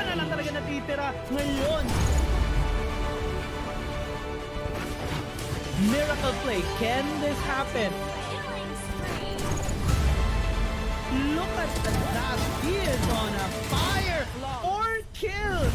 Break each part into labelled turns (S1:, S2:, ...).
S1: na lang talaga natitira ngayon. Miracle play. Can this happen? Look at that. He is on a fire. 4 kills.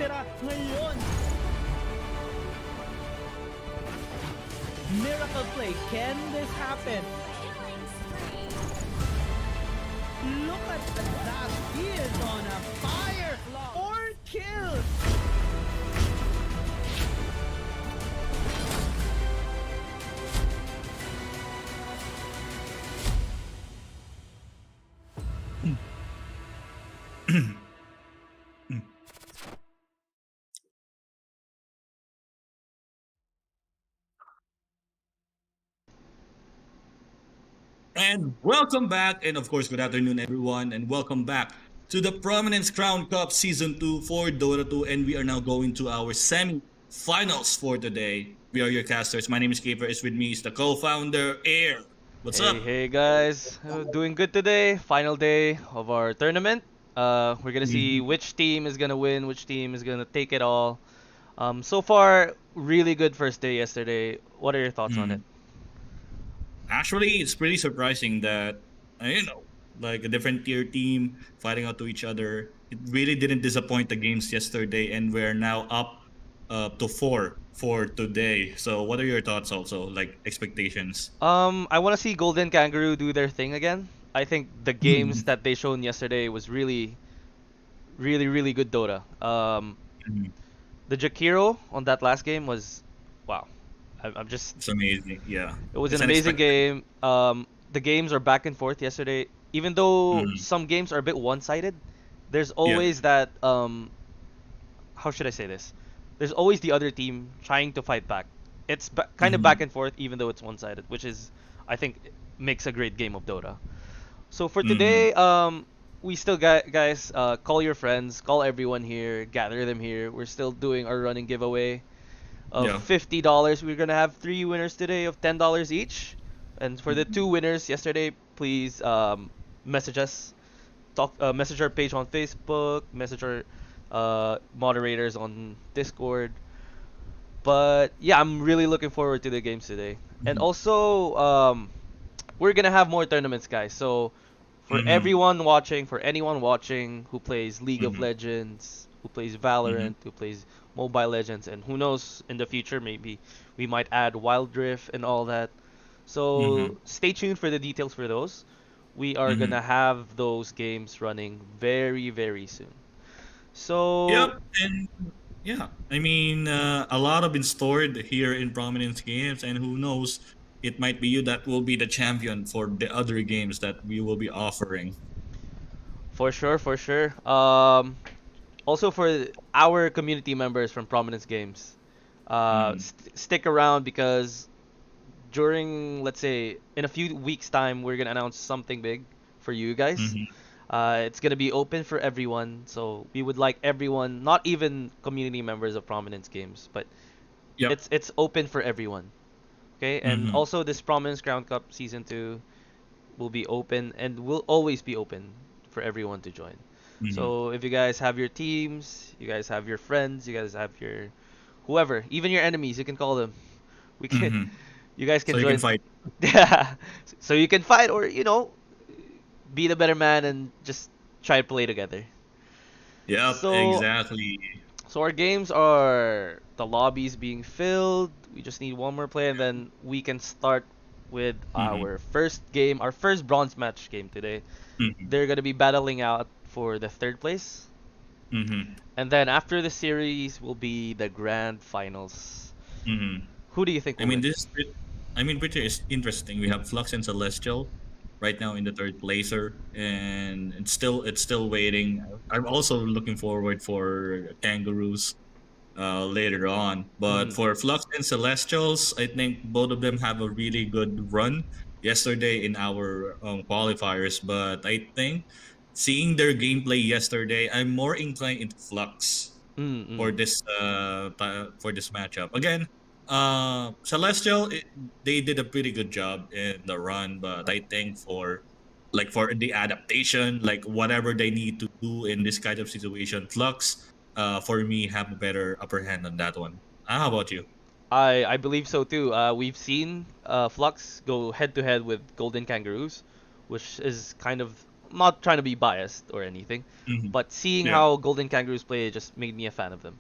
S1: nakatira ngayon. Miracle play. Can this happen? Look at that. He is on a fire. 4 kills.
S2: And welcome back, and of course, good afternoon, everyone, and welcome back to the Prominence Crown Cup Season 2 for Dota 2, and we are now going to our semi-finals for today. We are your casters. My name is Keeper. Is with me is the co-founder, Air. What's
S3: Hey,
S2: up?
S3: hey guys, doing good today. Final day of our tournament. We're gonna see
S2: Mhm.
S3: which team is gonna win, which team is gonna take it all. So far, really good first day yesterday. What are your thoughts on it?
S2: Mhm. Actually, it's pretty surprising that, like a different tier team fighting out to each other. It really didn't disappoint the games yesterday, and we're now up to four for today. So, what are your thoughts also, like expectations?
S3: I want to see Golden Kangaroo do their thing again. I think the games that they shown yesterday was really, really, really good Dota.
S2: Mhm.
S3: The Jakiro on that last game was, wow. I'm just
S2: It's amazing. Yeah.
S3: It was an
S2: It's
S3: amazing
S2: unexpected.
S3: game. The games are back and forth yesterday. Even though
S2: Mhm.
S3: some games are a bit one-sided, there's
S2: Yeah.
S3: always that how should I say this? There's always the other team trying to fight back. It's kind of back
S2: Mhm.
S3: and forth even though it's one-sided, which is I think makes a great game of Dota. So for
S2: Mhm.
S3: today, we still got guys, call your friends, call everyone here, gather them here. We're still doing our running giveaway of
S2: Yeah.
S3: $50. We're gonna have three winners today of $10 each. And for the two
S2: Mhm.
S3: winners yesterday, please message us, message our page on Facebook, message our moderators on Discord. But yeah, I'm really looking forward to the games today. And
S2: Mhm.
S3: also, we're gonna have more tournaments, guys. So for
S2: Mhm.
S3: everyone watching, for anyone watching who plays League of
S2: Mhm.
S3: Legends, who plays
S2: Mhm.
S3: Valorant, who plays Mobile Legends, and who knows in the future maybe we might add Wild Rift and all that. So
S2: Mhm.
S3: stay tuned for the details for those. We are
S2: Mhm.
S3: gonna have those games running very very soon. So
S2: Yep. And yeah, a lot have been stored here in Prominence Games, and who knows, it might be you that will be the champion for the other games that we will be offering.
S3: for sure, for sure. Also for our community members from Prominence Games,
S2: Mhm.
S3: stick around because during, let's say, in a few weeks' time, we're gonna announce something big for you guys.
S2: Mhm.
S3: It's gonna be open for everyone, so we would like everyone, not even community members of Prominence Games, but
S2: Yep.
S3: it's open for everyone. Okay, and
S2: Mhm.
S3: also this Prominence Crown Cup Season 2 will be open and will always be open for everyone to join.
S2: Mhm.
S3: So if you guys have your teams, you guys have your friends, you guys have your whoever, even your enemies, you can call them. We can,
S2: Mhm.
S3: you guys
S2: So
S3: can
S2: you can
S3: join.
S2: fight.
S3: Yeah, so you can fight or be the better man and just try to play together.
S2: Yep.
S3: So
S2: Exactly.
S3: so our games are the lobbies being filled. We just need one more play and then we can start with
S2: Mhm.
S3: our first game, our first bronze match game today.
S2: Mhm.
S3: They're gonna be battling out for the third place,
S2: Mhm.
S3: and then after the series will be the grand finals.
S2: Mhm.
S3: Who do you think
S2: I
S3: will
S2: mean,
S3: win?
S2: this. Pretty is interesting. We have Flux and Celestial right now in the third placer, and it's still waiting. I'm also looking forward for Kangaroos later on. But
S3: Mm,
S2: for Flux and Celestials, I think both of them have a really good run yesterday in our qualifiers. But I think seeing their gameplay yesterday, I'm more inclined into Flux
S3: mm,
S2: for
S3: mm.
S2: this matchup. Again, Celestial, they did a pretty good job in the run, but I think for the adaptation, like whatever they need to do in this kind of situation, Flux, for me, have a better upper hand on that one. How about you?
S3: I believe so too. We've seen Flux go head to head with Golden Kangaroos, which is kind of I'm not trying to be biased or anything,
S2: Mm-hmm.
S3: but seeing
S2: Yeah.
S3: how Golden Kangaroos play just made me a fan of them.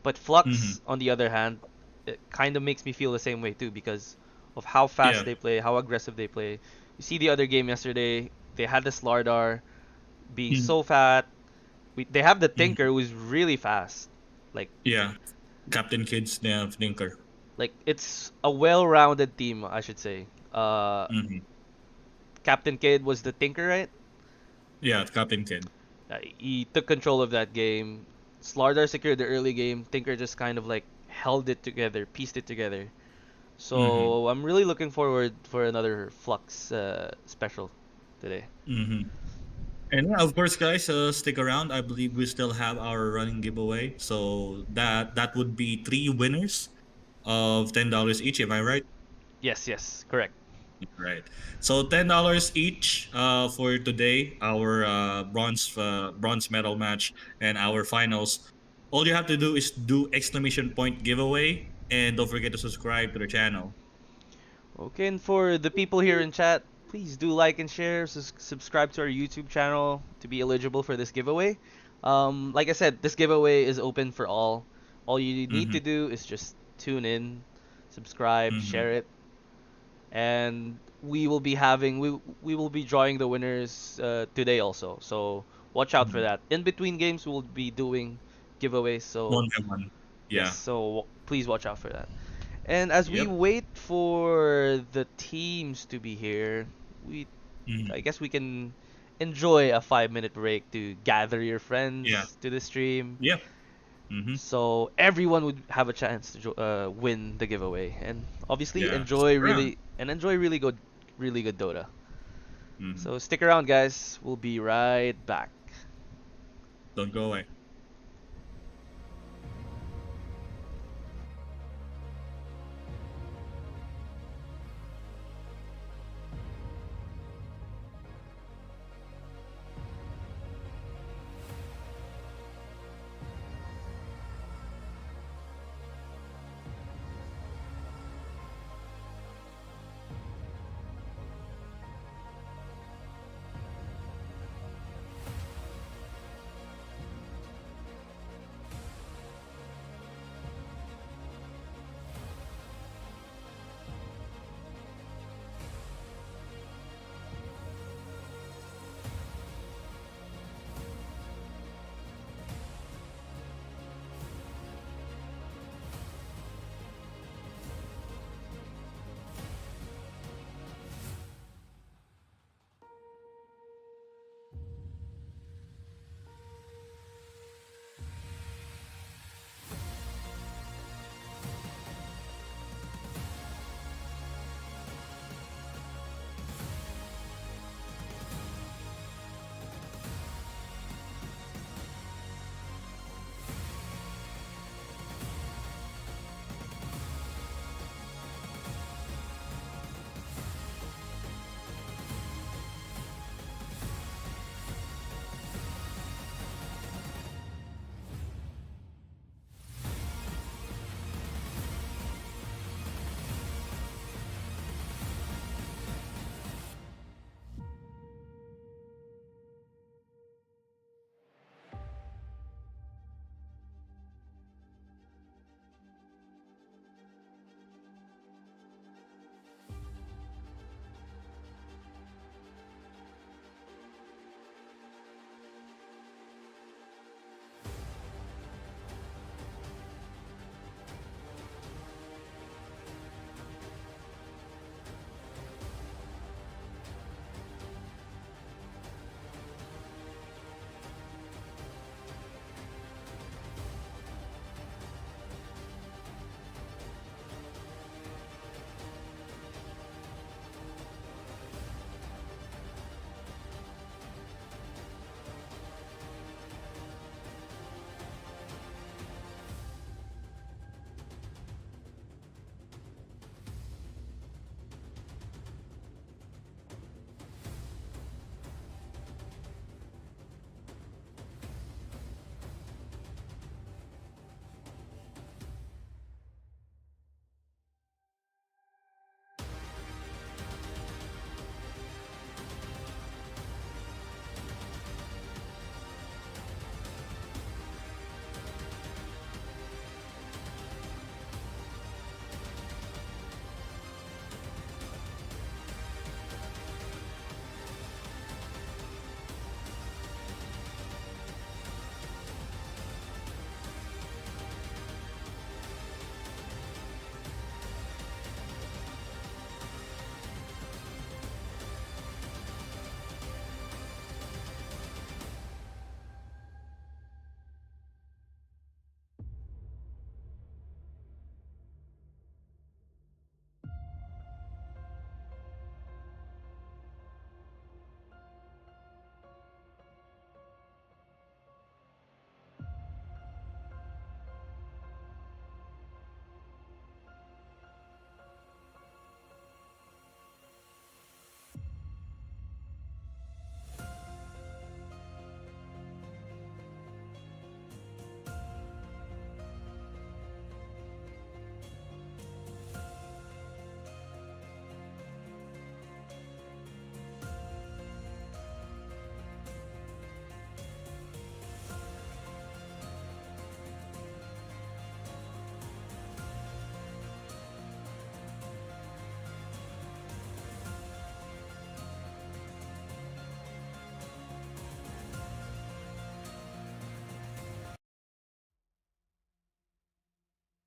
S3: But
S2: Mm-hmm.
S3: Flux, on the other hand, it kind of makes me feel the same way too because of how fast
S2: Yeah.
S3: they play, how aggressive they play. You see the other game yesterday, they had this Lardar being
S2: Mm-hmm.
S3: so fat. They have the
S2: Mm-hmm.
S3: Tinker who's really fast. Like
S2: Yeah. Captain Kids, they have Tinker.
S3: it's a well-rounded team, I should say.
S2: Mm-hmm.
S3: Captain Kid was the Tinker, right?
S2: Yeah, Captain Kid.
S3: He took control of that game. Slardar secured the early game. Tinker just kind of like held it together, pieced it together.
S2: Mm-hmm.
S3: So I'm really looking forward for another Flux special today.
S2: Mm-hmm. And yeah, of course, guys, stick around. I believe we still have our running giveaway, so that would be three winners of $10 each. Am I right?
S3: Yes, yes, correct.
S2: Right. So $10 each for today, our bronze medal match and our finals. All you have to do is do exclamation point giveaway, and don't forget to subscribe to the channel.
S3: Okay, and for the people here in chat, please do like and share, subscribe to our YouTube channel to be eligible for this giveaway. Like I said, this giveaway is open for all. All you need
S2: Mm-hmm.
S3: to do is just tune in, subscribe,
S2: Mm-hmm.
S3: share it, and we will be drawing the winners today also. So watch out for
S2: Mm-hmm.
S3: that. In between games, we'll be doing giveaways. So
S2: One by one.
S3: yes,
S2: Yeah.
S3: so please watch out for that. And as we
S2: Yep.
S3: wait for the teams to be here, we I
S2: Mm-hmm.
S3: guess we can enjoy a 5 minute break to gather your
S2: Yeah.
S3: friends to the stream,
S2: Yep. Mm-hmm.
S3: so everyone would have a chance to win the giveaway, and obviously
S2: Yeah. Stick around.
S3: enjoy really good Dota.
S2: Mm-hmm.
S3: So stick around, guys. We'll be right back.
S2: Don't go away.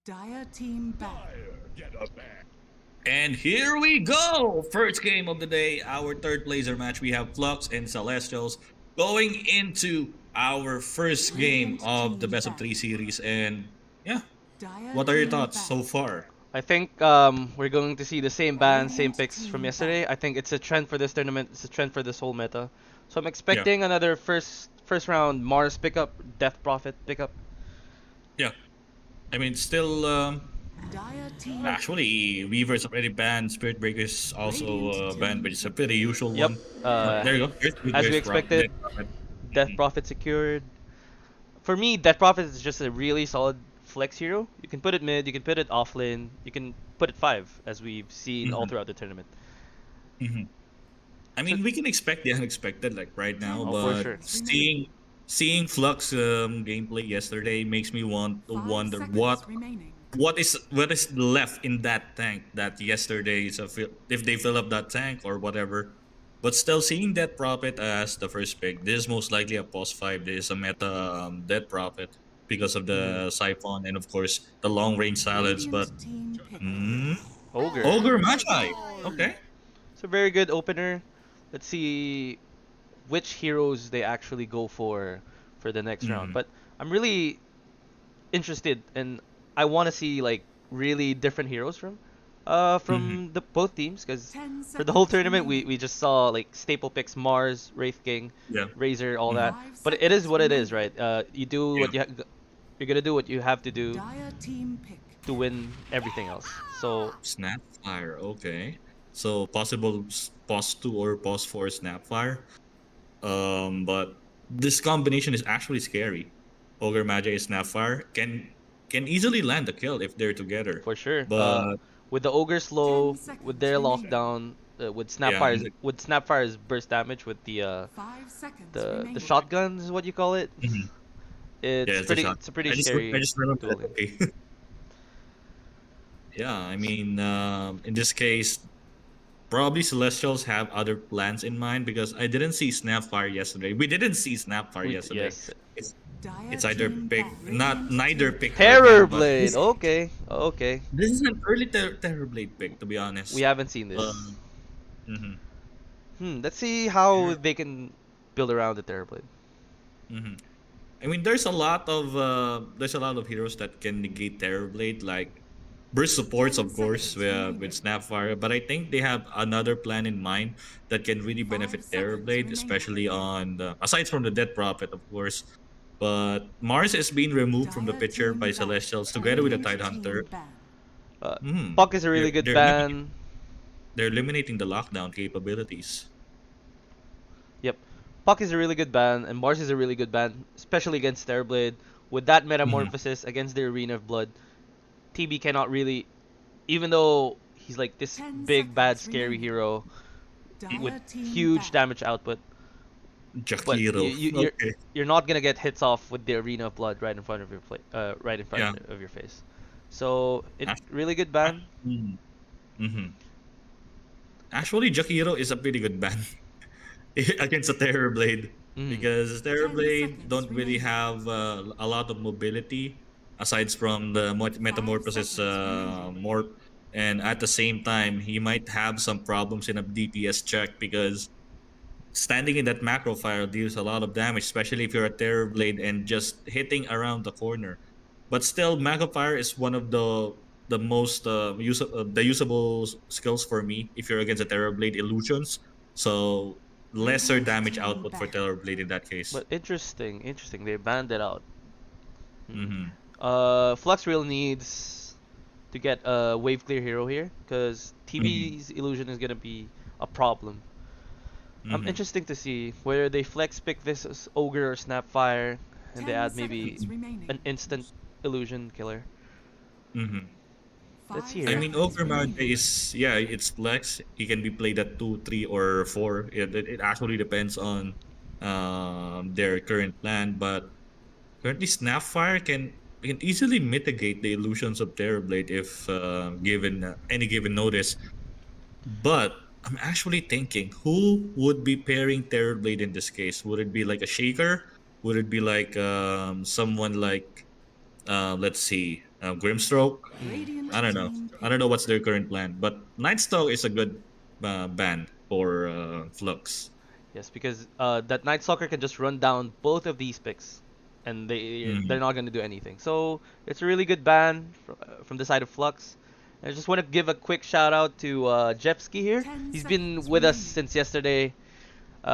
S4: Dire team back.
S2: And here we go! First game of the day, our third placer match. We have Flux and Celestials going into our first game of the best of three series. And yeah,
S4: Dire
S2: what are your
S4: team
S2: thoughts
S4: back.
S2: so far?
S3: I think we're going to see the same band, same picks from yesterday. I think it's a trend for this tournament. It's a trend for this whole meta. So I'm expecting another first round Mars pickup, Death Prophet pickup.
S2: Yeah, I mean, still,
S4: Dire team
S2: actually, Weaver's already banned. Spirit Breaker's also banned, but it's a pretty usual
S3: Yep.
S2: one. There you go.
S3: As we
S2: There's
S3: expected, Death
S2: Mhm.
S3: Prophet secured. For me, Death Prophet is just a really solid flex hero. You can put it mid, you can put it off lane, you can put it 5, as we've seen all
S2: Mhm.
S3: throughout the tournament.
S2: Mhm. I
S3: So,
S2: mean, we can expect the unexpected like right now,
S3: oh, for
S2: but
S3: sure.
S2: seeing Flux gameplay yesterday makes me want to
S4: 5
S2: wonder
S4: seconds remaining.
S2: what is left in that tank that yesterday is if they fill up that tank or whatever. But still, seeing Dead Prophet as the first pick, this is most likely a pos 5. This is a meta Dead Prophet because of
S3: Mhm.
S2: the Siphon and of course the long range silence. But
S4: Radiant team pick.
S2: mm,
S3: Ogre.
S2: Ogre Magi, okay.
S3: It's a very good opener. Let's see which heroes they actually go for the next round.
S2: Mm-hmm.
S3: But I'm really interested and I want to see like really different heroes
S2: Mm-hmm.
S3: from the both teams because
S4: 10
S3: for the whole
S4: seconds
S3: tournament
S4: remaining.
S3: we just saw like staple picks Mars, Wraith King,
S2: Yeah.
S3: Razor, all
S2: Mhm.
S3: that.
S4: 5
S3: But it is
S4: seconds
S3: what it is,
S4: remaining.
S3: right? You do
S2: Yeah.
S3: what you're gonna do what you have to do
S4: Dire team pick.
S3: to win everything else. So
S2: Snapfire, okay. So possible pos 2 or pos 4 Snapfire. But this combination is actually scary. Ogre Magi and Snapfire can easily land a kill if they're together.
S3: for sure,
S2: But
S3: with the ogre
S4: 10
S3: slow, with
S4: seconds
S3: their
S4: remaining.
S3: lockdown,
S2: yeah, and
S3: with Snapfire's burst damage, with
S4: 5 seconds
S3: the
S4: remaining.
S3: shotguns is what you call it.
S2: mhm. Yeah, it's a shot.
S3: It's a pretty
S2: I
S3: scary
S2: just remember that.
S3: dueling.
S2: Okay. Yeah, I mean, in this case, probably Celestials have other plans in mind because I didn't see Snapfire yesterday. We didn't see Snapfire yesterday.
S3: Yes,
S2: It's
S4: Dire
S2: it's either
S4: team
S2: pick,
S4: back.
S2: not neither pick or
S3: Terror
S2: ban, but
S3: Blade. Okay, okay.
S2: this is an early Terrorblade pick, to be
S3: We
S2: honest.
S3: haven't seen this.
S2: Mhm,
S3: Let's see how
S2: Terror-
S3: they can build around the Terror Blade.
S2: mhm. I mean, there's a lot of heroes that can negate Terrorblade, like burst supports,
S4: 10
S2: of course,
S4: seconds remaining.
S2: with Snapfire. But I think they have another plan in mind that can really
S4: 5
S2: benefit
S4: seconds
S2: Terrorblade,
S4: remaining.
S2: especially on the aside from the Death Prophet, of course. But Mars is being removed from the
S4: Dire
S2: picture
S4: team
S2: by
S4: back.
S2: Celestials together with the
S4: Radiant
S2: Tidehunter.
S4: team ban.
S3: Puck is a really good
S2: They're
S3: ban.
S2: they're eliminating the lockdown capabilities.
S3: Yep. Puck is a really good ban, and Mars is a really good ban, especially against Terrorblade. With that
S2: Mhm,
S3: metamorphosis against the Arena of Blood, TB cannot really, even though he's like this
S4: 10
S3: big, bad,
S4: seconds
S3: scary
S4: remaining.
S3: hero with
S4: Dire team
S3: huge
S4: back.
S3: damage output, but
S2: Jakiro. Okay.
S3: you're not gonna get hits off with the Arena of Blood right in front of right in
S2: Yeah.
S3: front of your face. So it
S2: Act-
S3: really good ban.
S2: Mm-hmm. Actually, Jakiro is a pretty good ban against a Terrorblade
S3: Mm.
S2: because
S4: 10
S2: Terrorblade
S4: seconds
S2: don't really
S4: remaining.
S2: have a lot of mobility aside from the metamorphosis
S4: seconds remaining.
S2: morph, and at the same time, he might have some problems in a DPS check because standing in that macro fire deals a lot of damage, especially if you're a Terrorblade and just hitting around the corner. But still, macro fire is one of the most the usable skills for me if you're against a Terrorblade illusions. So lesser
S4: Radiant
S2: damage
S4: team
S2: output for
S4: back.
S2: Terrorblade in that case.
S3: But interesting. They banned it out. Hmm.
S2: Mm-hmm.
S3: Flux really needs to get a wave clear hero here because
S2: Mm-hmm.
S3: TB's illusion is gonna be a problem.
S2: Mm-hmm.
S3: Interesting to see whether they flex pick this as Ogre or Snapfire, and they
S4: 10
S3: add maybe
S4: seconds remaining.
S3: an instant illusion killer.
S2: Mm-hmm.
S3: Let's
S4: 5
S3: hear
S2: I
S3: it.
S2: mean,
S4: seconds
S2: Ogre Mage
S4: remaining.
S2: is yeah, it's flex. He can be played at 2, 3, or 4. It actually depends on their current plan, but currently, Snapfire can easily mitigate the illusions of Terrorblade if given any given notice. But I'm actually thinking, who would be pairing Terrorblade in this case? Would it be like a Shaker? Would it be like someone like let's see. Grimstroke.
S4: Radiant
S2: I don't know.
S4: team
S2: I
S4: pick.
S2: don't know what's their current plan, but Nightstalk is a good ban for Flux.
S3: Yes, because that Night Stalker can just run down both of these picks, and they're
S2: Mm,
S3: not gonna do anything. So it's a really good ban from the side of Flux. And I just want to give a quick shout out to Jepski here.
S4: 10
S3: He's been
S4: seconds
S3: with us
S4: remaining.
S3: since yesterday.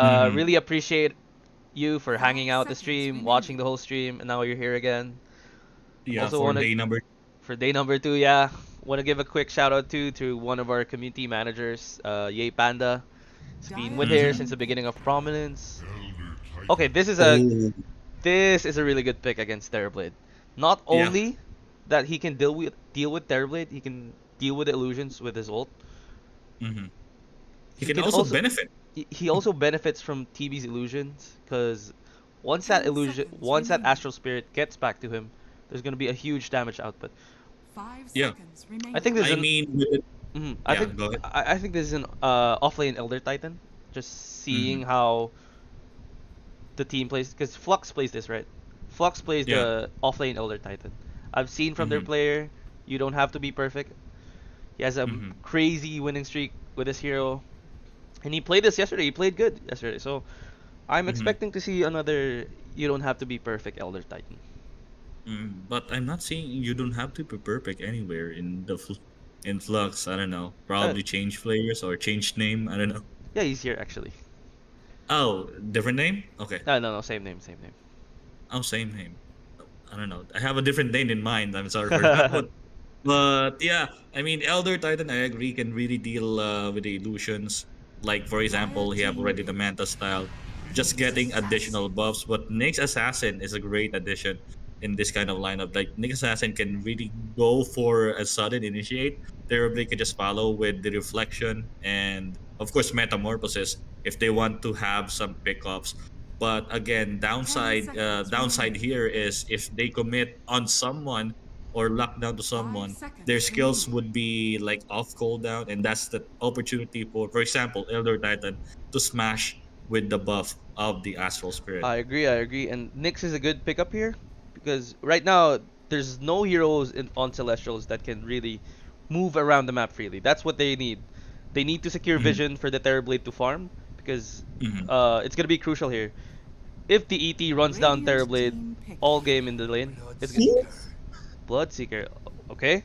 S2: mm-hmm.
S3: Really appreciate you for
S4: 5
S3: hanging out the
S4: seconds
S3: stream, watching the
S4: remaining.
S3: whole stream, and now you're here again.
S2: Yeah,
S3: Also
S2: for
S3: want to
S2: day number.
S3: for day number 2, yeah, want to give a quick shout out to one of our community managers, Yay Panda. He's been
S4: Dire
S3: with here
S2: Mm-hmm.
S3: since
S4: team
S3: the
S4: pick.
S3: beginning of Prominence. Okay,
S2: Oh,
S3: this is a really good pick against Terrorblade. Not
S2: yeah.
S3: only that he can deal with Terrorblade, he can deal with illusions with his ult.
S2: Mm-hmm. He
S3: He
S2: can
S3: can
S2: also
S3: also
S2: benefit.
S3: he also benefits from TB's illusions because
S4: 10 seconds
S3: once that
S4: remaining.
S3: Astral Spirit gets back to him, there's gonna be a huge damage output.
S4: 5
S2: Yeah.
S4: seconds
S3: I think
S4: remaining.
S3: this is
S2: I
S3: an
S2: mean, with it,
S3: I
S2: yeah.
S3: think
S2: Go ahead.
S3: I think this is an offlane Elder Titan. Just seeing
S2: Mm-hmm.
S3: how the team plays because Flux plays this, right? Flux plays
S2: Yeah.
S3: the offlane Elder Titan. I've seen from their
S2: Mm-hmm.
S3: player, you don't have to be perfect. He has a
S2: Mm-hmm.
S3: crazy winning streak with his hero, and he played this yesterday. He played good yesterday, so I'm
S2: Mm-hmm.
S3: expecting to see another. You don't have to be perfect Elder Titan.
S2: But I'm not saying you don't have to be perfect anywhere in the in Flux. I don't know.
S3: Uh,
S2: Probably change players or change name. I don't know.
S3: yeah, he's here actually.
S2: Oh, different name? Okay.
S3: No, same name, same
S2: Oh, same name. I don't know. I have a different name in mind. I'm sorry for that
S3: name.
S2: one. But yeah, I mean, Elder Titan, I agree, can really deal with the illusions. Like, for
S4: Dire
S2: example, he have
S4: team
S2: already the
S4: pick.
S2: Manta style, just getting additional buffs. But Nyx Assassin is a great addition in this kind of lineup. Like, Nyx Assassin can really go for a sudden initiate. Terribly can just follow with the reflection and, of course, Metamorphosis if they want to have some pickups. But again,
S4: 10 seconds
S2: downside
S4: remaining.
S2: here is if they commit on someone or lock down to
S4: 5
S2: someone, their
S4: seconds
S2: skills
S4: remaining.
S2: would be like off cooldown, and that's the opportunity for example, Elder Titan to smash with the buff of the Astral Spirit.
S3: I agree. And Nyx is a good pickup here because right now there's no heroes on Celestials that can really move around the map freely. That's what they need. They need to secure
S2: Mm-hmm.
S3: vision for the Terrorblade to farm because
S2: Mm-hmm.
S3: it's gonna be crucial here. If the ET runs down
S4: Radiant
S3: Terrorblade
S4: team pick.
S3: all game in the lane, it's Bloodseeker. Okay,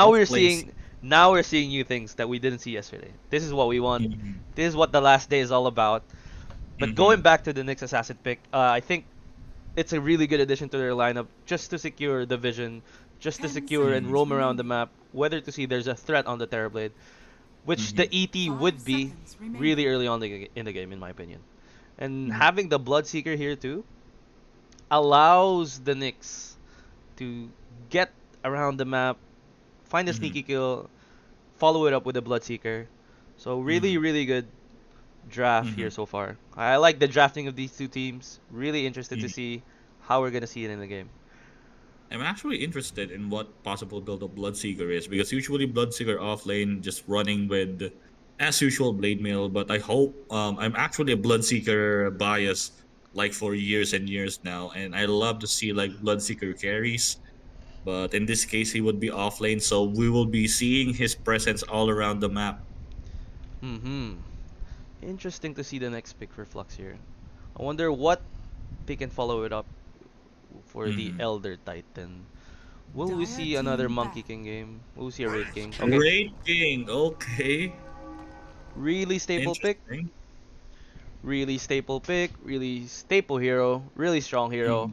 S2: Off place.
S3: now we're seeing new things that we didn't see yesterday. This is what we want.
S2: Mm-hmm.
S3: This is what the last day is all about. But
S2: Mm-hmm.
S3: going back to the Nyx Assassin pick, I think it's a really good addition to their lineup just to secure the vision, just to
S4: 10
S3: secure and
S2: Mm-hmm.
S4: seconds
S3: roam around the
S4: remaining.
S3: map, whether to see there's a threat on the Terrorblade, which the
S2: Mm-hmm.
S3: ET
S4: 5
S3: would be
S4: seconds
S3: really
S4: remaining.
S3: early on in the game, in my opinion. And
S2: Mm-hmm.
S3: having the Bloodseeker here too allows the Nyx to get around the map, find a
S2: Mm-hmm.
S3: sneaky kill, follow it up with a Bloodseeker. So really,
S2: Mm-hmm.
S3: really good draft
S2: Mm-hmm.
S3: here so far. I like the drafting of these two teams. Really interested to
S2: Mm-hmm.
S3: see how we're gonna see it in the game.
S2: I'm actually interested in what possible build of Bloodseeker is because usually Bloodseeker off lane just running with as usual blade mail, but I hope I'm actually a Bloodseeker bias like for years and years now, and I love to see like Bloodseeker carries. But in this case, he would be off lane, so we will be seeing his presence all around the map.
S3: Mm-hmm. Interesting to see the next pick for Flux here. I wonder what they can follow it up for the
S2: Mm-hmm.
S3: Elder Titan. Will we
S4: Dire
S3: see another
S4: team
S3: Monkey
S4: back.
S3: King game? Will we see a Raid King? Okay,
S2: Great King, okay,
S3: really staple pick.
S2: interesting.
S3: Really staple pick. Really staple hero. Really strong hero.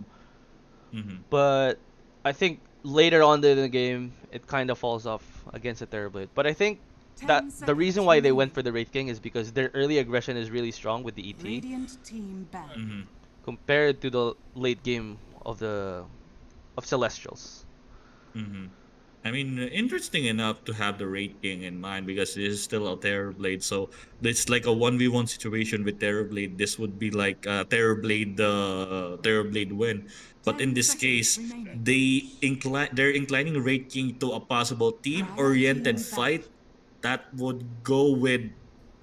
S2: Mm-hmm. Mm-hmm.
S3: But I think later on in the game, it kind of falls off against the Terrorblade. But I think that
S4: 10
S3: the reason
S4: seconds
S3: why they went
S4: remaining.
S3: for the Wraith King is because their early aggression is really strong with the ET
S4: Radiant team back.
S2: Mm-hmm.
S3: compared to the late game of Celestials.
S2: Mm-hmm. I mean, interesting enough to have the Raid King in mind because this is still a Terrorblade. So it's like a 1v1 situation with Terrorblade. This would be like Terrorblade win. But in
S4: 10
S2: this
S4: seconds
S2: case,
S4: remaining.
S2: they're inclining Raid King to a possible
S4: Dire
S2: team-oriented
S4: team back.
S2: fight that would go with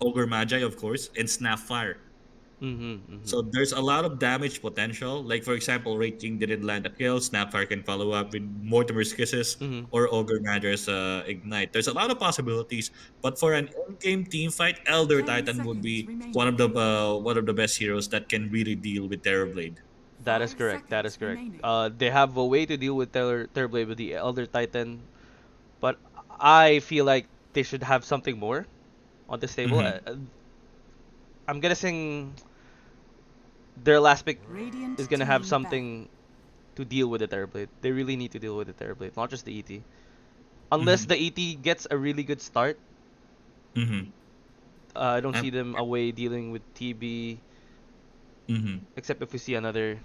S2: Ogre Magi, of course, and Snapfire.
S3: Mm-hmm.
S2: So there's a lot of damage potential. Like for example, Raid King didn't land a kill, Snapfire can follow up with Mortimer's Kisses
S3: Mm-hmm.
S2: or Ogre Mager's Ignite. There's a lot of possibilities, but for an in-game team fight, Elder
S4: 10
S2: Titan would
S4: seconds
S2: be
S4: remaining.
S2: one of the best heroes that can really deal with Terrorblade.
S3: That is
S4: 5
S3: correct. That is
S4: seconds
S3: correct.
S4: remaining.
S3: They have a way to deal with Terrorblade with the Elder Titan, but I feel like they should have something more on this table.
S2: Mm-hmm.
S3: I'm guessing their last pick
S4: Radiant
S3: is gonna have
S4: team
S3: something to deal with the Terrorblade. They really need to deal with the Terrorblade, not just the ET. Unless
S2: Mm-hmm.
S3: the ET gets a really good start,
S2: Mm-hmm.
S3: I don't see
S2: Um,
S3: them away dealing with TB,
S2: mm-hmm.
S3: except if we see another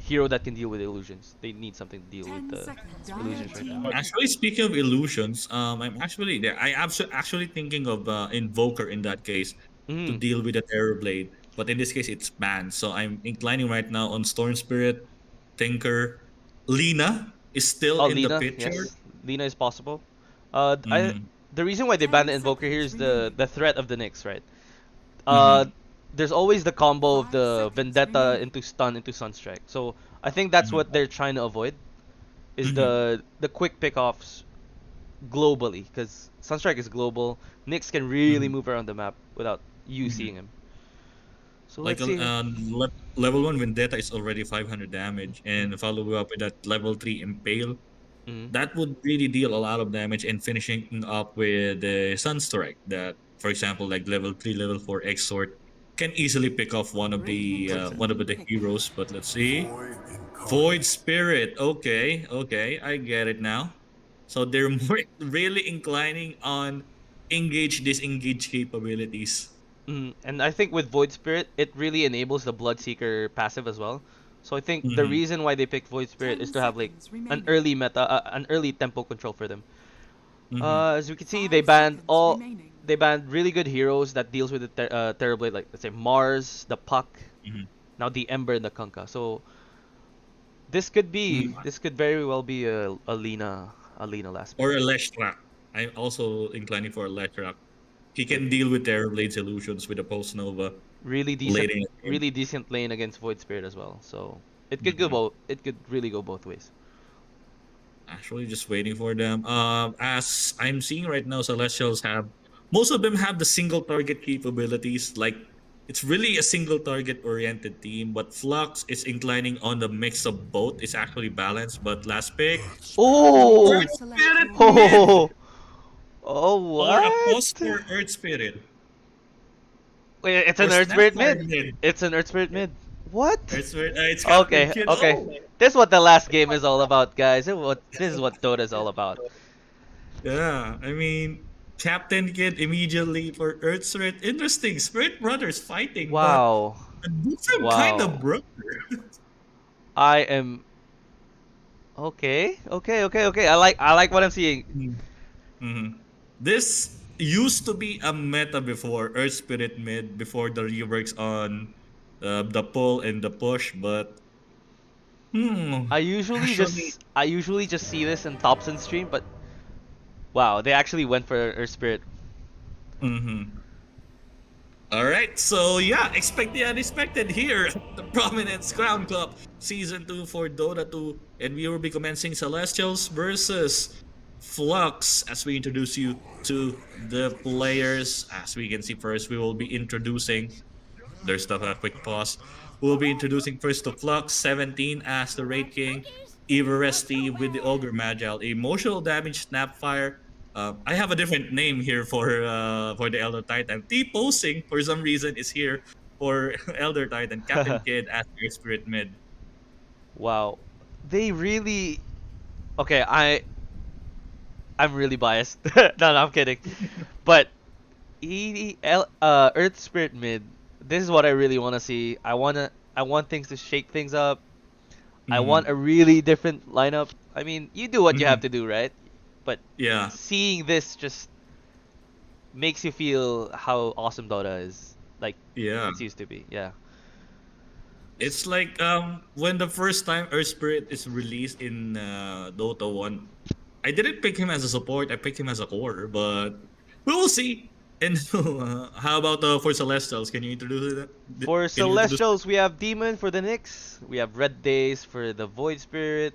S3: hero that can deal with illusions. They need something to deal with
S4: 10
S3: the
S4: seconds.
S3: illusions right now.
S4: Team
S2: Actually, speaking of illusions, I'm actually thinking of Invoker in that case to
S3: Mm.
S2: deal with the Terror Blade, but in this case it's banned. So I'm inclining right now on Storm Spirit, Tinker, Lina is still
S3: Oh,
S2: in the
S3: Lina,
S2: picture.
S3: yes, Lina is possible. I
S2: Mm-hmm.
S3: the reason why they banned
S4: 10
S3: the Invoker here is
S4: seconds remaining.
S3: the threat of the Nyx, right? Uh,
S2: Mm-hmm.
S3: there's always the combo of
S4: 5
S3: the
S4: seconds
S3: Vendetta
S4: remaining.
S3: into Sunstrike. So I think that's
S2: Mm-hmm.
S3: what they're trying to avoid is
S2: Mm-hmm.
S3: the quick pickoffs globally, because Sunstrike is global. Nyx can really
S2: Mm-hmm.
S3: move around the map without you
S2: Mm-hmm.
S3: seeing him. So
S2: Like
S3: let's see.
S2: level 1 Vendetta is already 500 damage, and follow up with that level 3 Impale.
S3: Mm-hmm.
S2: That would really deal a lot of damage, and finishing up with the Sunstrike that, for example, like level 3, level 4 Exort can easily pick off
S4: Radiant
S3: Exactly.
S2: one of
S4: team
S2: the
S4: pick.
S2: heroes. But let's see. Void Spirit. Okay, okay, I get it now. So they're more really inclining on engage disengage capabilities.
S3: And I think with Void Spirit, it really enables the Bloodseeker passive as well. So I think the
S2: Mm-hmm.
S3: reason why they picked Void Spirit is
S4: 10
S3: to have like
S4: seconds remaining.
S3: an early tempo control for them.
S2: Mm-hmm.
S3: As we can see,
S4: 5 seconds remaining.
S3: they banned really good heroes that deals with the Terrorblade, like let's say Mars, the Puck,
S2: Mm-hmm.
S3: now the Ember and the Kunkka. So
S2: Mm-hmm.
S3: this could very well be a Lina last pick.
S2: Or a Leshrac. I'm also inclining for a Leshrac. He can deal with Terrorblade's illusions with a Post Nova later in the game.
S3: Really decent lane against Void Spirit as well. So
S2: Mhm.
S3: it could really go both ways.
S2: Actually, just waiting for them. As I'm seeing right now, Celestials have most of them have the single target capabilities. Like it's really a single target oriented team, but Flux is inclining on the mix of both. It's actually balanced. But last pick,
S3: Oh!
S4: Radiant
S2: Earth Spirit
S4: Celestial
S2: mid
S3: Oh! Oh,
S2: or a
S3: what?
S2: pause for Earth Spirit
S3: Wait, it's
S2: or
S3: an Earth Spirit
S2: Snapfire
S3: mid.
S2: mid.
S3: It's an Earth Spirit mid. What?
S2: Earth Spirit, it's Captain
S3: Okay,
S2: Kid.
S3: okay.
S2: Oh,
S3: This is what the last game is all about, guys. This is what Dota is all about.
S2: yeah. I mean, Captain Kid immediately for Earth Spirit. Interesting. Spirit Brothers fighting, but
S3: Wow.
S2: a different kind of
S3: Wow.
S2: brother.
S3: I am okay. I like what I'm seeing.
S2: Mhm. This used to be a meta before Earth Spirit mid before the reworks on the pull and the push, but actually,
S3: I usually just see this in Thompson stream, but wow, they actually went for Earth Spirit.
S2: mhm. All right, so yeah, expect the unexpected here at the Prominence Crown Cup Season 2 for Dota 2, and we will be commencing Celestials versus Flux as we introduce you to the players. As we can see, first we will be introducing. There's a quick pause. We'll be introducing first to Flux 17 as the Raid King, Everesti with the Ogre Magile, emotional damage Snapfire. I have a different name here for the Elder Titan. T-posing for some reason is here for Elder Titan. Captain Kid as your Spirit Mid.
S3: Wow. They really okay, I'm really biased. No, I'm kidding. But Earth Spirit mid. This is what I really want to see. I want things to shake things up. I want
S2: Mm-hmm.
S3: a really different lineup. I mean, you do what you have
S2: Mm-hmm.
S3: to do, right? But
S2: Yeah,
S3: seeing this just makes you feel how awesome Dota is, like
S2: yeah.
S3: it used to be. Yeah.
S2: It's like when the first time Earth Spirit is released in Dota 1, I didn't pick him as a support, I picked him as a core, but we will see. And how about for Celestials? Can you introduce that?
S3: For
S2: Can you introduce?
S3: Celestials, we have Demon for the Nyx. We have Red Days for the Void Spirit.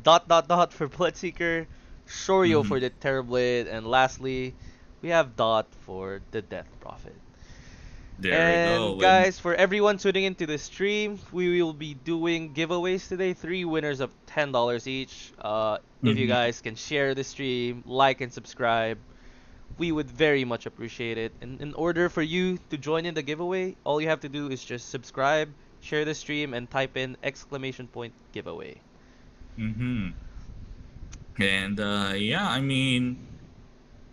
S3: Dot dot dot for Bloodseeker. Shoryo
S2: Mhm.
S3: for the Terrorblade. And lastly, we have Dot for the Death Prophet.
S2: There we
S3: And
S2: go. And
S3: guys, for everyone tuning into the stream, we will be doing giveaways today. Three winners of $10 each. If you
S2: mhm.
S3: guys can share the stream, like and subscribe, we would very much appreciate it. And in order for you to join in the giveaway, all you have to do is just subscribe, share the stream, and type in exclamation point giveaway.
S2: Mhm. And yeah, I mean,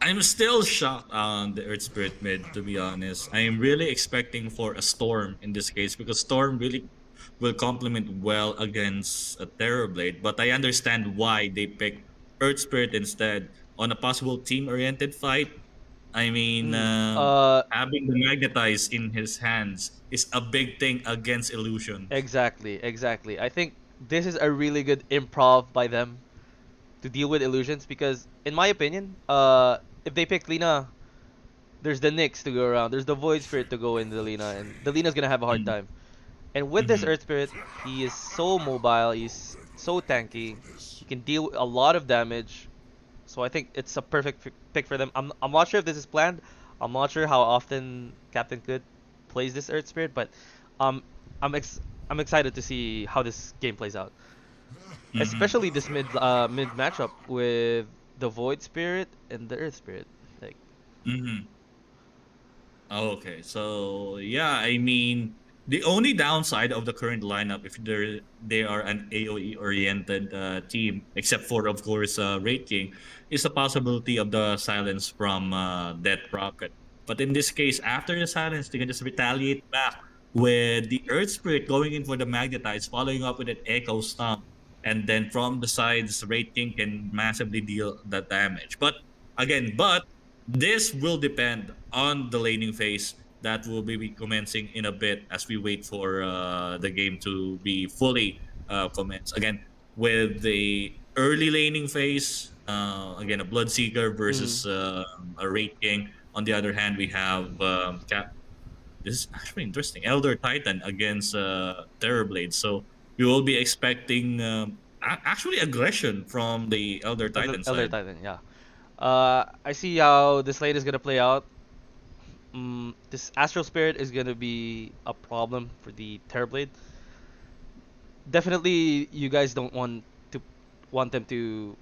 S2: I'm still shocked on the Earth Spirit mid, to be honest. I am really expecting for a Storm in this case because Storm really will complement well against a Terrorblade. But I understand why they picked Earth Spirit instead on a possible team-oriented fight. I mean,
S3: Mm,
S2: having the Magnetize in his hands is a big thing against Illusion.
S3: exactly. I think this is a really good improv by them to deal with illusions because, in my opinion, if they pick Lina, there's the Nyx to go around, there's the Void Spirit to go in the Lina, and the Lina's gonna have a hard time. And with this
S2: Mm-hmm.
S3: Earth Spirit, he is so mobile, he's so tanky, he can deal a lot of damage. So I think it's a perfect pick for them. I'm not sure if this is planned. I'm not sure how often Captain Good plays this Earth Spirit, but um, I'm ex I'm excited to see how this game plays out,
S2: Mm-hmm.
S3: especially this mid matchup with the Void Spirit and the Earth Spirit. Like,
S2: Mm-hmm. Oh, okay. So yeah, I mean the only downside of the current lineup, if they are an AOE oriented team, except for of course Raid King, is the possibility of the silence from Death Rocket. But in this case, after the silence, they can just retaliate back with the Earth Spirit going in for the Magnetize, following up with an Echo Stomp, and then from the sides, Raid King can massively deal the damage. But this will depend on the laning phase that will be commencing in a bit as we wait for the game to be fully commenced. Again, with the early laning phase, again, a Bloodseeker
S3: mm,
S2: versus a Raid King. On the other hand, we have this is actually interesting. Elder Titan against Terrorblade. So we will be expecting actually aggression from the Elder Titan
S3: Elder
S2: side.
S3: Titan, yeah. I see how this lane is gonna play out. This Astral Spirit is gonna be a problem for the Terrorblade. Definitely, you guys don't want them to.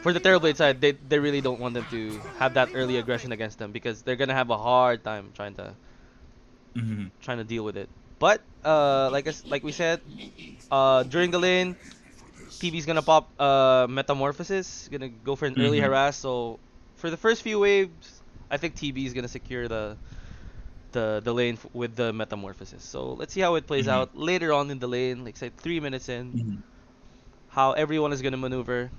S3: For the Terrorblade side, they really don't want them to have that early aggression against them because they're gonna have a hard time
S2: Mhm.
S3: trying to deal with it. But like we said, during the lane, TB's gonna pop Metamorphosis, gonna go for an early
S2: Mhm.
S3: harass. So for the first few waves, I think TB is gonna secure the lane with the Metamorphosis. So let's see how it plays
S2: Mhm.
S3: out later on in the lane, like say 3 minutes in,
S2: Mhm.
S3: how everyone is gonna maneuver.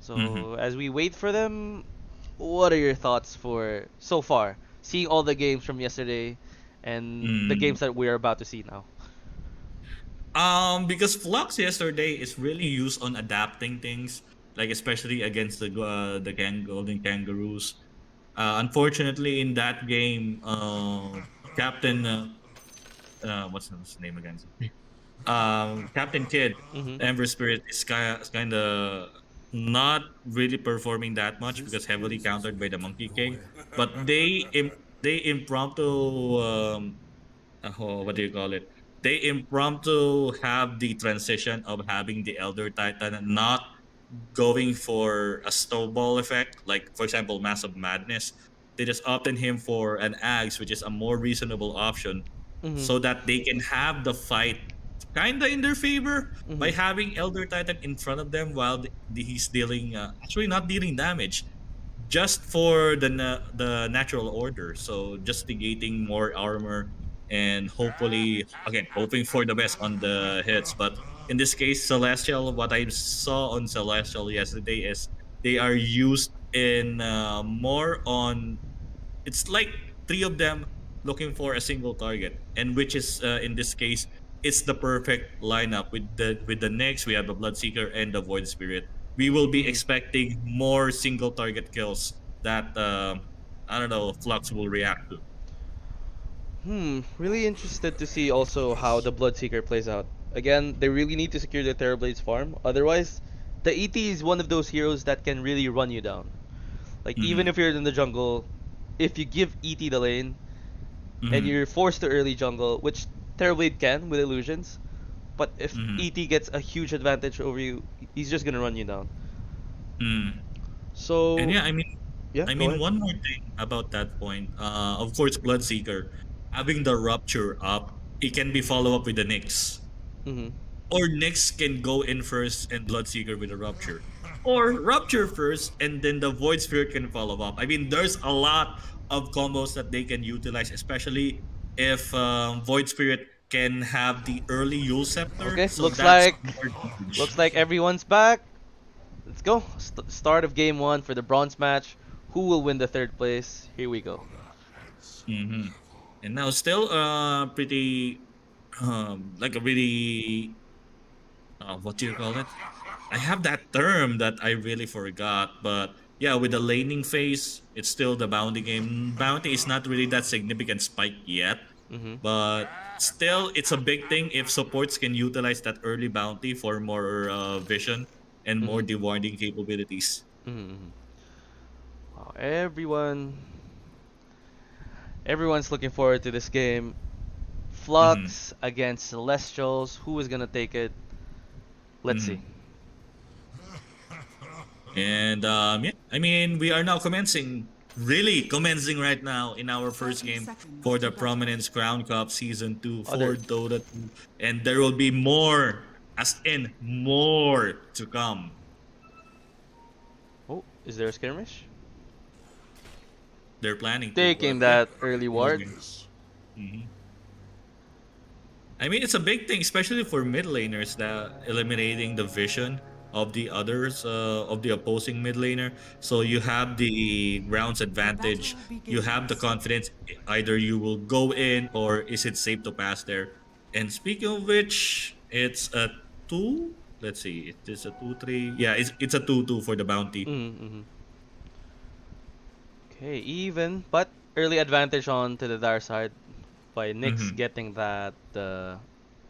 S2: Mhm.
S3: So as we wait for them, what are your thoughts for so far? Seeing all the games from yesterday and the
S2: Mm.
S3: games that we're about to see now.
S2: Because Flux yesterday is really used on adapting things, like especially against the Golden Kangaroos. Unfortunately, in that game, Captain what's his name again? Captain Kid,
S3: Mhm.
S2: Ember Spirit is kind of not really performing that much because heavily countered by the Monkey King. But they impromptu what do you call it? They impromptu have the transition of having the Elder Titan and not going for a snowball effect, like for example, Massive Madness. They just opted him for an Axe, which is a more reasonable option,
S3: Mhm.
S2: so that they can have the fight kinda in their favor by
S3: Mhm.
S2: having Elder Titan in front of them while he's dealing actually not dealing damage just for the natural order. So just negating more armor and hopefully again hoping for the best on the hits. But in this case, Celestial, what I saw on Celestial yesterday is they are used in more on it's like three of them looking for a single target, and which is in this case, it's the perfect lineup with the next we have a Bloodseeker and the Void Spirit. We will be
S3: Mhm.
S2: expecting more single target kills that I don't know, Flux will react to.
S3: Really interested to see also how the Bloodseeker plays out. Again, they really need to secure the Terrorblade's farm. Otherwise, the ET is one of those heroes that can really run you down. Like, even
S2: Mhm.
S3: if you're in the jungle, if you give ET the lane and
S2: Mhm.
S3: you're forced to early jungle, which Terrorblade can with illusions, but if
S2: Mhm.
S3: ET gets a huge advantage over you, he's just gonna run you down.
S2: Mhm. And
S3: So,
S2: yeah,
S3: yeah,
S2: I
S3: go
S2: mean,
S3: ahead.
S2: one more thing about that point. Of course, Bloodseeker having the rupture up, it can be follow up with the Nyx,
S3: Mm-hmm.
S2: or Nyx can go in first and Bloodseeker with a rupture, or rupture first and then the Void Spirit can follow up. I mean, there's a lot of combos that they can utilize, especially if Void Spirit can have the early Yule Scepter.
S3: Okay,
S2: So that's more damage.
S3: looks like everyone's back. Let's go. Start of game one for the bronze match. Who will win the third place? Here we go.
S2: Hmm. And now still pretty like a really what do you call it? I have that term that I really forgot, but yeah, with the laning phase, it's still the bounty game. Bounty is not really that significant spike yet,
S3: Mm-hmm.
S2: but still, it's a big thing if supports can utilize that early bounty for more vision and more
S3: Mm-hmm.
S2: dewarding capabilities.
S3: Mm-hmm. Wow, everyone's looking forward to this game.
S2: Hmm.
S3: Flux against Celestials. Who is gonna take it? Let's see.
S2: Hmm. And yeah, I mean, we are now really commencing right now in our first
S4: 30
S2: game
S4: seconds
S2: for
S4: to
S2: the
S4: go.
S2: Prominence Crown Cup Season 2 for
S3: Other.
S2: Dota 2. And there will be more, as in more to come.
S3: Oh, is there a skirmish?
S2: They're planning to,
S3: Taking
S2: but yeah.
S3: that early ward.
S2: Mhm. I mean, it's a big thing, especially for mid laners, that eliminating the vision of the others, of the opposing mid laner. So you have the rounds
S4: The
S2: advantage.
S4: battle
S2: You have the
S4: begins.
S2: confidence. Either you will go in, or is it safe to pass there? And speaking of which, it's a two. Let's see, it is a 2-3. Yeah, it's a 2-2 for the bounty.
S3: Mm-hmm. Okay, even, but early advantage on to the dire side by Nyx
S2: Mm-hmm.
S3: getting that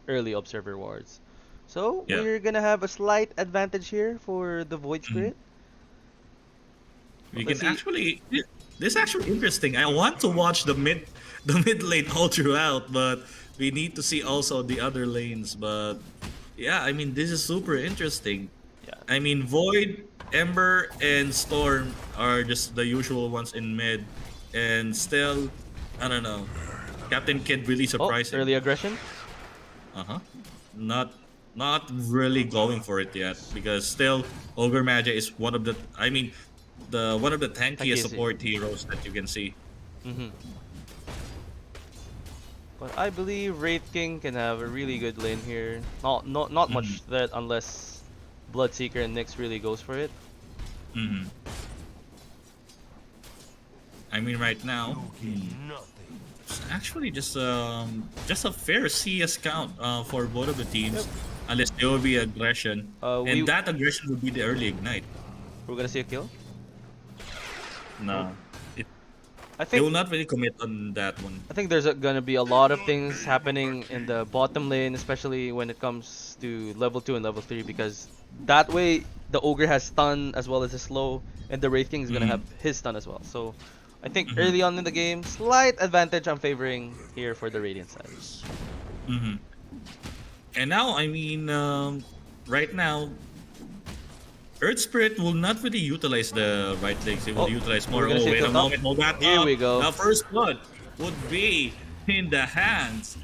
S3: early observer wards. So
S2: Yeah.
S3: we're gonna have a slight advantage here for the Void
S2: Mm-hmm.
S3: Spirit.
S2: We
S3: But let's
S2: can
S3: see.
S2: actually this is actually interesting. I want to watch the mid lane all throughout, but we need to see also the other lanes. But yeah, I mean this is super interesting.
S3: Yeah.
S2: I mean Void, Ember, and Storm are just the usual ones in mid, and still I don't know. Captain Kid really
S3: Oh,
S2: surprising.
S3: early aggression.
S2: Uh-huh. Not not really going for it yet because still Ogre Magi is one of the the one of the tankiest
S3: Takisi.
S2: support heroes that you can see.
S3: Mm-hmm. But I believe Wraith King can have a really good lane here. Not
S2: Hmm.
S3: much threat unless Bloodseeker and Nyx really goes for it.
S2: Hmm. I mean right now, it's actually just a fair CS count for both of the
S3: Yep.
S2: teams unless there will be aggression, and
S3: We
S2: that aggression would be the early ignite.
S3: we're gonna see a kill. Oh,
S2: No, it,
S3: I
S2: they
S3: think
S2: will not really commit on that one.
S3: I think there's gonna be a lot of things happening in the bottom lane, especially when it comes to level 2 and level 3, because that way the Ogre has stun as well as his slow, and the Wraith King is gonna have
S2: Hmm.
S3: his stun as well. So I think
S2: Hmm.
S3: early on in the game, slight advantage I'm favoring here for the Radiant side.
S2: Hmm. And now, I mean, right now, Earth Spirit will not really utilize the right legs. It will
S3: Oh,
S2: utilize
S3: we're
S2: more.
S3: gonna
S2: Oh,
S3: see a
S2: wait
S3: kill
S2: a
S3: top.
S2: moment. Hold that
S3: Here
S2: up.
S3: we go.
S2: The first blood would be in the hands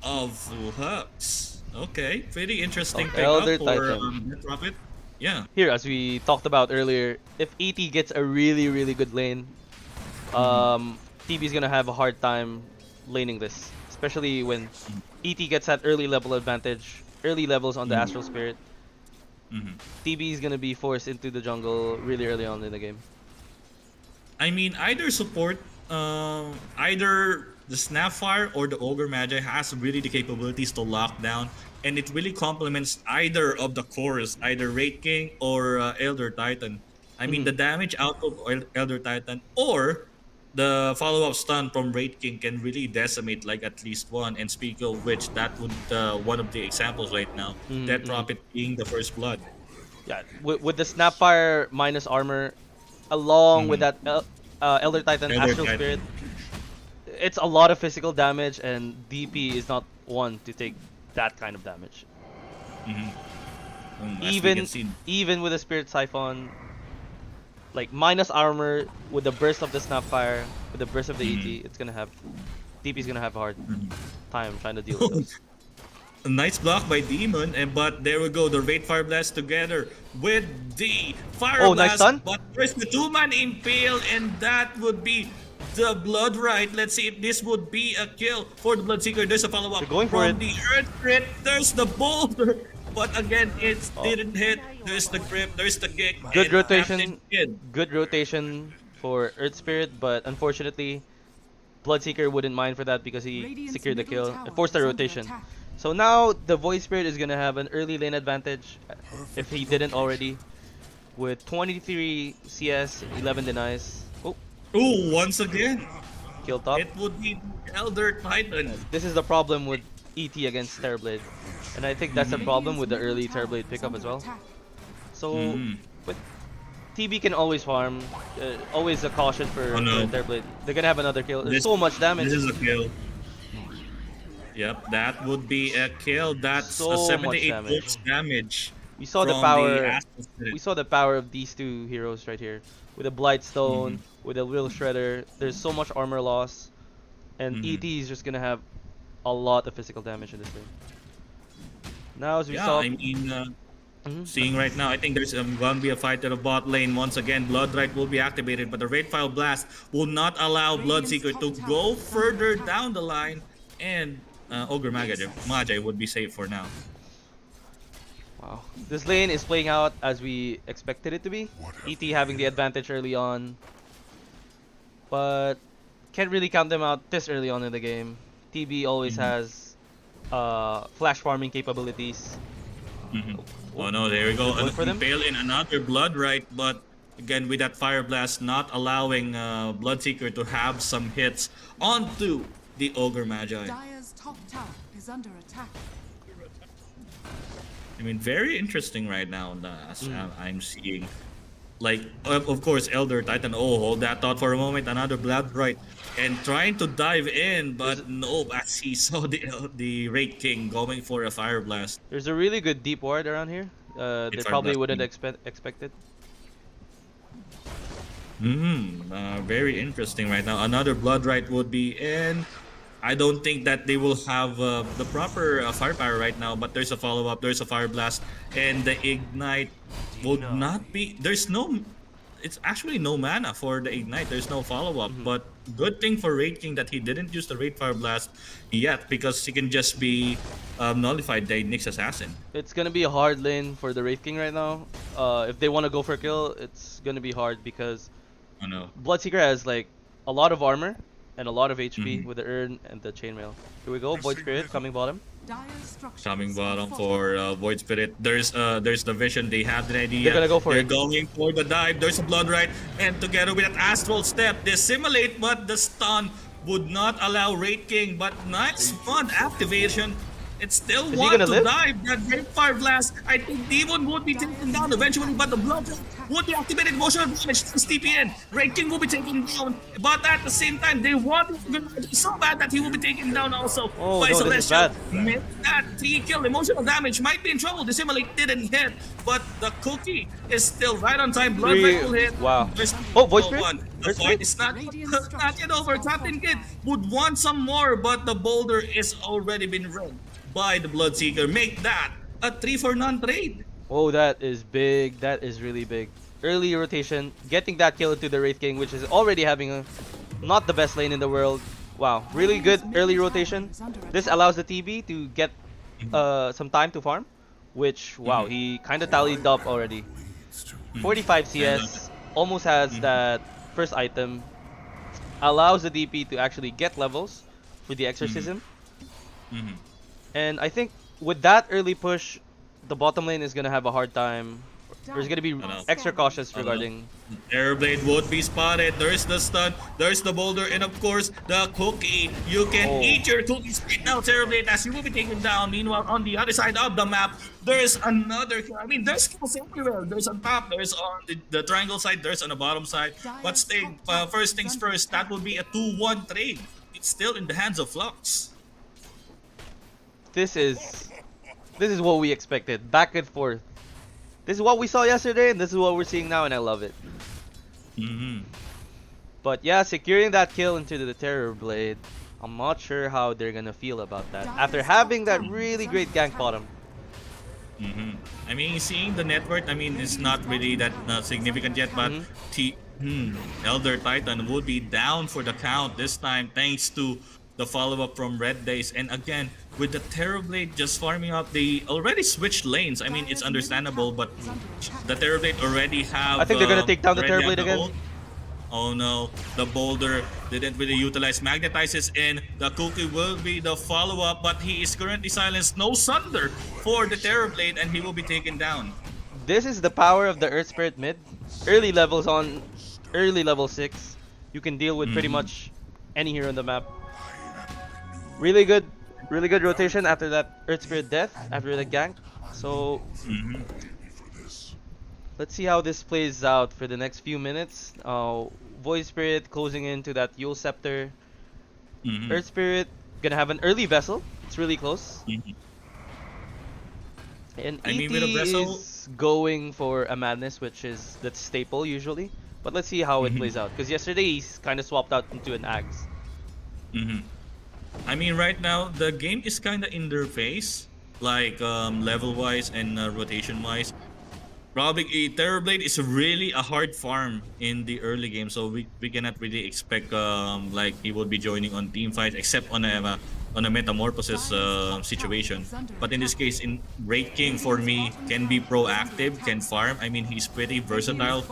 S2: of Hux. Okay, pretty interesting
S3: Of
S2: pickup
S3: Elder
S2: for
S3: Titan.
S2: Net Profit. Yeah.
S3: Here, as we talked about earlier, if ET gets a really good lane,
S2: Hmm.
S3: TB's gonna have a hard time laning this, especially when ET gets that early level advantage, early levels on the Astral
S2: Hmm.
S3: Spirit.
S2: Hmm.
S3: TB is gonna be forced into the jungle really early on in the game.
S2: I mean, either support, either the Snapfire or the Ogre Magi has really the capabilities to lock down, and it really complements either of the cores, either Wraith King or Elder Titan. I mean,
S3: Mhm.
S2: the damage out of Elder Titan or the follow-up stun from Raid King can really decimate like at least one. And speak of which, that would one of the examples right now. Dead Prophet being the first blood.
S3: Yeah, with the Snapfire minus armor, along with that Elder Titan
S2: Elder
S3: Astral
S2: Titan.
S3: Spirit, it's a lot of physical damage, and DP is not one to take that kind of damage.
S2: As we can see,
S3: Even with the Spirit Siphon, like minus armor with the burst of the Snapfire, with the burst of the ET, it's gonna have DP's gonna have a hard time trying to deal with those.
S2: a nice block by Demon, but there we go, the Raid Fire Blast together with the Fire
S3: Oh, nice
S2: Blast.
S3: stun.
S2: But there's the 2-man impale, and that would be the Blood Right. Let's see if this would be a kill for the Bloodseeker. There's a follow-up
S3: They're going for
S2: from
S3: it.
S2: the Earth Crit. There's the Boulder, but again, it didn't hit. There's the grip, there's the kick.
S3: Good
S2: and
S3: rotation.
S2: Captain Kid.
S3: Good rotation for Earth Spirit, but unfortunately, Bloodseeker wouldn't mind for that because he secured the kill and forced the rotation. So now the Void Spirit is gonna have an early lane advantage if he didn't already, with 23 CS, 11 denies. Oh,
S2: Ooh, once again,
S3: kill top.
S2: it would be Elder Titan.
S3: This is the problem with ET against Terrorblade, and I think that's the problem with the early Terrorblade pickup as well. So, but TB can always farm. Always a caution for
S2: Oh, no.
S3: Terrorblade. They're gonna have another kill. There's
S2: This-
S3: so much damage.
S2: This is a kill. Yep, that would be a kill. That's
S3: So
S2: a
S3: much
S2: 78
S3: damage.
S2: volts damage.
S3: We saw the
S2: from
S3: power.
S2: Astral Spirit.
S3: We saw the power of these two heroes right here. With a Blightstone, with a Will Shredder. There's so much armor loss, and ET is just gonna have a lot of physical damage in this lane. Now, as we
S2: Yeah,
S3: saw,
S2: I mean, seeing right now, I think there's gonna be a fight to the bot lane. Once again, Blood Right will be activated, but the Raid File Blast will not allow Bloodseeker to go further down the line, and Ogre Magi would be safe for now.
S3: wow, this lane is playing out as we expected it to be. ET having the advantage early on, but can't really count them out this early on in the game. TB always has flash farming capabilities.
S2: Oh no, there we go.
S3: Going for them?
S2: Impale in another Blood Right, but again with that Fire Blast not allowing Bloodseeker to have some hits onto the Ogre Magi.
S4: Dire's top tower is under attack.
S2: I mean, very interesting right now. As I'm seeing, like, of course, Elder Titan. Oh, hold that thought for a moment. Another Blood Right, and trying to dive in, but no. As he saw the Raid King going for a Fire Blast.
S3: There's a really good deep ward around here. They
S2: Fire
S3: probably
S2: Blast
S3: wouldn't
S2: team.
S3: expect it.
S2: Very interesting right now. Another Blood Right would be in. I don't think that they will have the proper firepower right now, but there's a follow-up, there's a Fire Blast, and the Ignite would not be... There's no... It's actually no mana for the Ignite. There's no follow-up, but good thing for Raid King that he didn't use the Raid Fire Blast yet, because he can just be nullified by Nyx Assassin.
S3: It's gonna be a hard lane for the Wraith King right now. If they want to go for a kill, it's gonna be hard because
S2: Oh no.
S3: Bloodseeker has like a lot of armor and a lot of HP with the Urn and the Chainmail. Here we go, Void Spirit coming bottom.
S4: Dire's structures
S2: Coming bottom
S4: are
S2: for Void Spirit. There's the vision. They have the idea.
S3: They're gonna go for
S2: They're
S3: it.
S2: going for the dive. There's a Blood Right, and together with that Astral Step, they simulate, but the stun would not allow Raid King. But nice fun activation. It still
S3: Is he
S2: want
S3: gonna
S2: to
S3: live?
S2: dive. That Great Fire Blast. I think Demon would be taken down eventually, but the Blood Right would be activated. Emotional damage to TPN. Raid King will be taken down, but at the same time, they want it so bad that he will be taken down also
S3: Oh,
S2: by
S3: no, this is
S2: Celestial.
S3: bad.
S2: Missed that 3-kill. Emotional damage might be in trouble. The Simulate didn't hit, but the cookie is still right on time. Blood Right will hit.
S3: Wow.
S2: There's
S3: Oh, Void
S2: no
S3: Spirit?
S2: one. The
S3: Void
S2: fight
S3: Spirit?
S2: is not yet over. Captain Kid would want some more, but the boulder is already been read by the Bloodseeker. Make that a 3-for-none trade.
S3: Oh, that is big. That is really big. Early rotation, getting that kill into the Wraith King, which is already having a not the best lane in the world. Wow, really good early rotation. This allows the TB to get some time to farm, which wow, he kind of tallied up already. 45 CS, almost has that first item. Allows the DP to actually get levels for the exorcism. And I think with that early push, the bottom lane is gonna have a hard time. There's gonna be
S2: Ano?
S3: extra cautious regarding.
S2: Airblade would be spotted. There's the stun. There's the boulder. And of course, the cookie. You can
S3: Oh.
S2: eat your cookies right now, Airblade, as you will be taken down. Meanwhile, on the other side of the map, there's another. I mean, there's kills everywhere. There's on top. There's on the triangle side. There's on the bottom side. But first things first, that will be a 2-1 trade. It's still in the hands of Flux.
S3: This is what we expected. Back and forth. This is what we saw yesterday, and this is what we're seeing now, and I love it. But yeah, securing that kill into the Terror Blade, I'm not sure how they're gonna feel about that after having that really great gank bottom.
S2: I mean, seeing the net worth, I mean, it's not really that significant yet, but Elder Titan would be down for the count this time thanks to the follow-up from Red Days. And again, with the Terrorblade just farming up, they already switched lanes. I mean, it's understandable, but the Terrorblade already have...
S3: I think they're gonna take down the
S2: already
S3: Terrorblade
S2: have the
S3: again.
S2: ult. Oh no, the boulder didn't really utilize magnetizes in. The cookie will be the follow-up, but he is currently silenced. No Sunder for the Terrorblade, and he will be taken down.
S3: This is the power of the Earth Spirit mid. Early levels on early level 6. You can deal with pretty much any hero on the map. Really good rotation after that Earth Spirit death, after the gank. So let's see how this plays out for the next few minutes. Void Spirit closing into that Yule Scepter. Earth Spirit gonna have an early vessel. It's really close. And
S2: I mean,
S3: ET
S2: with a vessel-
S3: is going for a madness, which is the staple usually. But let's see how it plays out. Because yesterday he's kind of swapped out into an Axe.
S2: I mean, right now, the game is kind of in their face, like level-wise and rotation-wise. Probably Terrorblade is really a hard farm in the early game, so we cannot really expect like he will be joining on team fights, except on a metamorphosis situation. But in this case, in Raid King for me can be proactive, can farm. I mean, he's pretty versatile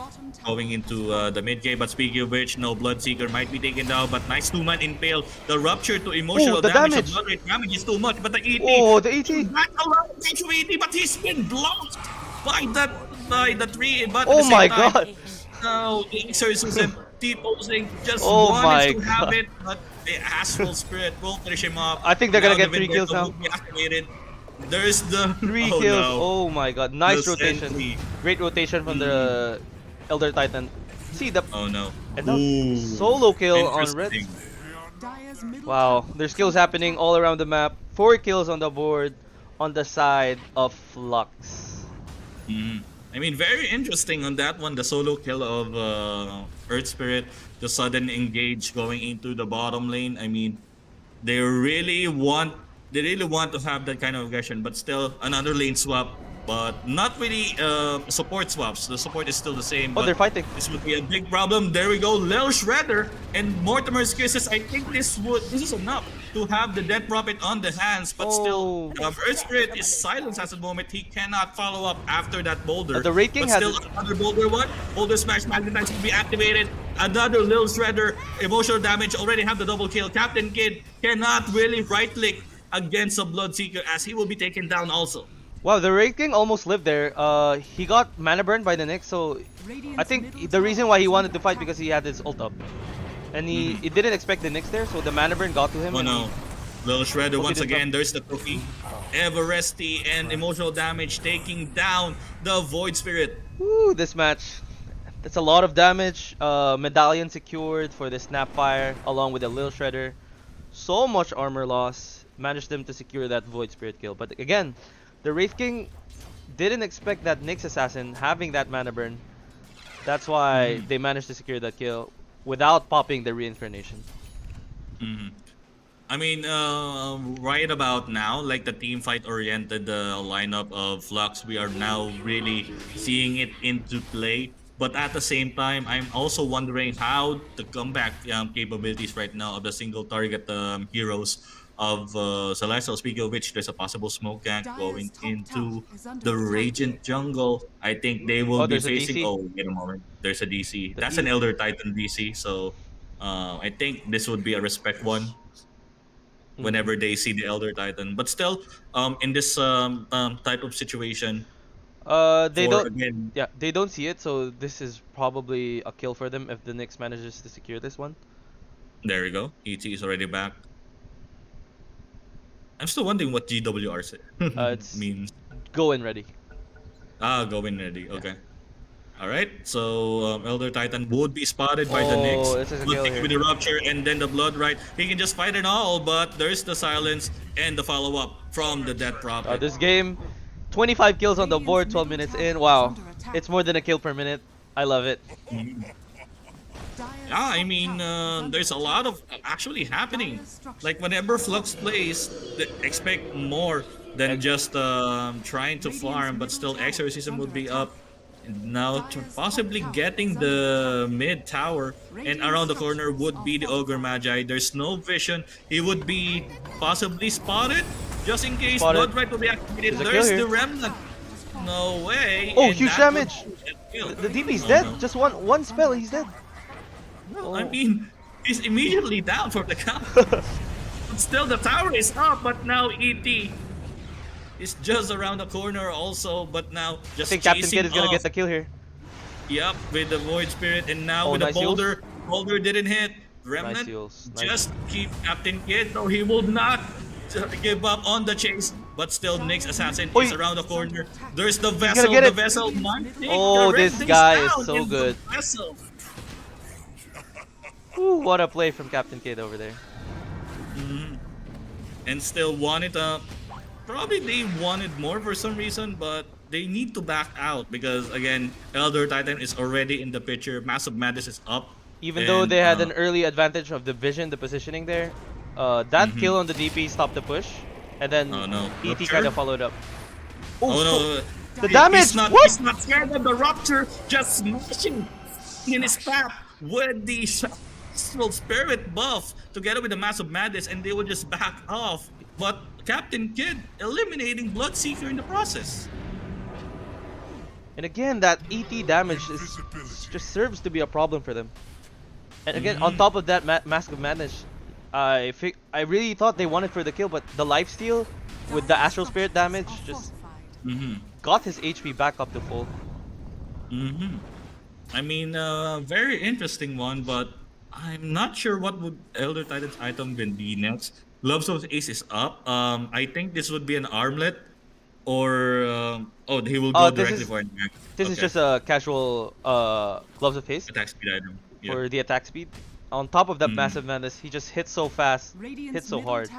S2: going into the mid game. But speaking of which, no Bloodseeker might be taken down. But nice 2-man impale. The rupture to emotional
S3: the
S2: damage.
S3: damage.
S2: The blood rate damage is too much. But the ET.
S3: Oh, the ET.
S2: That's a lot of damage to ET, but he's been blocked by the tree. But at
S3: Oh
S2: the same
S3: my
S2: time,
S3: god.
S2: no, the exorcism T-posing just
S3: Oh my
S2: wanted to have
S3: God.
S2: it, but the Astral Spirit will finish him up.
S3: I think they're gonna
S2: Now
S3: get
S2: the
S3: 3 kills
S2: Vendetta
S3: now.
S2: will be activated. There's the
S3: 3
S2: oh,
S3: kills.
S2: No.
S3: Oh my god. Nice
S2: The
S3: rotation.
S2: sentry.
S3: Great rotation from the Elder Titan. See the
S2: Oh no.
S3: and now
S2: Ooh.
S3: solo kill on Red.
S2: Interesting.
S4: Dire's middle
S3: Wow,
S4: tower
S3: there's
S4: is
S3: kills
S4: under
S3: happening
S4: attack.
S3: all around the map. 4 kills on the board on the side of Flux.
S2: I mean, very interesting on that one. The solo kill of Earth Spirit, the sudden engage going into the bottom lane. I mean, they really want to have that kind of aggression, but still another lane swap. But not really support swaps. The support is still the same.
S3: Oh,
S2: but
S3: they're fighting.
S2: This would be a big problem. There we go, Lil Shredder and Mortimer's Kisses. I think this is enough to have the Death Prophet on the hands, but still, Earth Spirit is silenced at the moment. He cannot follow up after that boulder.
S3: The Raid King
S2: but
S3: has
S2: still, another boulder one. Boulder Smash Magnetize will be activated. Another Lil Shredder. Emotional damage. Already have the double kill. Captain Kid cannot really right click against a Bloodseeker as he will be taken down also.
S3: Wow, the Raid King almost lived there. He got mana burn by the Nyx, so I think the reason why he wanted to fight because he had his ult up. And he didn't expect the Nyx there, so the mana burn got to him.
S2: Oh
S3: and
S2: no. Lil Shredder once
S3: didn't
S2: again. There's the cookie. Everesty and emotional damage taking down the Void Spirit.
S3: Woo, this match. That's a lot of damage. Medallion secured for the Snapfire along with the Lil Shredder. So much armor loss. Managed them to secure that Void Spirit kill. But again, the Wraith King didn't expect that Nyx Assassin having that mana burn. That's why they managed to secure that kill without popping the reincarnation.
S2: I mean, right about now, like the team fight oriented lineup of Flux, we are now really seeing it into play. But at the same time, I'm also wondering how the comeback capabilities right now of the single target heroes of Celestial. Speaking of which, there's a possible smoke gank going into the Radiant jungle. I think they will be
S3: there's a
S2: facing.
S3: DC?
S2: Oh, wait a moment. There's a DC.
S3: The
S2: That's an
S3: DC.
S2: Elder Titan DC. So I think this would be a respect one whenever they see the Elder Titan. But still, in this type of situation,
S3: They
S2: For,
S3: don't.
S2: again,
S3: Yeah, they don't see it, so this is probably a kill for them if the Knicks manages to secure this one.
S2: there we go. ET is already back. I'm still wondering what GWR
S3: It's
S2: means.
S3: go in ready.
S2: Ah, go in ready. Okay. All right. So Elder Titan would be spotted by the Knicks.
S3: Oh, this is a kill
S2: Looking
S3: here.
S2: with the rupture and then the blood right. He can just fight it all, but there's the silence and the follow up from the Death Prophet.
S3: This game, 25 kills on the board, 12 minutes in. Wow, it's more than a kill per minute. I love it.
S2: Yeah, I mean, there's a lot of actually happening. Like whenever Flux plays, expect more than just trying to farm, but still Exorcism would be up. And now possibly getting the mid tower, and around the corner would be the Ogre Magi. There's no vision. He would be possibly spotted, just in case
S3: Spotted.
S2: Blood Right will be activated.
S3: There's a kill
S2: There's
S3: here.
S2: the Remnant. No way.
S3: Oh,
S2: and
S3: huge
S2: that would
S3: damage.
S2: be a kill.
S3: The DP's
S2: Oh,
S3: dead.
S2: no.
S3: Just one spell, he's dead.
S2: No, I mean, he's immediately down for the count. But still, the tower is up, but now ET is just around the corner also, but now
S3: I
S2: just
S3: think Captain
S2: chasing
S3: Kid is gonna
S2: off.
S3: get the kill here.
S2: Yep, with the Void Spirit, and now
S3: Oh,
S2: with
S3: nice
S2: the
S3: heals.
S2: Boulder. Boulder didn't hit. Remnant
S3: heals, nice.
S2: just keep Captain Kid, though he will not give up on the chase. But still, Nyx Assassin
S3: Oi.
S2: is around the corner. There's the
S3: gonna
S2: vessel.
S3: get
S2: The
S3: it.
S2: vessel might take
S3: Oh,
S2: the
S3: this
S2: red things
S3: guy is
S2: down
S3: so
S2: in the
S3: good.
S2: vessel.
S3: Ooh, what a play from Captain Kid over there.
S2: And still wanted probably they wanted more for some reason, but they need to back out because again, Elder Titan is already in the picture. Massive Madness is up.
S3: Even though
S2: and,
S3: they had an early advantage of the vision, the positioning there, that kill on the DP stopped the push, and then
S2: Oh, no.
S3: ET
S2: Rupture?
S3: kind of followed up.
S2: Oh no!
S3: The damage!
S2: He's not,
S3: What?
S2: he's not scared of the rupture. Just smashing in his path with the Astral Spirit buff together with the Massive Madness, and they would just back off. But Captain Kid eliminating Bloodseeker in the process.
S3: And again, that ET damage just serves to be a problem for them. And again, on top of that Mask of Madness, I really thought they wanted for the kill, but the lifesteal with the Astral Spirit damage just got his HP back up to full.
S2: I mean, very interesting one, but I'm not sure what would Elder Titan's item be next. Gloves of Ace is up. I think this would be an armlet, or oh, he will go directly for an attack.
S3: This is just a casual Gloves of Haste
S2: attack speed item. Yeah.
S3: for the attack speed. On top of that Massive Madness, he just hits so fast, hits so hard.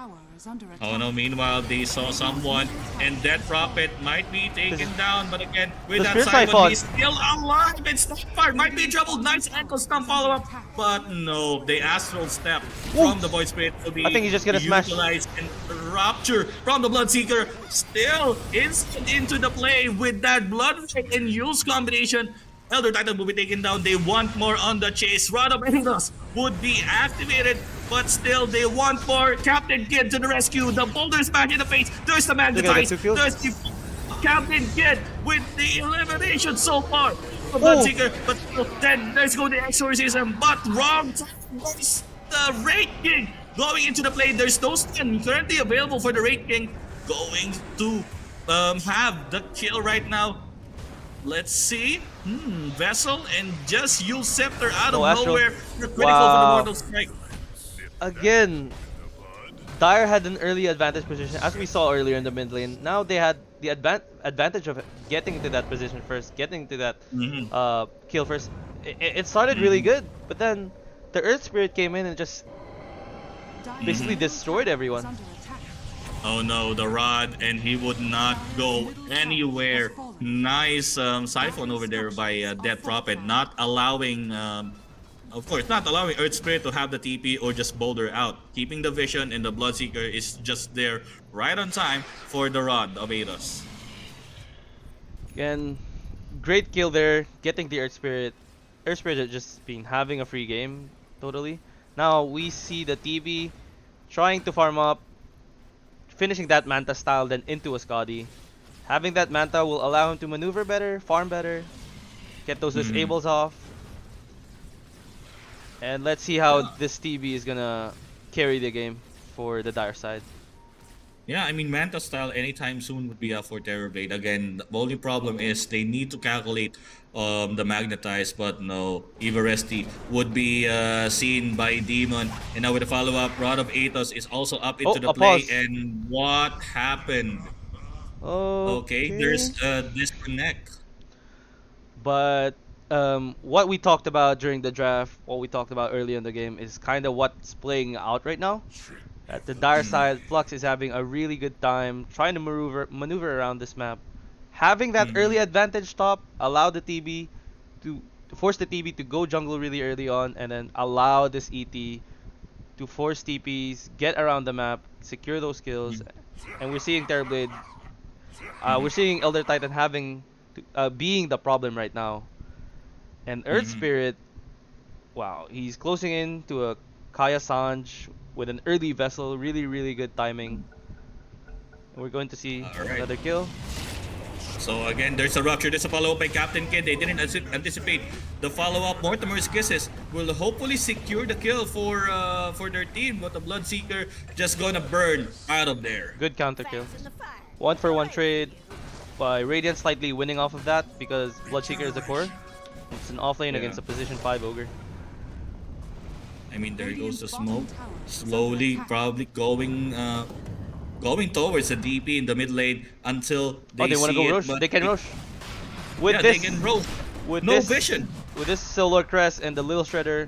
S2: Oh no, meanwhile they saw someone, and that Prophet might be taken down, but again, with that
S3: Spirit
S2: Simon,
S3: Siphon.
S2: he's still alive, and Starfire might be in trouble. Nice ankle stomp follow-up, but no, the Astral Step from the Void Spirit will be
S3: I think he's just gonna smash.
S2: utilized, and Rupture from the Bloodseeker still instant into the play with that Blood Fight and use combination. Elder Titan will be taken down. They want more on the chase. Rod of Angels would be activated, but still they want more. Captain Kid to the rescue. The boulder smash in the face. There's the
S3: They're gonna
S2: Magnetize.
S3: get 2 kills.
S2: There's the Captain Kid with the elimination so far. The Bloodseeker, but still, then let's go the Exorcism, but wrong time. There's the Raid King going into the play. There's no stun currently available for the Raid King. Going to have the kill right now. Let's see. Vessel and just use Scepter out of
S3: Astral.
S2: nowhere. You're critical for the
S3: Wow.
S2: Mortal Strike.
S3: Again, Dire had an early advantage position, as we saw earlier in the mid lane. Now they had the advantage of getting into that position first, getting into that kill first. It started really good, but then the Earth Spirit came in and just basically destroyed everyone.
S2: Oh no, the rod, and he would not go anywhere. Nice siphon over there by Death Prophet, not allowing, of course, not allowing Earth Spirit to have the TP or just boulder out. Keeping the vision, and the Bloodseeker is just there right on time for the rod of Ados.
S3: Again, great kill there, getting the Earth Spirit. Earth Spirit has just been having a free game, totally. Now we see the TV trying to farm up, finishing that Manta style, then into a Scotty. Having that Manta will allow him to maneuver better, farm better, get those disables off. And let's see how this TB is gonna carry the game for the Dire side.
S2: Yeah, I mean, Manta style anytime soon would be up for Terrorblade. Again, the only problem is they need to calculate the magnetize, but no, Ivaresti would be seen by Demon. And now with the follow-up, Rod of Athos is also up
S3: Oh,
S2: into the
S3: a
S2: play.
S3: pause.
S2: And what happened? Okay,
S3: Okay.
S2: there's a disconnect.
S3: But what we talked about during the draft, what we talked about early in the game, is kind of what's playing out right now. At the dire side, Flux is having a really good time trying to maneuver around this map. Having that early advantage top allow the TB to force the TB to go jungle really early on, and then allow this ET to force TPs, get around the map, secure those kills, and we're seeing Terrorblade. We're seeing Elder Titan being the problem right now, and Earth Spirit. Wow, he's closing in to a Kaya Sanj with an early vessel, really good timing. And we're going to see
S2: Alright.
S3: another kill.
S2: So again, there's a rupture. There's a follow-up by Captain Kid. They didn't anticipate the follow-up. Mortimer's Kisses will hopefully secure the kill for their team, but the Bloodseeker just gonna burn out of there.
S3: Good counter kill. 1-for-1 trade by Radiant, slightly winning off of that because Bloodseeker is the core. It's an offlane
S2: Yeah.
S3: against a position 5 ogre.
S2: I mean, there goes the smoke. Slowly, probably going towards the DP in the mid lane until they
S3: They want to
S2: see
S3: go
S2: it,
S3: rush.
S2: but
S3: They can rush. With
S2: yeah,
S3: this,
S2: they can roll.
S3: with
S2: No
S3: this,
S2: vision.
S3: with this Solar Crest and the Little Shredder,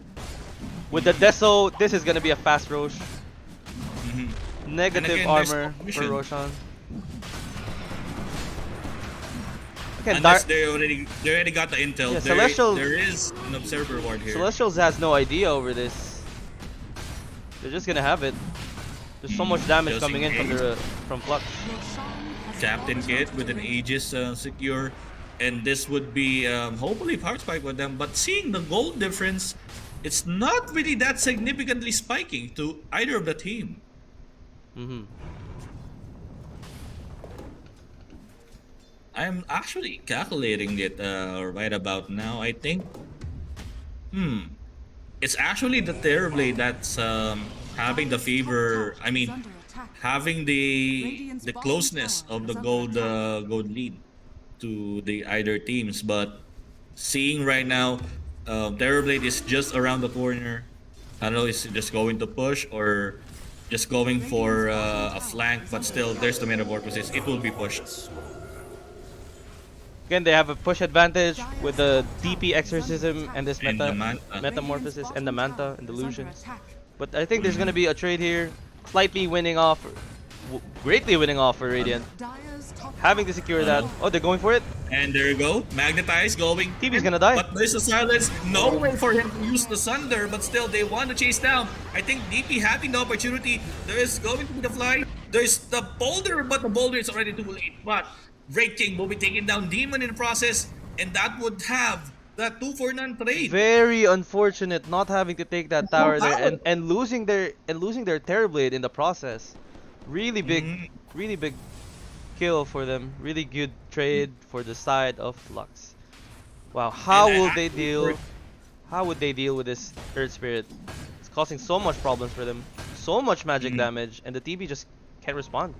S3: with the Deso, this is gonna be a fast Rosh. Negative
S2: again, there's
S3: armor
S2: no
S3: for
S2: vision.
S3: Roshan. Again,
S2: Unless they already got the intel.
S3: Yeah,
S2: There-
S3: Celestial-
S2: there is an observer ward here.
S3: Celestials has no idea over this. They're just gonna have it. There's so much damage
S2: Just
S3: coming in
S2: in case.
S3: from Flux.
S2: Captain Kid with an Aegis secure, and this would be hopefully power spike with them. But seeing the gold difference, it's not really that significantly spiking to either of the team. I'm actually calculating it right about now. I think, it's actually the Terrorblade that's having the favor. I mean, having the closeness of the gold lead to the either teams. But seeing right now, Terrorblade is just around the corner. I don't know, is it just going to push or just going for a flank? But still, there's the Metamorphosis. It will be pushed.
S3: Again, they have a push advantage with the DP Exorcism and this
S2: And the Manta.
S3: Metamorphosis and the Manta and Delusion. But I think there's gonna be a trade here, slightly winning off, greatly winning off for Radiant. Having to secure that. Oh, they're going for it.
S2: And there you go. Magnetize going.
S3: TV's gonna die.
S2: But there's a silence. No way for him to use the Sunder. But still, they want to chase down. I think DP having the opportunity. There is going to be the fly. There's the boulder, but the boulder is already too late. But Raid King will be taking down Demon in the process. And that would have that 2-for-none trade.
S3: Very unfortunate not having to take that tower there
S2: power.
S3: and losing their Terrorblade in the process. Really big, really big kill for them. Really good trade for the side of Flux. Wow, how
S2: And I
S3: will they
S2: actually
S3: deal? How would they deal with this Earth Spirit? It's causing so much problems for them. So much magic damage, and the TB just can't respond.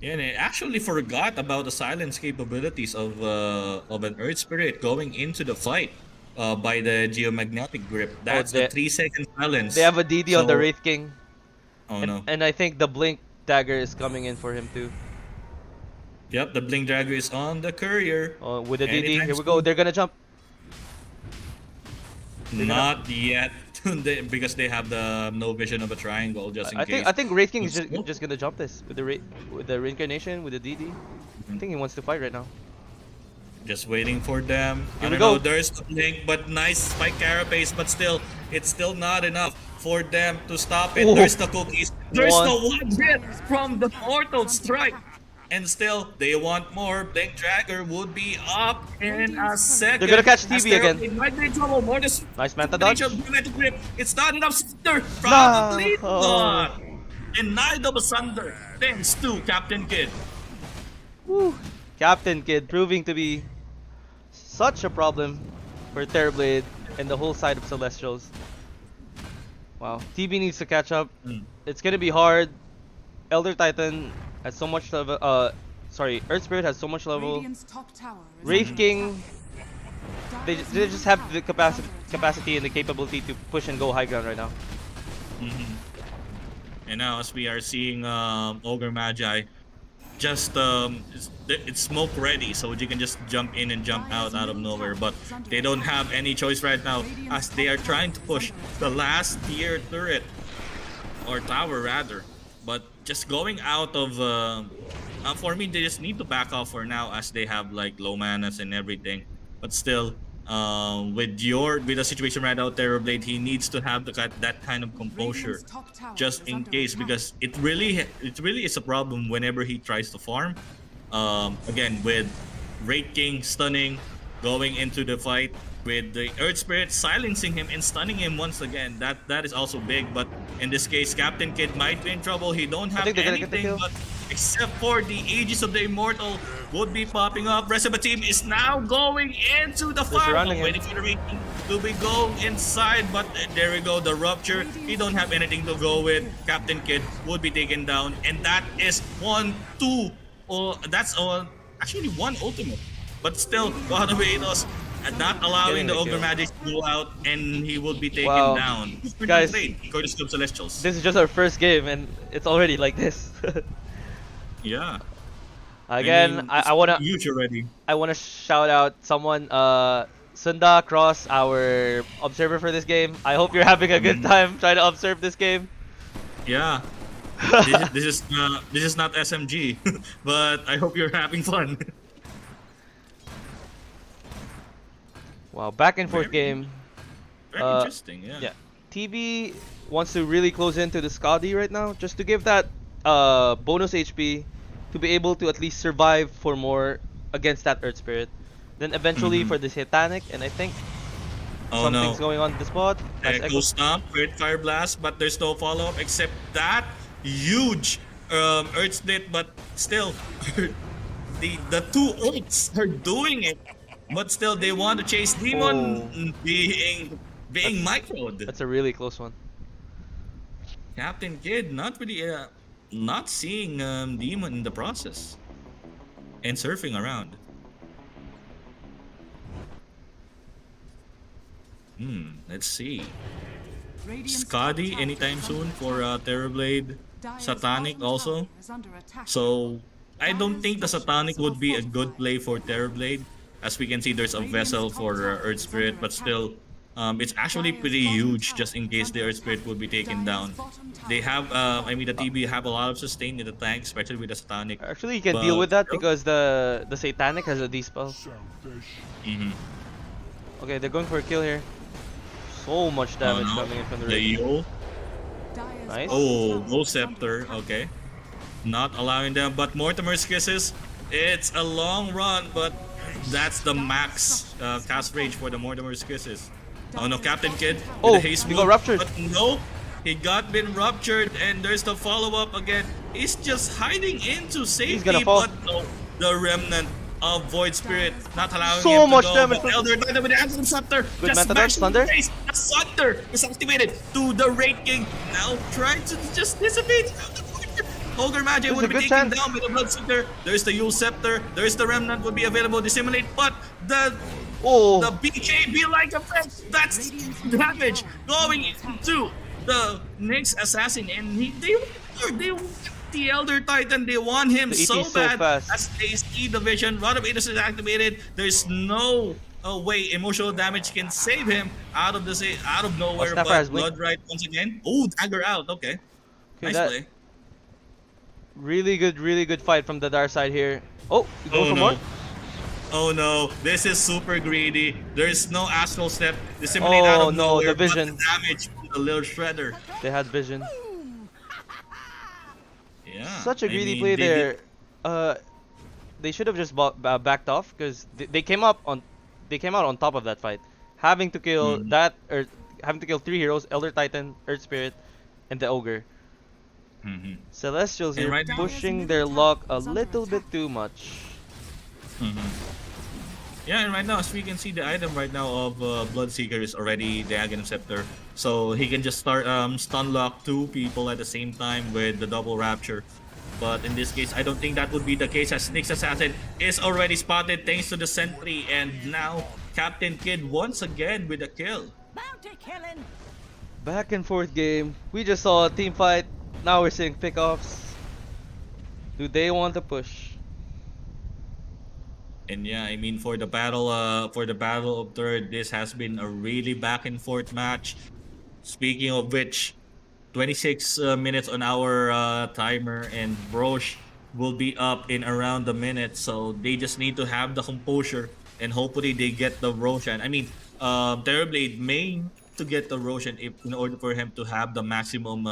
S2: Yeah, and I actually forgot about the silence capabilities of an Earth Spirit going into the fight by the Geomagnetic Grip. That's
S3: they-
S2: a 3-second silence.
S3: They have a DD on the
S2: So-
S3: Wraith King,
S2: Oh no.
S3: and I think the Blink Dagger is coming in for him too.
S2: Yep, the Blink Dagger is on the courier.
S3: With the DD,
S2: Anytime
S3: here we go.
S2: soon.
S3: They're gonna jump.
S2: Not yet, because they have the no vision of a triangle just in case.
S3: I think Wraith King is
S2: It's cool.
S3: just gonna jump this with the reincarnation with the DD. I think he wants to fight right now.
S2: Just waiting for them.
S3: Here
S2: I
S3: we
S2: don't know,
S3: go.
S2: there's the Blink, but nice spike carapace, but still, it's still not enough for them to stop it.
S3: Ooh.
S2: There's the cookies. There's
S3: One.
S2: the one hit from the Mortal Strike. And still, they want more. Blink Dragger would be up in a second.
S3: They're gonna catch
S2: As
S3: TV again.
S2: It might be in trouble. More this
S3: Nice Manta dodge.
S2: Grip. It's not enough. Sunder. Probably
S3: No.
S2: not. Denied of a Sunder. Thanks to Captain Kid.
S3: Woo. Captain Kid proving to be such a problem for Terrorblade and the whole side of Celestials. Wow, TB needs to catch up. It's gonna be hard. Elder Titan has so much level. Sorry, Earth Spirit has so much level.
S4: Radiant's top tower is
S3: Wraith
S4: under
S3: King,
S4: attack.
S3: they just have the capacity and the capability to push and go high ground right now.
S2: Mhm. And now as we are seeing Ogre Magi, just it's smoke ready, so you can just jump in and jump out of nowhere. But they don't have any choice right now as they are trying to push the last tier turret or tower rather. But just going out of for me, they just need to back off for now as they have like low manas and everything. But still, with the situation right out there, Blade, he needs to have that kind of composure,
S4: Radiant's top tower
S2: just
S4: is
S2: in
S4: under
S2: case,
S4: attack.
S2: because it really is a problem whenever he tries to farm. Again, with Wraith King stunning, going into the fight with the Earth Spirit silencing him and stunning him once again. That is also big. But in this case, Captain Kid might be in trouble. He don't have
S3: think they're gonna get the
S2: anything
S3: kill.
S2: but except for the Aegis of the Immortal would be popping up. Rest of the team is now going into the fight.
S3: surrounding him.
S2: Waiting for the Wraith King to be go inside, but there we go, the rupture. He don't have anything to go with. Captain Kid would be taken down, and that is 1-2. That's actually one ultimate, but still, Barbados not allowing the
S3: Getting the
S2: Ogre
S3: kill.
S2: Magic to go out, and he will be taken
S3: Wow.
S2: down.
S3: Guys,
S2: courtesy of Celestials.
S3: This is just our first game and it's already like this.
S2: Yeah.
S3: Again, I wanna
S2: huge already.
S3: shout out someone, Sunda Cross, our observer for this game. I hope you're having a good time trying to observe this game.
S2: Yeah. This is not SMG, but I hope you're having fun.
S3: Wow, back and forth
S2: Very-
S3: game.
S2: Very interesting, yeah.
S3: Yeah, TB wants to really close into the Skadi right now, just to give that bonus HP to be able to at least survive for more against that Earth Spirit. Then eventually
S2: Mhm.
S3: for the Satanic, and I think
S2: Oh no.
S3: something's going on in the spot. As
S2: Echo Stomp, Great Fire Blast, but there's no follow-up except that huge Earth Split, but still, the two ults are doing it. But still, they want to chase Demon being microed.
S3: That's a really close one.
S2: Captain Kid not really not seeing Demon in the process and surfing around. Let's see.
S4: Radiant's
S2: Skadi
S4: top tower
S2: anytime
S4: is
S2: soon
S4: under
S2: for
S4: attack.
S2: Terrorblade,
S4: Dire's
S2: Satanic
S4: bottom
S2: also.
S4: tower is under attack.
S2: So I don't think the Satanic would be a good play for Terrorblade. As we can see, there's a vessel for Earth Spirit, but still, it's actually pretty huge just in case the Earth Spirit would be taken down. They have, the TB have a lot of sustain in the tank, especially with the Satanic.
S3: Actually, you can
S2: But
S3: deal with that
S2: still-
S3: because the Satanic has a D-spell.
S2: Mhm.
S3: Okay, they're going for a kill here. So much damage
S2: Oh, no.
S3: coming in from the
S2: The
S3: Wraith.
S2: Yo.
S4: Dire's
S3: Nice.
S2: Oh,
S4: bottom
S2: no
S4: tower is under
S2: Scepter.
S4: attack.
S2: Okay. Not allowing them, but Mortimer's Kisses. It's a long run, but that's the max cast range for the Mortimer's Kisses. Oh no, Captain Kid with
S3: Oh,
S2: the haste
S3: he got
S2: move,
S3: ruptured.
S2: but no, he got been ruptured, and there's the follow-up again. He's just hiding into safety,
S3: gonna fall.
S2: but no, the remnant of Void Spirit not allowing
S3: So
S2: him
S3: much
S2: to go.
S3: damage
S2: But
S3: from-
S2: Elder Titan with the Anthem Scepter
S3: Good
S2: just
S3: Matador,
S2: smashed in
S3: Thunder.
S2: the face. The Thunder is activated to the Wraith King, now trying to just dissipate. Ogre Magic
S3: There's
S2: would
S3: a
S2: be
S3: good
S2: taken
S3: chance.
S2: down by the Bloodseeker. There's the Yule Scepter. There's the Remnant would be available to dissimulate, but the
S3: Oh,
S2: BK be like effect. That's damage going into the next assassin, and they want the Elder Titan. They want him
S3: The ET
S2: so
S3: is so
S2: bad.
S3: fast.
S2: As they see the vision, Rod of Aegis is activated. There's no way emotional damage can save him out of nowhere.
S3: Snapper has
S2: But
S3: blink.
S2: Blood Right once again. Oh, dagger out. Okay, nice
S3: that-
S2: play.
S3: really good fight from the Dark side here. Oh, you go
S2: Oh
S3: for
S2: no.
S3: more?
S2: Oh no, this is super greedy. There's no astral step. Dissimulate out
S3: Oh
S2: of
S3: no,
S2: nowhere.
S3: the vision.
S2: But the damage from the little shredder.
S3: They had vision.
S2: Yeah.
S3: Such a
S2: I
S3: greedy
S2: mean,
S3: play
S2: they
S3: there.
S2: did-
S3: They should have just backed off because they came out on top of that fight, having to kill having to kill 3 heroes: Elder Titan, Earth Spirit, and the Ogre.
S2: Mhm.
S3: Celestials
S2: And
S3: here
S2: right now-
S3: pushing their luck a little bit too much.
S2: Mhm. Yeah, and right now, as we can see, the item right now of Bloodseeker is already Diagonal Scepter. So he can just start stun lock 2 people at the same time with the double Rapture. But in this case, I don't think that would be the case as Nyx Assassin is already spotted thanks to the sentry. And now, Captain Kid once again with a kill.
S1: Bounty killing.
S3: Back and forth game. We just saw a team fight. Now we're seeing pickoffs. Do they want to push?
S2: And yeah, I mean for the battle of third, this has been a really back and forth match. Speaking of which, 26 minutes on our timer, and Brosh will be up in around the minute, so they just need to have the composure and hopefully they get the Roshan. I mean, Terrorblade may to get the Roshan if in order for him to have the maximum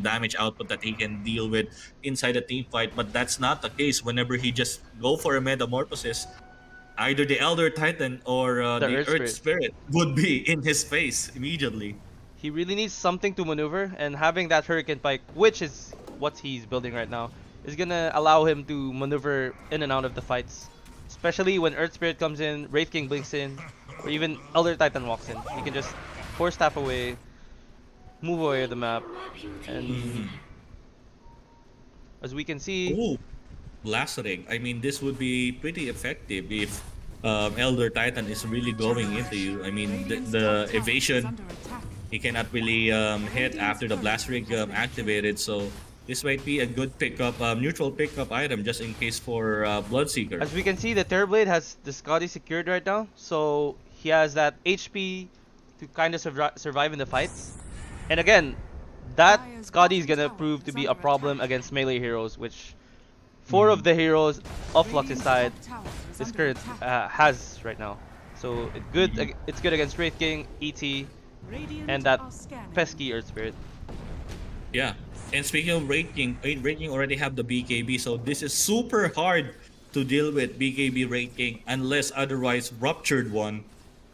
S2: damage output that he can deal with inside a team fight, but that's not the case whenever he just go for a metamorphosis. Either the Elder Titan or the Earth Spirit would be in his face immediately.
S3: He really needs something to maneuver, and having that Hurricane Pike, which is what he's building right now, is gonna allow him to maneuver in and out of the fights. Especially when Earth Spirit comes in, Wraith King blinks in, or even Elder Titan walks in. He can just force staff away, move away the map, and as we can see,
S2: Ooh, Blastering. I mean, this would be pretty effective if Elder Titan is really going into you. I mean, the evasion, he cannot really hit after the Blast Rig activated, so this might be a good pickup, neutral pickup item just in case for Bloodseeker.
S3: as we can see, the Terrorblade has the Scotty secured right now, so he has that HP to kind of survive in the fights. And again, that Scotty is gonna prove to be a problem against melee heroes, which 4 of the heroes of Flux's side this current has right now. So it's good against Wraith King, ET, and that pesky Earth Spirit.
S2: Yeah, and speaking of Wraith King already have the BKB, so this is super hard to deal with BKB Wraith King unless otherwise ruptured one.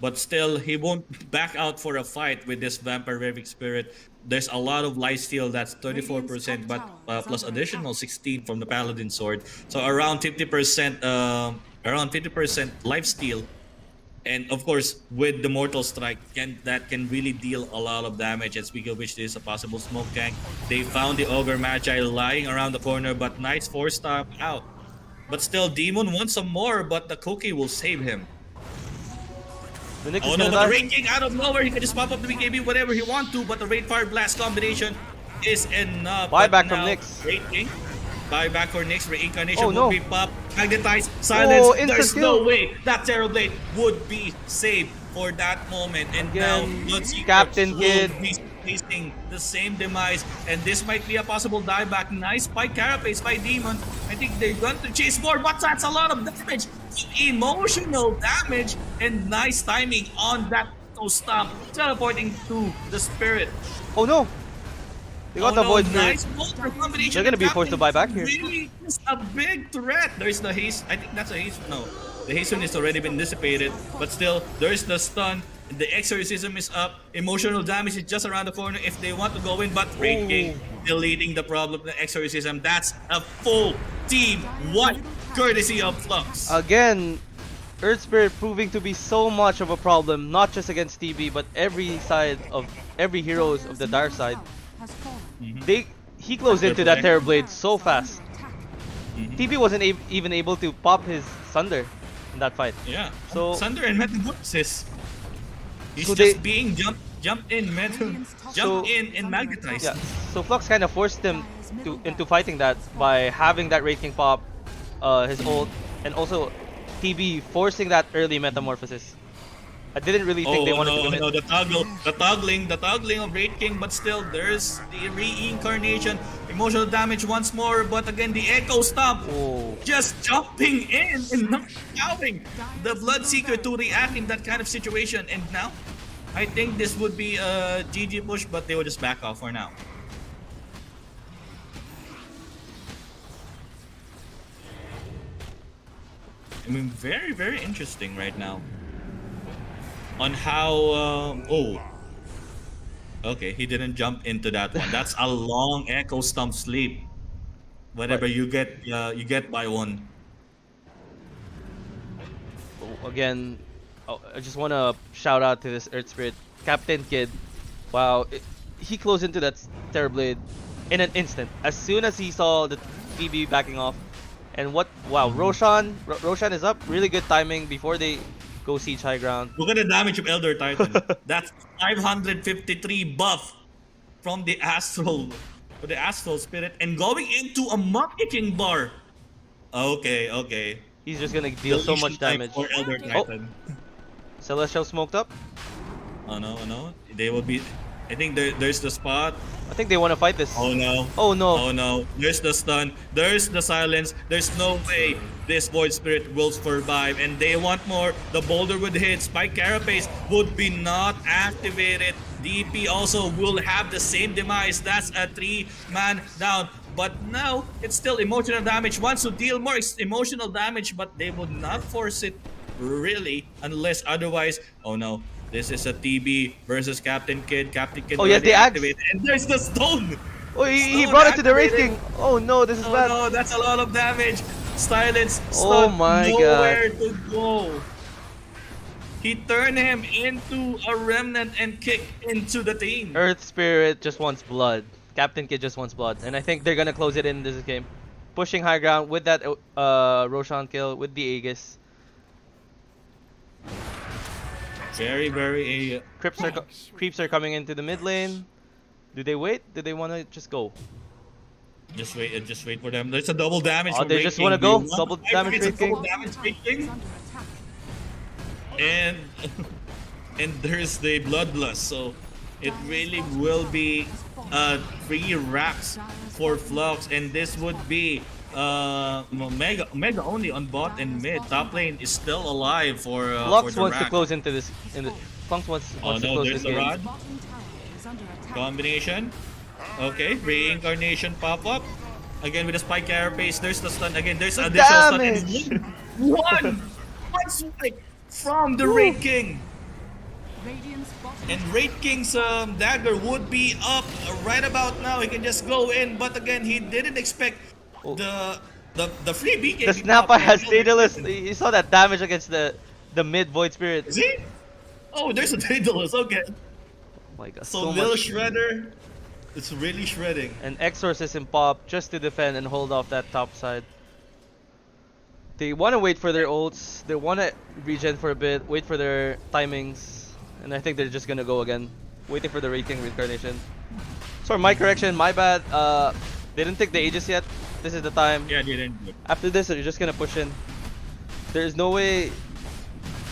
S2: But still, he won't back out for a fight with this Vampire Revic Spirit. There's a lot of lifesteal, that's 34%, but plus additional 16 from the Paladin Sword. So around 50%, lifesteal. And of course, with the Mortal Strike, that can really deal a lot of damage. And speaking of which, there is a possible smoke gank. They found the Ogre Magi lying around the corner, but nice 4-star out. But still, Demon wants some more, but the Cookie will save him.
S3: The Nyx
S2: Oh
S3: is
S2: no,
S3: gonna
S2: but the
S3: die.
S2: Rain King out of nowhere, he can just pop up the BKB whatever he want to, but the Rain Fire Blast combination is enough.
S3: Buyback
S2: But
S3: from
S2: now,
S3: Nyx.
S2: Rain King, buyback for Nyx, Reincarnation
S3: Oh, no.
S2: will be popped, magnetized, silence.
S3: Oh, instant
S2: There's
S3: kill.
S2: no way that Terrorblade would be saved for that moment. And
S3: Again,
S2: now Bloodseeker
S3: Captain
S2: will
S3: Kid.
S2: be facing the same demise, and this might be a possible dieback. Nice spike carapace by Demon. I think they're going to chase more, but that's a lot of damage. Emotional damage, and nice timing on that stomp, teleporting to the Spirit.
S3: Oh no! They got the Void Spirit.
S2: Nice Volter combination.
S3: They're gonna be forced to buy back here.
S2: Really is a big threat. There's the haste. I think that's a haste. No, the hasten has already been dissipated, but still, there's the stun. The exorcism is up. Emotional damage is just around the corner if they want to go in, but Raid King deleting the problem. The exorcism. That's a full team. What courtesy of Flux.
S3: Again, Earth Spirit proving to be so much of a problem, not just against TB, but every heroes of the dark side. He closed into that Terrorblade so fast. TB wasn't even able to pop his Sunder in that fight.
S2: Yeah.
S3: So
S2: Sunder and Metamorphosis. He's
S3: So
S2: just
S3: they-
S2: being jumped in, and magnetized.
S3: yeah, so Flux kind of forced him into fighting that by having that Wraith King pop, his ult, and also TB forcing that early Metamorphosis. I didn't really think they wanted to commit.
S2: No, the toggling of Raid King, but still there's the reincarnation, emotional damage once more, but again the Echo Stomp,
S3: Oh.
S2: just jumping in and not allowing the Bloodseeker to react in that kind of situation. And now, I think this would be a GG push, but they will just back off for now. I mean, very, very interesting right now. On how okay, he didn't jump into that one. That's a long Echo Stomp sleep. Whatever you get by one.
S3: Again, I just want to shout out to this Earth Spirit Captain Kid. Wow, he closed into that Terrorblade in an instant. As soon as he saw the TB backing off, and what? Wow, Roshan is up. Really good timing before they go siege high ground.
S2: Look at the damage of Elder Titan. That's 553 buff from the Astral Spirit and going into a Monkey King bar. Okay, okay.
S3: He's just gonna deal so much damage.
S2: For Elder Titan.
S3: Celestial smoked up.
S2: Oh no, oh no. They will be. I think there's the spot.
S3: I think they want to fight this.
S2: Oh no.
S3: Oh no.
S2: Oh no. There's the stun. There's the silence. There's no way this Void Spirit will survive. And they want more. The boulder would hit. Spike Carapace would be not activated. DP also will have the same demise. That's a 3-man down. But now, it's still emotional damage. Wants to deal more emotional damage, but they would not force it really unless otherwise. Oh no. This is a TB versus Captain Kid. Captain Kid
S3: Oh yes, they
S2: activated. And there's the stone!
S3: Oh, he
S2: Stone
S3: brought it to the Wraith
S2: activated.
S3: King. Oh no, this is
S2: Oh
S3: bad.
S2: no, that's a lot of damage. Silence,
S3: Oh
S2: stun,
S3: my
S2: nowhere
S3: God.
S2: to go. He turned him into a remnant and kicked into the team.
S3: Earth Spirit just wants blood. Captain Kid just wants blood. And I think they're gonna close it in this game. Pushing high ground with that Roshan kill with the Aegis.
S2: Very, very.
S3: Creeps are coming into the mid lane. Do they wait? Do they want to just go?
S2: Just wait for them. There's a double damage.
S3: Oh,
S2: from
S3: they
S2: Wraith
S3: just
S2: King.
S3: wanna go?
S2: Do you want
S3: Double
S2: to fight
S3: damage
S2: against
S3: Wraith
S2: a double
S3: King?
S2: damage Wraith King?
S4: Is under attack.
S2: And and there's the bloodlust, so it really will be 3 racks for Flux, and this would be Omega only on bot and mid. Top lane is still alive for
S3: Flux
S2: the
S3: wants to
S2: rack.
S3: close into this. Flux wants
S2: Oh
S3: to
S2: no,
S3: close
S2: there's
S3: this
S2: the
S3: game.
S2: rod.
S4: Bottom tower is under attack.
S2: Combination. Okay, reincarnation pop up. Again with the spike carapace. There's the stun again. There's additional
S3: damage!
S2: stun. And one spike from the Wraith King.
S4: Radiant's bottom
S2: And Wraith King's dagger would be up right about now. He can just go in, but again, he didn't expect
S3: Oh.
S2: the free BK.
S3: The Snappa has Daedalus. You saw that damage against the mid Void Spirit.
S2: Is he? Oh, there's a Daedalus. Okay.
S3: Oh my god.
S2: So
S3: So
S2: Lil
S3: much.
S2: Shredder, it's really shredding.
S3: An Exorcism pop just to defend and hold off that top side. They want to wait for their ults. They want to regen for a bit, wait for their timings. And I think they're just going to go again. Waiting for the Wraith King reincarnation. Sorry, my correction, my bad. They didn't take the Aegis yet. This is the time.
S2: Yeah, they didn't.
S3: After this, they're just going to push in. There's no way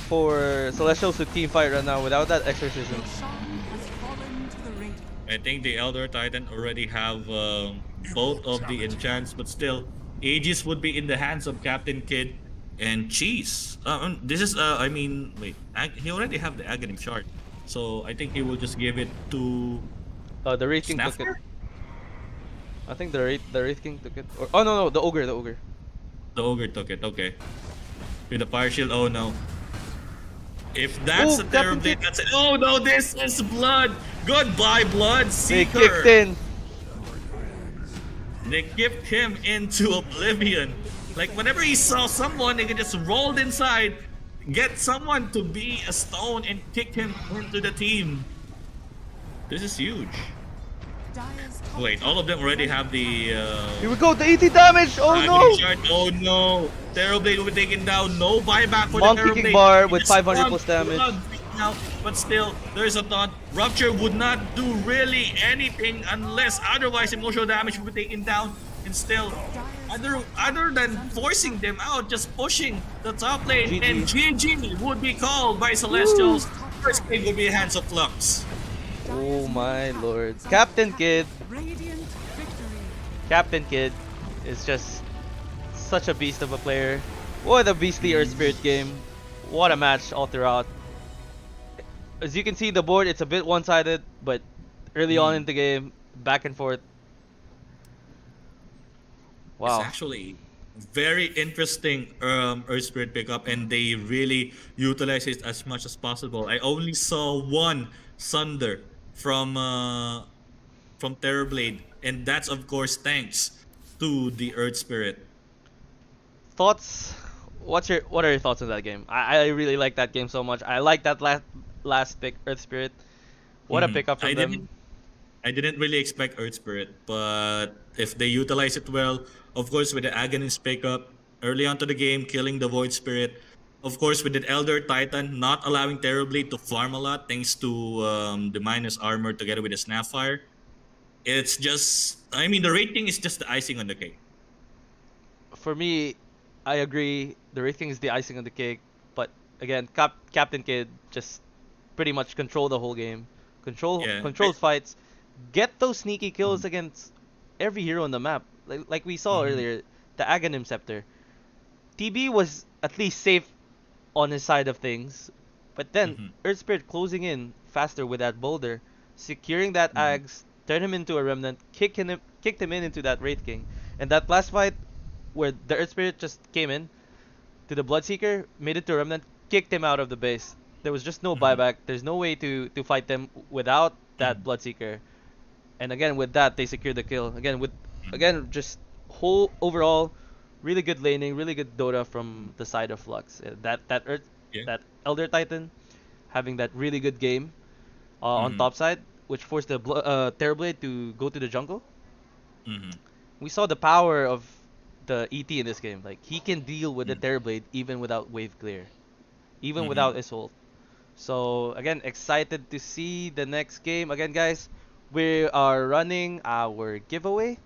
S3: for Celestials to team fight right now without that Exorcism.
S4: Roshan has fallen to the Radiant.
S2: I think the Elder Titan already have both of the enchants, but still, Aegis would be in the hands of Captain Kid and Cheese. This is, I mean, wait, he already have the Aghanim shard, so I think he will just give it to
S3: The Wraith King took it.
S2: Snapper?
S3: I think the Wraith King took it. Or, oh no, the Ogre.
S2: The Ogre took it, okay. With the Fire Shield, oh no. If that's
S3: Oh,
S2: a
S3: Captain
S2: Terrorblade,
S3: Kid.
S2: that's it. Oh no, this is blood! Goodbye, Blood
S3: They
S2: Seeker!
S3: kicked in.
S2: They kicked him into oblivion. Like whenever he saw someone, they could just rolled inside, get someone to be a stone and kick him into the team. This is huge.
S4: Dire's top
S2: Wait, all of them already have the
S3: Here we go, the 80 damage! Oh
S2: Aghanim
S3: no!
S2: shard. Oh no! Terrorblade will be taken down. No buyback for
S3: Monkey
S2: the
S3: King
S2: Terrorblade.
S3: bar
S2: He
S3: with
S2: just
S3: 500
S2: stunned
S3: plus damage.
S2: blood now, but still, there's a taunt. Rupture would not do really anything unless otherwise emotional damage would be taken down. And still, other than forcing them out, just pushing the top lane,
S3: GG.
S2: and GG would be called by Celestials. First game will be hands of Flux.
S3: Oh my lord. Captain Kid.
S4: Radiant victory.
S3: Captain Kid is just such a beast of a player. What a beastly Earth Spirit game. What a match all throughout. As you can see the board, it's a bit one-sided, but early on in the game, back and forth. Wow.
S2: It's actually very interesting Earth Spirit pickup, and they really utilize it as much as possible. I only saw one Sunder from Terrorblade, and that's of course thanks to the Earth Spirit.
S3: Thoughts? what are your thoughts on that game? I really like that game so much. I like that last pick, Earth Spirit. What a
S2: Mhm.
S3: pickup from them.
S2: I didn't really expect Earth Spirit, but if they utilize it well, of course, with the Agonist pickup early onto the game, killing the Void Spirit, of course, with the Elder Titan not allowing Terrorblade to farm a lot thanks to the minus armor together with the Snapfire, it's just, I mean, the rating is just the icing on the cake.
S3: For me, I agree. The rating is the icing on the cake, but again, Captain Kid just pretty much control the whole game,
S2: Yeah.
S3: controls fights, get those sneaky kills
S2: Mhm.
S3: against every hero on the map. Like we saw
S2: Mhm.
S3: earlier, the Aghanim Scepter. TB was at least safe on his side of things, but then
S2: Mhm.
S3: Earth Spirit closing in faster with that boulder, securing that
S2: Mhm.
S3: Ags, turned him into a remnant, kicked him in into that Wraith King, and that last fight where the Earth Spirit just came in to the Bloodseeker, made it to a remnant, kicked him out of the base. There was just no
S2: Mhm.
S3: buyback. There's no way to fight them without that
S2: Mhm.
S3: Bloodseeker. And again with that they secured the kill.
S2: Mhm.
S3: Again just whole overall really good laning, really good Dota from the side of Flux.
S2: Yeah.
S3: That Elder Titan having that really good game on
S2: Mhm.
S3: top side, which forced the Terrorblade to go to the jungle.
S2: Mhm.
S3: We saw the power of the ET in this game. Like he can deal with the
S2: Mhm.
S3: Terrorblade even without wave clear, even
S2: Mhm.
S3: without Assault. So again, excited to see the next game. Again, guys, we are running our giveaway.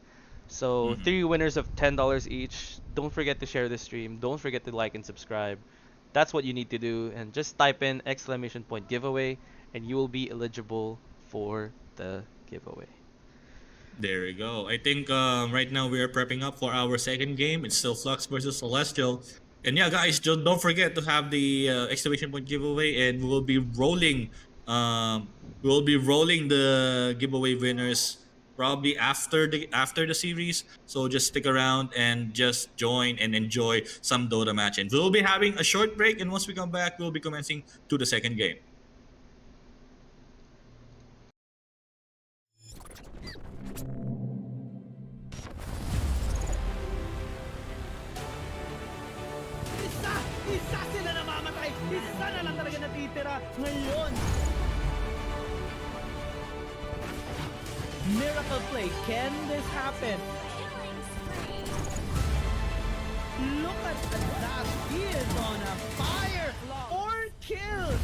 S3: So
S2: Mhm.
S3: three winners of $10 each. Don't forget to share this stream. Don't forget to like and subscribe. That's what you need to do. And just type in exclamation point giveaway, and you will be eligible for the giveaway.
S2: There we go. I think right now we are prepping up for our second game. It's still Flux versus Celestial. And yeah, guys, don't forget to have the exclamation point giveaway, and we will be rolling the giveaway winners probably after the series. So just stick around and just join and enjoy some Dota match. And we'll be having a short break, and once we come back, we'll be commencing to the second game.
S1: Isa! Isa sila namamatay! Isa na lang talaga natitira ngayon! Miracle play. Can this happen? Look at that. He is on a fire. 4 kills.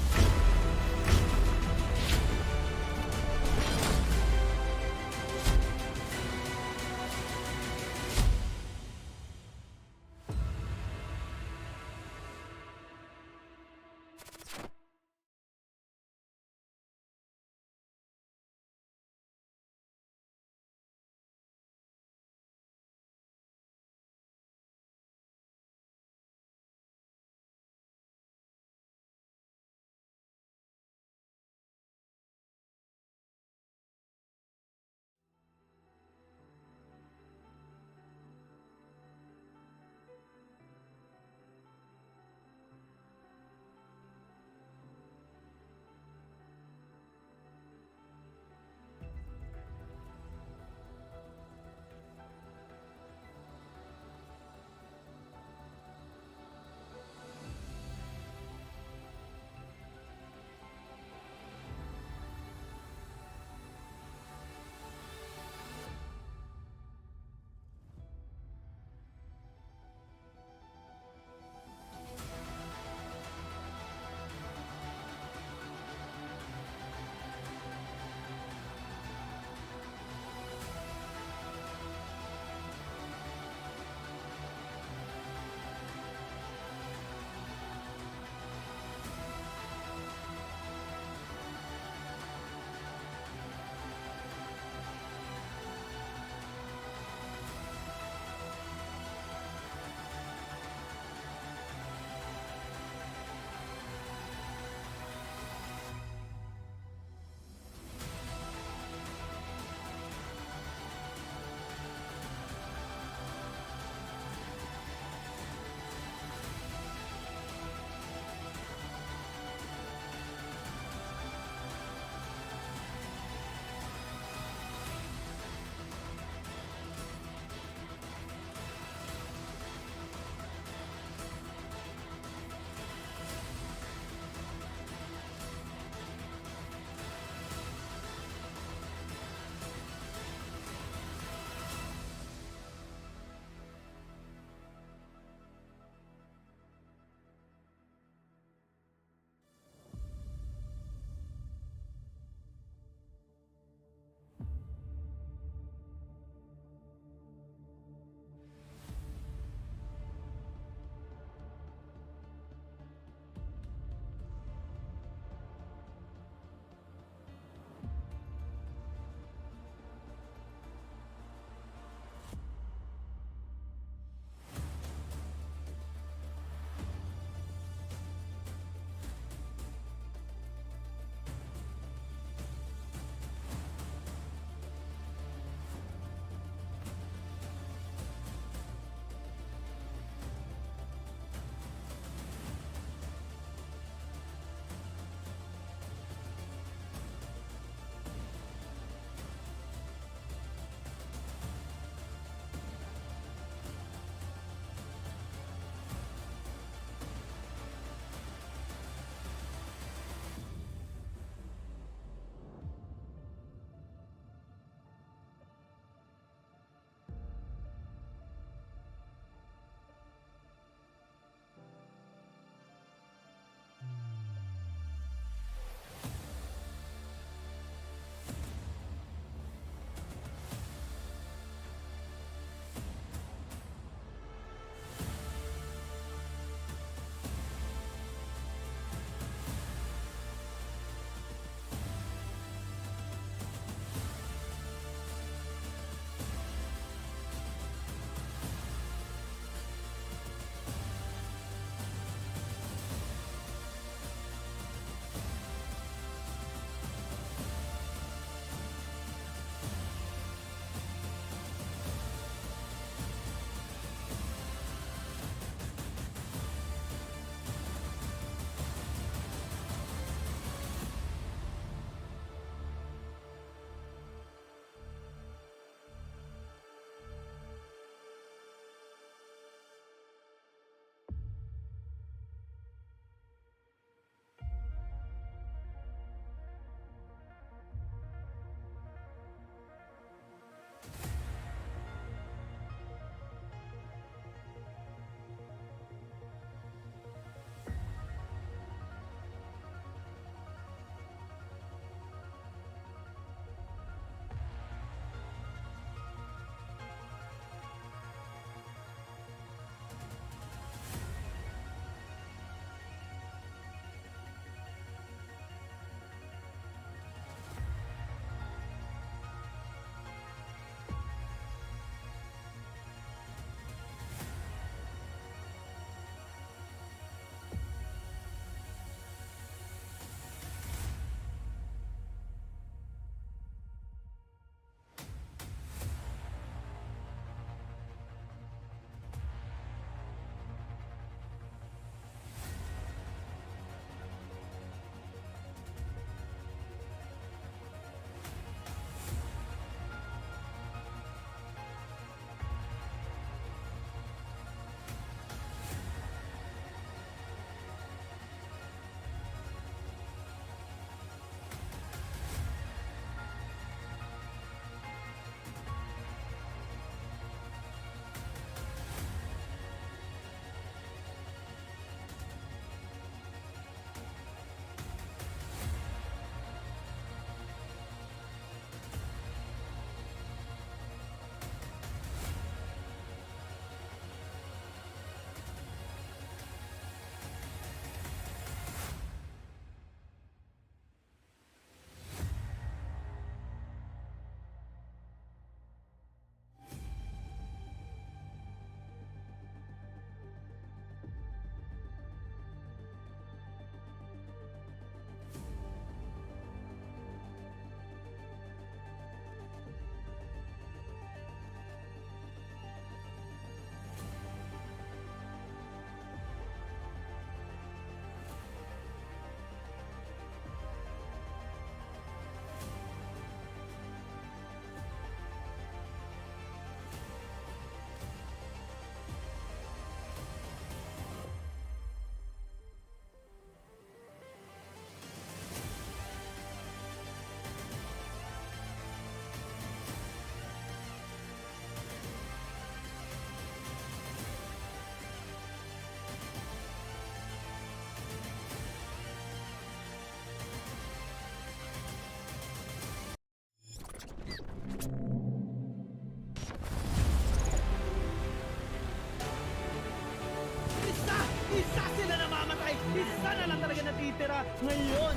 S1: Isa sila namamatay! Isa na lang talaga natitira ngayon!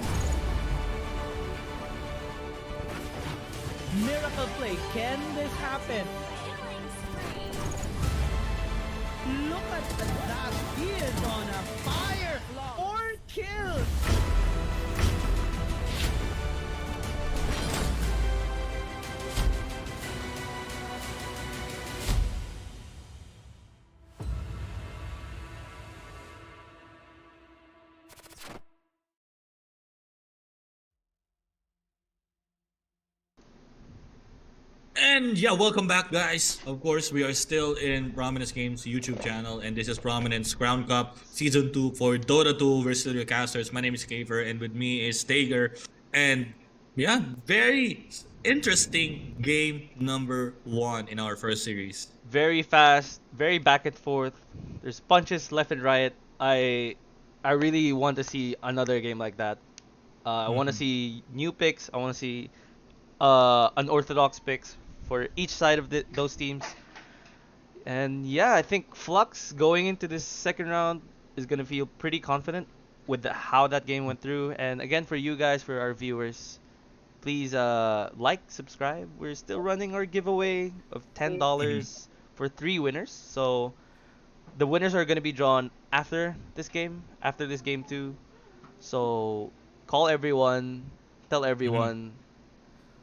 S1: Miracle play, can this happen? Look at that, he is on a fire! 4 kills!
S2: And yeah, welcome back, guys. Of course, we are still in Prominence Games YouTube channel, and this is Prominence Crown Cup Season 2 for Dota 2 versus the casters. My name is Kafer, and with me is Stager. And yeah, very interesting game number 1 in our first series.
S3: Very fast, very back and forth. There's punches left and right. I really want to see another game like that. I want to
S2: Mhm.
S3: see new picks. I want to see unorthodox picks for each side of those teams. And yeah, I think Flux going into this second round is gonna feel pretty confident with how that game went through. And again, for you guys, for our viewers, please like, subscribe. We're still running our giveaway of
S2: Mhm.
S3: $10 for 3 winners. So the winners are gonna be drawn after this game too. So call everyone, tell
S2: Mhm.
S3: everyone,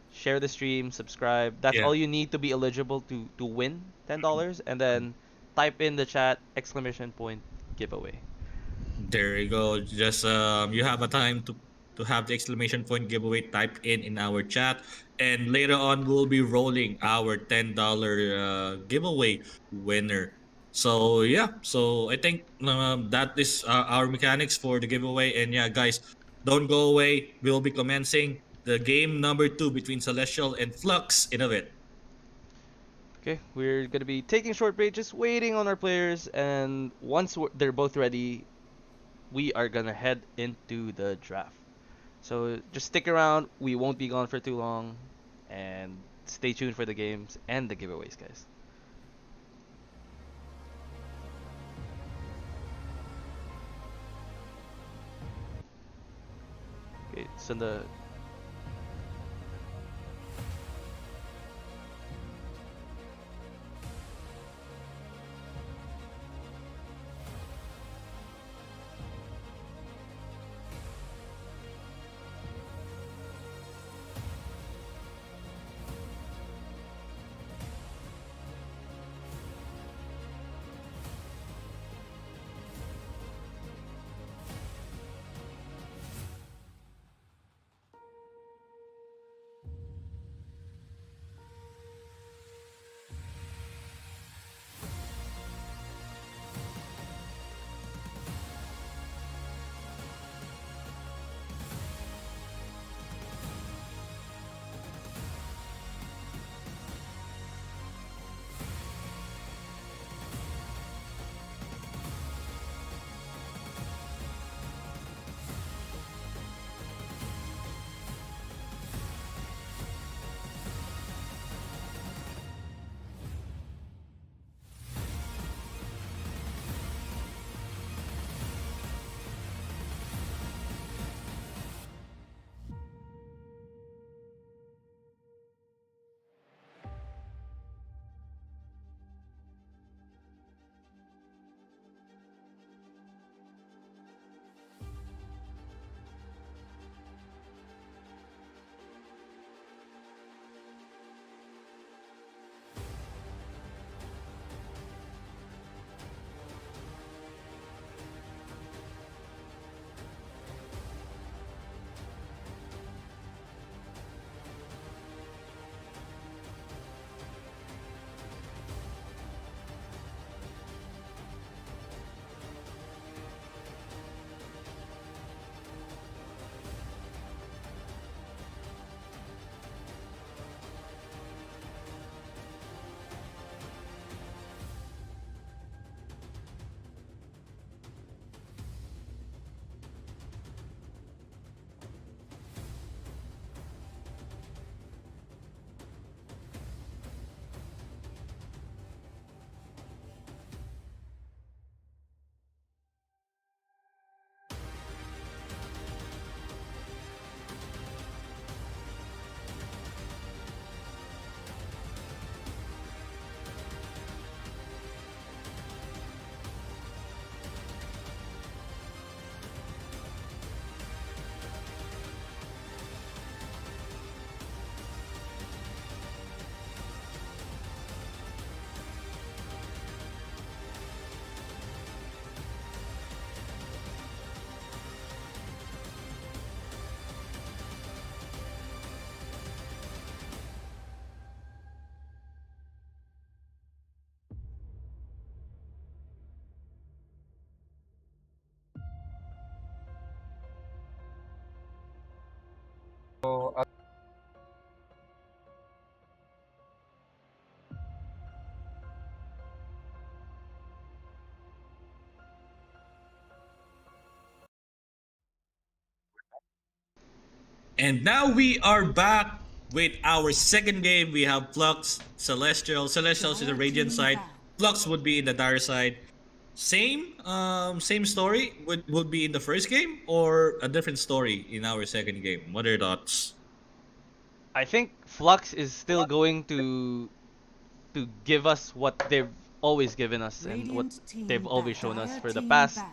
S3: share the stream, subscribe. That's
S2: Yeah.
S3: all you need to be eligible to win $10, and then type in the chat exclamation point giveaway.
S2: There you go. Just you have a time to have the exclamation point giveaway typed in our chat, and later on we'll be rolling our $10 giveaway winner. So yeah, so I think that is our mechanics for the giveaway. And yeah, guys, don't go away. We'll be commencing the game number 2 between Celestial and Flux in a bit.
S3: Okay, we're gonna be taking a short break, just waiting on our players, and once they're both ready, we are gonna head into the draft. So just stick around. We won't be gone for too long, and stay tuned for the games and the giveaways, guys. Okay, so the
S2: And now we are back with our second game. We have Flux, Celestial. Celestials is the Radiant side. Flux would be in the Dire side. Same story would be in the first game or a different story in our second game. What are your thoughts?
S3: I think Flux is still going to give us what they've always given us and what
S4: Radiant team
S3: they've always
S4: ban.
S3: shown us
S4: Dire
S3: for the
S4: team
S3: past
S4: ban.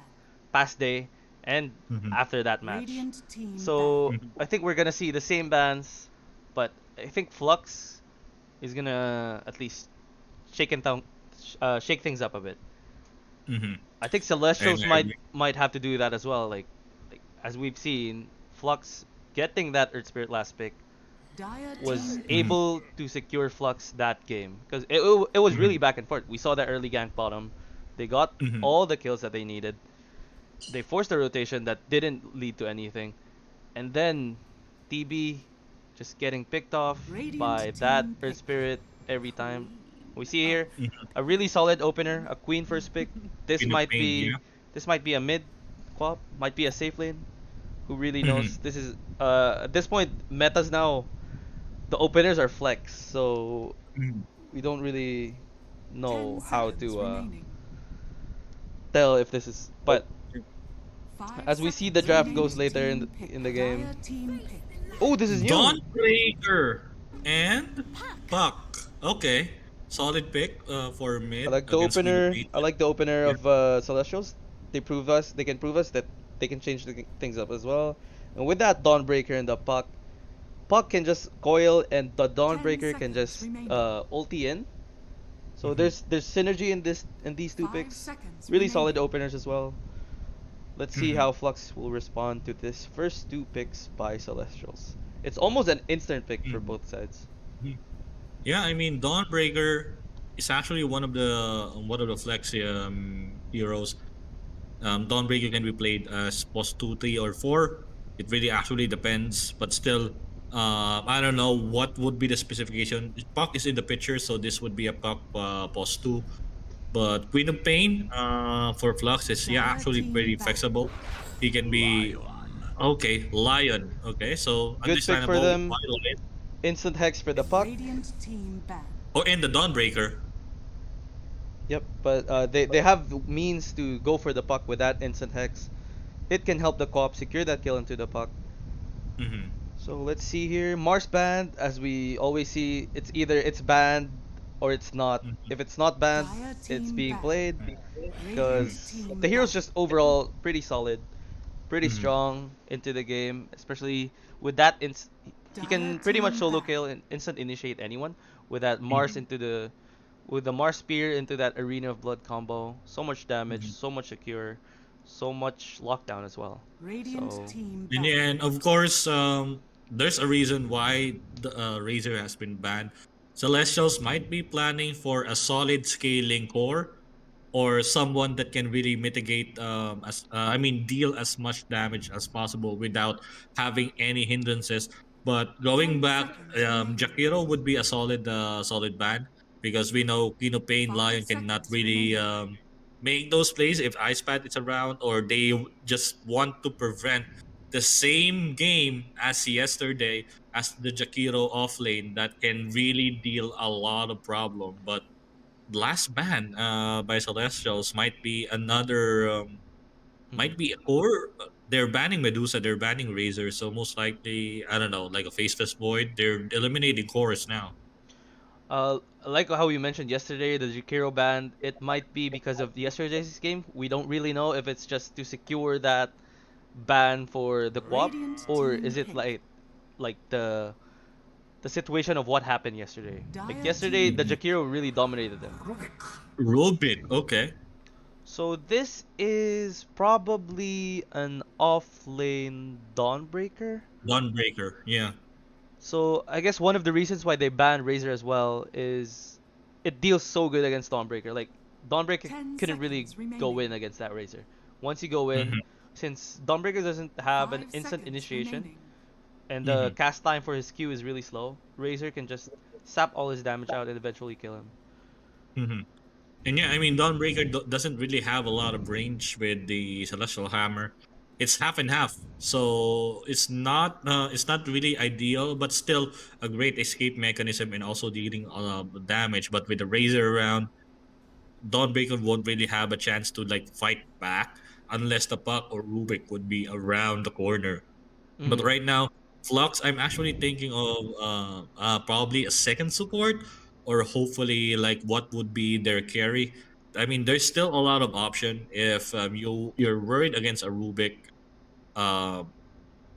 S3: past day and
S2: Mhm.
S3: after that match.
S4: Radiant team
S3: So
S2: Mhm.
S3: I think we're gonna see the same bans, but I think Flux is gonna at least shake things up a bit.
S2: Mhm.
S3: I think
S2: And
S3: Celestials
S2: I agree.
S3: might have to do that as well. Like as we've seen, Flux getting that Earth Spirit last pick
S4: Dire
S3: was
S4: team
S2: Mhm.
S3: able to secure Flux that game because it was really
S2: Mhm.
S3: back and forth. We saw that early gank bottom. They got
S2: Mhm.
S3: all the kills that they needed. They forced a rotation that didn't lead to anything. And then TB just getting picked off
S4: Radiant
S3: by that
S4: team
S3: Earth
S4: pick.
S3: Spirit every time.
S4: Queen
S3: We see
S4: of
S3: here
S2: Mhm.
S3: a really solid opener, a Queen first pick. This
S2: In the
S3: might
S2: pain,
S3: be
S2: yeah.
S3: this might be a mid quap, might be a safe lane. Who really knows?
S2: Mhm.
S3: This is at this point metas now. The openers are flex, so
S2: Mhm.
S3: we don't really
S4: 10
S3: know how
S4: seconds
S3: to
S4: remaining.
S3: tell if this is. But
S4: 5
S3: as we see the
S4: seconds
S3: draft
S4: remaining.
S3: goes later
S4: Team pick.
S3: in the game.
S4: Dire team pick.
S3: Oh, this is new.
S2: Dawnbreaker and Puck. Okay. Solid pick for
S3: I
S2: mid
S3: like the
S2: against Queen of
S3: opener.
S2: Pain.
S3: I like the opener
S2: Yeah.
S3: of Celestials. They can prove us that they can change things up as well. And with that Dawnbreaker and the Puck can just coil and the
S4: 10
S3: Dawnbreaker can
S4: seconds
S3: just
S4: remaining.
S3: ulti in. So
S2: Mhm.
S3: there's synergy in these two
S4: 5
S3: picks.
S4: seconds
S3: Really solid
S4: remaining.
S3: openers as well. Let's see
S2: Mhm.
S3: how Flux will respond to this first two picks by Celestials. It's almost an instant pick for
S2: Mhm.
S3: both sides.
S2: Mhm. Yeah, I mean Dawnbreaker is actually one of the flex heroes. Dawnbreaker can be played as post 2, 3, or 4. It really actually depends, but still, I don't know what would be the specification. Puck is in the picture, so this would be a Puck post 2. But Queen of Pain for Flux is yeah
S4: Dire
S2: actually
S4: team
S2: pretty
S4: ban.
S2: flexible. He can be okay Lion. Okay, so
S3: Good pick for
S2: understandable.
S3: them.
S2: Why Lion?
S3: Instant hex for the Puck.
S4: Radiant team ban.
S2: Oh, and the Dawnbreaker.
S3: Yep, but they have the means to go for the Puck with that instant hex. It can help the co-op secure that kill into the Puck.
S2: Mm-hmm.
S3: So let's see here. Mars banned, as we always see, it's either it's banned or it's not.
S2: Mm-hmm.
S3: If it's not banned,
S4: Dire
S3: it's
S4: team
S3: being
S4: ban.
S3: played
S4: Radiant
S3: because
S4: team
S3: the hero's
S4: ban.
S3: just overall pretty solid, pretty
S2: Mm-hmm.
S3: strong into the game, especially with that he
S4: Dire
S3: can pretty much
S4: team
S3: solo
S4: ban.
S3: kill and instant initiate anyone with that Mars
S2: Mm-hmm.
S3: into the with the Mars spear into that Arena of Blood combo. So much damage,
S2: Mm-hmm.
S3: so much secure, so much lockdown as well.
S4: Radiant
S3: So
S4: team
S2: And,
S4: ban.
S2: and of course, there's a reason why the Razer has been banned. Celestials might be planning for a solid scaling core or someone that can really mitigate I mean deal as much damage as possible without having any hindrances. But going
S4: 10
S2: back,
S4: seconds remaining.
S2: Jakiro would be a solid ban because we know Kino Pain
S4: 5
S2: Lion cannot
S4: seconds
S2: really
S4: remaining.
S2: make those plays if Ice Pad is around, or they just want to prevent the same game as yesterday as the Jakiro offlane that can really deal a lot of problem. But last ban by Celestials might be another
S3: mhm.
S2: might be or they're banning Medusa, they're banning Razor, so most likely I don't know, like a Faceless Void, they're eliminating Chorus now.
S3: Like how you mentioned yesterday, the Jakiro ban, it might be because of yesterday's game. We don't really know if it's just to secure that ban for the co-op,
S4: Radiant
S3: or
S4: team
S3: is it
S4: pick.
S3: like the situation of what happened yesterday. Like
S4: Dire
S3: yesterday,
S4: team
S3: the
S2: Mhm.
S4: pick.
S3: Jakiro really dominated them.
S2: Rubik, okay.
S3: So this is probably an off-lane Dawnbreaker.
S2: Dawnbreaker, yeah.
S3: So I guess one of the reasons why they banned Razor as well is it deals so good against Dawnbreaker. Like Dawnbreaker
S4: 10
S3: couldn't really
S4: seconds
S3: go
S4: remaining.
S3: in against that Razor. Once you go in,
S2: Hmm.
S3: since Dawnbreaker doesn't have an
S4: 5
S3: instant
S4: seconds
S3: initiation,
S4: remaining.
S3: and the
S2: Mhm.
S3: cast time for his Q is really slow. Razor can just sap all his damage out and eventually kill him.
S2: Mhm. And yeah, I mean, Dawnbreaker doesn't really have a lot of range with the Celestial Hammer. It's half and half, so it's not really ideal, but still a great escape mechanism and also dealing damage. But with the Razor around, Dawnbreaker won't really have a chance to like fight back unless the Puck or Rubik would be around the corner. But
S3: Hmm.
S2: right now, Flux, I'm actually thinking of probably a second support or hopefully like what would be their carry. I mean, there's still a lot of option if you're worried against a Rubik. Uh,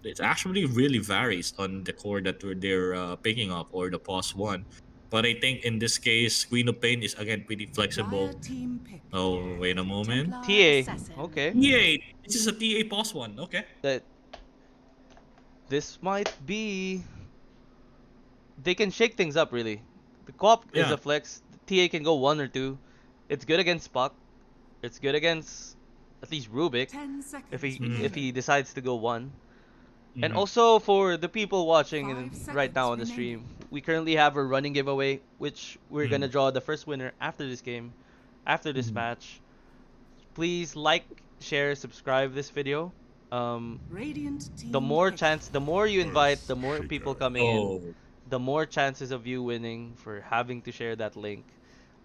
S2: it actually really varies on the core that they're picking up or the pos one. But I think in this case, Queen of Pain is again pretty
S4: Dire
S2: flexible.
S4: team pick.
S2: Oh, wait a moment.
S4: Templar
S3: TA.
S4: Assassin.
S3: Okay.
S2: TA, this is a TA pos one. Okay.
S3: That this might be. They can shake things up really. The co-op is
S2: Yeah.
S3: a flex. The TA can go one or two. It's good against Puck. It's good against at least Rubik
S4: 10
S3: if
S4: seconds
S3: he
S2: Mhm.
S3: if he
S4: remaining.
S3: decides to go one. And
S2: Mhm.
S3: also for the people watching
S4: Five
S3: right now
S4: seconds
S3: on the
S4: remaining.
S3: stream, we currently have a running giveaway, which we're gonna
S2: Mhm.
S3: draw the first winner after this game, after this
S2: Mhm.
S3: match. Please like, share, subscribe this video.
S4: Radiant
S3: The
S4: team
S3: more
S4: pick.
S3: chance, the more you invite, the more people coming in,
S2: Oh.
S3: the more chances of you winning for having to share that link.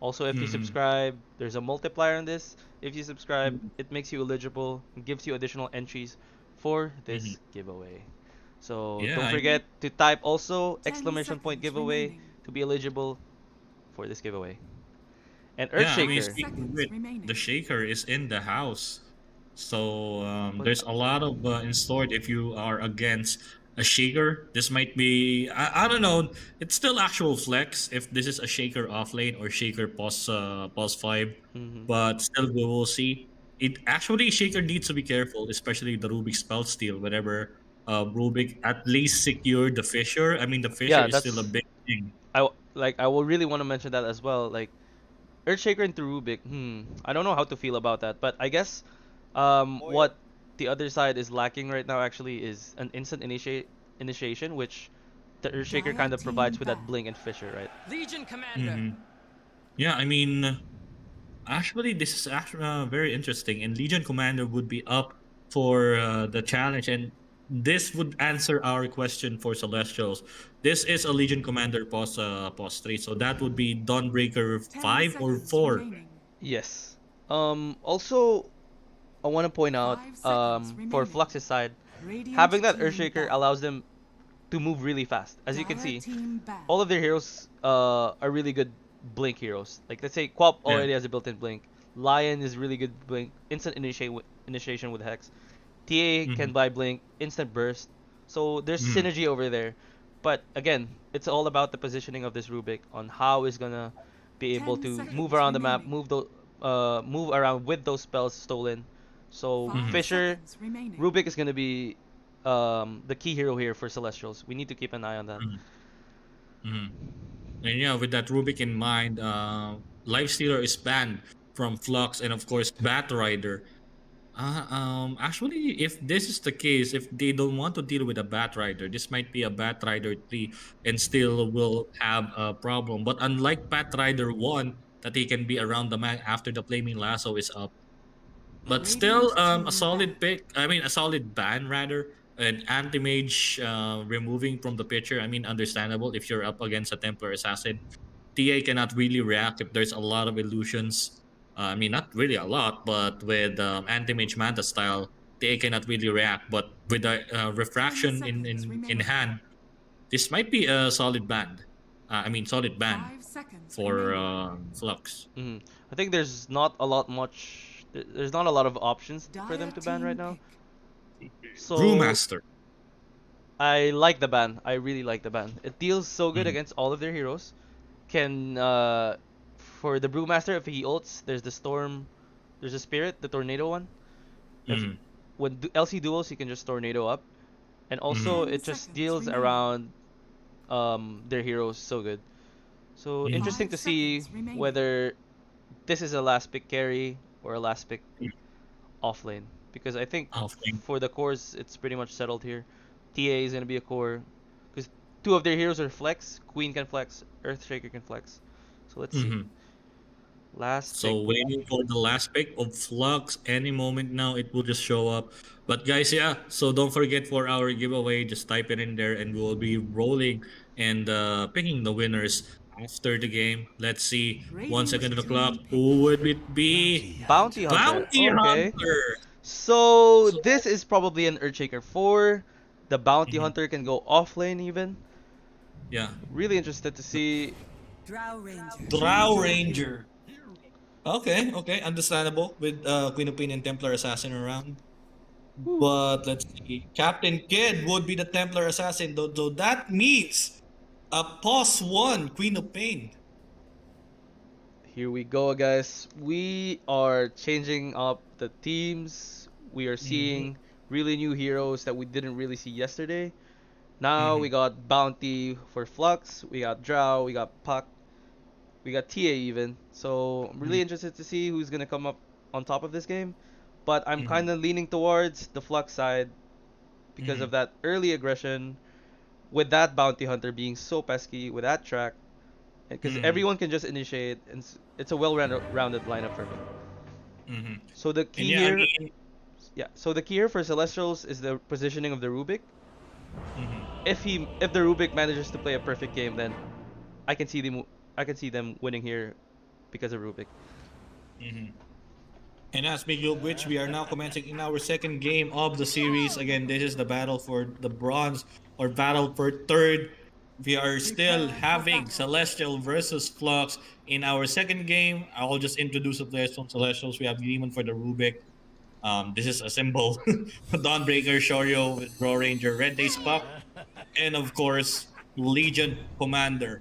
S3: Also, if you
S2: Mhm.
S3: subscribe, there's a multiplier on this. If you subscribe,
S2: Mhm.
S3: it makes you eligible, and gives you additional entries for
S2: Mhm.
S3: this giveaway. So
S2: Yeah,
S3: don't
S2: I mean,
S3: forget to type also
S4: 10
S3: exclamation point
S4: seconds
S3: giveaway
S4: remaining.
S3: to be eligible for this giveaway. And
S2: yeah, I mean,
S4: 5
S3: Earthshaker.
S2: speaking of
S4: seconds
S2: it, the
S4: remaining.
S2: shaker is in the house. So
S3: But
S2: there's a lot of in store if you are against a shaker. This might be, I don't know, it's still actual flex if this is a shaker off lane or shaker pos 5.
S3: mhm.
S2: But still, we will see. It actually, shaker needs to be careful, especially the Rubik spell steal. Whenever Rubik at least secured the fissure, I mean, the fissure
S3: Yeah,
S2: is still a
S3: that's
S2: big thing.
S3: I will really want to mention that as well. Like Earthshaker into Rubik. I don't know how to feel about that, but I guess what the other side is lacking right now actually is an instant initiation, which the Earthshaker
S4: Dire
S3: kind of
S4: team
S3: provides with that
S4: ban.
S3: blink and fissure, right?
S5: Legion Commander.
S2: Hmm. Yeah, I mean, actually, this is actually very interesting, and Legion Commander would be up for the challenge, and this would answer our question for Celestials. This is a Legion Commander pos 3, so that would be Dawnbreaker
S4: 10
S2: 5 or
S4: seconds
S2: 4.
S4: remaining.
S3: Yes. Also, I want to point out
S4: 5 seconds
S3: for
S4: remaining.
S3: Flux's side,
S4: Radiant
S3: having that
S4: team
S3: Earthshaker
S4: ban.
S3: allows them to move really fast. As you can
S4: Dire
S3: see,
S4: team ban.
S3: all of their heroes are really good blink heroes. Like let's say Quap
S2: Yeah.
S3: already has a built-in blink. Lion is really good blink, instant initiation with Hex. TA
S2: Hmm.
S3: can buy blink, instant burst. So there's
S2: Hmm.
S3: synergy over there. But again, it's all about the positioning of this Rubik on how it's gonna be able
S4: 10
S3: to move
S4: seconds
S3: around the map,
S4: remaining.
S3: move around with those spells stolen. So
S4: 5
S2: Hmm.
S3: Fisher,
S4: seconds remaining.
S3: Rubik is gonna be the key hero here for Celestials. We need to keep an eye on that.
S2: Hmm. Hmm. And yeah, with that Rubik in mind, Lifestealer is banned from Flux, and of course, Batrider. Actually, if this is the case, if they don't want to deal with a Batrider, this might be a Batrider 3 and still will have a problem. But unlike Batrider 1, that he can be around the map after the Flaming Lasso is up. But still,
S4: Radiant
S2: a
S4: team ban.
S2: solid pick. I mean, a solid ban rather. An anti-mage removing from the picture. I mean, understandable if you're up against a Templar Assassin. TA cannot really react if there's a lot of illusions. I mean, not really a lot, but with anti-mage Manta style, TA cannot really react. But with the
S4: 10
S2: refraction
S4: seconds
S2: in
S4: remaining.
S2: hand, this might be a solid ban. I mean, solid ban
S4: 5 seconds
S2: for
S4: remaining.
S2: Flux.
S3: I think there's not a lot much. There's not a lot of options for them
S4: Dire
S3: to ban right
S4: team
S3: now.
S4: pick.
S3: So
S2: Brewmaster.
S3: I like the ban. I really like the ban. It deals so good
S2: Mm,
S3: against all of their heroes. Can for the Brewmaster if he ults, there's the Storm, there's a Spirit, the Tornado one. If
S2: mm,
S3: when LC duels, he can just Tornado up, and also
S2: mm,
S4: 10
S3: it just
S4: seconds
S3: deals
S4: remaining.
S3: around their heroes so good. So
S2: mm,
S3: interesting
S4: 5
S3: to see
S4: seconds remaining.
S3: whether this is a last pick carry or a last pick
S2: mm.
S3: off lane because I think
S2: Halfling.
S3: for the cores it's pretty much settled here. TA is gonna be a core, because two of their heroes are flex. Queen can flex. Earthshaker can flex. So let's see.
S2: Mm-hmm.
S3: Last pick.
S2: So waiting for the last pick of Flux. Any moment now, it will just show up. But guys, yeah. So don't forget for our giveaway. Just type it in there, and we will be rolling and picking the winners after the game. Let's see. 1 second on the clock. Who would it be?
S3: Bounty Hunter.
S2: Bounty
S3: Okay.
S2: Hunter.
S3: So this is probably an Earthshaker 4. The Bounty
S2: Mhm.
S3: Hunter can go off lane even.
S2: Yeah.
S3: Really interested to see.
S4: Drow Ranger.
S2: Drow Ranger. Okay, understandable with Queen of Pain and Templar Assassin around. But let's see. Captain Kidd would be the Templar Assassin, though that means a pause one Queen of Pain.
S3: Here we go, guys. We are changing up the teams. We are seeing really new heroes that we didn't really see yesterday. Now we got Bounty for Flux, we got Drow, we got Puck, we got TA even. So I'm really interested to see who's gonna come up on top of this game. But I'm kind of leaning towards the Flux side because of that early aggression, with that Bounty Hunter being so pesky with that track, because everyone can just initiate, and it's a well-rounded lineup for me.
S2: Mm-hmm.
S3: So the
S2: And
S3: key
S2: yeah,
S3: here,
S2: I mean,
S3: so the key here for Celestials is the positioning of the Rubik. If the Rubik manages to play a perfect game, then I can see them winning here because of Rubik.
S2: and as speaking of which, we are now commencing in our second game of the series. Again, this is the battle for the bronze or battle for third. We are still having Celestial versus Flux in our second game. I'll just introduce the players from Celestials. We have Demon for the Rubik. This is a symbol. Dawnbreaker, Shoryo with Raw Ranger, Red Days Puck, and of course, Legion Commander.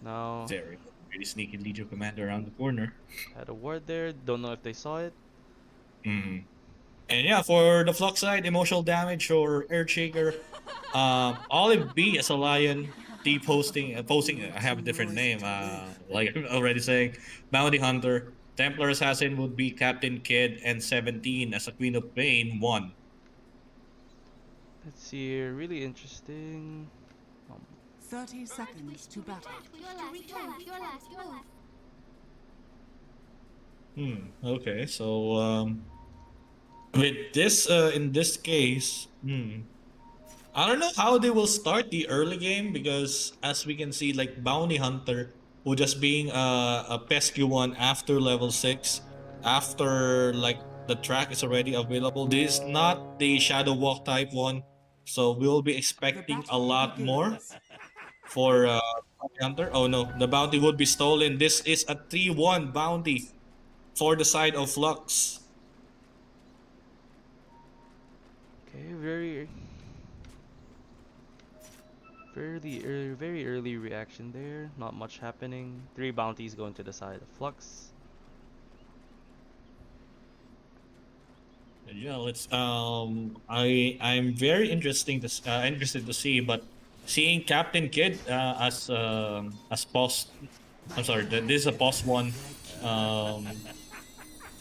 S3: Now
S2: Very, very sneaky Legion Commander around the corner.
S3: had a ward there. Don't know if they saw it.
S2: And yeah, for the Flux side, emotional damage or Earthshaker. Olive B as a lion. D posting. I have a different name. Like I'm already saying, Bounty Hunter. Templar Assassin would be Captain Kidd, and 17 as a Queen of Pain 1.
S3: Let's see here. Really interesting.
S4: 30 seconds to battle.
S2: Okay, so with this in this case, I don't know how they will start the early game, because as we can see, like Bounty Hunter will just being a pesky one after level 6, after like the track is already available. This is not the Shadow Walk type one, so we will be expecting a lot more for Bounty Hunter. Oh no, the bounty would be stolen. This is a 3-1 bounty for the side of Flux.
S3: Okay, very early reaction there. Not much happening. 3 bounties going to the side of Flux.
S2: Yeah, let's. I'm very interested to see, but seeing Captain Kidd as boss. I'm sorry, this is a boss one,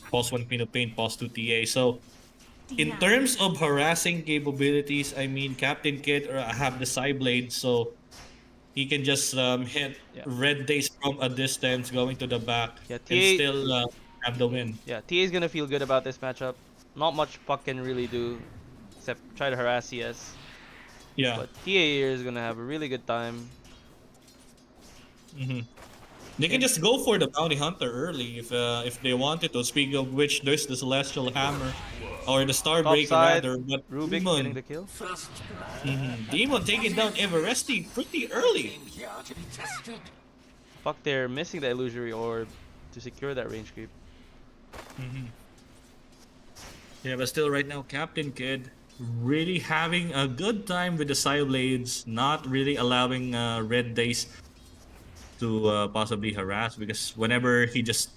S2: boss one Queen of Pain, boss 2 TA. So in terms of harassing capabilities, I mean Captain Kidd have the side blade, so he can just hit Red Days from a distance, going to the back,
S3: Yeah,
S2: and
S3: TA
S2: still have the win.
S3: Yeah, TA is gonna feel good about this matchup. Not much Puck can really do, except try to harass CS.
S2: Yeah.
S3: But TA here is gonna have a really good time.
S2: They can just go for the Bounty Hunter early if they wanted to. Speaking of which, there's the Celestial Hammer or the
S3: Top
S2: Starbreaker
S3: side,
S2: rather. But
S3: Rubik getting the kill.
S2: Demon taking down Everesti pretty early.
S3: Puck there missing the illusory orb to secure that range creep.
S2: Yeah, but still right now, Captain Kidd really having a good time with the side blades, not really allowing Red Days to possibly harass, because whenever he just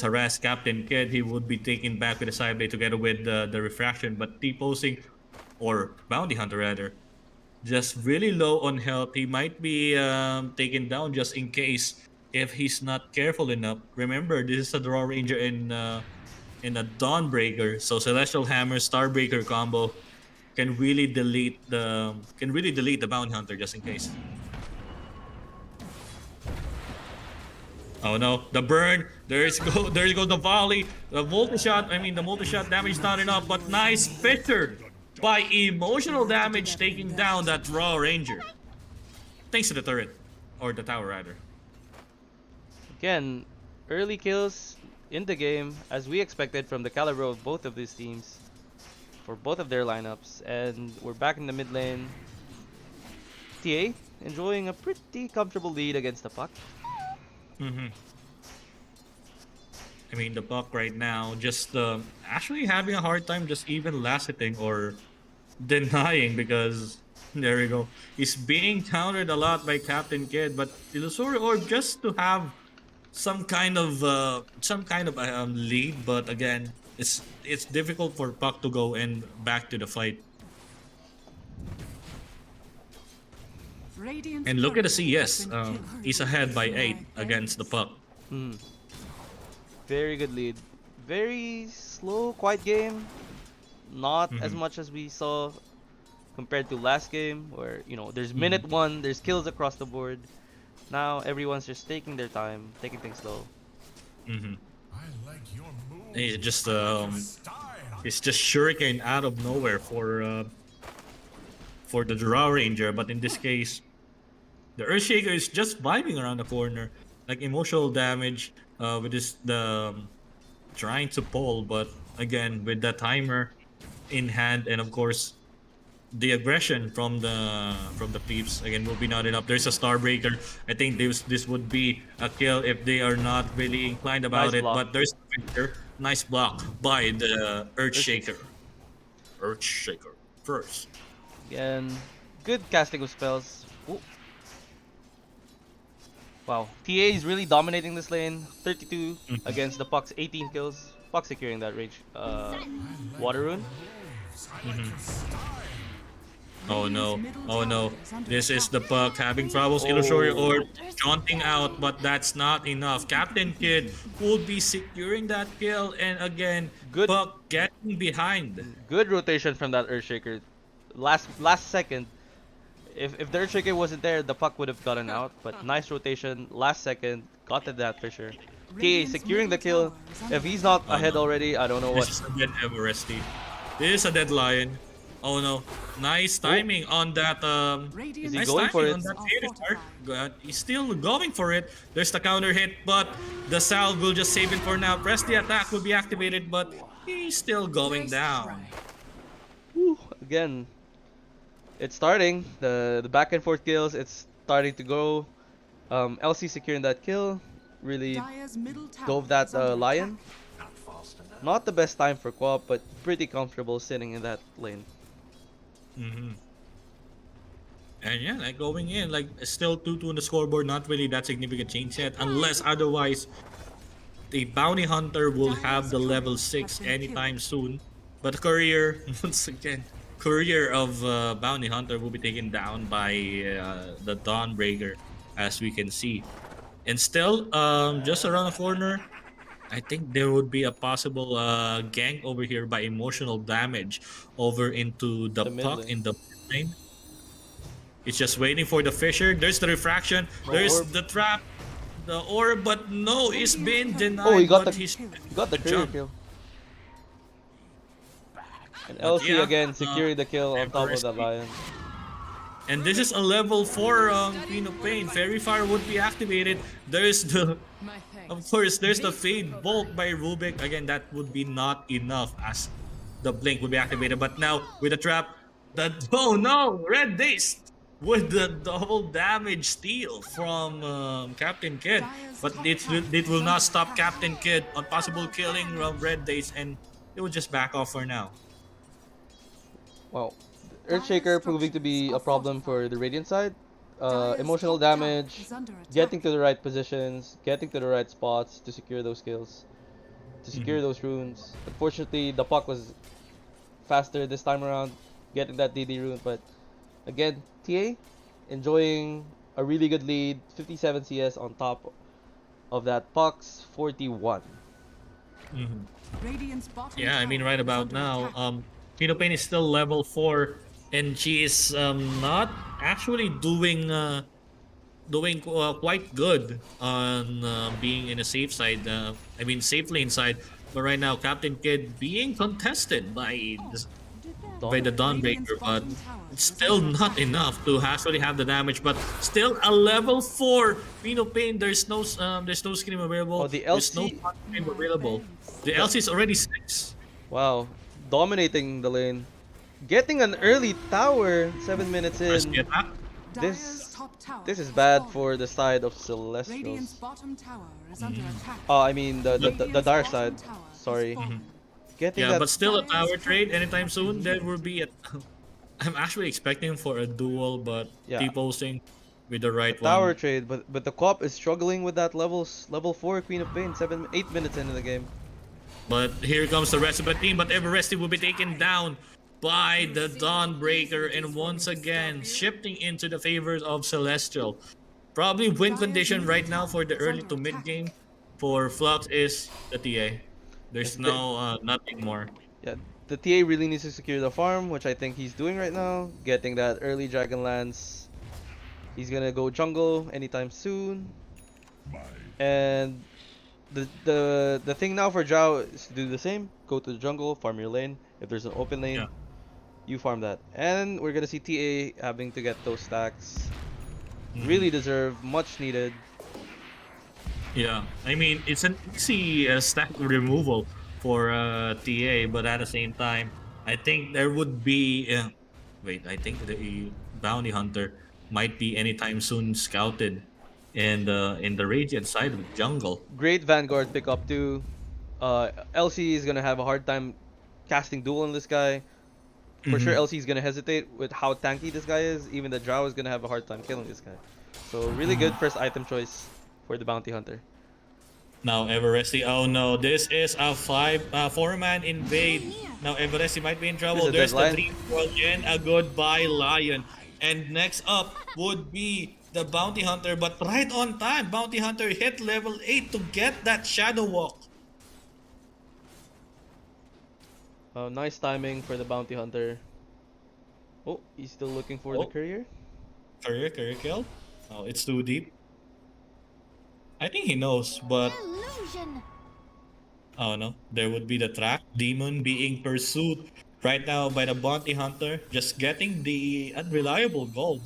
S2: harassed Captain Kidd, he would be taken back with the side blade together with the refraction. But T-posing, or Bounty Hunter rather, just really low on health. He might be taken down just in case if he's not careful enough. Remember, this is a Draw Ranger in in a Dawnbreaker. So Celestial Hammer Starbreaker combo can really delete the Bounty Hunter just in case. Oh no, the burn. There you go the volley. The multi-shot damage is not enough, but nice Fisher by emotional damage taking down that Raw Ranger. Thanks to the turret. Or the tower rather.
S3: Again, early kills in the game, as we expected from the caliber of both of these teams, for both of their lineups. And we're back in the mid lane. TA enjoying a pretty comfortable lead against the puck.
S2: I mean, the Puck right now just actually having a hard time just even last hitting or denying because there we go. He's being countered a lot by Captain Kid, but Illusory Orb just to have some kind of lead, but again, it's difficult for Puck to go and back to the fight. And look at the CS. He's ahead by 8 against the Puck.
S3: Very good lead. Very slow, quiet game. Not as much as we saw compared to last game, where there's minute one, there's kills across the board. Now everyone's just taking their time, taking things slow.
S2: It's just shuriken out of nowhere for the Draw Ranger, but in this case, the Earthshaker is just vibing around the corner, like emotional damage with trying to pull, but again with the timer in hand, and of course the aggression from the peeps again will be not enough. There's a Starbreaker. I think this would be a kill if they are not really inclined about
S3: Nice
S2: it.
S3: block.
S2: But there's a Victor. Nice block by the Earthshaker. Earthshaker first.
S3: Again, good casting of spells. Ooh. Wow, TA is really dominating this lane. 32 against the Puck's 18 kills. Puck securing that range. Water rune.
S2: Oh no, oh no. This is the Puck having troubles. Illusory Orb jaunting out, but that's not enough. Captain Kid will be securing that kill, and again,
S3: Good.
S2: Puck getting behind.
S3: Good rotation from that Earthshaker. Last second. If the Earthshaker wasn't there, the Puck would have gotten out. But nice rotation. Last second, got to that Fisher. TA securing the kill. If he's not ahead already, I don't know what.
S2: This is a dead Everest. This is a dead Lion. Oh no, nice timing on that.
S3: Is he
S2: Nice
S3: going for
S2: timing
S3: it?
S2: on that Phoenix. Good. He's still going for it. There's the counter hit, but the salve will just save it for now. Press the attack will be activated, but he's still going down.
S3: Whew, again, it's starting. The back and forth kills. It's starting to go. LC securing that kill. Really dove that Lion. Not the best time for Quap, but pretty comfortable sitting in that lane.
S2: And yeah, like going in, like still 2-2 on the scoreboard, not really that significant change yet, unless otherwise the Bounty Hunter will have the level 6 anytime soon. But Courier, once again, Courier of Bounty Hunter will be taken down by the Dawnbreaker, as we can see. And still, just around the corner, I think there would be a possible gank over here by emotional damage over into the
S3: The mid
S2: Puck
S3: lane.
S2: in the mid lane. It's just waiting for the Fisher. There's the refraction. There's
S3: Orb.
S2: the trap. The orb, but no, it's been denied.
S3: Oh, he got
S2: but
S3: the
S2: he's
S3: courier
S2: jump.
S3: kill. And LC
S2: yeah,
S3: again securing the kill on top of
S2: Everest
S3: that Lion.
S2: And this is a level 4 Queen of Pain. Fairy Fire would be activated. There's the, of course, there's the Fade Bolt by Rubik. Again, that would be not enough as the Blink would be activated. But now with the trap, oh no, Red Daze with the double damage steal from Captain Kid. But it will not stop Captain Kid on possible killing of Red Daze, and it will just back off for now.
S3: Wow. Earthshaker proving to be a problem for the Radiant side. Emotional damage, getting to the right positions, getting to the right spots to secure those kills, to secure those runes. Unfortunately, the Puck was faster this time around, getting that DD rune. But again, TA enjoying a really good lead, 57 CS on top of that Puck's 41.
S2: Mhm.
S4: Radiant's bottom
S2: Yeah, I mean,
S4: tower
S2: right
S4: is
S2: about
S4: under
S2: now,
S4: attack.
S2: Pain is still level 4, and she is not actually doing quite good on being in a safe side. I mean, safe lane side. But right now, Captain Kid being contested by
S3: Dawn.
S2: the
S4: Radiant's
S2: Dawnbreaker, but
S4: bottom tower
S2: it's
S4: is
S2: still
S4: under
S2: not
S4: attack.
S2: enough to actually have the damage. But still a level 4 Pain. There's no scream
S3: Oh,
S2: available.
S3: the
S2: There's no
S3: LC.
S2: scream
S4: My
S2: available.
S4: thanks.
S2: The
S3: The,
S2: LC is already 6.
S3: wow, dominating the lane. Getting an early tower 7 minutes
S2: First
S3: in.
S2: attack.
S4: Dyer's
S3: This
S4: top tower
S3: this is
S4: has
S3: bad
S4: fallen.
S3: for the side of
S4: Radiant's
S3: Celestials.
S4: bottom tower is under attack.
S3: I mean the
S4: Radiant's
S3: dark
S4: bottom
S3: side.
S4: tower has
S3: Sorry.
S4: fallen.
S3: Getting
S2: Yeah,
S3: that
S2: but still a
S4: Dyer's
S2: tower trade
S4: turret
S2: anytime
S4: has been
S2: soon. There will
S4: destroyed.
S2: be a. I'm actually expecting for a duel, but
S3: yeah,
S2: T-posting with the
S3: a
S2: right
S3: tower
S2: one.
S3: trade, but the co-op is struggling with that level 4 Queen of Pain 8 minutes into the game.
S2: But here comes the rest of the team. But Everesty will be taken down by the Dawnbreaker, and once again shifting into the favors of Celestial. Probably win
S4: Dyer's
S2: condition
S4: middle
S2: right now
S4: tower
S2: for the
S4: is
S2: early
S4: under
S2: to mid
S4: attack.
S2: game for Flux is the TA.
S3: Yes,
S2: There's no nothing more.
S3: yeah, the TA really needs to secure the farm, which I think he's doing right now. Getting that early Dragon Lance. He's gonna go jungle anytime soon. And the thing now for Zhao is to do the same. Go to the jungle, farm your lane. If there's an open lane,
S2: Yeah.
S3: you farm that. And we're gonna see TA having to get those stacks.
S2: Mhm.
S3: Really deserve, much needed.
S2: Yeah, I mean it's an easy stack removal for TA, but at the same time, I think there would be. Wait, I think the bounty hunter might be anytime soon scouted in the radiant side of the jungle.
S3: Great Vanguard pickup too. LC is gonna have a hard time casting duel on this guy. For sure,
S2: Mhm.
S3: LC is gonna hesitate with how tanky this guy is. Even the Drow is gonna have a hard time killing this guy. So really good first item choice for the bounty hunter.
S2: Now Everesty, oh no, this is a 4-man invade. Now Everesty might be in trouble.
S3: This is a
S2: There's the
S3: deadline.
S2: 3 and a goodbye Lion. And next up would be the Bounty Hunter, but right on time, Bounty Hunter hit level 8 to get that Shadow Walk.
S3: Nice timing for the bounty hunter. Oh, he's still looking for the
S2: Oh.
S3: courier.
S2: Career kill? Oh, it's too deep. I think he knows, but
S5: Illusion.
S2: oh no, there would be the track. Demon being pursued right now by the Bounty Hunter, just getting the unreliable gold.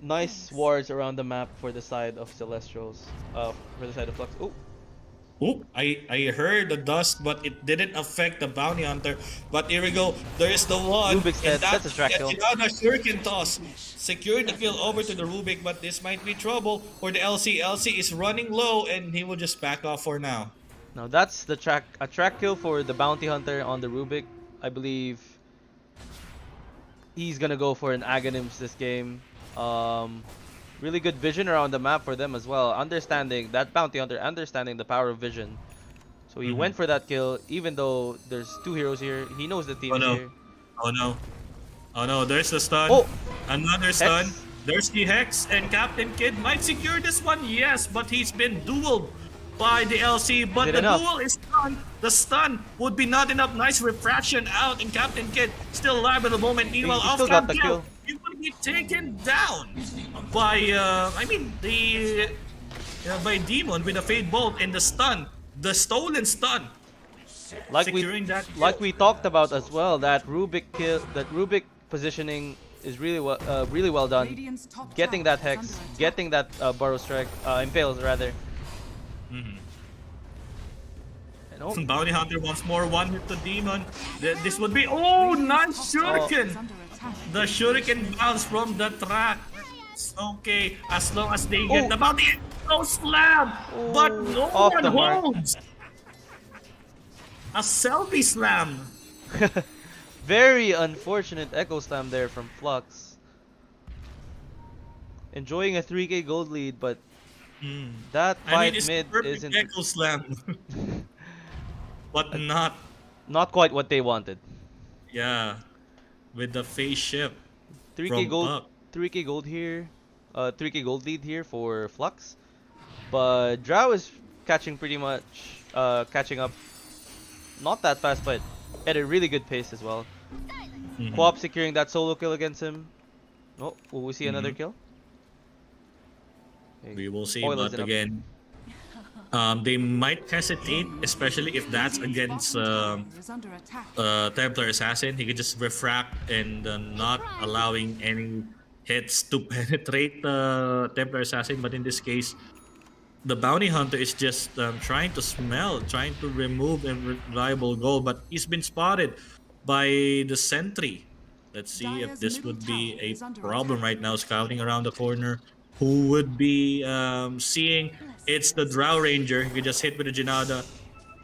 S3: Nice wards around the map for the side of Celestials. For the side of Flux. Oh,
S2: Oop, I heard the dust, but it didn't affect the bounty hunter. But here we go. There's the one.
S3: Rubik's
S2: and
S3: dead. That's a track kill.
S2: Another shuriken toss. Secured the kill over to the Rubik, but this might be trouble for the LC. LC is running low, and he will just back off for now.
S3: now that's a track kill for the bounty hunter on the Rubik. I believe he's gonna go for an Aghanims this game. Really good vision around the map for them as well. Understanding that bounty hunter, understanding the power of vision. So he went for that kill, even though there's 2 heroes here. He knows the team
S2: Oh
S3: is
S2: no.
S3: here.
S2: Oh no. Oh no, there's the stun.
S3: Oh!
S2: Another stun.
S3: Hex.
S2: There's the Hex, and Captain Kid might secure this one, yes, but he's been dueled by the LC. But
S3: Good
S2: the
S3: enough.
S2: duel is done. The stun would be not enough. Nice refraction out, and Captain Kid still alive at the moment. Meanwhile,
S3: he
S2: off
S3: still got
S2: cam
S3: the
S2: kill.
S3: kill.
S2: He will be taken down by, by Demon with the Fade Bolt and the stun. The stolen stun. Securing that kill.
S3: Like we talked about as well, that Rubik positioning is really well done.
S4: Radiant's top
S3: Getting
S4: tower
S3: that
S4: is
S3: hex,
S4: under attack.
S3: getting that Burrow strike, impales rather.
S2: Mhm.
S3: And oh,
S2: Bounty Hunter once more, one hit to Demon. This would be, oh, nice shuriken!
S4: Is under attack.
S2: The shuriken bounce from the track. It's okay, as long as they get
S3: Oh.
S2: the bounty. No slam! But no
S3: Off
S2: one
S3: the mark.
S2: holds! A selfie slam!
S3: very unfortunate echo slam there from Flux. Enjoying a 3k gold lead, but that
S2: I
S3: fight
S2: mean, it's
S3: mid
S2: perfect
S3: isn't
S2: echo slam. But not,
S3: quite what they wanted.
S2: yeah, with the phase shift
S3: 3k
S2: from
S3: gold,
S2: up.
S3: 3k gold here, 3k gold lead here for Flux. But Drow is catching pretty much, catching up. Not that fast, but at a really good pace as well.
S2: Mhm.
S3: Co-op securing that solo kill against him. Oh, will we see another
S2: Mhm.
S3: kill? Okay,
S2: We will see,
S3: Oil
S2: but
S3: isn't up.
S2: again, they might hesitate, especially if that's against
S4: Tower is under attack.
S2: Templar Assassin. He could just refract and not allowing any hits to penetrate the Templar Assassin. But in this case, the bounty hunter is just trying to smell, trying to remove a reliable goal, but he's been spotted by the sentry. Let's see if this would be a problem right now, scouting around the corner. Who would be seeing? It's the Drow Ranger. He just hit with the Janada.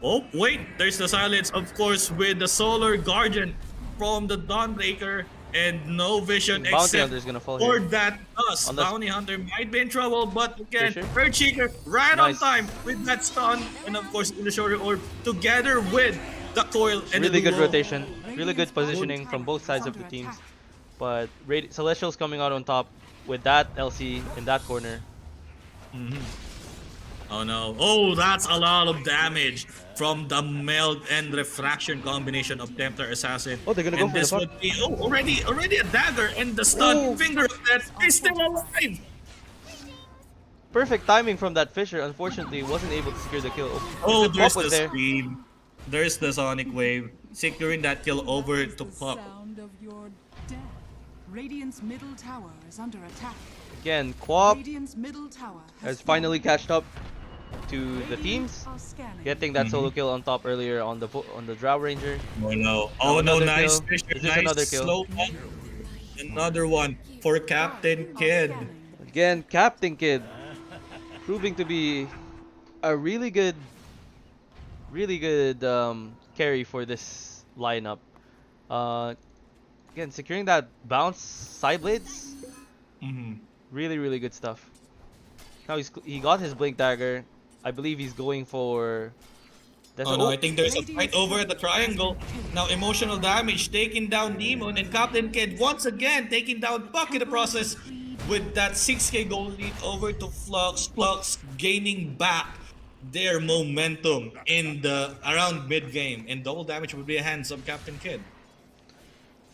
S2: Oh, wait, there's the silence, of course, with the Solar Guardian from the Dawnbreaker, and no vision
S3: Bounty
S2: except
S3: Hunter's gonna fall
S2: for
S3: here.
S2: that dust.
S3: On the-
S2: Bounty Hunter might be in trouble, but again,
S3: Fisher?
S2: Earthshaker right
S3: Nice.
S2: on time with that stun, and of course, in the shoulder orb together with the coil and
S3: Really
S2: the
S3: good
S2: duo.
S3: rotation, really good positioning from both sides of the teams. But Celestial's coming out on top with that LC in that corner.
S2: Oh no. Oh, that's a lot of damage from the meld and refraction combination of Templar Assassin.
S3: Oh, they're gonna go
S2: and
S3: for the
S2: this
S3: fuck.
S2: would be already a dagger, and the stun
S3: Oh.
S2: finger of death is still alive.
S3: Perfect timing from that Fisher. Unfortunately, wasn't able to secure the kill.
S2: Oh,
S3: The
S2: there's
S3: Puck was
S2: the
S3: there.
S2: speed. There's the Sonic Wave, securing that kill over
S4: That is
S2: to
S4: the
S2: Puck.
S4: sound of your death. Radiant's middle tower is under attack.
S3: Again, Co-op
S4: Radiant's middle tower
S3: has finally catched up to the
S4: Radiant
S3: teams,
S4: are scanning.
S3: getting that solo kill on top earlier on the Drow Ranger.
S2: Oh no. Oh no,
S3: another
S2: nice
S3: kill.
S2: Fisher,
S3: Is this
S2: nice
S3: another kill?
S2: slow one. Another one for Captain Kid.
S3: Again, Captain Kid proving to be a really good carry for this lineup. Again, securing that bounce side blades, really good stuff. Now he got his blink dagger. I believe he's going for.
S2: Oh no, I think there's a fight over at the triangle. Now emotional damage taking down Demon, and Captain Kid once again taking down Puck in the process with that 6k gold lead over to Flux. Flux gaining back their momentum in the around mid game, and double damage would be a hands of Captain Kid.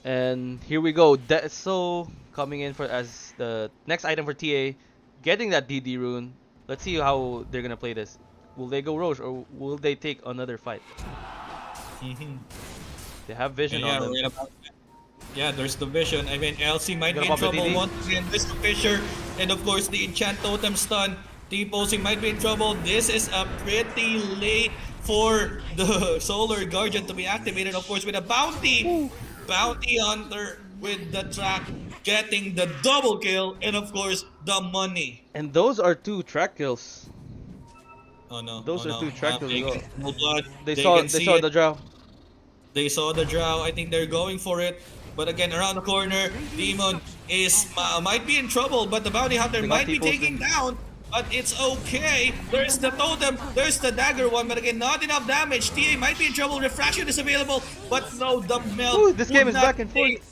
S3: And here we go. So coming in for as the next item for TA, getting that DD rune. Let's see how they're gonna play this. Will they go Roche or will they take another fight? They have vision
S2: Yeah,
S3: on them.
S2: right about that. Yeah, there's the vision. I mean, LC might be
S3: Gonna
S2: in
S3: pop the
S2: trouble
S3: DD?
S2: once again. There's the Fisher, and of course the Enchant Totem stun. T-posing might be in trouble. This is a pretty late for the Solar Guardian to be activated, of course, with a bounty. Bounty Hunter with the track, getting the double kill, and of course, the money.
S3: And those are two track kills.
S2: Oh no.
S3: Those
S2: oh,
S3: are
S2: no.
S3: two track kills.
S2: They
S3: as well.
S2: can smell blood.
S3: They
S2: can
S3: saw
S2: see
S3: the
S2: it.
S3: Drow.
S2: They saw the Drow. I think they're going for it. But again, around the corner, Demon is might be in trouble, but the Bounty Hunter
S3: They got
S2: might be
S3: T-posted.
S2: taken down. But it's okay. There's the totem. There's the dagger one. But again, not enough damage. TA might be in trouble. Refraction is available. But no, the melt.
S3: Ooh, this game
S2: would
S3: is
S2: not
S3: back and forth.
S2: take.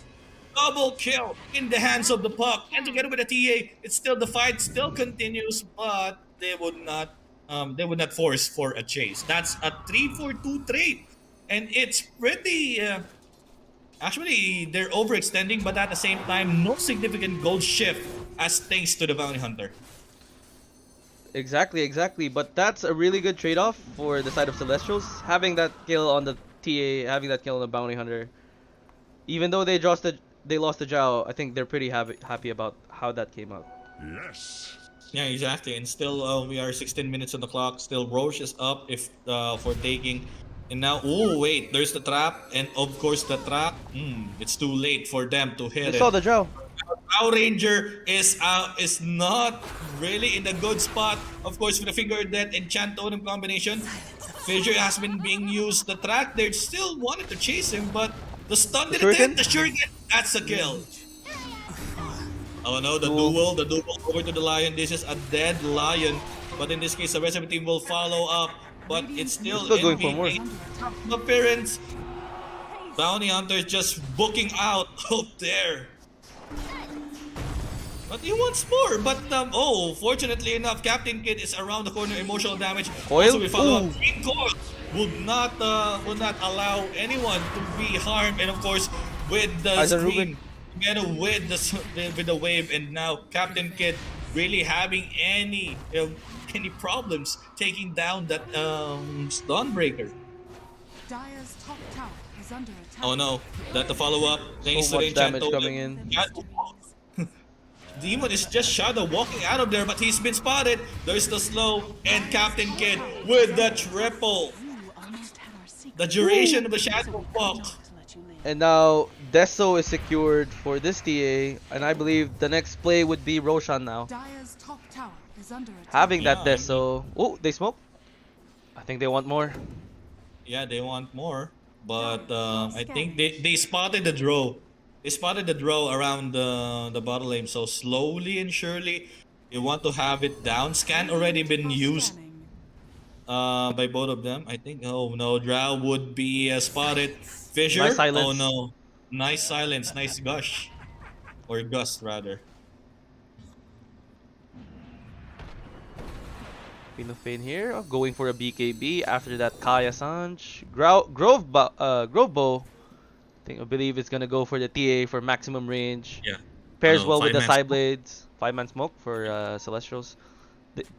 S2: Double kill in the hands of the Puck. And together with the TA, it's still the fight still continues. But they would not force for a chase. That's a 3-4-2 trade. And it's pretty. Actually, they're overextending, but at the same time, no significant gold shift as thanks to the Bounty Hunter.
S3: Exactly. But that's a really good trade-off for the side of Celestials. Having that kill on the TA, having that kill on the Bounty Hunter. Even though they lost the Drow, I think they're pretty happy about how that came out.
S5: Yes.
S2: Yeah, exactly. And still, we are 16 minutes on the clock. Still, Roche is up if for taking. And now, oh wait, there's the trap, and of course the trap. It's too late for them to hit
S3: They
S2: it.
S3: saw the Drow.
S2: Our Ranger is not really in a good spot. Of course, with the Finger Death and Enchant Totem combination, Fissure has been being used. The track, they still wanted to chase him, but the stun didn't
S3: Shuriken?
S2: hit. The Shuriken, that's a kill. Oh no, the
S3: Cool.
S2: duel over to the Lion. This is a dead Lion, but in this case, the rest of the team will follow up. But it's still
S3: going for more.
S2: appearance. Bounty Hunter is just booking out there. But he wants more. But oh, fortunately enough, Captain Kid is around the corner. Emotional damage.
S3: Coil?
S2: Also, we follow up.
S3: Ooh.
S2: Green Coil would not allow anyone to be harmed. And of course, with the
S3: As a
S2: screen,
S3: Ruben.
S2: together with the wave, and now Captain Kid really having any problems taking down that Dawnbreaker.
S4: Dire's top tower is under attack.
S2: Oh no, that the follow up. Thanks
S3: So
S2: to the
S3: much damage
S2: enchant
S3: coming in.
S2: Demon is just shadow walking out of there, but he's been spotted. There's the slow and Captain Kid with the triple. The duration of the shadow walk.
S3: And now Deso is secured for this TA, and I believe the next play would be Roshan now.
S4: Dire's top tower is under attack.
S3: Having that
S2: Yeah,
S3: Deso. Oh, they smoke. I think they want more.
S2: Yeah, they want more, but I think they spotted the draw. They spotted the draw around the bottom lane, so slowly and surely, you want to have it down. Scan already been used by both of them. I think. Oh no, Drow would be spotted. Fissure.
S3: Nice silence.
S2: Oh no, nice silence, nice gush, or gust rather.
S3: Queen of Pain here, going for a BKB. After that, Kaya Sanj. Grove Bow. I believe it's gonna go for the TA for maximum range.
S2: Yeah.
S3: Pairs
S2: Oh,
S3: well with the
S2: 5-man
S3: side blades. 5-man smoke for Celestials.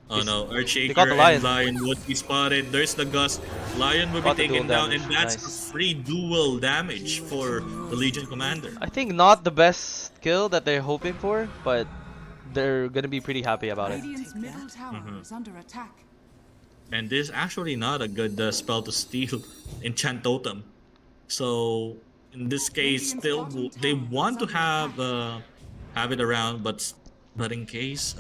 S2: Oh no,
S3: they caught
S2: Earthshaker
S3: the
S2: and
S3: Lion.
S2: Lion would be spotted. There's the Gust. Lion will be
S3: Caught the
S2: taken
S3: dual
S2: down, and
S3: damage.
S2: that's
S3: Nice.
S2: a free dual damage for the Legion Commander.
S3: I think not the best kill that they're hoping for, but they're gonna be pretty happy about it.
S4: Radiant's middle tower is under attack.
S2: And this is actually not a good spell to steal Enchant Totem. So in this case, still they want to have it around, but in case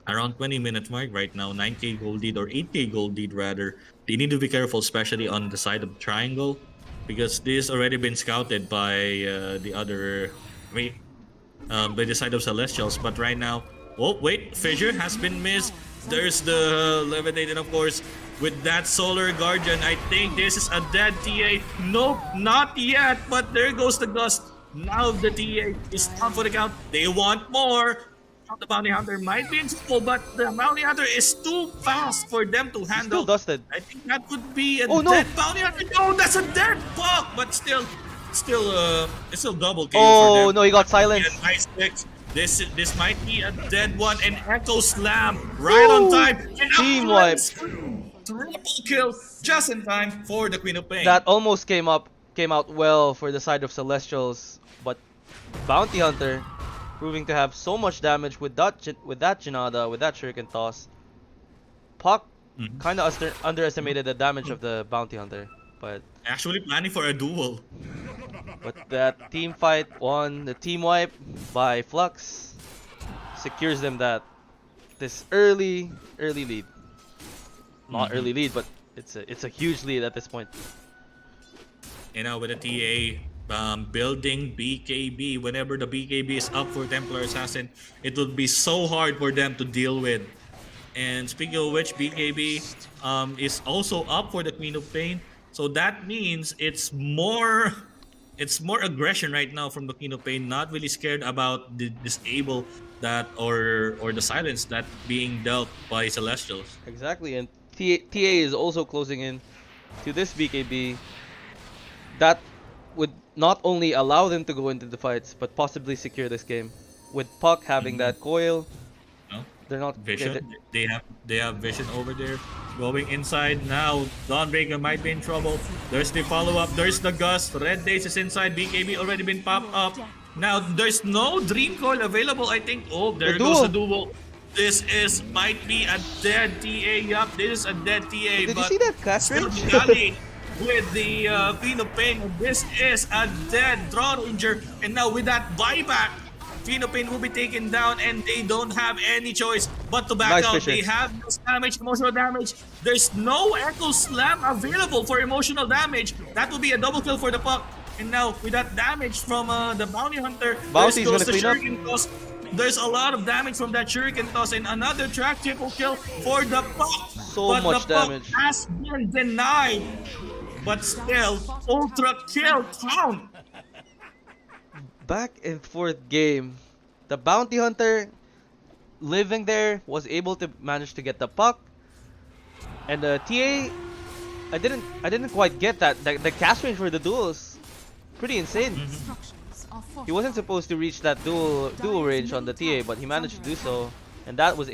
S2: around 20-minute mark right now, 9k gold lead or 8k gold lead rather, they need to be careful, especially on the side of the triangle, because this already been scouted by the other by the side of Celestials. But right now, oh wait, Fissure has been missed. There's the Levitate, and of course, with that Solar Guardian, I think this is a dead TA. Nope, not yet, but there goes the Gust. Now the TA is down for the count. They want more. The Bounty Hunter might be in trouble, but the Bounty Hunter is too fast for them to handle.
S3: Still dusted.
S2: I think that could be a
S3: Oh, no.
S2: dead Bounty Hunter. No, that's a dead fuck, but still, it's still double kill for
S3: Oh
S2: them.
S3: no, he got silenced.
S2: Yeah, nice picks. This might be a dead one, and Echo Slam right on time. And
S3: Team
S2: Upland
S3: wipe.
S2: Triple kill just in time for the Queen of Pain.
S3: That almost came out well for the side of Celestials, but Bounty Hunter proving to have so much damage with that Jinada, with that Shuriken toss. Puck kind of underestimated the damage of the Bounty Hunter, but
S2: Actually planning for a duel.
S3: that team fight won. The team wipe by Flux secures them this early lead. Not early lead, but it's a huge lead at this point.
S2: You know, with the TA building BKB, whenever the BKB is up for Templar Assassin, it will be so hard for them to deal with. And speaking of which, BKB is also up for the Queen of Pain, so that means it's more aggression right now from the Queen of Pain. Not really scared about the disable that or the silence that being dealt by Celestials.
S3: Exactly, and TA is also closing in to this BKB. That would not only allow them to go into the fights, but possibly secure this game. With Puck having that coil,
S2: No?
S3: they're not
S2: Vision. They have vision over there. Going inside now. Dawnbreaker might be in trouble. There's the follow-up. There's the Gust. Red Days is inside. BKB already been popped up. Now there's no Dream Coil available. I think. Oh, there goes the duel. This might be a dead TA. Yup, this is a dead TA.
S3: Did you
S2: but
S3: see that
S2: still
S3: catfish?
S2: rally with the Queen of Pain. This is a dead Draw Ranger. And now with that buyback, Queen of Pain will be taken down, and they don't have any choice but to back
S3: Nice
S2: out.
S3: fishing.
S2: They have this damage, emotional damage. There's no Echo Slam available for emotional damage. That will be a double kill for the Puck. And now with that damage from the Bounty Hunter,
S3: Bounty's
S2: there's
S3: gonna
S2: the
S3: clean up.
S2: Shuriken toss. There's a lot of damage from that Shuriken toss, and another track triple kill for the Puck.
S3: So
S2: but
S3: much
S2: the Puck
S3: damage.
S2: has been denied. But still, ultra kill count.
S3: Back and forth game. The bounty hunter living there was able to manage to get the puck, and the TA. I didn't quite get that. The cast range for the duel is pretty insane.
S4: Structures are
S3: He wasn't
S4: fortified.
S3: supposed to reach that dual range on the TA, but he managed to do so, and that was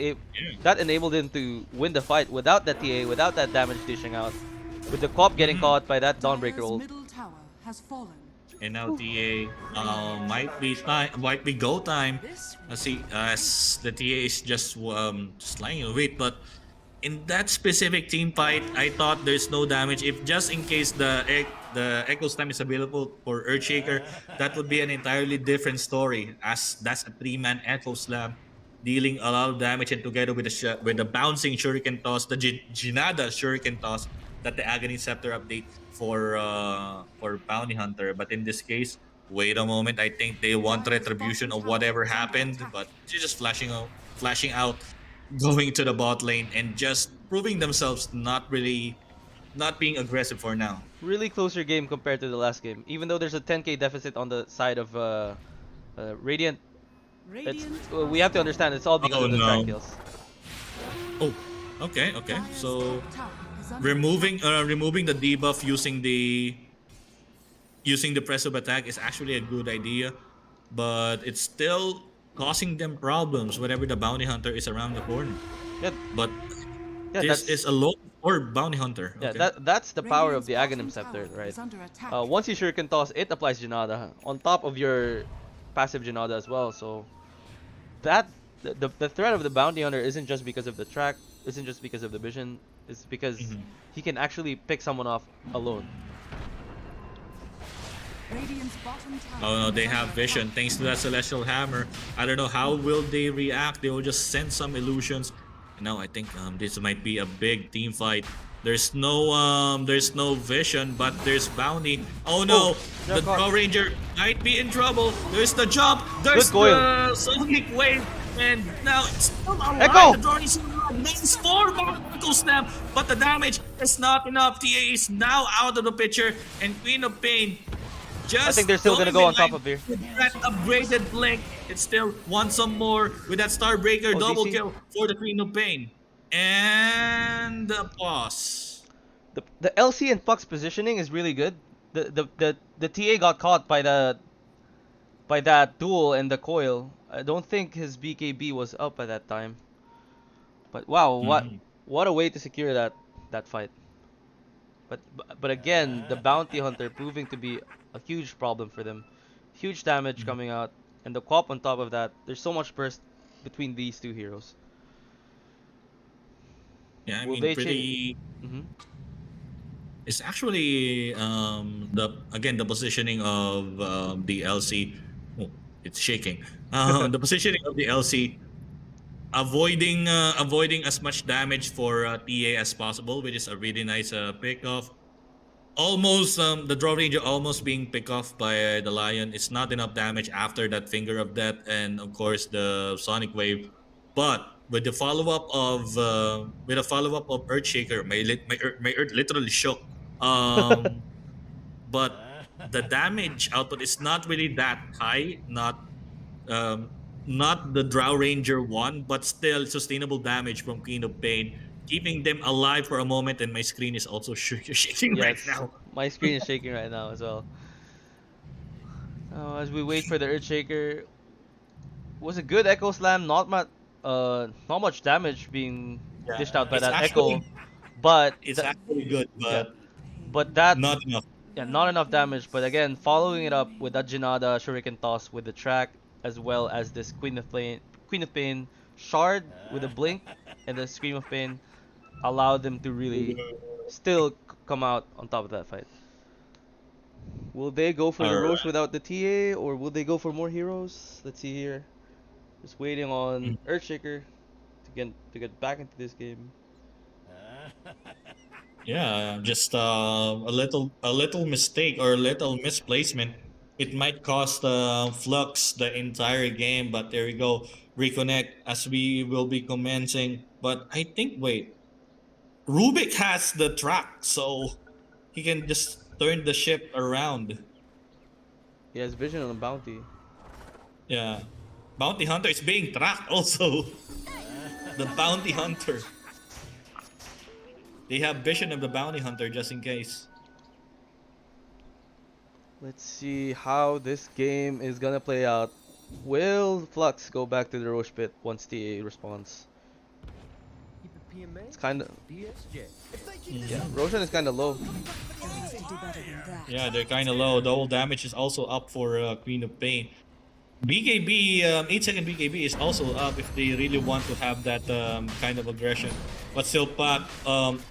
S3: that enabled him to win the fight without that TA, without that damage dishing out, with the cop getting caught by that Dawnbreaker
S4: Dire's
S3: ult.
S4: middle tower has fallen.
S2: And now TA might be go time. See, as the TA is just lying in wait, but in that specific team fight, I thought there's no damage. If just in case the Echo Slam is available for Earthshaker, that would be an entirely different story. As that's a 3-man Echo Slam, dealing a lot of damage, and together with the bouncing Shuriken toss, the Jinada Shuriken toss, that the Agony Scepter update for Bounty Hunter. But in this case, wait a moment. I think they want retribution of whatever happened, but she's just flashing out, going to the bot lane and just proving themselves not being aggressive for now.
S3: Really closer game compared to the last game. Even though there's a 10k deficit on the side of Radiant, we have to understand it's all because
S2: Oh,
S3: of the
S2: no.
S3: track kills.
S2: Oh, okay.
S4: Dire's
S2: So
S4: top tower is under
S2: removing the debuff using the press of attack is actually a good idea, but it's still causing them problems whenever the bounty hunter is around the corner.
S3: Yeah,
S2: But
S3: yeah,
S2: this
S3: that's
S2: is a low or bounty hunter.
S3: yeah,
S2: Okay.
S3: that's the power of
S4: Radiant's
S3: the
S4: bottom
S3: Aghanim Scepter,
S4: tower
S3: right?
S4: is under attack.
S3: Once you Shuriken toss, it applies Janada on top of your passive Janada as well. So that the threat of the bounty hunter isn't just because of the track, isn't just because of the vision. It's because he can actually pick someone off alone.
S4: Radiant's bottom tower
S2: Oh no, they
S4: is
S2: have
S4: under
S2: vision
S4: attack.
S2: thanks to that celestial hammer. I don't know how will they react. They will just send some illusions. Now I think this might be a big team fight. There's no vision, but there's bounty. Oh no, the
S3: they're caught.
S2: Draw Ranger might be in trouble. There's the jump. There's
S3: Good coil.
S2: the Sonic Wave, and now it's still alive.
S3: Echo!
S2: The Draw Ranger is alive. Nice 4 Echo Snap, but the damage is not enough. TA is now out of the picture, and Queen of Pain just
S3: I think they're still gonna go on top of here.
S2: with that upgraded blink. It still wants some more with that Starbreaker
S3: Oh,
S2: double
S3: DC.
S2: kill for the Queen of Pain. And the pause.
S3: The LC and Puck's positioning is really good. The TA got caught by that duel and the coil. I don't think his BKB was up at that time. But wow, what a way to secure that fight. But again, the bounty hunter proving to be a huge problem for them. Huge damage coming out, and the co-op on top of that. There's so much burst between these two heroes.
S2: Yeah, I
S3: Will
S2: mean,
S3: they
S2: pretty.
S3: Mhm.
S2: It's actually the positioning of the LC. Oh, it's shaking. The positioning of the LC, avoiding as much damage for TA as possible, which is a really nice pick off. Almost the Draw Ranger almost being picked off by the Lion. It's not enough damage after that Finger of Death and of course the Sonic Wave. But with the follow up of Earthshaker, my Earth literally shook. But the damage output is not really that high. Not the Drow Ranger one, but still sustainable damage from Queen of Pain, keeping them alive for a moment. And my screen is also shaking right
S3: Yes,
S2: now.
S3: my screen is shaking right now as well. As we wait for the Earthshaker, was a good Echo Slam. Not much damage being dished out by
S2: It's
S3: that
S2: actually-
S3: Echo, but
S2: It's actually good, but
S3: that
S2: not enough.
S3: yeah, not enough damage. But again, following it up with that Janada Shuriken toss with the track, as well as this Queen of Pain shard with a blink and the Scream of Pain, allowed them to really still come out on top of that fight. Will they go for the
S2: Alright.
S3: Roche without the TA, or will they go for more heroes? Let's see here. Just waiting on Earthshaker to get back into this game.
S2: Yeah, just a little mistake or a little misplacement. It might cost Flux the entire game, but there we go. Reconnect as we will be commencing. But I think wait, Rubik has the track, so he can just turn the ship around.
S3: He has vision on the bounty.
S2: Yeah. Bounty Hunter is being tracked also. The Bounty Hunter. They have vision of the Bounty Hunter just in case.
S3: Let's see how this game is gonna play out. Will Flux go back to the Roche pit once TA responds? It's kind of... Yeah, Roshan is kind of low.
S2: Yeah, they're kind of low. The whole damage is also up for Queen of Pain. BKB, 8-second BKB is also up if they really want to have that kind of aggression. But still pack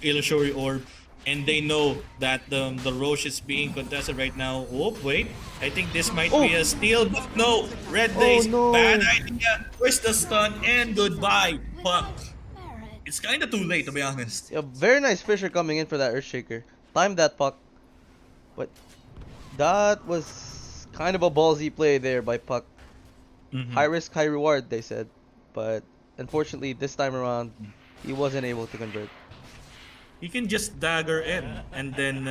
S2: Illusory Orb, and they know that the Roche is being contested right now. Oh, wait. I think this might be a steal, but no. Red Days,
S3: no.
S2: bad idea. Where's the stun? And goodbye, Puck. It's kind of too late, to be honest.
S3: Yeah, very nice Fisher coming in for that Earthshaker. Timed that Puck. But that was kind of a ballsy play there by Puck. High risk, high reward, they said. But unfortunately, this time around, he wasn't able to convert.
S2: He can just dagger in and then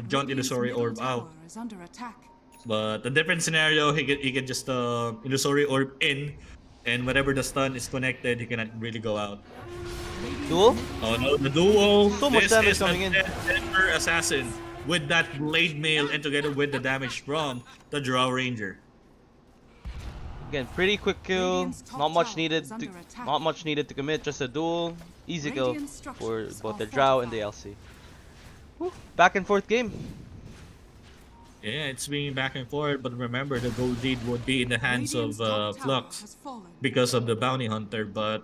S2: jaunt Illusory Orb out.
S4: Is under attack.
S2: But a different scenario, he can just Illusory Orb in, and whenever the stun is connected, he cannot really go out.
S3: Duel?
S2: Oh no, the duo!
S3: So much
S2: This
S3: damage
S2: is
S3: coming in.
S2: Denver Assassin with that Blade Mail and together with the damage from the Drow Ranger.
S3: Again, pretty quick kill. Not much needed to commit. Just a duel, easy kill for both the Drow and the LC. Whew, back and forth game.
S2: Yeah, it's being back and forth, but remember the gold lead would be in the hands of Flux because of the Bounty Hunter. But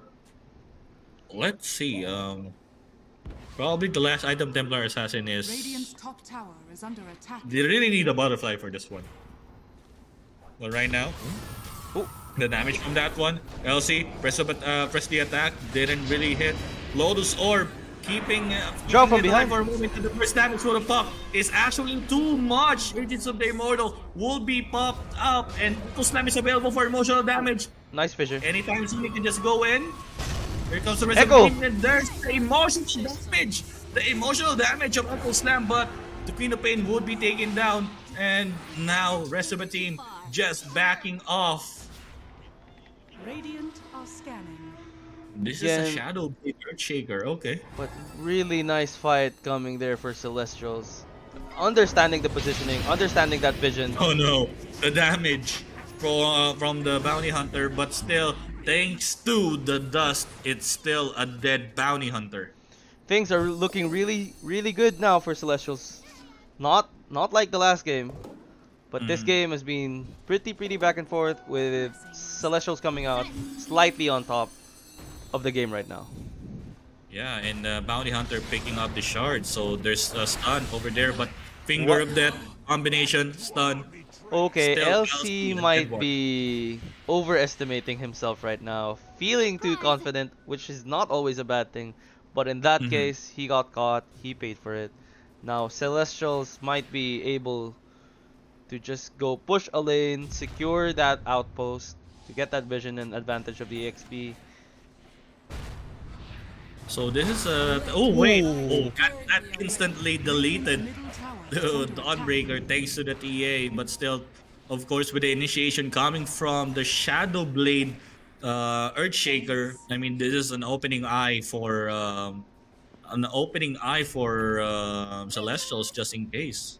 S2: let's see. Probably the last item Templar Assassin is.
S4: Radiant's top tower is under attack.
S2: They really need a butterfly for this one. But right now, the damage from that one. LC press the attack, didn't really hit. Lotus Orb keeping
S3: Draw from
S2: it alive
S3: behind.
S2: for a moment. And the first damage for the Puck is actually too much. Agents of the Immortal will be popped up, and Uncle Slam is available for emotional damage.
S3: Nice Fisher.
S2: Anytime soon, you can just go in. Here comes the
S3: Echo.
S2: resurrection, and there's the emotional damage. The emotional damage of Uncle Slam, but the Queen of Pain would be taken down. And now, rest of the team just backing off.
S4: Radiant are scanning.
S2: This is
S3: Again.
S2: a Shadow Blade Earthshaker, okay.
S3: But really nice fight coming there for Celestials. Understanding the positioning, understanding that vision.
S2: Oh no, the damage from the Bounty Hunter, but still, thanks to the dust, it's still a dead Bounty Hunter.
S3: Things are looking really, really good now for Celestials. Not like the last game, but this game has been pretty back and forth with Celestials coming out slightly on top of the game right now.
S2: Yeah, and Bounty Hunter picking up the shard, so there's a stun over there, but Finger of Death, combination, stun.
S3: Okay,
S2: Still,
S3: LC
S2: the
S3: might
S2: dead one.
S3: be overestimating himself right now, feeling too confident, which is not always a bad thing. But in that case, he got caught, he paid for it. Now, Celestials might be able to just go push a lane, secure that outpost to get that vision and advantage of the XP.
S2: So this is a... Oh wait, that instantly deleted
S4: Middle tower
S2: the Dawnbreaker thanks to the TA, but still, of course, with the initiation coming from the Shadow Blade Earthshaker, I mean, this is an opening eye for Celestials just in case.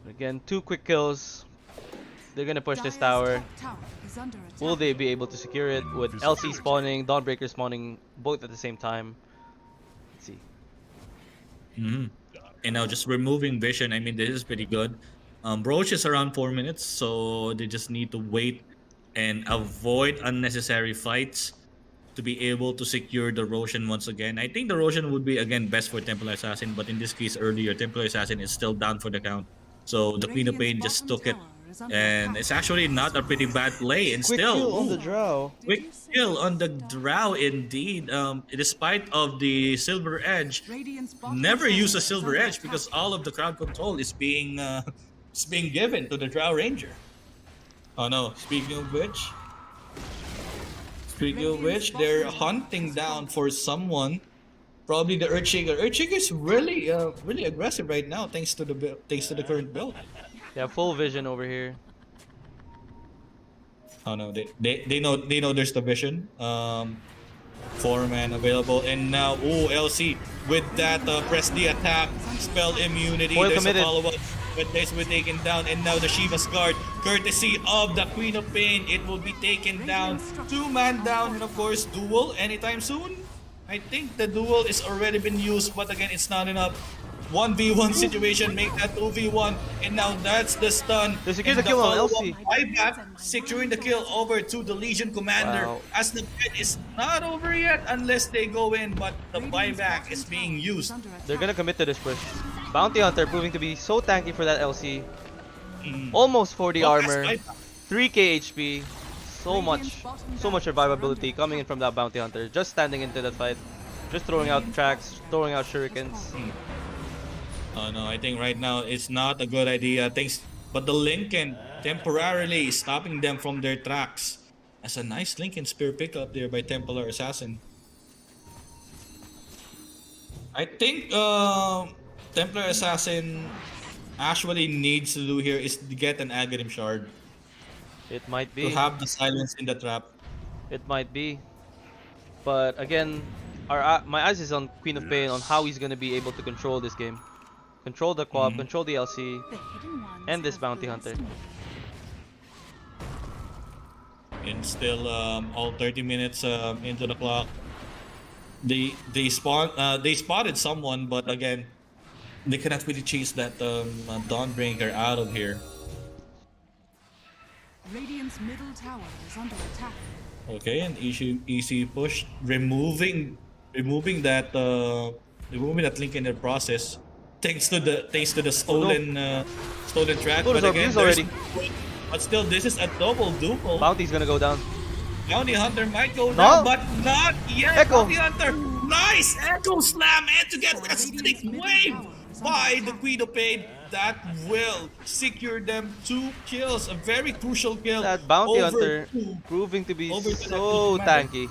S3: Again, 2 quick kills. They're gonna push this tower.
S4: Top tower is under attack.
S3: Will they be able to secure it with LC spawning, Dawnbreaker spawning both at the same time? Let's see.
S2: And now just removing vision, I mean, this is pretty good. Broach is around 4 minutes, so they just need to wait and avoid unnecessary fights to be able to secure the Roshan once again. I think the Roshan would be, again, best for Templar Assassin, but in this case earlier, Templar Assassin is still down for the count. So the Queen of Pain just took it, and it's actually not a pretty bad play. And
S3: Quick
S2: still,
S3: kill on the Drow.
S2: quick kill on the Drow indeed. Despite of the Silver Edge,
S4: Radiant's bottom
S2: never
S4: tower
S2: use a
S4: is
S2: Silver
S4: under
S2: Edge
S4: attack.
S2: because all of the crowd control is being given to the Drow Ranger. Oh no! Speaking of which, they're hunting down for someone. Probably the Earthshaker. Earthshaker is really aggressive right now, thanks to the current build.
S3: Yeah, full vision over here.
S2: Oh no, they know there's the vision. 4-man available, and now LC with that press the attack, spell immunity.
S3: Foil
S2: There's
S3: committed.
S2: a follow-up, but this will be taken down, and now the Shiva's guard, courtesy of the Queen of Pain, it will be taken down. 2-man down, and of course duel anytime soon. I think the duel is already been used, but again it's not enough. 1v1 situation, make that 2v1, and now that's the stun.
S3: They secured
S2: And
S3: the kill on
S2: follow-up
S3: LC.
S2: buyback, securing the kill over to the Legion Commander.
S3: Wow.
S2: As the fight is not over yet unless they go in, but the buyback is being used.
S3: They're gonna commit to this push. Bounty Hunter proving to be so tanky for that LC.
S2: Mm.
S3: Almost 40
S2: Well,
S3: armor,
S2: that's
S3: 3k HP. So much survivability coming in from that Bounty Hunter. Just standing into that fight. Just throwing out tracks, throwing out shurikens.
S2: Oh no, I think right now it's not a good idea. Thanks, but the Lincoln temporarily stopping them from their tracks. That's a nice Lincoln spear pickup there by Templar Assassin. I think Templar Assassin actually needs to do here is to get an Aghanim Shard
S3: It might
S2: to
S3: be.
S2: have the silence in the trap.
S3: It might be. But again, my eyes is on Queen of Pain on how he's gonna be able to control this game. Control the co-op, control the LC, and this Bounty Hunter.
S2: And still all 30 minutes into the clock. They spotted someone, but again, they cannot really chase that Dawnbreaker out of here.
S4: Radiant's middle tower is under attack.
S2: Okay, and easy push, removing that link in the process. Thanks to the stolen track.
S3: Lotus
S2: But
S3: Orb
S2: again,
S3: used
S2: there's-
S3: already.
S2: but still, this is a double duel.
S3: Bounty's gonna go down.
S2: Bounty Hunter might go
S3: No.
S2: down, but not yet.
S3: Echo.
S2: Bounty Hunter, nice Echo Slam, and to get a stick wave by the Queen of Pain. That will secure them 2 kills, a very crucial kill.
S3: That Bounty
S2: over
S3: Hunter
S2: to-
S3: proving to be
S2: over to that
S3: so
S2: Legion
S3: tanky.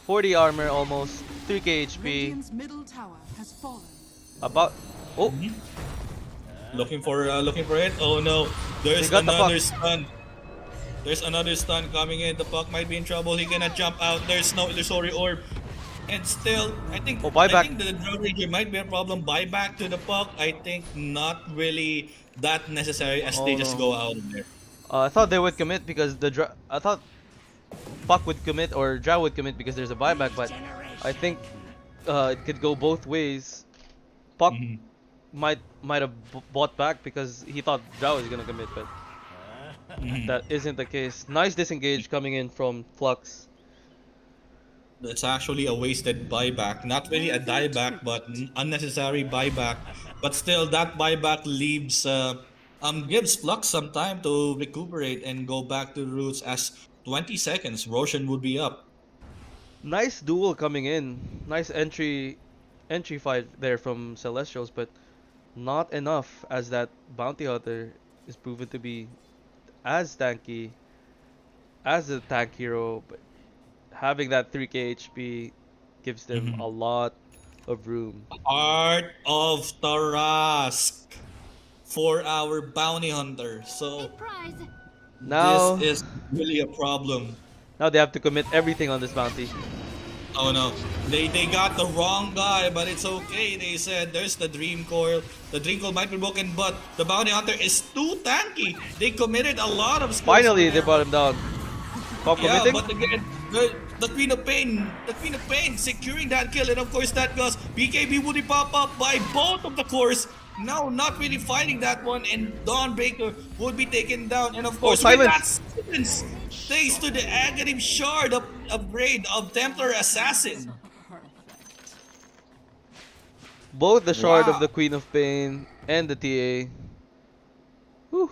S3: 40 armor almost, 3k HP.
S4: Radiant's middle tower has fallen.
S3: About oh,
S2: Looking for it. Oh no, there's
S3: They got the
S2: another
S3: puck.
S2: stun. There's another stun coming in. The puck might be in trouble. He cannot jump out. There's no illusory orb. And still, I think
S3: buyback.
S2: I think the Drought Ranger might be a problem. Buyback to the puck, I think not really that necessary as they
S3: Oh,
S2: just
S3: no.
S2: go out of there.
S3: I thought they would commit because I thought Puck would commit or Drow would commit because there's a buyback, but I think it could go both ways. Puck
S2: Mhm.
S3: might have bought back because he thought Drow was gonna commit, but that isn't the case. Nice disengage coming in from Flux.
S2: That's actually a wasted buyback. Not really a dieback, but unnecessary buyback. But still, that buyback leaves gives Flux some time to recuperate and go back to the roots. As 20 seconds, Roshan would be up.
S3: Nice duel coming in. Nice entry fight there from Celestials, but not enough as that Bounty Hunter is proven to be as tanky as a tank hero, but having that 3k HP gives them a lot of room.
S2: Art of Tarask for our bounty hunter. So
S3: Now,
S2: this is really a problem.
S3: now they have to commit everything on this bounty.
S2: Oh no, they got the wrong guy, but it's okay. They said there's the Dream Coil. The Dream Coil might be broken, but the bounty hunter is too tanky. They committed a lot of skills.
S3: Finally,
S2: on
S3: they
S2: there.
S3: brought him down. Pop
S2: Yeah,
S3: committing.
S2: but again, the Queen of Pain, securing that kill, and of course that goes BKB would pop up by both of the cores. Now not really fighting that one, and Dawnbreaker would be taken down, and of course with that silence, thanks to the Aghanim Shard upgrade of Templar Assassin.
S3: Both the shard
S2: Wow.
S3: of the Queen of Pain and the TA. Whew.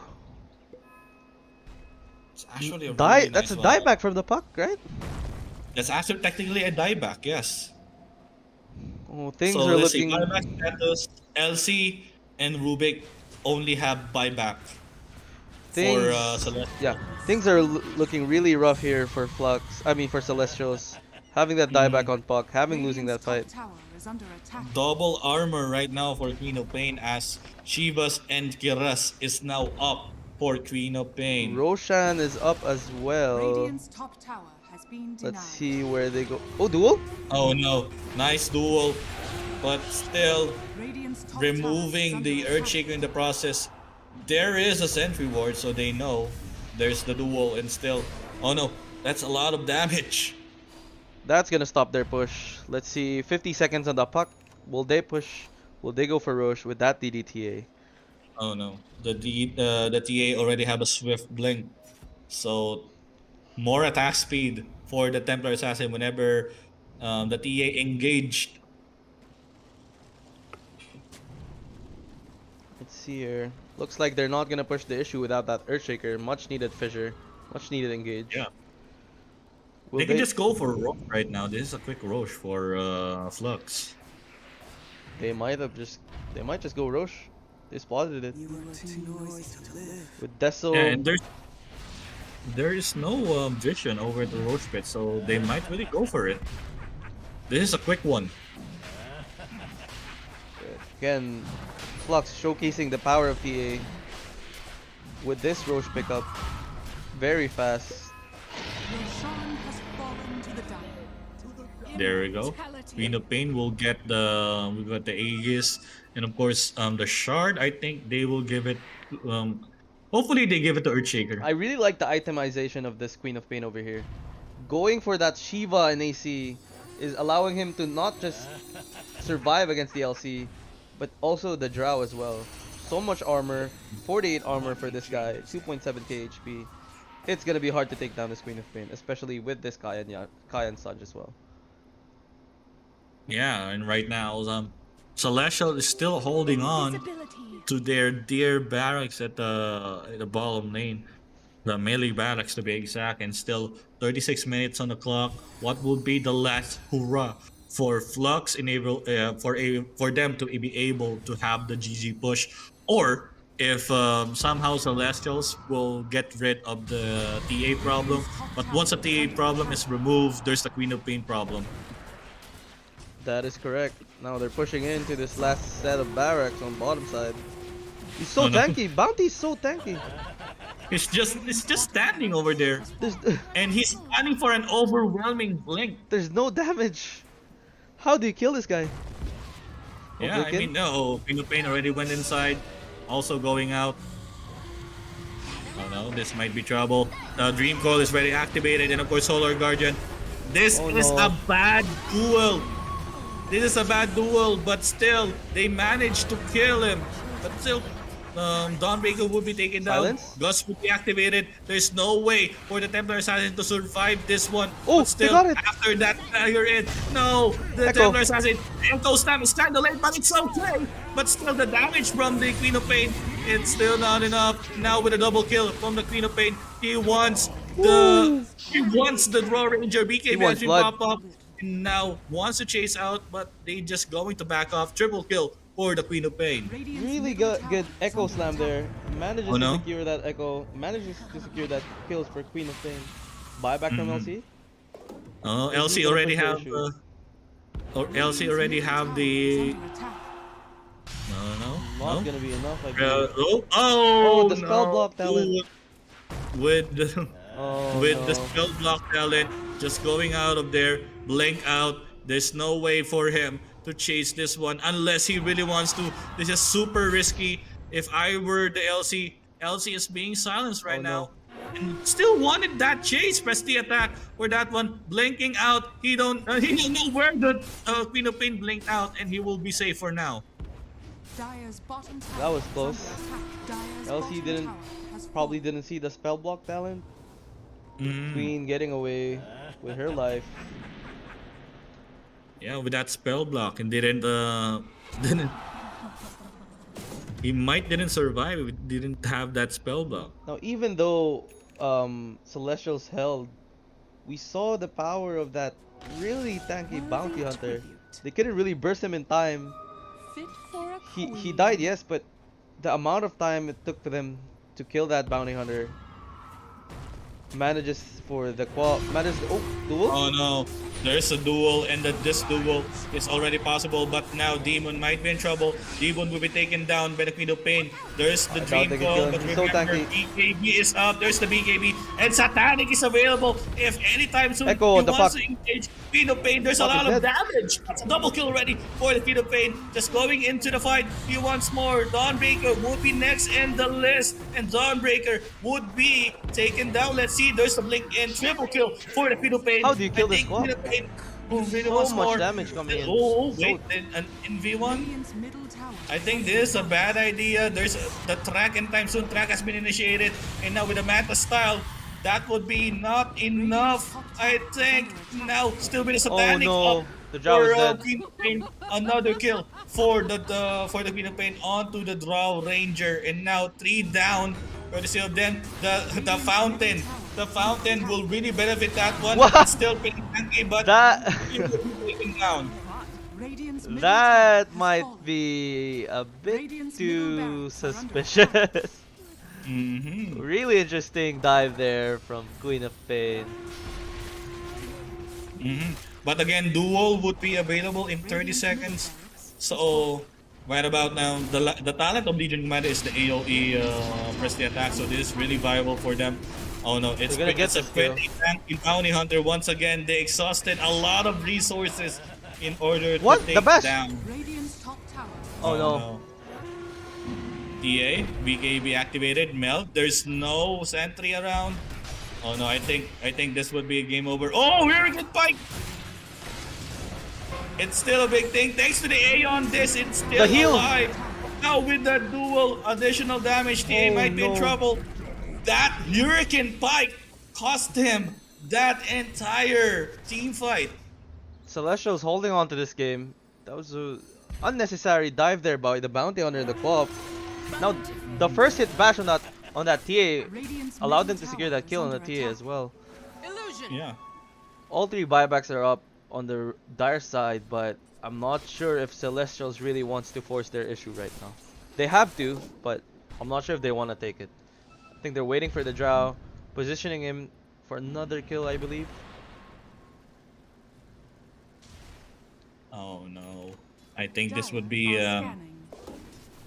S2: It's actually a really
S3: That's
S2: nice
S3: a
S2: one.
S3: dieback from the puck, right?
S2: That's actually technically a dieback, yes.
S3: Oh, things
S2: So
S3: are
S2: let's see,
S3: looking.
S2: buyback status, LC and Rubik only have buyback
S3: Things,
S2: for Celeste.
S3: yeah, things are looking really rough here for Flux. I mean for Celestials. Having that dieback on puck, having losing that
S4: Radiant's
S3: fight.
S4: top tower is under attack.
S2: Double armor right now for Queen of Pain as Shivas and Kiras is now up. for Queen of Pain.
S3: Roshan is up as well.
S4: Radiant's top tower has been denied.
S3: Let's see where they go. Oh, duel?
S2: Oh no, nice duel, but still
S4: Radiant's top
S2: removing
S4: tower
S2: the
S4: is under
S2: Earthshaker in the process. There is a sentry ward, so they know there's the duel, and still, oh no, that's a lot of damage.
S3: That's gonna stop their push. Let's see, 50 seconds on the puck. Will they push? Will they go for Roche with that DDTA?
S2: Oh no, the TA already have a swift blink, so more attack speed for the Templar Assassin whenever the TA engaged.
S3: Let's see here. Looks like they're not gonna push the issue without that Earthshaker. Much needed fissure. Much needed engage.
S2: Yeah.
S3: Will
S2: They can just go for Roche right now. This is a quick Roche for Flux.
S3: They might just go Roche. They spotted it. With Deso.
S2: Yeah, and there is no vision over the Roche pit, so they might really go for it. This is a quick one.
S3: Again, Flux showcasing the power of TA with this Roche pickup. Very fast.
S4: Roshan has fallen to the dire.
S2: There we go. Queen of Pain will get we got the Aegis, and of course the Shard. I think they will give it. Hopefully they give it to Earthshaker.
S3: I really like the itemization of this Queen of Pain over here. Going for that Shiva in AC is allowing him to not just survive against the LC, but also the Drow as well. So much armor, 48 armor for this guy, 2.7k HP. It's gonna be hard to take down this Queen of Pain, especially with this Kayan Surge as well.
S2: Yeah, and right now Celestial is still holding on to their dear barracks at the bottom lane, the melee barracks to be exact, and still 36 minutes on the clock. What will be the last hurrah for Flux for them to be able to have the GG push, or if somehow Celestials will get rid of the TA problem. But once the TA problem is removed, there's the Queen of Pain problem.
S3: That is correct. Now they're pushing into this last set of barracks on bottom side. He's so
S2: Oh, no.
S3: tanky. Bounty's so tanky.
S2: It's just standing over there,
S3: There's
S2: and he's planning for an overwhelming blink.
S3: there's no damage. How do you kill this guy?
S2: Yeah, I
S3: Oblivion?
S2: mean, no, Queen of Pain already went inside, also going out. Oh no, this might be trouble. Dream Coil is very activated, and of course Solar Guardian. This
S3: Oh,
S2: is
S3: no.
S2: a bad duel. This is a bad duel, but still, they managed to kill him. But still, Dawnbreaker will be taken down.
S3: Silence?
S2: Gust will be activated. There's no way for the Templar Assassin to survive this one.
S3: Oh,
S2: But still,
S3: they got it.
S2: after that dagger in, no, the
S3: Echo.
S2: Templar Assassin, Echo Slam is kind of late, but it's okay. But still, the damage from the Queen of Pain, it's still not enough. Now with a double kill from the Queen of Pain, he wants the Draw Ranger BKB
S3: wants
S2: to
S3: blood.
S2: pop up. And now wants to chase out, but they just going to back off. Triple kill for the Queen of Pain.
S4: Radiant's
S3: Really
S4: middle
S3: good,
S4: tower
S3: good
S4: is
S3: Echo
S4: under
S3: Slam
S4: attack.
S3: there. Manages
S2: Oh, no?
S3: to secure that Echo. Manages to secure that kills for Queen of Pain. Buyback from LC.
S2: Oh,
S3: He's
S2: LC
S3: gonna
S2: already
S3: push the
S2: have
S3: issue.
S2: or LC already have the
S4: Under attack.
S3: Not
S2: no.
S3: gonna be enough, I believe.
S2: Oh,
S3: the spell block talent.
S2: With the
S3: Oh,
S2: with the
S3: no.
S2: spell block talent just going out of there, blink out. There's no way for him to chase this one unless he really wants to. This is super risky. If I were the LC is being silenced right
S3: Oh, no.
S2: now. And still wanted that chase. Press the attack for that one. Blinking out. He don't know where the Queen of Pain blinked out, and he will be safe for now.
S4: Dire's bottom tower
S3: That was
S4: is
S3: close.
S4: under attack. Dire's
S3: LC
S4: bottom
S3: didn't-
S4: tower has
S3: Probably
S4: fallen.
S3: didn't see the spell block talent.
S2: Mm.
S3: Queen getting away with her life.
S2: Yeah, with that spell block, and didn't he might didn't survive if he didn't have that spell block.
S3: Now, even though Celestials held, we saw the power of that really tanky bounty hunter. They couldn't really burst him in time.
S4: Fit for a
S3: He
S4: queen.
S3: died, yes, but the amount of time it took for them to kill that bounty hunter manages for the qual. Manages. Oh, duel.
S2: Oh no, there's a duel, and that this duel is already possible, but now Demon might be in trouble. Demon will be taken down by the Queen of Pain. There's the
S3: I doubt
S2: Dream
S3: they can kill
S2: Call,
S3: him.
S2: but
S3: He's so
S2: remember,
S3: tanky.
S2: BKB is up. There's the BKB, and Satanic is available. If anytime soon
S3: Echo,
S2: he
S3: the
S2: wants
S3: fuck?
S2: to engage Queen of Pain, there's a
S3: Fuck is
S2: lot of
S3: dead.
S2: damage. That's a double kill already for the Queen of Pain. Just going into the fight. He wants more. Dawnbreaker would be next in the list, and Dawnbreaker would be taken down. Let's see. There's the blink in triple kill for the Queen of Pain.
S3: How do you kill
S2: I
S3: this
S2: think
S3: squad?
S2: Queen of Pain really
S3: So
S2: wants
S3: much
S2: more.
S3: damage coming in.
S2: Oh,
S3: So-
S2: wait, in V1?
S4: Radiant's middle tower.
S2: I think this is a bad idea. There's the track anytime soon. Track has been initiated, and now with the Manta style, that would be not enough. I think now still with the Satanic
S3: no.
S2: up
S3: The Drow is
S2: for
S3: dead.
S2: Queen of Pain. Another kill for the Queen of Pain onto the Drow Ranger, and now 3 down. Courtesy of them, the fountain. The fountain will really benefit that one.
S3: What?
S2: It's still pretty tanky, but
S3: That
S2: it will be taken down.
S4: Radiant's middle
S3: that
S4: tower has
S3: might
S4: fallen.
S3: be a bit
S4: Radiant's
S3: too
S4: middle barracks are under
S3: suspicious.
S2: Mm-hmm.
S3: Really interesting dive there from Queen of Pain.
S2: But again, duel would be available in 30 seconds. So right about now, the talent of Legion Commander is the AoE press the attack. So this is really viable for them. Oh no, it's
S3: They're gonna get
S2: a
S3: this kill.
S2: pretty tanky Bounty Hunter once again. They exhausted a lot of resources in order to
S3: What?
S2: take
S3: The best?
S2: down.
S4: Radiant's top tower.
S3: Oh no.
S2: TA, BKB activated, melt. There's no sentry around. Oh no, I think this would be a game over. Oh, Hurricane Pike! It's still a big thing. Thanks to the Aeon, it's still
S3: The heal.
S2: alive. Now with the dual additional damage, TA
S3: Oh,
S2: might be in
S3: no.
S2: trouble. That Hurricane Pike cost him that entire team fight.
S3: Celestial's holding on to this game. That was a unnecessary dive there by the bounty hunter in the co-op. Now the first hit bash on that TA
S4: Radiant's
S3: allowed them
S4: middle
S3: to secure
S4: tower
S3: that kill on
S4: is
S3: the
S4: under
S3: TA
S4: attack.
S3: as well.
S2: Yeah.
S3: All 3 buybacks are up on the dire side, but I'm not sure if Celestials really wants to force their issue right now. They have to, but I'm not sure if they want to take it. I think they're waiting for the Drow, positioning him for another kill, I believe.
S2: Oh no. I think this would be
S4: Scanning.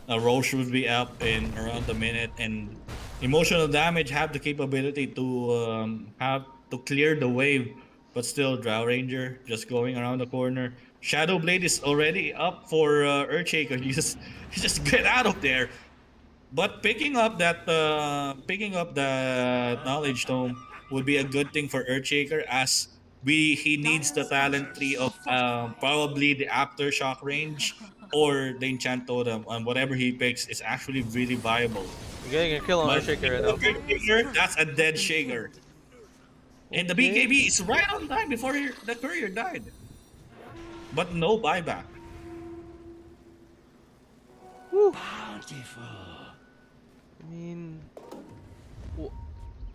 S2: a Roche would be up in around a minute, and emotional damage have the capability to have to clear the wave, but still Drow Ranger just going around the corner. Shadow Blade is already up for Earthshaker. You just get out of there. But picking up that knowledge tome would be a good thing for Earthshaker, as he needs the talent tree of probably the aftershock range or the enchant totem, and whatever he picks is actually really viable.
S3: You're getting a kill on
S2: But
S3: Earthshaker right now.
S2: Earthshaker, that's a dead shaker. And the
S3: Okay.
S2: BKB is right on time before the courier died. But no buyback.
S3: Whew. I mean,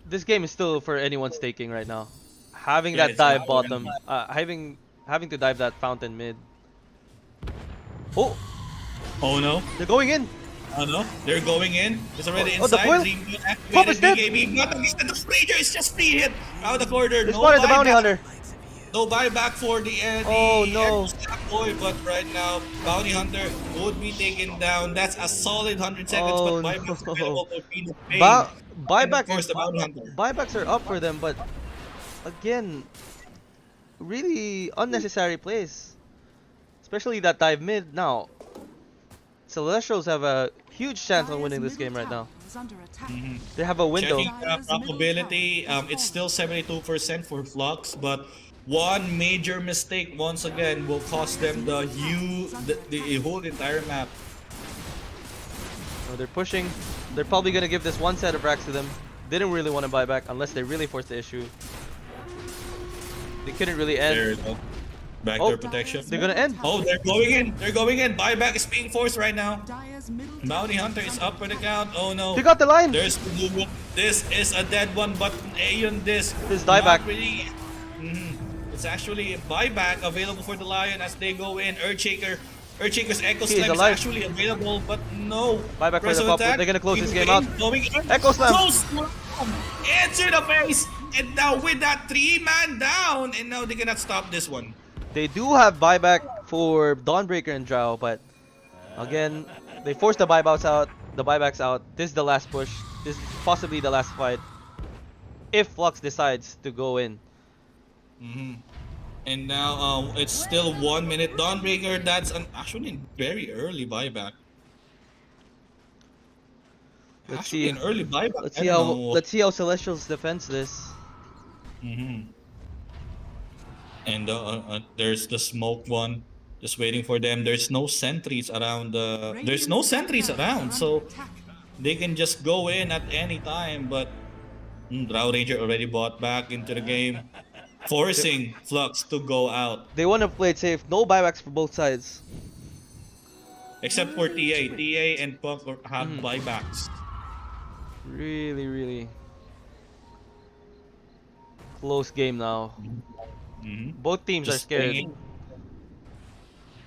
S3: this game is still for anyone's taking right now. Having
S2: Yeah,
S3: that
S2: it's
S3: dive
S2: not
S3: bottom, having to dive that fountain mid. Oh,
S2: Oh no.
S3: they're going in.
S2: Oh no. They're going in. It's already
S3: Oh, the
S2: inside.
S3: foil?
S2: Dream Beam
S3: Pop is
S2: activated.
S3: dead.
S2: BKB. Not against the Ranger. It's just free hit out the corner.
S3: They
S2: No
S3: spotted the bounty
S2: buyback.
S3: hunter.
S2: No buyback for the
S3: Oh, no.
S2: boy, but right now Bounty Hunter would be taken down. That's a solid 100 seconds,
S3: Oh,
S2: but buyback's
S3: no.
S2: available for Queen of Pain.
S3: Buyback
S2: And of course, the Bounty Hunter.
S3: buybacks are up for them, but again, really unnecessary plays. Especially that dive mid. Now, Celestials have a huge chance on winning this game right now.
S4: Is under attack.
S3: They have a window.
S2: Checking the probability, it's still 72% for Flux, but one major mistake once again will cost them the whole entire map.
S3: Oh, they're pushing. They're probably gonna give this one set of racks to them. They didn't really want to buy back unless they really force the issue. They couldn't really
S2: There
S3: end.
S2: you go. Back
S3: Oh,
S2: their protection.
S3: they're gonna end.
S2: Oh, they're going in. They're going in. Buyback is being forced right now.
S4: Dire's middle
S2: Bounty
S4: tower
S2: Hunter is up for the count. Oh no.
S3: They got the line.
S2: There's the movement. This is a dead one, but Aeon this.
S3: This is dieback.
S2: not really. It's actually a buyback available for the Lion as they go in. Earthshaker's Echo
S3: He is
S2: Slam is
S3: alive.
S2: actually available, but no.
S3: Buyback for
S2: Press
S3: the
S2: of
S3: pop.
S2: attack.
S3: They're gonna close this game
S2: Going
S3: out.
S2: in, going in.
S3: Echo Slam.
S2: Close. Answer the face. And now with that 3-man down, and now they cannot stop this one.
S3: They do have buyback for Dawnbreaker and Drow, but again, they forced the buybacks out. This is the last push. This is possibly the last fight. If Flux decides to go in.
S2: And now it's still 1 minute. Dawnbreaker, that's actually very early buyback.
S3: Let's
S2: Actually,
S3: see.
S2: an early buyback.
S3: Let's see how Celestials defends this.
S2: And there's the smoke one, just waiting for them. There's no sentries around. There's no sentries around, so they can just go in at any time. But Drow Ranger already bought back into the game, forcing Flux to go out.
S3: They want to play it safe. No buybacks for both sides.
S2: Except for TA. TA and Puck have buybacks.
S3: Really, really close game now. Both teams are scared.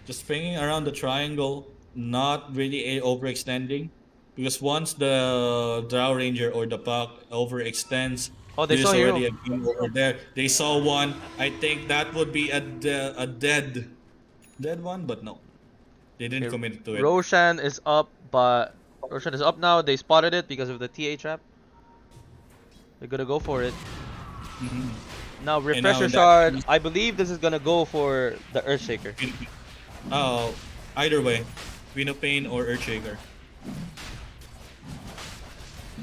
S2: Just swinging around the triangle, not really overextending. Because once the Drow Ranger or the Puck overextends,
S3: Oh, they
S2: there's
S3: saw
S2: already
S3: Hero.
S2: a game over there. They saw one. I think that would be a dead one, but no. They didn't commit to it.
S3: Roshan is up, but Roshan is up now. They spotted it because of the TA trap. They're gonna go for it. Now refresher shard. I believe this is gonna go for the Earthshaker.
S2: Oh, either way, Queen of Pain or Earthshaker.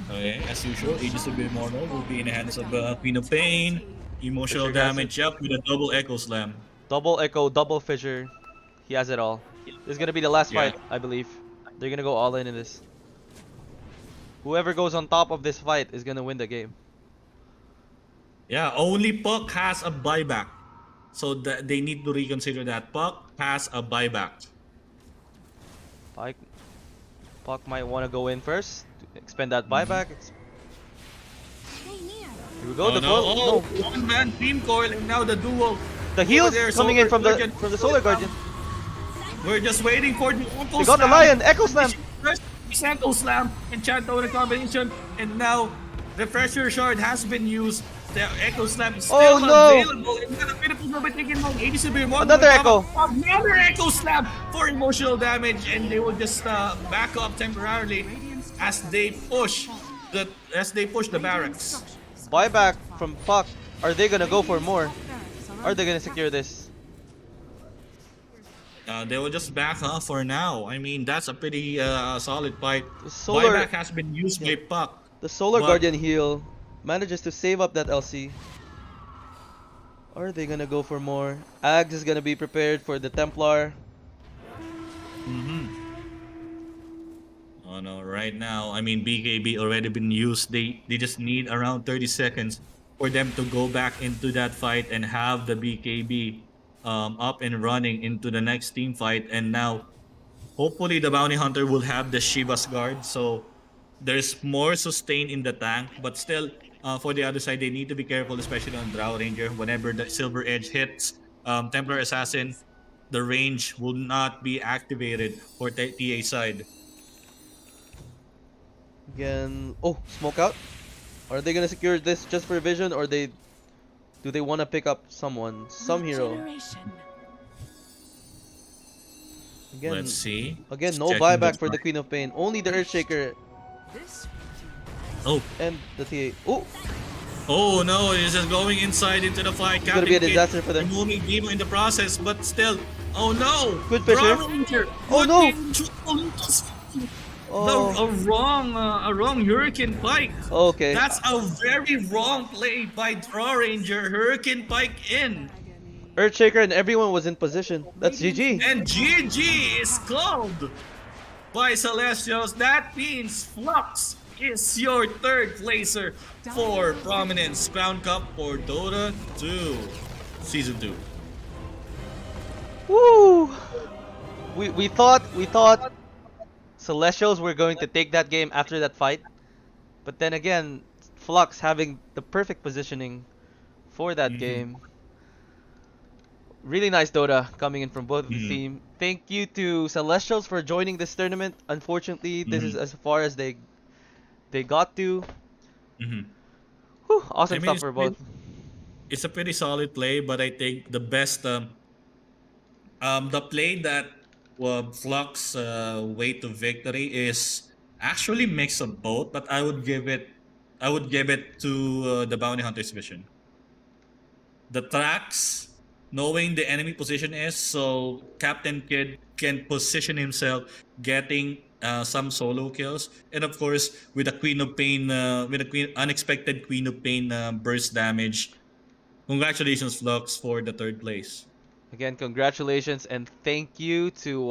S2: Okay, as usual, Aegis of Immortal will be in the hands of Queen of Pain. Emotional damage up with a double Echo Slam.
S3: Double Echo, double Fissure. He has it all. This is gonna be the last fight, I believe. They're gonna go all in this. Whoever goes on top of this fight is gonna win the game.
S2: Yeah, only Puck has a buyback. So they need to reconsider that. Puck has a buyback.
S3: Puck might want to go in first to expend that buyback. Here we go.
S2: One-man team coil, and now the duel.
S3: The heals coming in from the Solar Guardian.
S2: We're just waiting for the Echo
S3: They got the Lion, Echo Slam.
S2: Echo Slam, Enchanto in a combination, and now Refresher Shard has been used. The Echo Slam is still available. And then the Philippines will be taking on Aegis of Immortal.
S3: Another Echo.
S2: Another Echo Slam for emotional damage, and they will just back up temporarily as they push the barracks.
S3: Buyback from Puck. Are they gonna go for more? Are they gonna secure this?
S2: They will just back off for now. I mean, that's a pretty solid fight.
S3: Buyback
S2: has been used by Puck.
S3: The Solar Guardian heal manages to save up that LC. Are they gonna go for more? Ags is gonna be prepared for the Templar.
S2: Oh no, right now, I mean, BKB already been used. They just need around 30 seconds for them to go back into that fight and have the BKB up and running into the next team fight. And now, hopefully the Bounty Hunter will have the Shiva's Guard, so there's more sustain in the tank, but still, for the other side, they need to be careful, especially on Drow Ranger. Whenever the Silver Edge hits Templar Assassin, the range will not be activated for TA side.
S3: Again, smoke out. Are they gonna secure this just for vision, or do they want to pick up some hero? Again,
S2: Let's see.
S3: Again, no
S2: Checking
S3: buyback
S2: the
S3: for the Queen of Pain. Only the Earthshaker
S2: Oh.
S3: and the TA.
S2: Oh no, it's just going inside into the fight.
S3: It's gonna be a disaster for them.
S2: Removing Demo in the process, but still. Oh no!
S3: Good Fisher. Oh no!
S2: A wrong Hurricane Pike.
S3: Okay.
S2: That's a very wrong play by Draw Ranger. Hurricane Pike in.
S3: Earthshaker and everyone was in position. That's GG.
S2: And GG is called by Celestials. That means Flux is your third placer for Prominence Crown Cup for Dota 2 Season 2.
S3: Woo! We thought Celestials were going to take that game after that fight, but then again, Flux having the perfect positioning for that game. Really nice Dota coming in from both of the team. Thank you to Celestials for joining this tournament. Unfortunately, this is as far as they got to. Whew, awesome
S2: I mean,
S3: stuff for both.
S2: it's a pretty solid play, but I think the best the play that Flux way to victory is actually mix of both, but I would give it to the bounty hunter's vision. The tracks, knowing the enemy position is, so Captain Kid can position himself, getting some solo kills, and of course with a Queen of Pain, with a unexpected Queen of Pain burst damage. Congratulations, Flux, for the third place.
S3: Again, congratulations and thank you to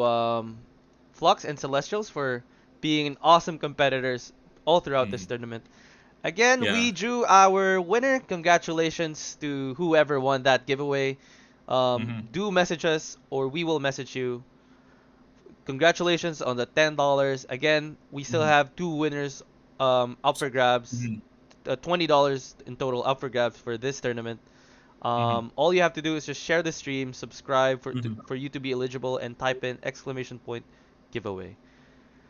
S3: Flux and Celestials for being awesome competitors all throughout this
S2: Mm.
S3: tournament. Again,
S2: Yeah.
S3: we drew our winner. Congratulations to whoever won that giveaway.
S2: Hmm.
S3: Do message us or we will message you. Congratulations on the $10. Again, we still
S2: Hmm.
S3: have two winners up for grabs.
S2: Hmm.
S3: $20 in total up for grabs for this tournament.
S2: Hmm.
S3: All you have to do is just share the stream, subscribe
S2: Hmm.
S3: for you to be eligible, and type in exclamation point giveaway.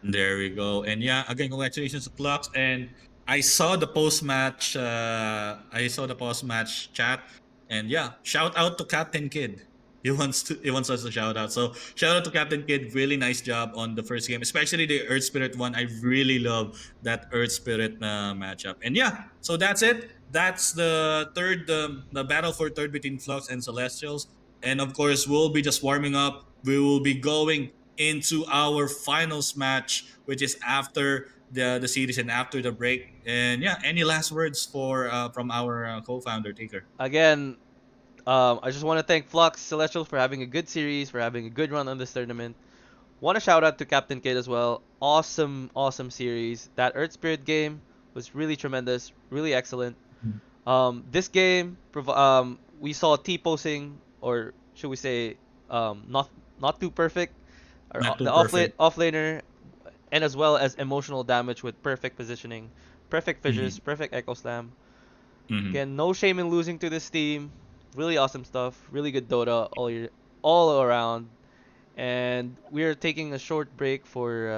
S2: There we go. And yeah, again, congratulations to Flux. And I saw the post match. I saw the post match chat. And yeah, shout out to Captain Kid. He wants us to shout out. So shout out to Captain Kid. Really nice job on the first game, especially the Earth Spirit one. I really love that Earth Spirit matchup. And yeah, so that's it. That's the third, the battle for third between Flux and Celestials. And of course, we'll be just warming up. We will be going into our finals match, which is after the series and after the break. And yeah, any last words for from our co-founder Taker?
S3: Again, I just want to thank Flux Celestials for having a good series, for having a good run on this tournament. Want to shout out to Captain Kid as well. Awesome, awesome series. That Earth Spirit game was really tremendous, really excellent. This game, we saw T posing, or should we say, not too perfect, or
S2: Not too
S3: the
S2: perfect.
S3: off laner, and as well as emotional damage with perfect positioning, perfect
S2: Hmm.
S3: fissures, perfect echo slam.
S2: Hmm.
S3: Again, no shame in losing to this team. Really awesome stuff. Really good Dota all around. And we're taking a short break for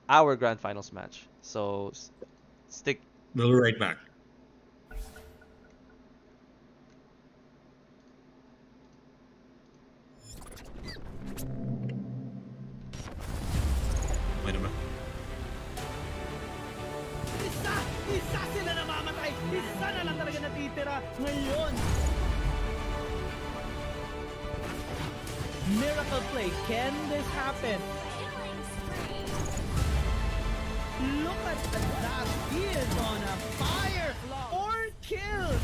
S3: our grand finals match. So stick.
S2: We'll be right back. Wait a minute.
S1: Isa! Isa sila namamatay! Isa na lang talaga natitira ngayon! Miracle play. Can this happen? Look at that. He is on a fire. 4 kills.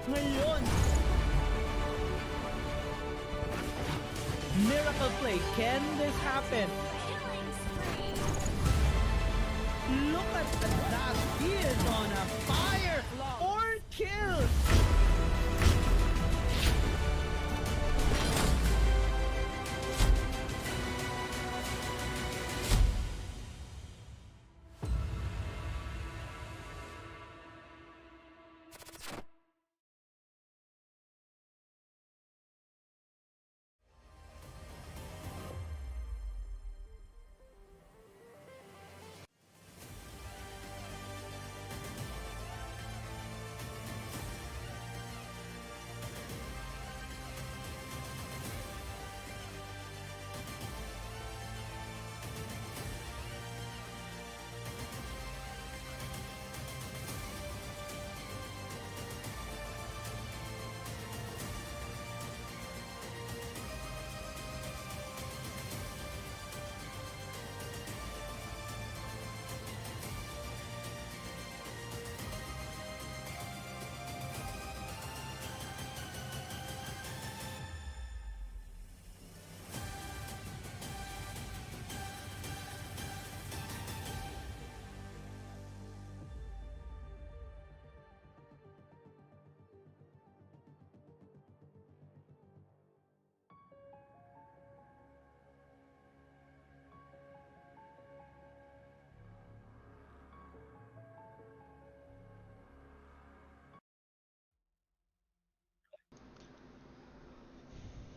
S1: Ngayon, miracle play. Can this happen? Look at that. He is on a fire. 4 kills.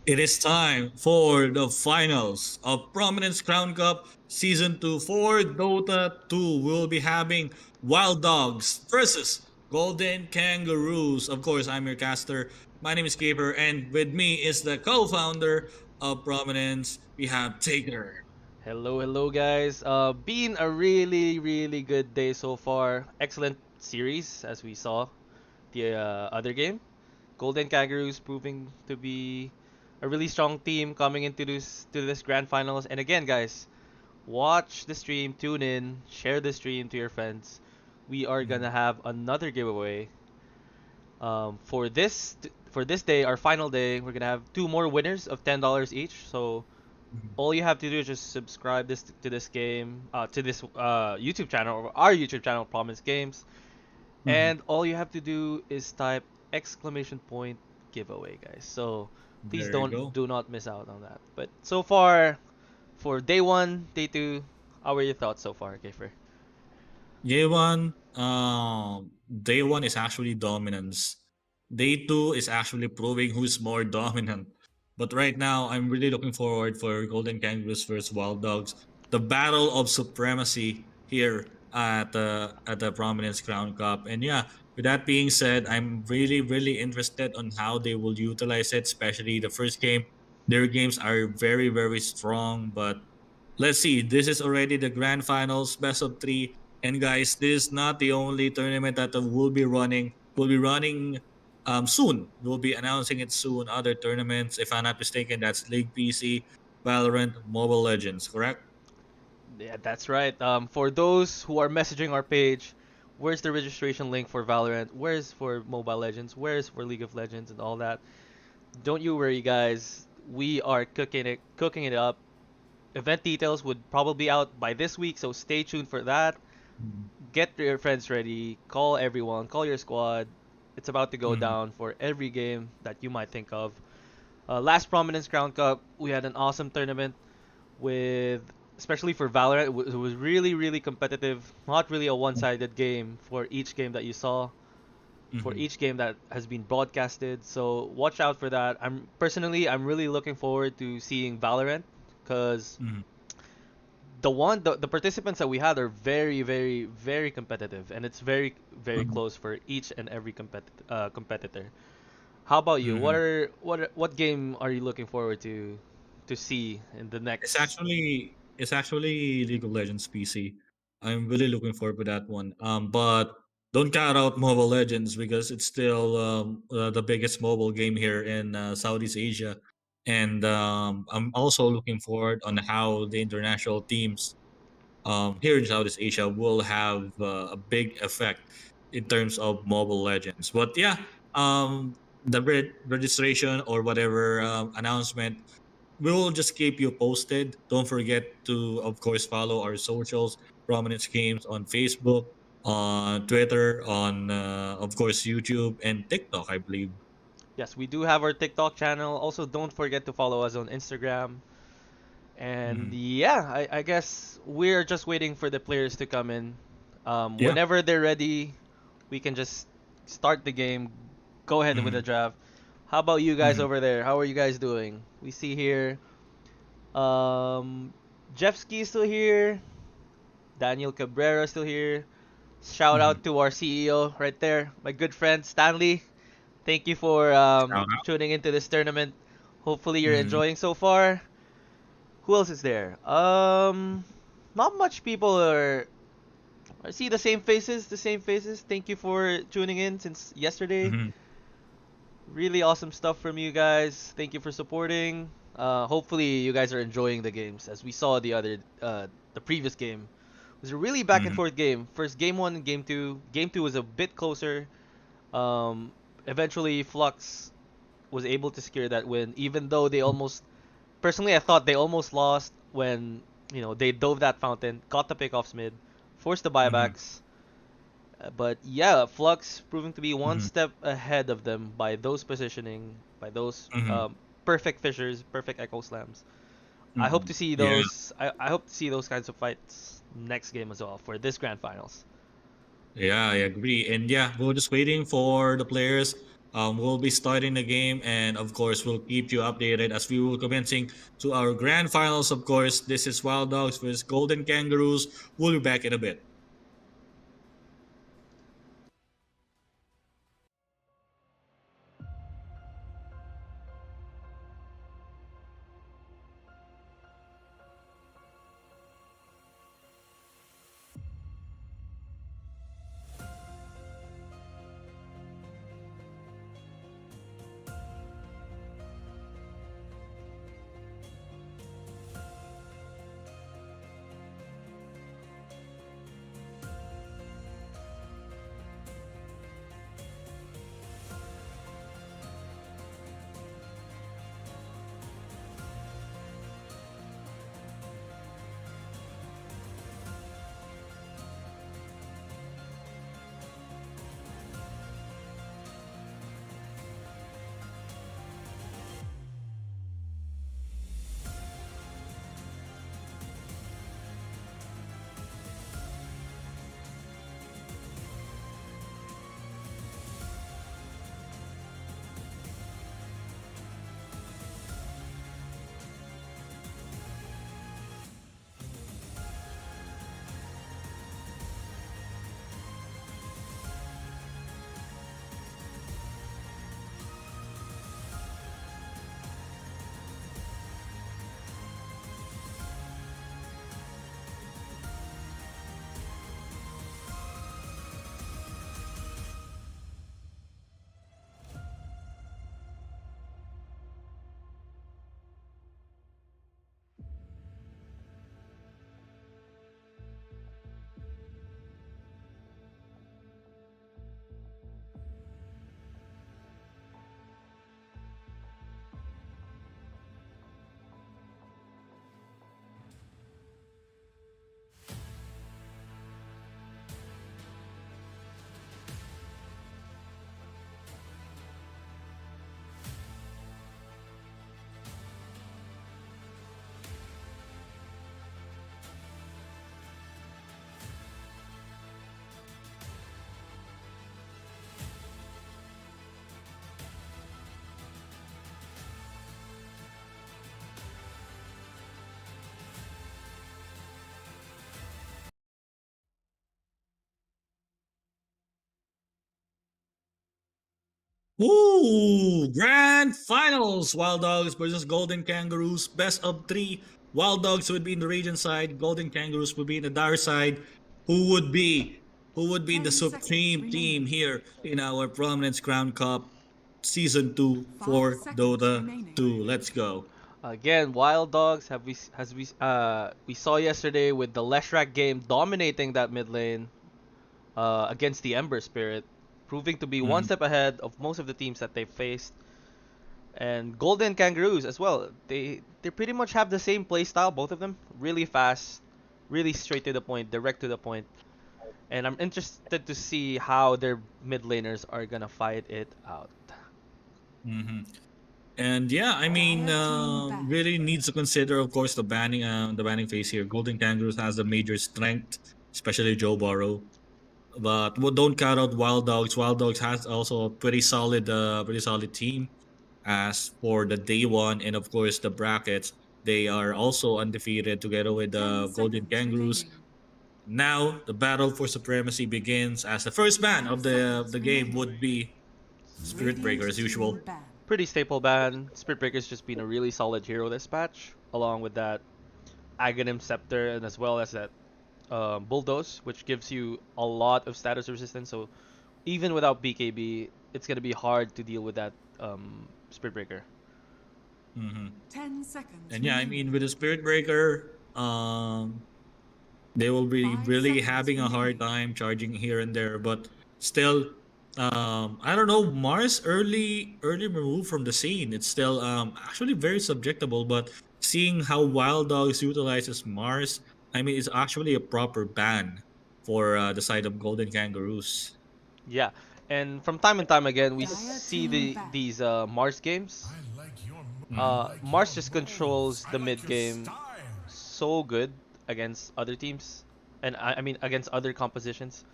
S2: It is time for the finals of Prominence Crown Cup Season 2 for Dota 2. We'll be having Wild Dogs versus Golden Kangaroos. Of course, I'm your caster. My name is Gaber, and with me is the co-founder of Prominence. We have Taker.
S3: Hello, hello, guys. Been a really good day so far. Excellent series, as we saw the other game. Golden Kangaroos proving to be a really strong team coming into this grand finals. And again, guys, watch the stream, tune in, share the stream to your friends. We are gonna have another giveaway. For this day, our final day, we're gonna have two more winners of $10 each. So all you have to do is just subscribe to this game, to this YouTube channel, or our YouTube channel, Promise Games,
S2: Mhm.
S3: and all you have to do is type exclamation point giveaway, guys. So please
S2: There you go.
S3: do not miss out on that. But so far, for day one, day two, how are your thoughts so far, Kiefer?
S2: Day one is actually dominance. Day two is actually proving who's more dominant. But right now, I'm really looking forward for Golden Kangaroos versus Wild Dogs. The battle of supremacy here at the Prominence Crown Cup. And yeah, with that being said, I'm really interested on how they will utilize it, especially the first game. Their games are very strong, but let's see. This is already the grand finals, best of three. And guys, this is not the only tournament that we'll be running. We'll be running soon. We'll be announcing it soon. Other tournaments, if I'm not mistaken, that's League PC, Valorant, Mobile Legends, correct?
S3: Yeah, that's right. For those who are messaging our page, where's the registration link for Valorant? Where's for Mobile Legends? Where's for League of Legends and all that? Don't you worry, guys. We are cooking it up. Event details would probably be out by this week, so stay tuned for that. Get your friends ready. Call everyone. Call your squad. It's about to go
S2: Mm-hmm.
S3: down for every game that you might think of. Last Prominence Crown Cup, we had an awesome tournament with, especially for Valorant, it was really competitive. Not really a one-sided game for each game that you saw, for
S2: Mm-hmm.
S3: each game that has been broadcasted. So watch out for that. I'm really looking forward to seeing Valorant because
S2: Mm-hmm.
S3: the participants that we had are very competitive, and it's very
S2: Mm-hmm.
S3: close for each and every competitor. How about you?
S2: Mm-hmm.
S3: What game are you looking forward to see in the
S2: It's
S3: next?
S2: actually League of Legends PC. I'm really looking forward to that one. But don't count out Mobile Legends because it's still the biggest mobile game here in Southeast Asia, and I'm also looking forward on how the international teams here in Southeast Asia will have a big effect in terms of Mobile Legends. But yeah, the registration or whatever announcement, we'll just keep you posted. Don't forget to, of course, follow our socials, Prominence Games on Facebook, on Twitter, on, of course, YouTube and TikTok, I believe.
S3: Yes, we do have our TikTok channel. Also, don't forget to follow us on Instagram. And
S2: Mhm.
S3: yeah, I guess we're just waiting for the players to come in.
S2: Yeah.
S3: Whenever they're ready, we can just start the game. Go ahead with the
S2: Hmm.
S3: draft. How about you guys
S2: Hmm.
S3: over there? How are you guys doing? We see here, um, Jeff Ski still here. Daniel Cabrera still here. Shout
S2: Hmm.
S3: out to our CEO right there, my good friend Stanley. Thank you for
S2: Shout out.
S3: tuning into this tournament. Hopefully you're
S2: Hmm.
S3: enjoying so far. Who else is there? Not much people are. I see the same faces, the same faces. Thank you for tuning in since yesterday.
S2: Hmm.
S3: Really awesome stuff from you guys. Thank you for supporting. Hopefully you guys are enjoying the games as we saw the previous game. It was a really back and
S2: Hmm.
S3: forth game. First game one and game two. Game two was a bit closer. Um, Eventually Flux was able to secure that win, even though they almost. Personally, I thought they almost lost when they dove that fountain, caught the pickoffs mid, forced the
S2: Hmm.
S3: buybacks. But yeah, Flux proving to be one
S2: Hmm.
S3: step ahead of them by those positioning, by those
S2: Hmm.
S3: perfect fishers, perfect echo slams. I hope
S2: Hmm.
S3: to see
S2: Yeah.
S3: those. I hope to see those kinds of fights next game as well for this grand finals.
S2: Yeah, I agree. And yeah, we're just waiting for the players. We'll be starting the game, and of course, we'll keep you updated as we will commencing to our grand finals. Of course, this is Wild Dogs versus Golden Kangaroos. We'll be back in a bit. Ooh, grand finals! Wild Dogs versus Golden Kangaroos. Best of three. Wild Dogs would be in the region side. Golden Kangaroos would be in the dire side. Who would be? Who would be the
S4: 10 seconds
S2: supreme team
S4: remaining.
S2: here in our Prominence Crown Cup Season 2
S4: 5
S2: for
S4: seconds
S2: Dota
S4: remaining.
S2: 2? Let's go.
S3: Again, Wild Dogs have we saw yesterday with the Leshrac game dominating that mid lane against the Ember Spirit. proving to be one
S2: Mhm.
S3: step ahead of most of the teams that they've faced. And Golden Kangaroos as well. They pretty much have the same play style, both of them. Really fast, really straight to the point, direct to the point. And I'm interested to see how their mid laners are gonna fight it out.
S2: Mhm. And yeah, I mean,
S4: Dire team back.
S2: really needs to consider, of course, the banning phase here. Golden Kangaroos has a major strength, especially Joe Burrow. But don't count out Wild Dogs. Wild Dogs has also a pretty solid team. As for the day one, and of course the brackets, they are also undefeated together with
S4: 10
S2: the Golden
S4: seconds
S2: Kangaroos.
S4: remaining.
S2: Now the battle for supremacy begins, as the first ban
S4: 5
S2: of the
S4: seconds
S2: game
S4: remaining.
S2: would be Spirit Breaker
S4: Radiant
S2: as usual.
S4: team ban.
S3: Pretty staple ban. Spirit Breaker's just been a really solid hero this patch, along with that Aghanim Scepter and as well as that Bulldoze, which gives you a lot of status resistance. So even without BKB, it's gonna be hard to deal with that Spirit Breaker.
S2: Hmm.
S4: 10 seconds
S2: And yeah, I
S4: remaining.
S2: mean with the Spirit Breaker, they will be
S4: 5
S2: really
S4: seconds
S2: having a hard
S4: remaining.
S2: time charging here and there, but still, I don't know. Mars early removed from the scene. It's still actually very subjectable, but seeing how Wild Dogs utilizes Mars, I mean, it's actually a proper ban for the side of Golden Kangaroos.
S3: Yeah, and from time and time again, we
S4: Dire
S3: see
S4: team ban.
S3: these Mars games.
S2: Mhm.
S3: Mars just controls the mid game so good against other teams, and I mean against other compositions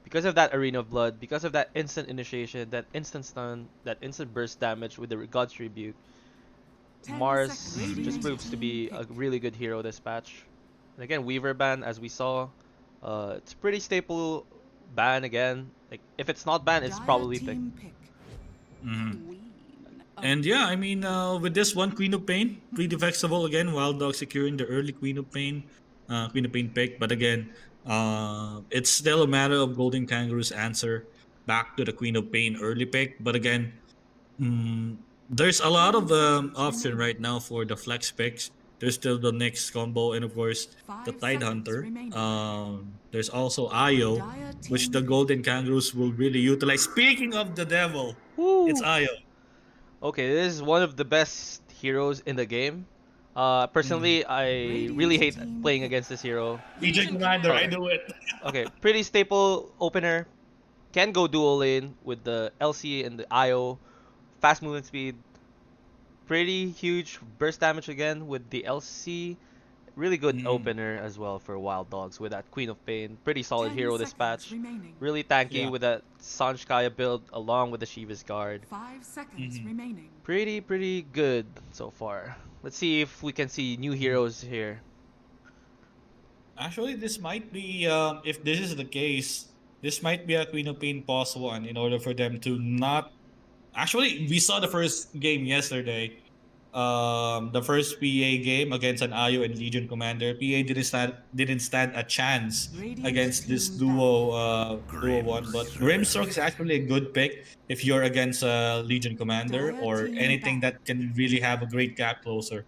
S3: because of that Arena of Blood, because of that instant initiation, that instant stun, that instant burst damage with the God's Rebuke.
S4: 10
S3: Mars
S4: seconds.
S3: just
S4: Radiant
S3: proves to
S4: team
S3: be
S4: pick.
S3: a really good hero this patch. And again, Weaver ban, as we saw, it's pretty staple ban again. Like if it's not ban, it's
S4: Dire
S3: probably pick.
S4: team pick.
S2: Mhm.
S4: Queen of
S2: And yeah, I mean, with this one Queen of Pain, pretty flexible again. Wild Dog securing the early Queen of Pain pick. But again, it's still a matter of Golden Kangaroo's answer back to the Queen of Pain early pick. But again, there's a lot
S4: 10
S2: of
S4: seconds
S2: option
S4: remaining.
S2: right now for the flex picks. There's still the next combo, and of course the
S4: 5
S2: Tide
S4: seconds
S2: Hunter.
S4: remaining.
S2: There's also Io,
S4: Dire
S2: which
S4: team
S2: the
S4: pick.
S2: Golden Kangaroos will really utilize. Speaking of the devil, it's
S3: Woo!
S2: Io.
S3: Okay, this is one of the best heroes in the game. Personally, I really
S4: Radiant
S3: hate
S4: team
S3: playing
S4: pick.
S3: against this hero.
S2: Legion Commander, I
S3: Okay,
S2: do it.
S3: okay, pretty staple opener. Can go dual lane with the LC and the IO. Fast movement speed. Pretty huge burst damage again with the LC. Really good
S2: Mm,
S3: opener as well for Wild Dogs with that Queen of Pain. Pretty solid
S4: 10
S3: hero
S4: seconds
S3: dispatch.
S4: remaining.
S3: Really tanky
S2: yeah.
S3: with that Sanshkaya build along with the Shiva's Guard.
S4: 5 seconds
S2: Mhm.
S4: remaining.
S3: Pretty good so far. Let's see if we can see new heroes here.
S2: Actually, this might be, if this is the case, this might be a Queen of Pain pause one in order for them to not. Actually, we saw the first game yesterday. The first PA game against an IO and Legion Commander. PA didn't stand a chance
S4: Radiant
S2: against this
S4: team ban.
S2: duo one. But Grimstroke is actually a good pick if you're against a Legion Commander
S4: Dire
S2: or
S4: team
S2: anything
S4: ban.
S2: that can really have a great gap closer.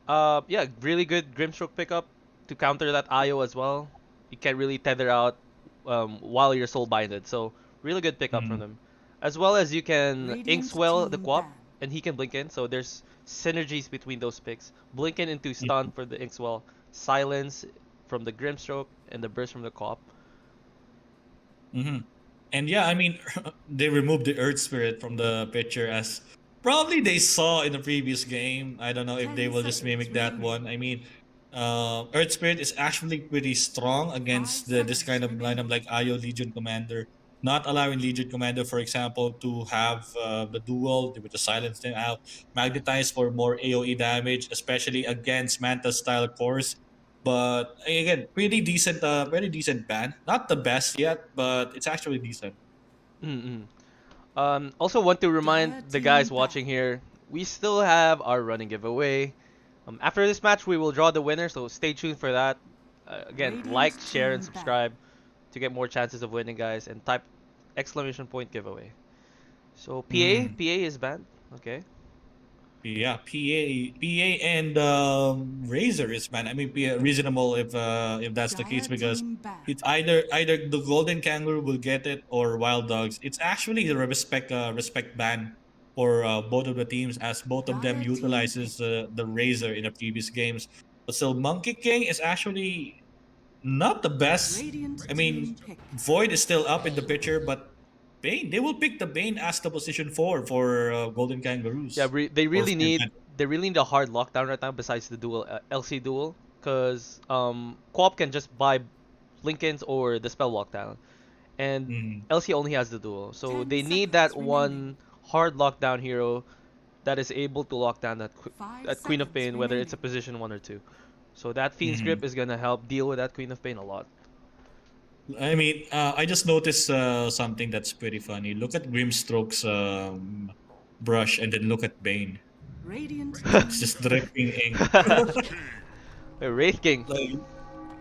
S3: Yeah, really good Grimstroke pickup to counter that IO as well. You can really tether out while you're soul binded. So really good pickup from
S2: Mm,
S3: them. As well as you can
S4: Radiant
S3: Inkswell the
S4: team
S3: Quap
S4: ban.
S3: and he can blink in. So there's synergies between those picks. Blinking into stun for the Inkswell, silence from the Grimstroke, and the burst from the Quap.
S2: mm-hmm. And yeah, I mean, they removed the Earth Spirit from the picture as probably they saw in the previous game. I don't know if they
S4: 10
S2: will just
S4: seconds
S2: mimic that
S4: remaining.
S2: one. I mean, Earth Spirit is actually pretty strong
S4: 5
S2: against this
S4: seconds
S2: kind of lineup
S4: remaining.
S2: like Io Legion Commander. Not allowing Legion Commander, for example, to have the duel with the silence thing out, magnetize for more AoE damage, especially against Manta style cores. But again, pretty decent ban. Not the best yet, but it's actually decent.
S3: Mm-mm. Also want to remind
S4: Dire
S3: the guys
S4: team ban.
S3: watching here, we still have our running giveaway. After this match, we will draw the winner, so stay tuned for that. Again, like,
S4: Radiant
S3: share, and
S4: team ban.
S3: subscribe to get more chances of winning, guys, and type exclamation point giveaway. So PA
S2: Mm.
S3: is banned. Okay.
S2: Yeah, PA, and Razor is man. I mean, reasonable if that's the case
S4: Dire
S2: because
S4: team ban.
S2: it's either the Golden Kangaroo will get it or Wild Dogs. It's actually the respect ban for both of the teams as both of them
S4: Dire team
S2: utilizes the Razor in the previous games. But still, Monkey King is actually not the best.
S4: Radiant
S2: I
S4: team
S2: mean,
S4: pick.
S2: Void is still up in the picture, but Bane, they will pick the Bane as the position four for Golden
S3: Yeah,
S2: Kangaroos.
S3: they
S2: Or
S3: really
S2: for
S3: need a hard lockdown right now besides the dual LC duel, because Co-op can just buy Blinkins or the spell lockdown, and
S2: Mhm.
S3: LC only has the duel, so
S4: 10
S3: they need that
S4: seconds remaining.
S3: one hard lockdown hero that is able to lock down
S4: Five
S3: that Queen of
S4: seconds
S3: Pain, whether it's a
S4: remaining.
S3: position 1 or 2. So that Fiend's
S2: Mhm.
S3: Grip is gonna help deal with that Queen of Pain a lot.
S2: I mean, I just noticed something that's pretty funny. Look at Grimstroke's brush, and then look at Bane.
S4: Radiant
S2: It's
S4: team
S2: just
S4: pick.
S2: dripping ink.
S3: Wraith King.
S2: Like,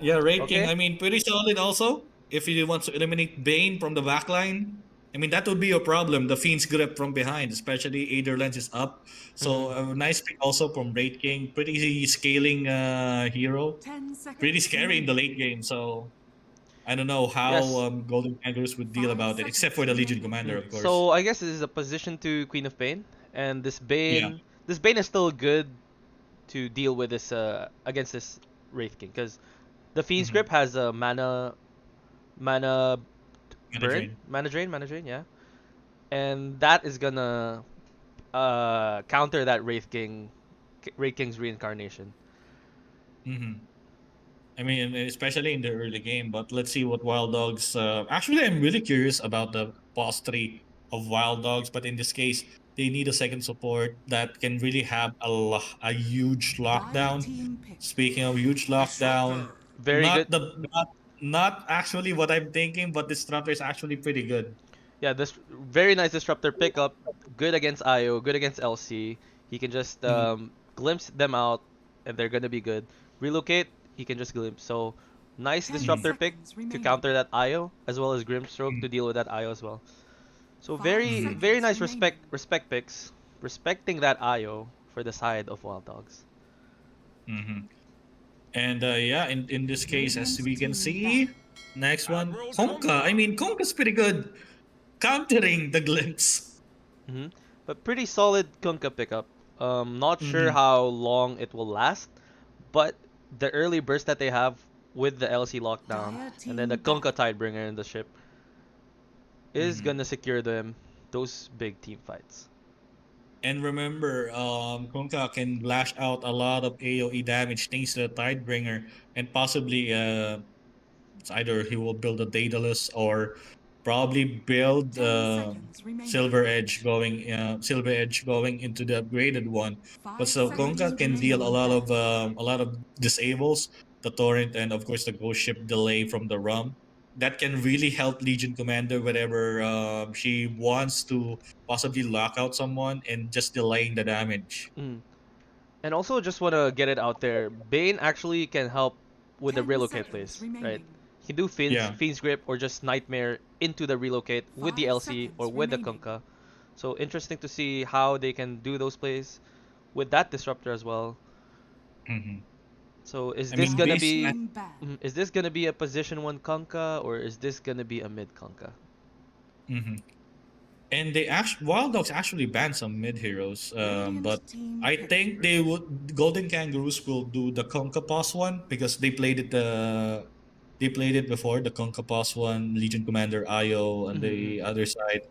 S2: yeah, Raid King.
S3: Okay.
S2: I mean, pretty solid also. If you want to eliminate Bane from the backline, I mean, that would be a problem. The Fiend's grip from behind, especially Aether Lens is up. So
S3: Mhm.
S2: a nice pick also from Raid King. Pretty scaling hero.
S4: 10
S2: Pretty
S4: seconds
S2: scary in the
S4: remaining.
S2: late game. So I don't know how
S3: Yes.
S2: Golden Kangaroos would deal
S4: 5
S2: about it, except
S4: seconds
S2: for the Legion
S4: remaining.
S2: Commander, of course.
S3: So I guess this is a position to Queen of Pain, and
S2: Yeah.
S3: This Bane is still good to deal with this against this Wraith King, because the Fiend's
S2: Mm-hmm.
S3: Grip has a mana
S2: Mana
S3: burn,
S2: drain.
S3: mana drain, yeah, and that is gonna counter that Wraith King's reincarnation.
S2: Mm-hmm. I mean, especially in the early game. But let's see what Wild Dogs. Actually, I'm really curious about the boss tree of Wild Dogs. But in this case, they need a second support that can really have a huge
S4: Dire
S2: lockdown.
S4: team pick.
S2: Speaking of huge lockdown,
S3: Very good.
S2: not the not actually what I'm thinking, but Disruptor is actually pretty good.
S3: Yeah, this very nice disruptor pickup. Good against IO, good against LC. He can just
S2: Mhm,
S3: glimpse them out, and they're gonna be good. Relocate, he can just glimpse. So nice
S4: 10
S2: mhm,
S3: disruptor pick
S4: seconds
S3: to
S4: remaining.
S3: counter that IO, as well as Grimstroke
S2: mhm,
S3: to deal with that IO as well. So
S4: 5
S2: mhm,
S3: very
S4: seconds
S3: nice
S4: remaining.
S3: respect picks, respecting that IO for the side of Wild Dogs.
S2: mhm. And yeah, in this case, as
S4: Radiant
S2: we can
S4: team ban.
S2: see, next one, Konka. I mean, Konka's pretty good countering the glimpse.
S3: hmm But pretty solid Kunkka pickup. Not sure
S2: Mhm,
S3: how long it will last, but the early burst that they have with the LC lockdown
S4: Dire
S3: and then
S4: team
S3: the
S4: ban.
S3: Kunkka Tidebringer in the ship is
S2: mhm.
S3: gonna secure them those big team fights.
S2: And remember, Kunkka can lash out a lot of AoE damage thanks to the Tidebringer, and possibly it's either he will build a Daedalus or probably build
S4: 10 seconds remaining.
S2: Silver Edge going into the upgraded one. But
S4: 5
S2: so
S4: seconds
S2: Kunkka can deal
S4: remaining.
S2: a lot of disables, the torrent, and of course the ghost ship delay from the rum. That can really help Legion Commander whenever she wants to possibly lock out someone and just delaying the damage.
S3: Mm. And also just wanna get it out there, Bane actually can help with the
S4: 10
S3: relocate
S4: seconds
S3: plays, right?
S4: remaining.
S3: He can do
S2: Yeah.
S3: Fiend's Grip or just Nightmare into the relocate with the
S4: 5
S3: LC or
S4: seconds
S3: with the
S4: remaining.
S3: Kunkka. So interesting to see how they can do those plays with that disruptor as well.
S2: Hmm.
S3: So
S2: I mean,
S4: Dire
S2: based
S4: team ban.
S3: is this gonna be a position 1 Kunkka or is this gonna be a mid Kunkka?
S2: mhm. And they actually Wild Dogs actually banned some mid heroes,
S4: Radiant
S2: but
S4: team
S2: I
S4: pick.
S2: think they would Golden Kangaroos will do the Conca Pass one because they played it before the Conca Pass one. Legion Commander Io on
S3: Mm-hmm.
S2: the other side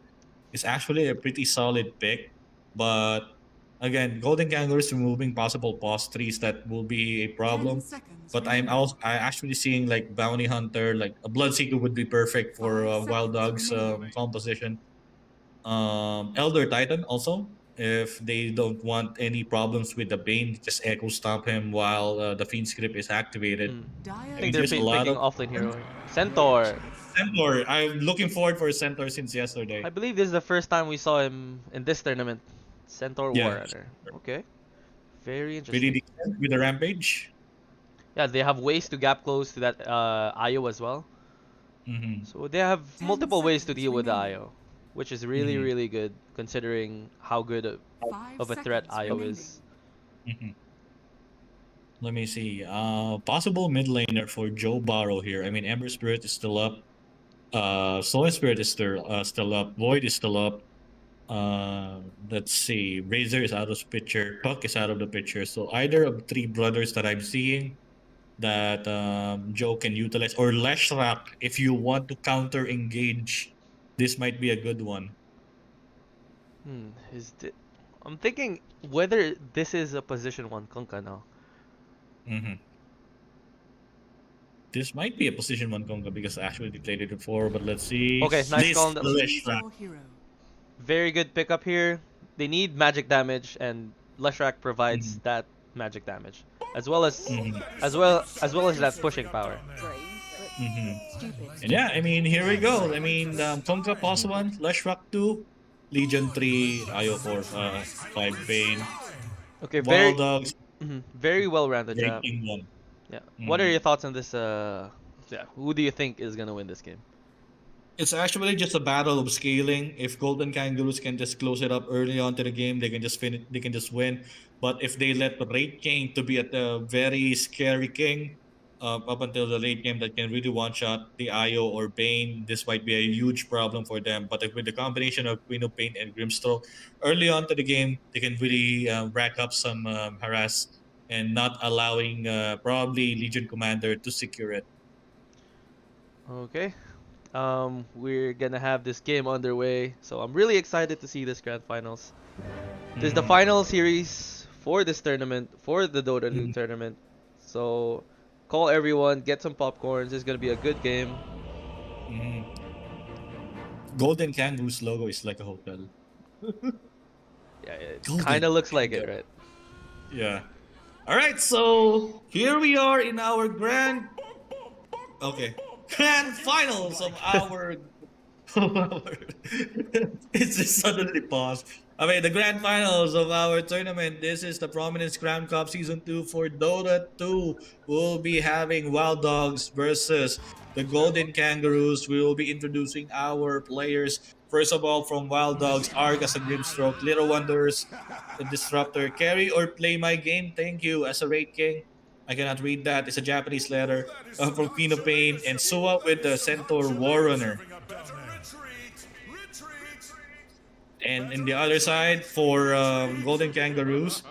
S2: is actually a pretty solid pick, but again, Golden Kangaroos removing possible pause trees that will be a
S4: 10
S2: problem.
S4: seconds
S2: But
S4: remaining.
S2: I actually seeing like Bounty Hunter, like a Bloodseeker would be perfect for
S4: 5
S2: Wild
S4: seconds
S2: Dogs
S4: remaining.
S2: composition. Elder Titan also. If they don't want any problems with the Bane, just Echo Stomp him while the Fiend script is activated.
S3: Mm. I
S2: I
S4: Dire
S3: think
S2: mean,
S3: they're
S2: there's a
S4: team
S2: lot
S3: picking
S2: of
S4: pick.
S3: offlane hero. Centaur.
S2: Centaur. I'm looking forward for Centaur since
S3: I
S2: yesterday.
S3: believe this is the first time we saw him in this tournament. Centaur
S2: Yeah,
S3: Warrunner. Okay. Very
S2: pretty
S3: interesting.
S2: decent with the Rampage.
S3: Yeah, they have ways to gap close to that IO as well.
S2: Hmm.
S3: So they have
S4: 10
S3: multiple ways to
S4: seconds
S3: deal with the
S4: remaining.
S3: IO. which is really, really good considering how good
S4: Five
S3: of a threat
S4: seconds
S3: Io
S4: remaining.
S3: is.
S2: Let me see. Possible mid laner for Joe Barrow here. I mean, Ember Spirit is still up. Soul Spirit is still up. Void is still up. Let's see. Razor is out of the picture. Puck is out of the picture. So either of three brothers that I'm seeing that Joe can utilize, or Leshrak, if you want to counter engage, this might be a good one.
S3: Is I'm thinking whether this is a position 1 Kunkka now.
S2: hmm This might be a position one Konga because actually they played it before, but let's see.
S3: Okay, nice
S2: This
S3: call on that.
S4: Choose
S2: Leshrak.
S4: your hero.
S3: Very good pickup here. They need magic damage, and Leshrak provides that magic damage, as well as that pushing power.
S2: And yeah, I mean, here we go. I mean, Konga Pos 1, Leshrak 2, Legion 3, Io 4, 5 Bane,
S3: Okay,
S2: Wild Dogs,
S3: very well-rounded
S2: Great
S3: job.
S2: King 1.
S3: Yeah. What are your thoughts on this? Yeah. Who do you think is gonna win this game?
S2: It's actually just a battle of scaling. If Golden Kangaroos can just close it up early on to the game, they can just finish. They can just win. But if they let the Raid King to be at the very scary king up until the late game, that can really one shot the Io or Bane, this might be a huge problem for them. But with the combination of Queen of Pain and Grimstroke early on to the game, they can really rack up some harass and not allowing probably Legion Commander to secure it.
S3: Okay. We're gonna have this game underway, so I'm really excited to see this grand finals. This is the final series for this tournament, for the Dota 2 tournament. So, call everyone, get some popcorns. It's gonna be a good game.
S2: Golden Kangaroos logo is like a hotel.
S3: Yeah, it
S2: Golden
S3: kind of looks like it,
S2: Kangaroo.
S3: right?
S2: Yeah. All right, so here we are in our grand finals of our it's just suddenly paused. I mean, the grand finals of our tournament. This is the Prominence Crown Cup Season 2 for Dota 2. We'll be having Wild Dogs versus the Golden Kangaroos. We will be introducing our players. First of all, from Wild Dogs, Argus and Grimstroke, Little Wonders, the Disruptor, carry or play my game. Thank you as a Raid King. I cannot read that. It's a Japanese letter from Queen of Pain, and Suwa with the Centaur Warrunner. And in the other side, for Golden Kangaroos,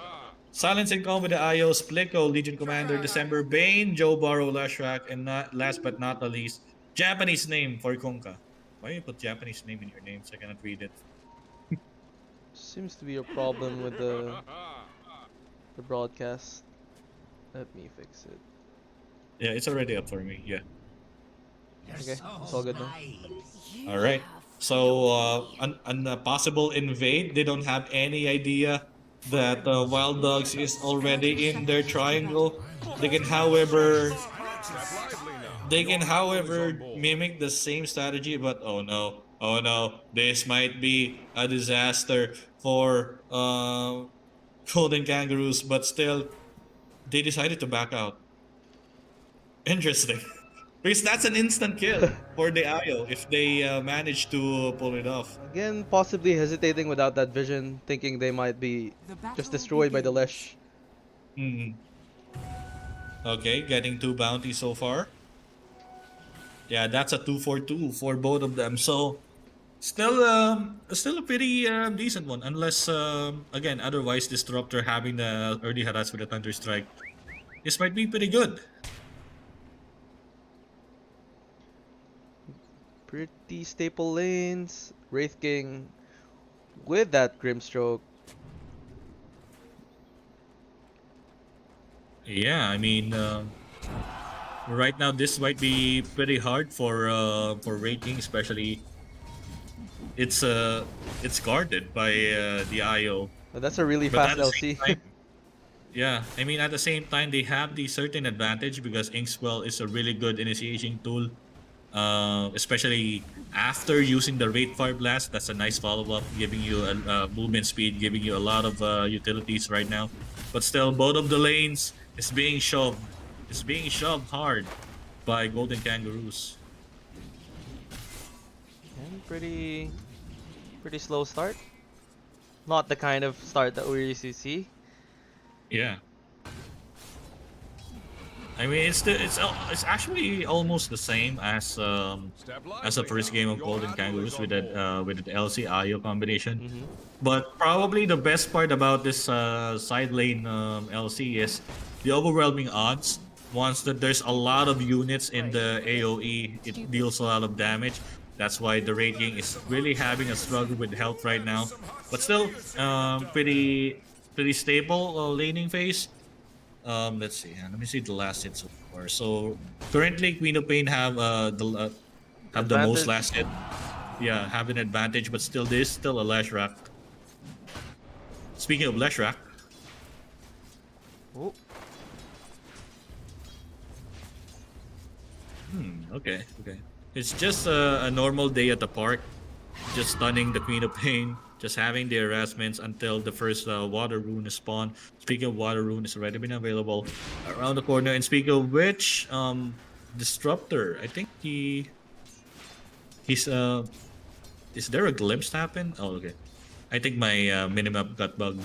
S2: Silence and Calm with the Ios, Pliko, Legion Commander, December, Bane, Joe Barrow, Lashrak, and last but not the least, Japanese name for Konka. Why do you put Japanese name in your names? I cannot read it.
S3: Seems to be a problem with the broadcast. Let me fix it.
S2: Yeah, it's already up for me. Yeah.
S3: Okay, it's all good now.
S2: All right. So, on a possible invade, they don't have any idea that Wild Dogs is already in their triangle. They can, however, mimic the same strategy. But oh no, this might be a disaster for Golden Kangaroos. But still, they decided to back out. Interesting. Because that's an instant kill for the Io if they manage to pull it off.
S3: Again, possibly hesitating without that vision, thinking they might be just destroyed by the Lesh.
S2: Okay, getting 2 bounties so far. Yeah, that's a 2-4-2 for both of them. So, still a pretty decent one. Unless, again, otherwise Disruptor having the early harass with a Thunder Strike. This might be pretty good.
S3: Pretty staple lanes. Wraith King with that Grimstroke.
S2: Yeah, I mean, right now this might be pretty hard for rating, especially it's guarded by the IO.
S3: But that's a really
S2: But
S3: fast
S2: at the same
S3: LC.
S2: time, yeah, I mean at the same time they have the certain advantage because Inkswell is a really good initiation tool. Especially after using the Rate Fire Blast, that's a nice follow-up, giving you a movement speed, giving you a lot of utilities right now. But still, both of the lanes is being shoved. It's being shoved hard by Golden Kangaroos.
S3: And pretty Pretty slow start. Not the kind of start that we used to see.
S2: Yeah. I mean, it's actually almost the same as the first game of Golden Kangaroos with the LC IO combination.
S3: Mm-hmm.
S2: But probably the best part about this side lane LC is the overwhelming odds. Once that there's a lot of units in the AOE, it deals a lot of damage. That's why the rating is really having a struggle with health right now. But still, pretty stable laning phase. Let's see. Let me see the last hit so far. So currently, Queen of Pain have the most last hit. Yeah, have an advantage, but still, there's still a Leshrac. Speaking of Leshrac,
S3: Oh,
S2: okay. It's just a normal day at the park. Just stunning the Queen of Pain. Just having the harassments until the first water rune is spawned. Speaking of water rune, it's already been available around the corner. And speaking of which, Disruptor. I think he's is there a glimpse happen? Oh, okay. I think my minimap got bugged.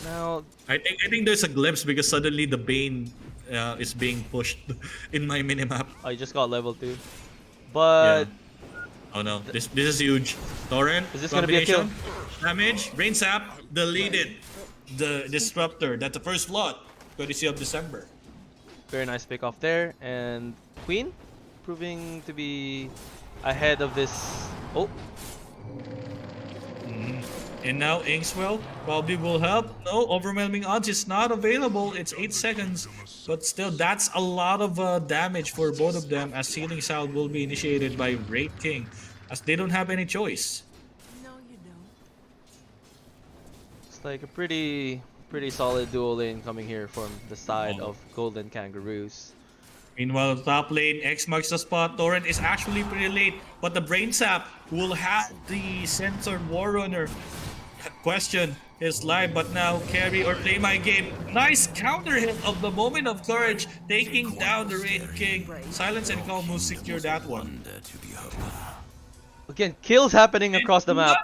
S3: now
S2: I think there's a glimpse because suddenly the Bane is being pushed in my minimap.
S3: I just got level 2. But
S2: Oh no, this is huge. Torrent,
S3: Is this gonna be a kill?
S2: combination, damage, Brain Sap, deleted. The Disruptor, that's the first blood, courtesy of December.
S3: very nice pick off there. And Queen proving to be ahead of this. Oh,
S2: And now Inkswell probably will help. No, overwhelming odds is not available. It's 8 seconds. But still, that's a lot of damage for both of them as Sealing Salve will be initiated by Wraith King as they don't have any choice.
S3: it's like a pretty solid duo lane coming here from the side of Golden Kangaroos.
S2: Meanwhile, top lane, X marks the spot. Torrent is actually pretty late, but the Brain Sap will have the Censored Warrunner. Question is live, but now carry or play my game. Nice counter hit of the Moment of Courage, taking down the Wraith King. Silence and Calm will secure that one.
S3: Again, kills happening across the map.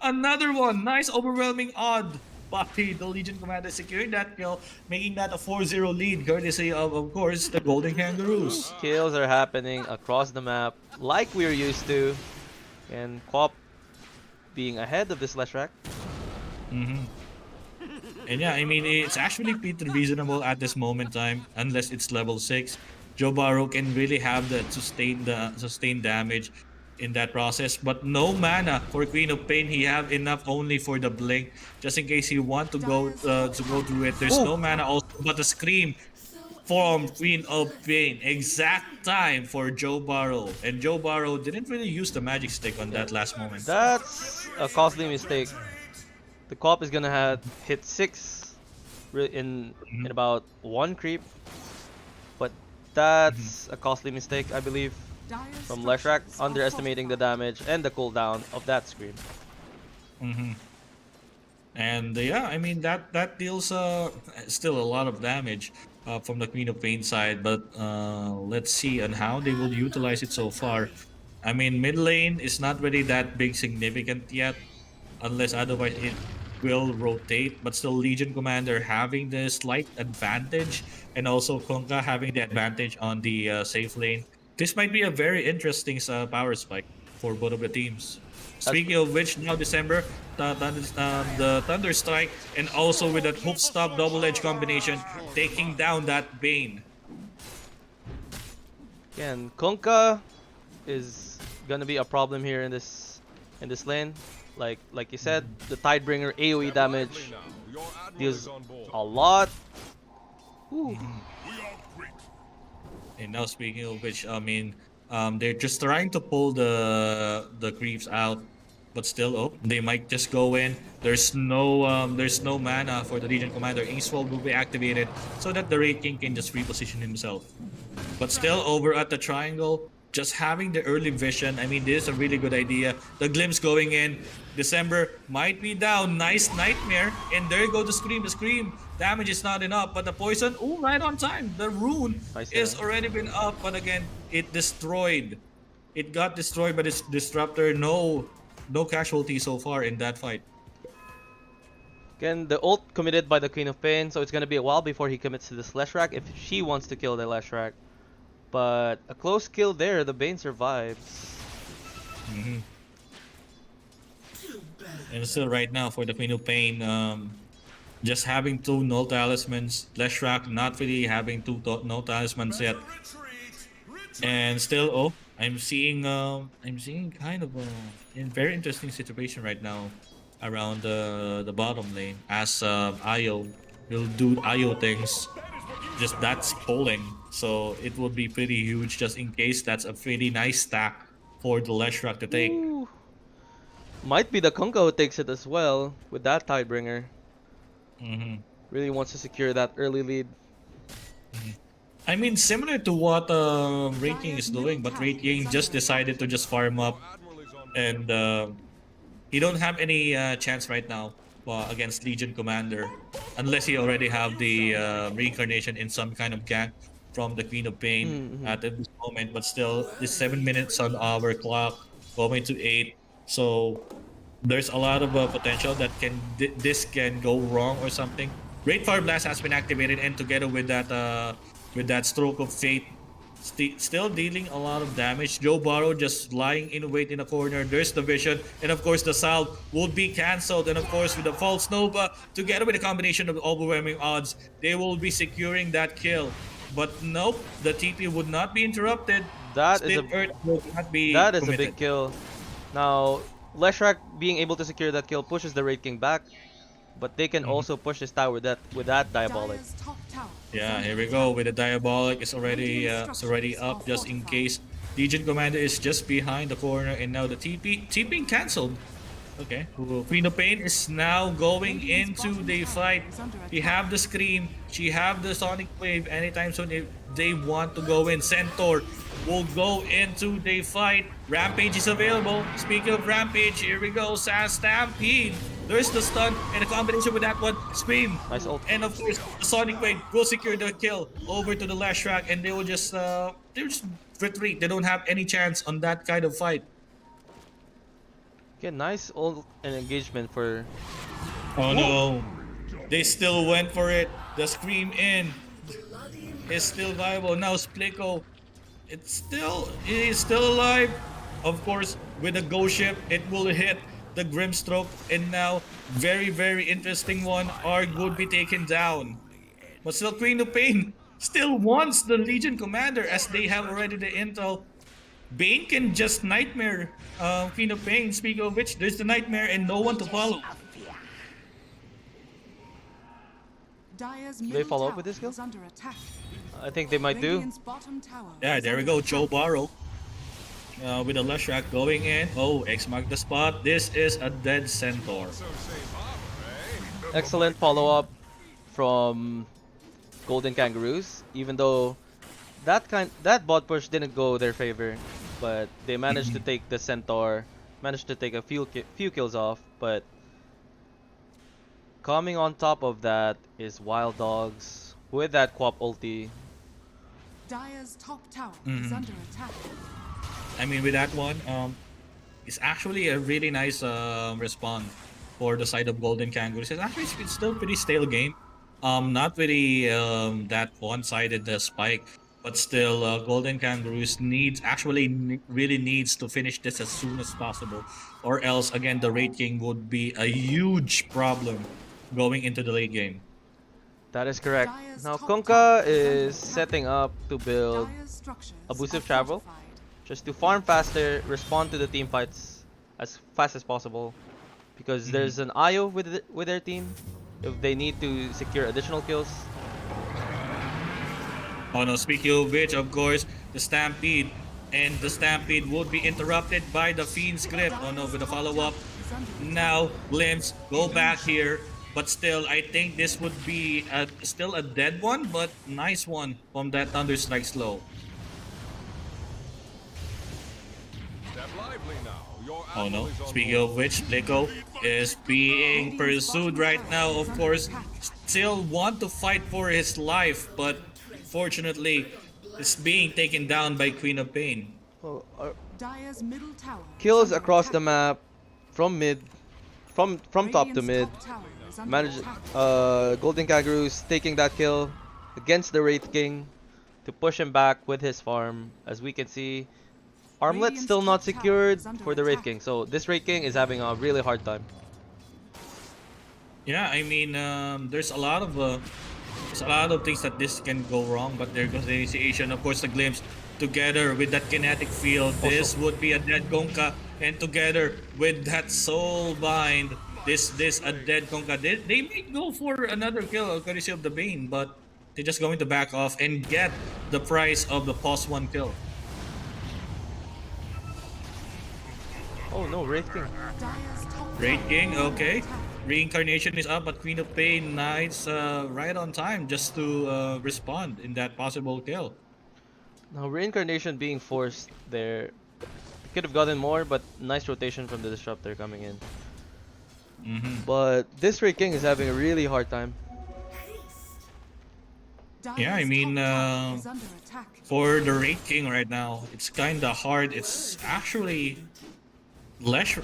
S2: Another one, nice overwhelming odd by the Legion Commander securing that kill, making that a 4-0 lead, courtesy of course, the Golden Kangaroos.
S3: Kills are happening across the map like we're used to. And Quap being ahead of this Leshrac.
S2: And yeah, I mean, it's actually pretty reasonable at this moment in time, unless it's level 6. Joe Barrow can really have the sustained damage in that process, but no mana for Queen of Pain. He have enough only for the blink, just in case he want to go through it. There's no mana also, but the scream from Queen of Pain. Exact time for Joe Barrow, and Joe Barrow didn't really use the magic stick on that last moment.
S3: That's a costly mistake. The Quap is gonna hit 6 in about 1 creep, but that's a costly mistake, I believe, from Leshrac, underestimating the damage and the cooldown of that scream.
S2: And yeah, I mean that deals still a lot of damage from the Queen of Pain side, but let's see on how they will utilize it so far. I mean, mid lane is not really that big significant yet, unless otherwise it will rotate, but still Legion Commander having the slight advantage, and also Konka having the advantage on the safe lane. This might be a very interesting power spike for both of the teams. Speaking of which, now December, the Thunder Strike, and also with that Hoof Stop double edge combination, taking down that Bane.
S3: Again, Konka is gonna be a problem here in this lane. Like you said, the Tidebringer AoE damage deals a lot. Ooh.
S2: And now speaking of which, I mean, they're just trying to pull the creeps out, but still, they might just go in. There's no mana for the Legion Commander. Inkswell will be activated so that the Wraith King can just reposition himself. But still, over at the triangle, just having the early vision, I mean, this is a really good idea. The glimpse going in. December might be down. Nice Nightmare. And there you go, the Scream. The Scream damage is not enough, but the poison, right on time. The rune is already been up, but again, it destroyed It got destroyed by this disruptor. No casualties so far in that fight.
S3: Again, the ult committed by the Queen of Pain, so it's gonna be a while before he commits to the Leshrac if she wants to kill the Leshrac. But a close kill there, the Bane survives.
S2: And still right now for the Queen of Pain, just having two null talismans. Leshrac not really having two null talismans yet. And still, oh, I'm seeing kind of a very interesting situation right now around the bottom lane as Io will do Io things. Just that's polling, so it would be pretty huge just in case that's a pretty nice stack for the Leshrac to take.
S3: Ooh. Might be the Kunkka who takes it as well with that Tidebringer. Really wants to secure that early lead.
S2: I mean, similar to what Wraith King is doing, but Wraith King just decided to just farm up, and he don't have any chance right now against Legion Commander, unless he already have the reincarnation in some kind of gank from the Queen of Pain at this moment. But still, it's 7 minutes on our clock, going to 8, so there's a lot of potential that this can go wrong or something. Great Fire Blast has been activated, and together with that Stroke of Fate, still dealing a lot of damage. Joe Burrow just lying in wait in the corner. There's the vision, and of course the salve would be cancelled. And of course with the false Nova, together with a combination of overwhelming odds, they will be securing that kill. But nope, the TP would not be interrupted.
S3: That is a big kill. Now Leshrac being able to secure that kill pushes the Wraith King back, but they can also push this tower with that Diabolic.
S2: Yeah, here we go with the Diabolic. It's already up just in case. Legion Commander is just behind the corner, and now the TP cancelled. Okay, Queen of Pain is now going into the fight. She have the Scream, she have the Sonic Wave. Anytime soon if they want to go in, Centaur will go into the fight. Rampage is available. Speaking of Rampage, here we go. Stampede. There's the stun and a combination with that one. Scream.
S3: Nice ult.
S2: And of course, the Sonic Wave will secure the kill over to the Leshrac, and they will just retreat. They don't have any chance on that kind of fight.
S3: Okay, nice ult and engagement for.
S2: Oh no! They still went for it. The Scream in is still viable. Now Spliko, it is still alive. Of course, with the Ghost Ship, it will hit the Grimstroke, and now very interesting one. Arg would be taken down, but still Queen of Pain still wants the Legion Commander as they have already the intel. Bane can just Nightmare Queen of Pain. Speaking of which, there's the Nightmare and no one to follow.
S3: They follow up with this kill? I think they might do.
S2: Yeah, there we go. Joe Burrow with the Leshrac going in. Oh, X marked the spot. This is a dead Centaur.
S3: Excellent follow-up from Golden Kangaroos, even though that bot push didn't go their favor, but they managed to take the Centaur, managed to take a few kills off. But coming on top of that is Wild Dogs with that Quap ulti.
S4: Dire's top tower is under attack.
S2: I mean, with that one, it's actually a really nice respawn for the side of Golden Kangaroos. It's still pretty stale game. Not really that one-sided spike, but still Golden Kangaroos really needs to finish this as soon as possible, or else again the Wraith King would be a huge problem going into the late game.
S3: That is correct. Now Kunkka is setting up to build Abusive Travel, just to farm faster, respond to the team fights as fast as possible, because there's an IO with their team if they need to secure additional kills.
S2: Oh no, speaking of which, of course, the Stampede, and the Stampede would be interrupted by the Fiend's Grip. Oh no, with a follow-up. Now, Glimpse, go back here, but still, I think this would be still a dead one, but nice one from that Thunderstrike slow. Oh no, speaking of which, Liko is being pursued right now, of course. Still want to fight for his life, but fortunately, is being taken down by Queen of Pain.
S3: Well,
S4: Dire's middle tower is
S3: Kills
S4: under
S3: across the
S4: attack.
S3: map, from mid, from top to
S4: Radiant's
S3: mid.
S4: top tower is under
S3: Manage,
S4: attack.
S3: Golden Kangaroos taking that kill against the Wraith King to push him back with his farm. As we can see, Armlet's
S4: Radiant's
S3: still not
S4: top tower
S3: secured
S4: is under
S3: for the Wraith
S4: attack.
S3: King, so this Wraith King is having a really hard time.
S2: Yeah, I mean, there's a lot of things that this can go wrong, but there goes the initiation. Of course, the glimpse together with that kinetic field. This would be a dead Gonka, and together with that soul bind, this a dead Gonka. They might go for another kill courtesy of the Bane, but they're just going to back off and get the price of the pos 1 kill.
S3: Oh no, Wraith King.
S4: Dire's top
S2: Great
S4: tower
S2: King,
S4: is under
S2: okay.
S4: attack.
S2: Reincarnation is up, but Queen of Pain Knights right on time just to respond in that possible kill.
S3: Now Reincarnation being forced there. Could have gotten more, but nice rotation from the Disruptor coming in. But this Wraith King is having a really hard time.
S2: Yeah, I
S4: Dire's
S2: mean,
S4: top tower is under attack.
S2: for the Raid King right now, it's kind of hard. It's actually less.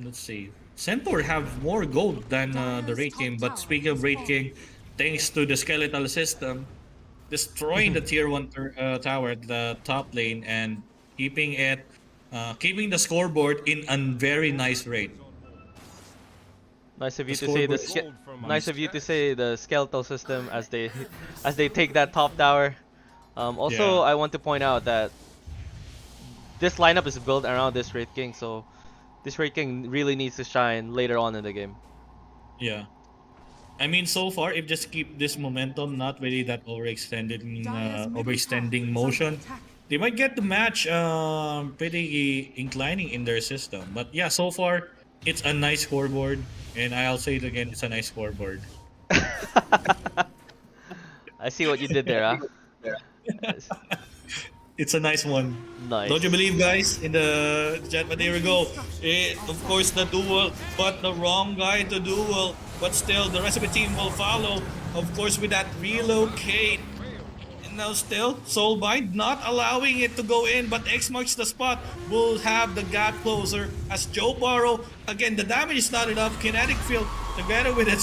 S2: Let's see. Centaur have more gold than the Raid King. But speaking of Raid King, thanks to the skeletal system, destroying the tier 1 tower at the top lane and keeping it, keeping the scoreboard in a very nice rate.
S3: Nice of you
S2: The
S3: to say the
S2: scoreboard-
S3: nice of you to say the skeletal system as they as they take that top tower. Also,
S2: Yeah.
S3: I want to point out that this lineup is built around this Wraith King, so this Wraith King really needs to shine later on in the game.
S2: Yeah. I mean, so far, if just keep this momentum, not really that overextending motion, they might get the match pretty inclining in their system. But yeah, so far, it's a nice scoreboard. And I'll say it again, it's a nice scoreboard.
S3: I see what you did there, huh? Yes.
S2: It's a nice one.
S3: Nice.
S2: Don't you believe, guys, in the chat? But there we go. Of course, the duel, but the wrong guy to duel. But still, the rest of the team will follow. Of course, with that relocate. And now still, Soulbind not allowing it to go in. But X marks the spot. Will have the gap closer as Joe Burrow. Again, the damage is not enough. Kinetic field together with it,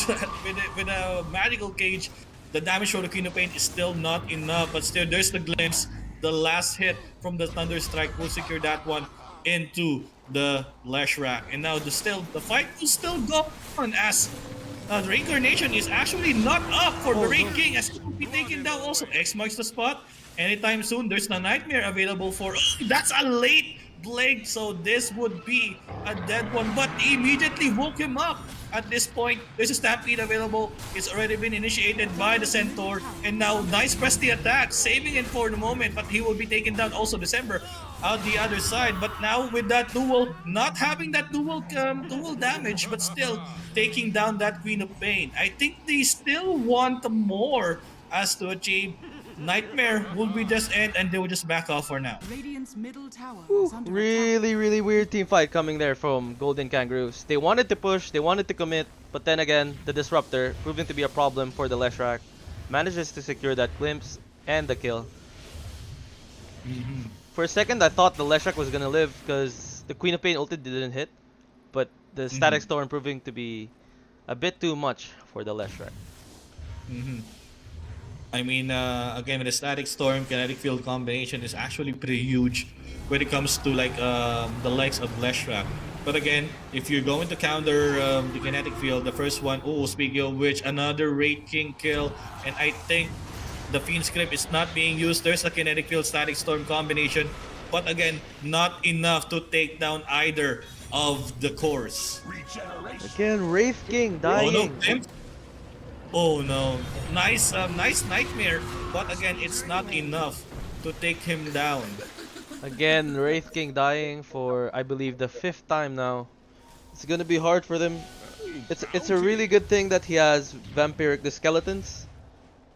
S2: with a magical cage. The damage for the Queen of Pain is still not enough. But still, there's the glimpse. The last hit from the Thunder Strike will secure that one into the Lash Rack. And now the fight will still go on as the Reincarnation is actually not up for the Raid King as he will be taken down also. X marks the spot. Anytime soon, there's the Nightmare available for... that's a late Blade, so this would be a dead one. But he immediately woke him up. At this point, there's a Stampede available. It's already been initiated by the Centaur. And now, nice press the attack, saving it for the moment. But he will be taken down also December out the other side. But now with that duel, not having that dual damage, but still taking down that Queen of Pain. I think they still want more as to achieve. Nightmare will be just end and they will just back off for now.
S4: Radiant's middle tower is under attack.
S3: Really weird team fight coming there from Golden Kangaroos. They wanted to push, they wanted to commit, but then again, the Disruptor, proving to be a problem for the Leshrac, manages to secure that glimpse and the kill. For a second, I thought the Leshrac was gonna live because the Queen of Pain ulti didn't hit, but the Static Storm proving to be a bit too much for the Leshrac.
S2: I mean, again, with the Static Storm, Kinetic Field combination is actually pretty huge when it comes to like the likes of Leshrac. But again, if you're going to counter the Kinetic Field, the first one, speaking of which, another Raid King kill, and I think the Fiend Script is not being used. There's a Kinetic Field Static Storm combination, but again, not enough to take down either of the cores.
S3: Again, Wraith King dying.
S2: Oh no, nice Nightmare, but again, it's not enough to take him down.
S3: Again, Wraith King dying for, I believe, the 5th time now. It's gonna be hard for them. It's a really good thing that he has Vampiric the Skeletons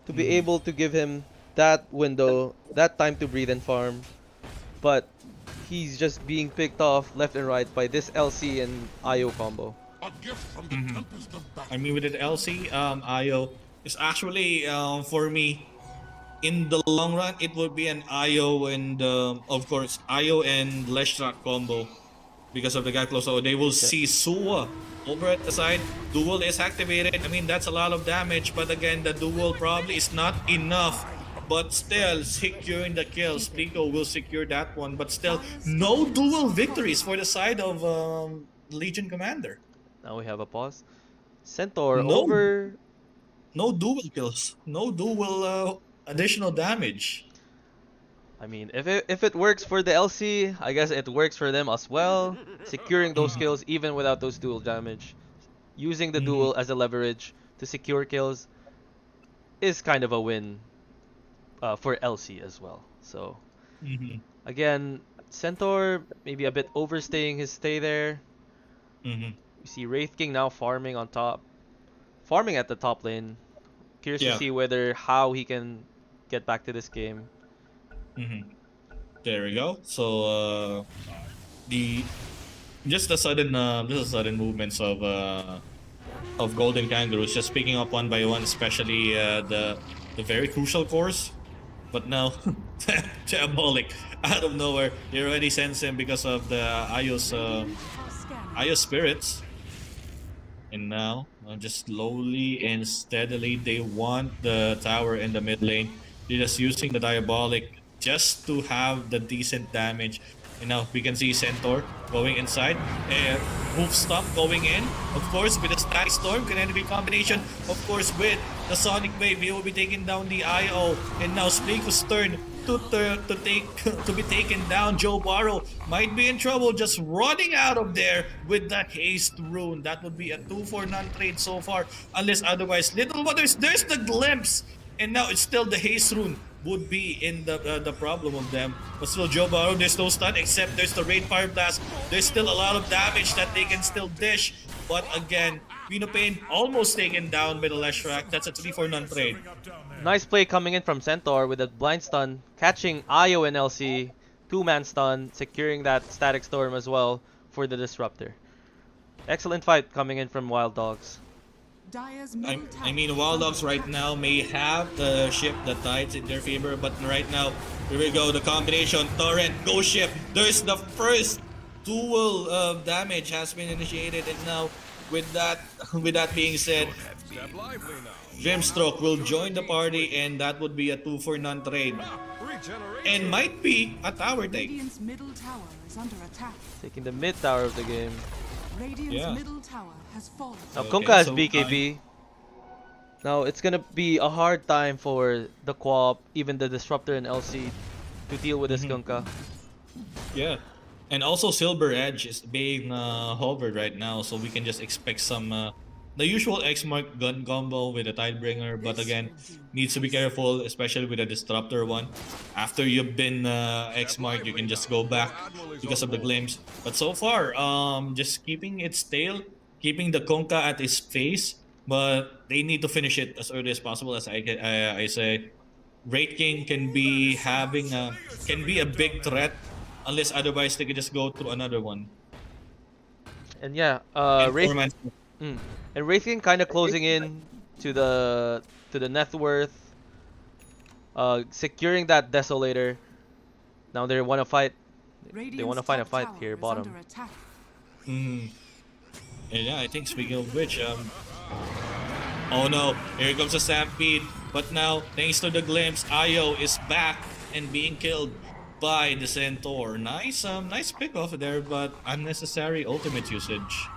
S3: to be able to give him that window, that time to breathe and farm. But he's just being picked off left and right by this LC and IO combo.
S2: I mean, with the LC, IO is actually for me in the long run, it would be an IO and of course IO and Leshrak combo because of the guy close. So they will
S3: Yep.
S2: see Suwa over at the side. Duel is activated. I mean, that's a lot of damage, but again, the duel probably is not enough. But still, securing the kills. Pico will secure that one, but still, no duel victories for the side of Legion Commander.
S3: Now we have a pause. Centaur
S2: No,
S3: over.
S2: no duel kills. No duel additional damage.
S3: I mean, if it works for the LC, I guess it works for them as well. Securing those kills even without those dual damage, using the duel as a leverage to secure kills is kind of a win for LC as well. So
S2: Mm-hmm.
S3: again, Centaur maybe a bit overstaying his stay there.
S2: Mm-hmm.
S3: You see Wraith King now farming on top, farming at the top lane. Curious to
S2: Yeah.
S3: see whether how he can get back to this game.
S2: Mm-hmm. There we go. So the just the sudden movements of golden kangaroos, just picking up one by one, especially the very crucial cores. But now, diabolic out of nowhere, you already sense him because of the Io spirits. And now, just slowly and steadily, they want the tower in the mid lane. They're just using the diabolic just to have the decent damage. And now we can see Centaur going inside. Move stop going in. Of course, with the Static Storm, can be combination. Of course, with the Sonic Wave, he will be taking down the IO. And now Spliko's turn to be taken down. Joe Barrow might be in trouble just running out of there with the haste rune. That would be a 2-for-none trade so far, unless otherwise. Little Waters, there's the glimpse, and now it's still the haste rune would be in the problem of them. But still, Joe Barrow, there's no stun except there's the Rain Fire Blast. There's still a lot of damage that they can still dish. But again, Pino Pain almost taken down by the Leshrak. That's a 3-for-none trade.
S3: Nice play coming in from Centaur with a blind stun, catching Io and LC, two-man stun, securing that Static Storm as well for the Disruptor. Excellent fight coming in from Wild Dogs.
S4: Dire's
S2: I
S4: middle tower
S2: mean,
S4: is
S2: Wild
S4: under
S2: Dogs right
S4: attack.
S2: now may have the ship, the tides in their favor, but right now, here we go, the combination, Torrent, go ship. There's the first dual damage has been initiated, and now with that being said, Grimstroke will join the party, and that would be a 2-for-none trade, and might be a tower take.
S4: Radiant's middle tower is under attack.
S3: Taking the mid tower of the game.
S4: Radiant's
S2: Yeah.
S4: middle tower has fallen.
S3: Now
S2: Okay,
S3: Kunkka has
S2: so
S3: BKB. Now it's gonna be a hard time for the Co-op, even the Disruptor and LC, to deal with this Kunkka.
S2: Yeah. And also Silver Edge is being hovered right now, so we can just expect some the usual X-Mark gun combo with a Tidebringer, but again, needs to be careful, especially with a Disruptor one. After you've been X-Mark, you can just go back because of the glimpse. But so far, just keeping its tail, keeping the Kunkka at its face, but they need to finish it as early as possible. As I say, Wraith King can be a big threat, unless otherwise they could just go to another one.
S3: And yeah,
S2: And
S3: Wraith
S2: Torment-
S3: and Wraith King kind of closing in to the net worth, securing that Desolator. Now they want to fight. They want to find a
S4: Radiant's
S3: fight
S4: top
S3: here,
S4: tower is
S3: bottom.
S4: under attack.
S2: And yeah, I think speaking of which, oh no, here comes a stampede. But now, thanks to the glimpse, Io is back and being killed by the Centaur. Nice, nice pick off there, but unnecessary ultimate usage.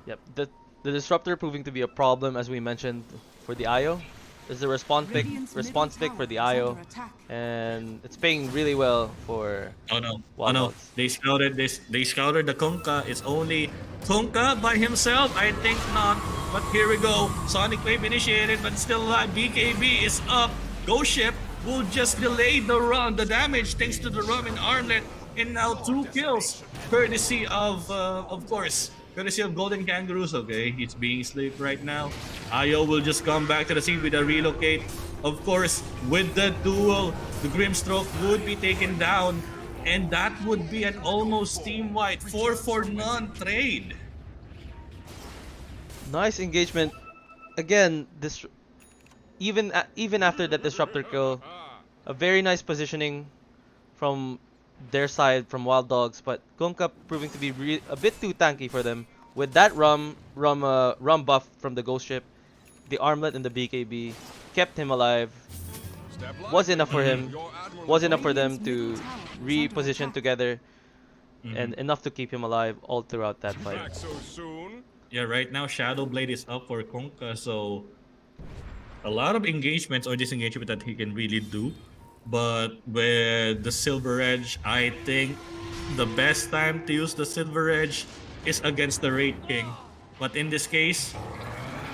S3: Yep, the Disruptor proving to be a problem, as we mentioned, for the IO. Is the response pick for the IO, and it's paying really well for
S2: Oh no,
S3: Wild
S2: oh no,
S3: Dogs.
S2: they scouted this. They scouted the Kunkka. It's only Kunkka by himself? I think not. But here we go. Sonic Wave initiated, but still alive. BKB is up. Ghost Ship will just delay the run, the damage thanks to the rum and armlet, and now 2 kills, courtesy of course, courtesy of Golden Kangaroos. Okay, he's being slaved right now. Io will just come back to the scene with a relocate. Of course, with the duel, the Grimstroke would be taken down, and that would be an almost team-wide 4-for-none trade.
S3: Nice engagement. Again, this even after that Disruptor kill, A very nice positioning from their side, from Wild Dogs, but Kunkka proving to be a bit too tanky for them. With that rum buff from the Ghost Ship, the armlet and the BKB kept him alive. Was enough for him. Was enough for them to reposition together, and enough to keep him alive all throughout that fight.
S2: Yeah, right now Shadow Blade is up for Kunkka, so a lot of engagements or disengagement that he can really do. But with the Silver Edge, I think the best time to use the Silver Edge is against the Wraith King. But in this case,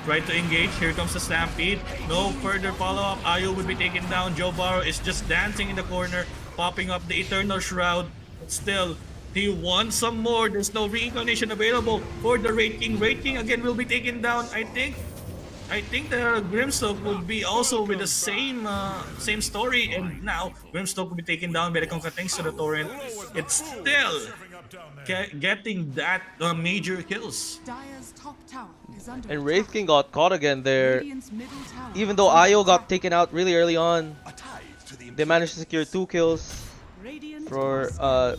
S2: try to engage. Here comes the Stampede. No further follow-up. Ayo would be taken down. Joe Barrow is just dancing in the corner, popping up the Eternal Shroud. But still, he wants some more. There's no reincarnation available for the Wraith King. Wraith King again will be taken down. I think the Grimstoke will be also with the same story, and now Grimstoke will be taken down by the Kunkka thanks to the Torrent. It's still getting that major kills.
S4: Dire's top tower is under
S3: And
S4: attack.
S3: Wraith King got caught again there.
S4: Radiant's middle tower
S3: Even
S4: is
S3: though
S4: under
S3: Ayo got
S4: attack.
S3: taken out really early on, they managed to secure 2 kills
S4: Radiant
S3: for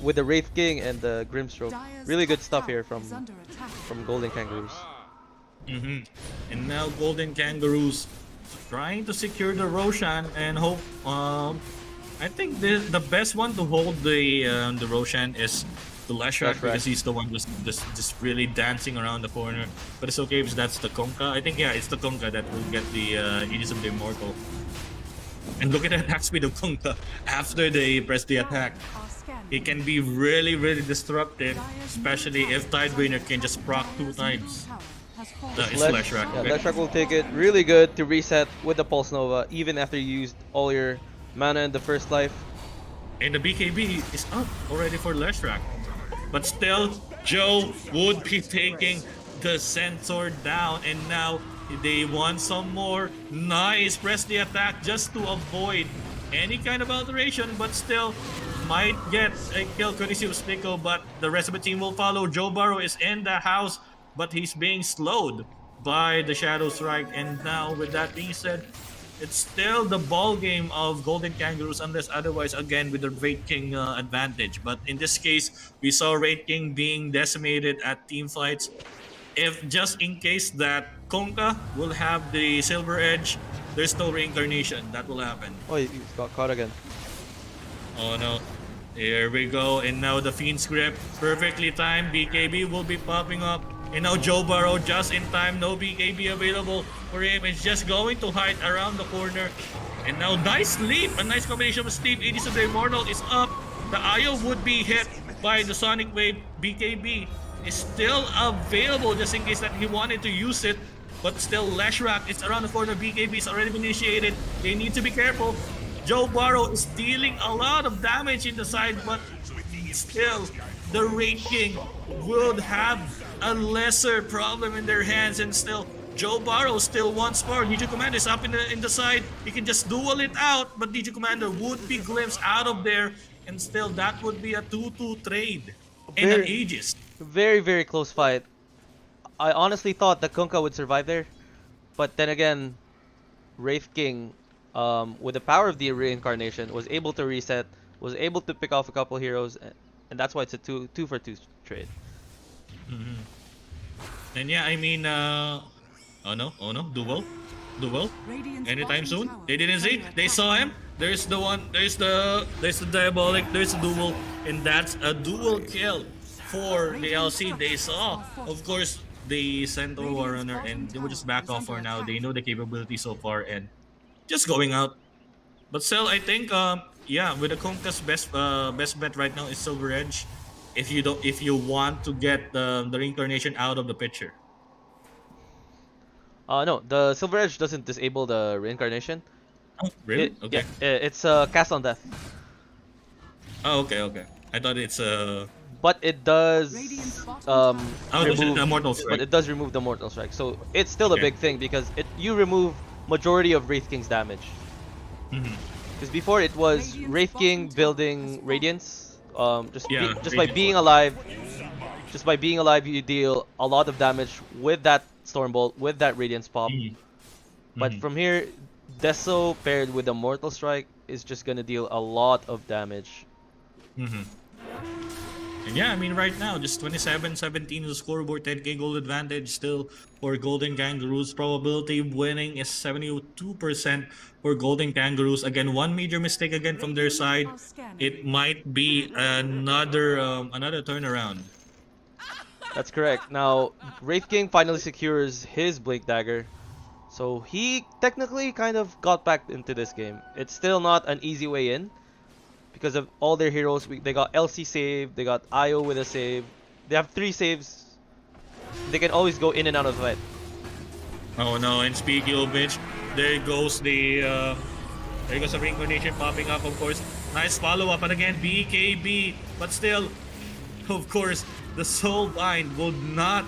S3: with the Wraith King and the Grimstroke.
S4: Dire's
S3: Really good
S4: top
S3: stuff here
S4: tower is under attack.
S3: from Golden Kangaroos.
S2: And now Golden Kangaroos trying to secure the Roshan and hope. I think the best one to hold the Roshan is the Leshrac
S3: Leshrac.
S2: because he's the one just really dancing around the corner. But it's okay because that's the Kunkka. I think it's the Kunkka that will get the Aegis of the Immortal. And look at the attack speed of Kunkka after they press the attack.
S4: Are scanning.
S2: It can be really disruptive, especially if Tidebrainer can just proc 2 times. It's Leshrac.
S3: Yeah,
S2: Okay.
S3: Leshrac will take it. Really good to reset with the Pulse Nova, even after you used all your mana in the first life.
S2: And the BKB is up already for Leshrac. But still, Joe would be taking the Centaur down. And now they want some more. Nice. Press the attack just to avoid any kind of alteration. But still, might get a kill courtesy of Slicko. But the rest of the team will follow. Joe Barrow is in the house, but he's being slowed by the Shadow Strike. And now, with that being said, it's still the ball game of Golden Kangaroos, unless otherwise, again, with the Wraith King advantage. But in this case, we saw Wraith King being decimated at team fights. If just in case that Kunkka will have the Silver Edge, there's no reincarnation. That will happen.
S3: Oh, he got caught again.
S2: Oh no. Here we go. And now the Fiend's Grip. Perfectly timed. BKB will be popping up. And now Joe Barrow just in time. No BKB available for him. It's just going to hide around the corner. And now nice sleep. A nice combination of sleep. Aegis of the Immortal is up. The Ayo would be hit by the Sonic Wave. BKB is still available just in case that he wanted to use it. But still Leshrac is around the corner. BKB is already been initiated. They need to be careful. Joe Barrow is dealing a lot of damage in the side, but still the Wraith King would have a lesser problem in their hands. And still Joe Barrow still wants more. Digi Commander is up in the side. He can just duel it out, but Digi Commander would be glimpsed out of there, and still that would be a 2-2 trade in an Aegis.
S3: Very, very close fight. I honestly thought that Kunkka would survive there, but then again, Wraith King, with the power of the reincarnation, was able to reset, was able to pick off a couple heroes, and that's why it's a 2-for-2 trade.
S2: And yeah, I mean, oh no, duel,
S4: Radiant's
S2: anytime
S4: bottom
S2: soon.
S4: tower
S2: They didn't
S4: is
S2: see.
S4: under
S2: They
S4: attack.
S2: saw him. There's the one. There's the Diabolic. There's the duel, and that's a dual kill for the LC. They saw, of course, the Centaur Warrunner, and they will just back off for now. They know the capability so far, and just going out. But still, I think, yeah, with the Kunkka's best bet right now is Silver Edge. If you want to get the reincarnation out of the picture.
S3: No, the Silver Edge doesn't disable the reincarnation.
S2: Oh, really? Okay.
S3: Yeah, it's cast on death,
S2: Oh, okay. I thought it's
S3: but it does
S4: Radiant's bottom
S2: Oh, it's
S3: remove,
S2: a Mortal Strike.
S3: but it does remove the Mortal Strike. So it's still a
S2: Okay.
S3: big thing because you remove majority of Wraith King's damage.
S2: Mhm.
S3: Because before it was
S4: Radiant's
S3: Wraith King
S4: bottom tower
S3: building
S4: has fallen.
S3: Radiance. Just
S2: Yeah,
S3: by
S2: Radiance.
S3: being alive, you deal a lot of damage with that Stormbolt, with that Radiance pop.
S2: Mhm.
S3: But
S2: Mhm.
S3: from here, Deso paired with the Mortal Strike is just gonna deal a lot of damage.
S2: Mm-hmm. And yeah, I mean, right now, just 27-17 is the scoreboard, 10k gold advantage still for Golden Kangaroos. Probability of winning is 72% for Golden Kangaroos. Again, one major mistake again from their side. It might be another turnaround.
S3: That's correct. Now, Wraith King finally secures his Blink Dagger. So he technically kind of got back into this game. It's still not an easy way in because of all their heroes. They got LC save, they got IO with a save. They have 3 saves. They can always go in and out of it.
S2: Oh no, and speaking of which, there goes the reincarnation popping up, of course. Nice follow-up, and again, BKB, but still, of course, the Soul Bind will not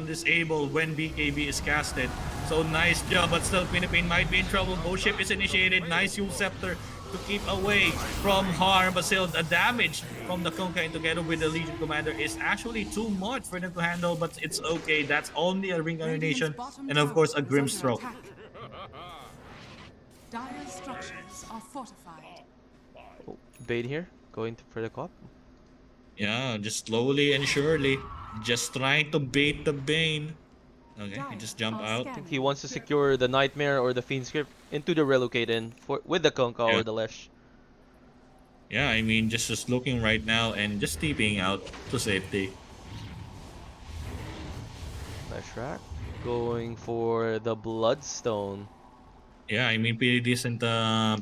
S2: disable when BKB is casted. So nice job, but still Philippine might be in trouble. Ghost Ship is initiated. Nice Yule Scepter to keep away from harm, but still the damage from the Kunkka together with the Legion Commander is actually too much for them to handle, but it's okay. That's only a reincarnation and of course a Grimstroke.
S4: Dire structures are fortified.
S3: Oh, Bane here, going for the co-op.
S2: Yeah, just slowly and surely, just trying to bait the Bane. Okay, he just jump out.
S3: I think he wants to secure the Nightmare or the Fiend Script into the Relocaden with the Kunkka or the Lesh.
S2: Yeah, I mean, just looking right now and just TPing out to safety.
S3: Leshrac going for the Bloodstone.
S2: Yeah, I mean, pretty decent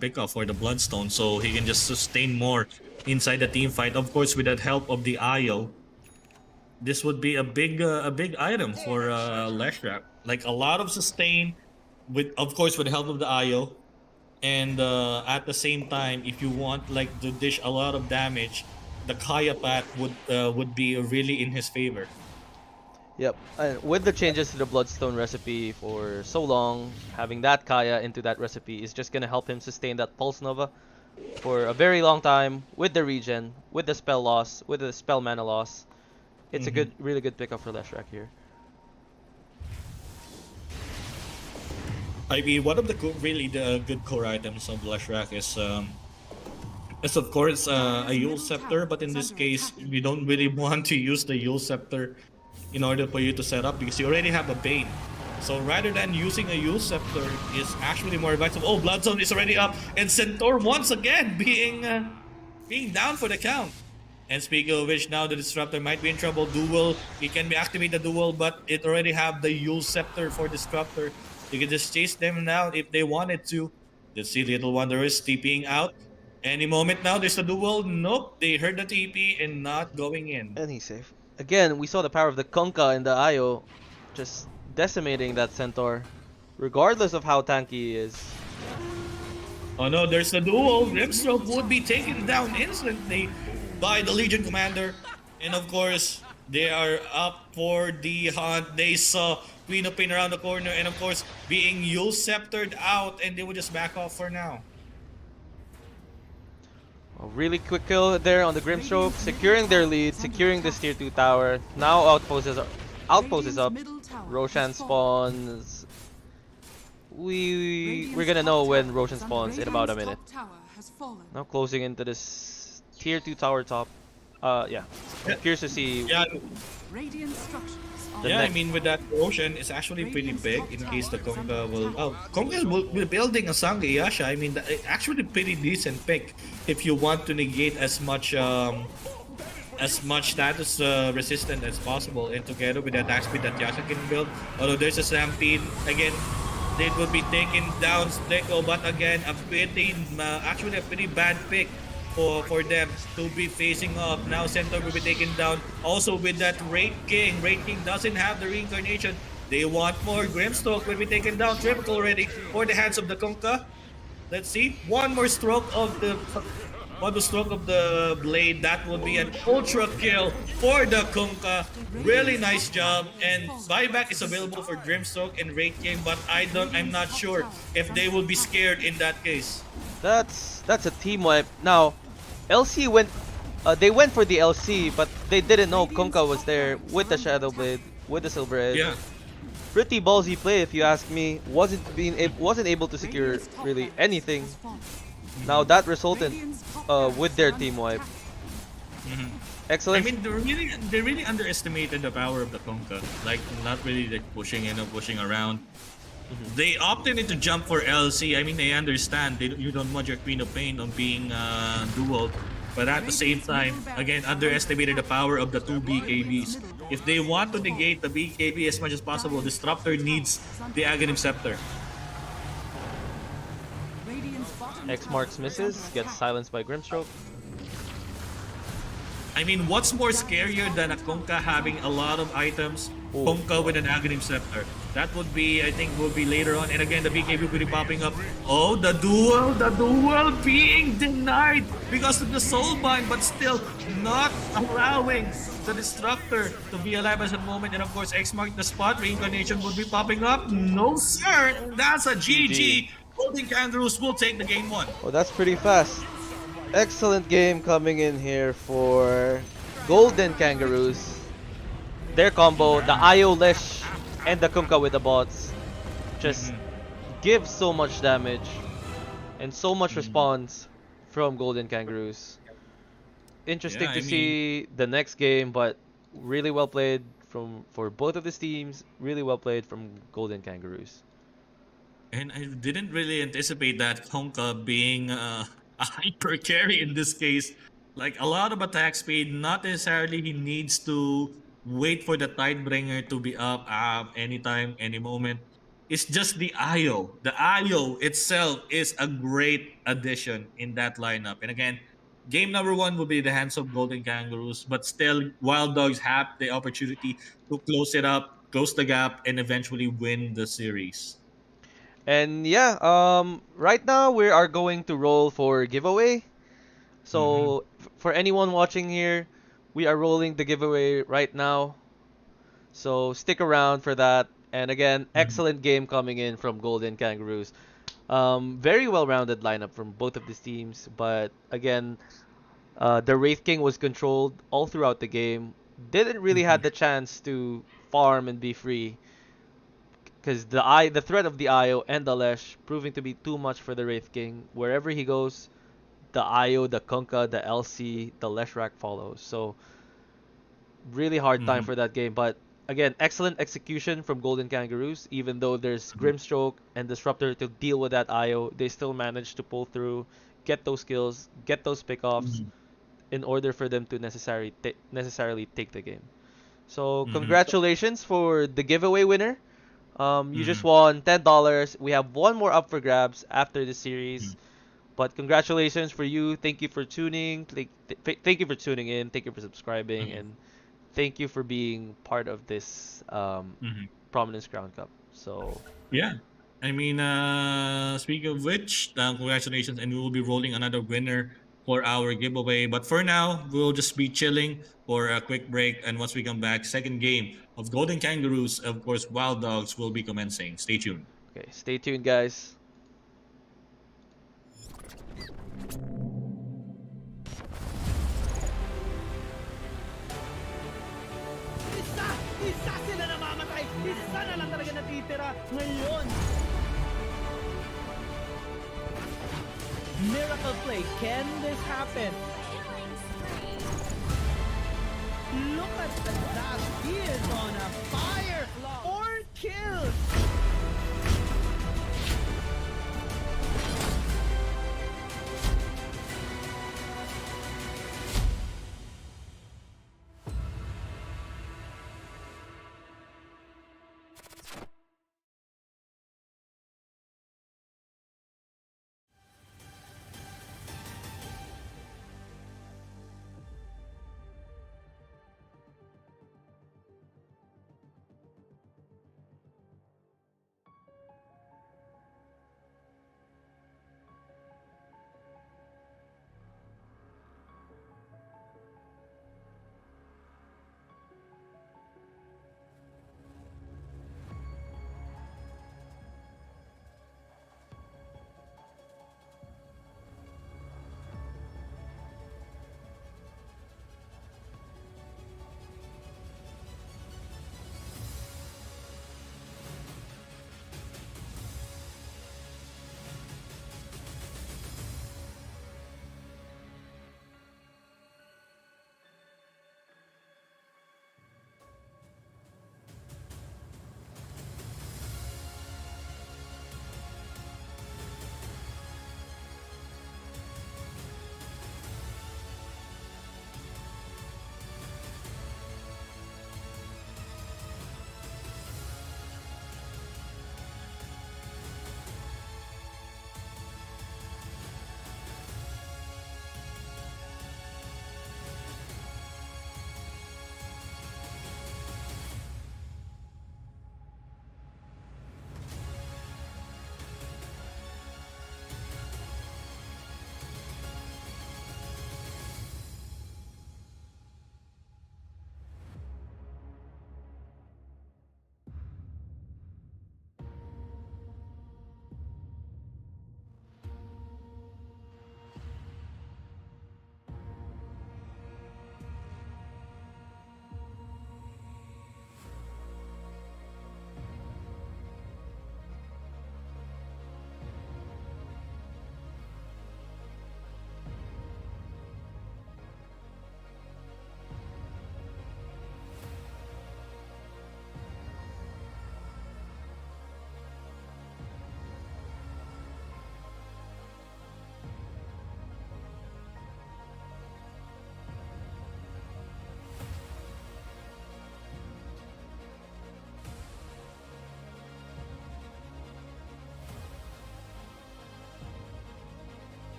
S2: pickup for the Bloodstone, so he can just sustain more inside the team fight. Of course, with the help of the IO, this would be a big item for Leshrac. Like a lot of sustain, with of course with the help of the IO, and at the same time, if you want like to dish a lot of damage, the Kaya path would be really in his favor.
S3: Yep, and with the changes to the Bloodstone recipe for so long, having that Kaya into that recipe is just gonna help him sustain that Pulse Nova for a very long time with the regen, with the spell loss, with the spell mana loss. It's a really good pickup for Leshrac here.
S2: I mean, one of the good core items of Leshrac is of course a Yule Scepter, but in this case, we don't really want to use the Yule Scepter in order for you to set up because you already have a Bane. So rather than using a Yule Scepter is actually more advisable. Oh, Bloodzone is already up, and Centaur once again being down for the count. And speaking of which, now the Disruptor might be in trouble. Duel, it can be activate the Duel, but it already have the Yule Scepter for Disruptor. You can just chase them now if they wanted to. Let's see, Little Wanderers TPing out. Any moment now, there's a Duel. Nope, they heard the TP and not going in.
S3: And he's safe. Again, we saw the power of the Kunkka and the IO just decimating that Centaur, regardless of how tanky he is.
S2: Oh no, there's a Duel. Grimstroke would be taken down instantly by the Legion Commander. And of course, they are up for the hunt. They saw Queen of Pain around the corner and of course being Yule Sceptered out, and they would just back off for now.
S3: A really quick kill there on the Grimstroke, securing their lead, securing this tier 2 tower. Now Outpost is up. Roshan spawns. We're gonna know when Roshan spawns in about a minute. Now closing into this tier 2 tower top. Yeah. I'm curious to see.
S2: Yeah,
S3: The
S2: I
S3: next-
S2: mean, with that Ocean, it's actually pretty big in case the Kunkka will... Oh, Kunkka will be building a Sangha Yasha. I mean, actually pretty decent pick if you want to negate as much status resistant as possible, and together with the attack speed that Yasha can build. Although there's a Stampede, again, it will be taken down Steko, but again, actually a pretty bad pick for them to be facing off. Now Centaur will be taken down. Also with that Wraith King. Wraith King doesn't have the reincarnation. They want more. Grimstroke will be taken down. Triple already for the hands of the Kunkka. Let's see. One more stroke of the blade. That will be an ultra kill for the Kunkka. Really nice job. And buyback is available for Grimstroke and Wraith King, but I'm not sure if they will be scared in that case.
S3: That's a team wipe. Now, LC went. They went for the LC, but they didn't know Kunkka was there with the Shadow Blade, with the Silver Edge.
S2: Yeah.
S3: Pretty ballsy play, if you ask me. Wasn't able to secure really anything. Now that resulted
S4: Radiant's top barracks
S3: with their
S4: are
S3: team
S4: under
S3: wipe.
S4: attack.
S2: I
S3: Excellent.
S2: mean, they really underestimated the power of the Conca. Like, not really like pushing in or pushing around. They opted to jump for LC. I mean, they understand you don't want your Queen of Pain on being dual, but at the same time, again, underestimated the power of the two BKBs. If they want to negate the BKB as much as possible, Disruptor needs the Aghanim Scepter.
S4: Radiant's bottom
S3: X
S4: tower
S3: marks
S4: is
S3: misses,
S4: under
S3: gets
S4: attack.
S3: silenced by Grimstroke.
S2: I mean, what's more scarier than a Conca having a lot of items?
S3: Ooh.
S2: Conca with an Aghanim Scepter. That would be, I think, will be later on. And again, the BKB will be popping up. Oh, the duel being denied because of the soul bind, but still not allowing the Destructor to be alive at the moment. And of course, X marked the spot. Reincarnation would be popping up. No, sir. That's a GG. Golden Kangaroos will take the game 1.
S3: Oh, that's pretty fast. Excellent game coming in here for Golden Kangaroos. Their combo, the IO Lesh and the Kunkka with the bots, just give so much damage and so much response from Golden Kangaroos. Interesting
S2: Yeah,
S3: to
S2: I mean-
S3: see the next game, but really well played for both of these teams. Really well played from Golden Kangaroos.
S2: And I didn't really anticipate that Honka being a hyper carry in this case. Like a lot of attack speed, not necessarily he needs to wait for the Tidebringer to be up anytime, any moment. It's just the IO. The IO itself is a great addition in that lineup. And again, game number 1 will be the hands of Golden Kangaroos, but still, Wild Dogs have the opportunity to close it up, close the gap, and eventually win the series.
S3: And yeah, right now we are going to roll for giveaway. So for anyone watching here, we are rolling the giveaway right now. So stick around for that. And again, excellent game coming in from Golden Kangaroos. Very well-rounded lineup from both of these teams, but again, the Wraith King was controlled all throughout the game. Didn't really have the chance to farm and be free, because the threat of the IO and the Lesh proving to be too much for the Wraith King. Wherever he goes, the IO, the Kunkka, the LC, the Leshrac follows. So really hard time for that game. But again, excellent execution from Golden Kangaroos. Even though there's Grimstroke and Disruptor to deal with that IO, they still managed to pull through, get those kills, get those pickoffs in order for them to necessarily take the game. So congratulations for the giveaway winner. You just won $10. We have one more up for grabs after the series. But congratulations for you. Thank you for tuning. Thank you for tuning in. Thank you for subscribing. And thank you for being part of this Prominence Crown Cup. So
S2: Yeah. I mean, speaking of which, congratulations, and we will be rolling another winner for our giveaway. But for now, we'll just be chilling for a quick break. And once we come back, second game of Golden Kangaroos, of course, Wild Dogs will be commencing. Stay tuned.
S3: okay, stay tuned, guys.
S1: Isa sila namamatay. Isa na lang talaga natitira ngayon. Miracle play. Can this happen? Look at that. He is on a fire. 4 kills.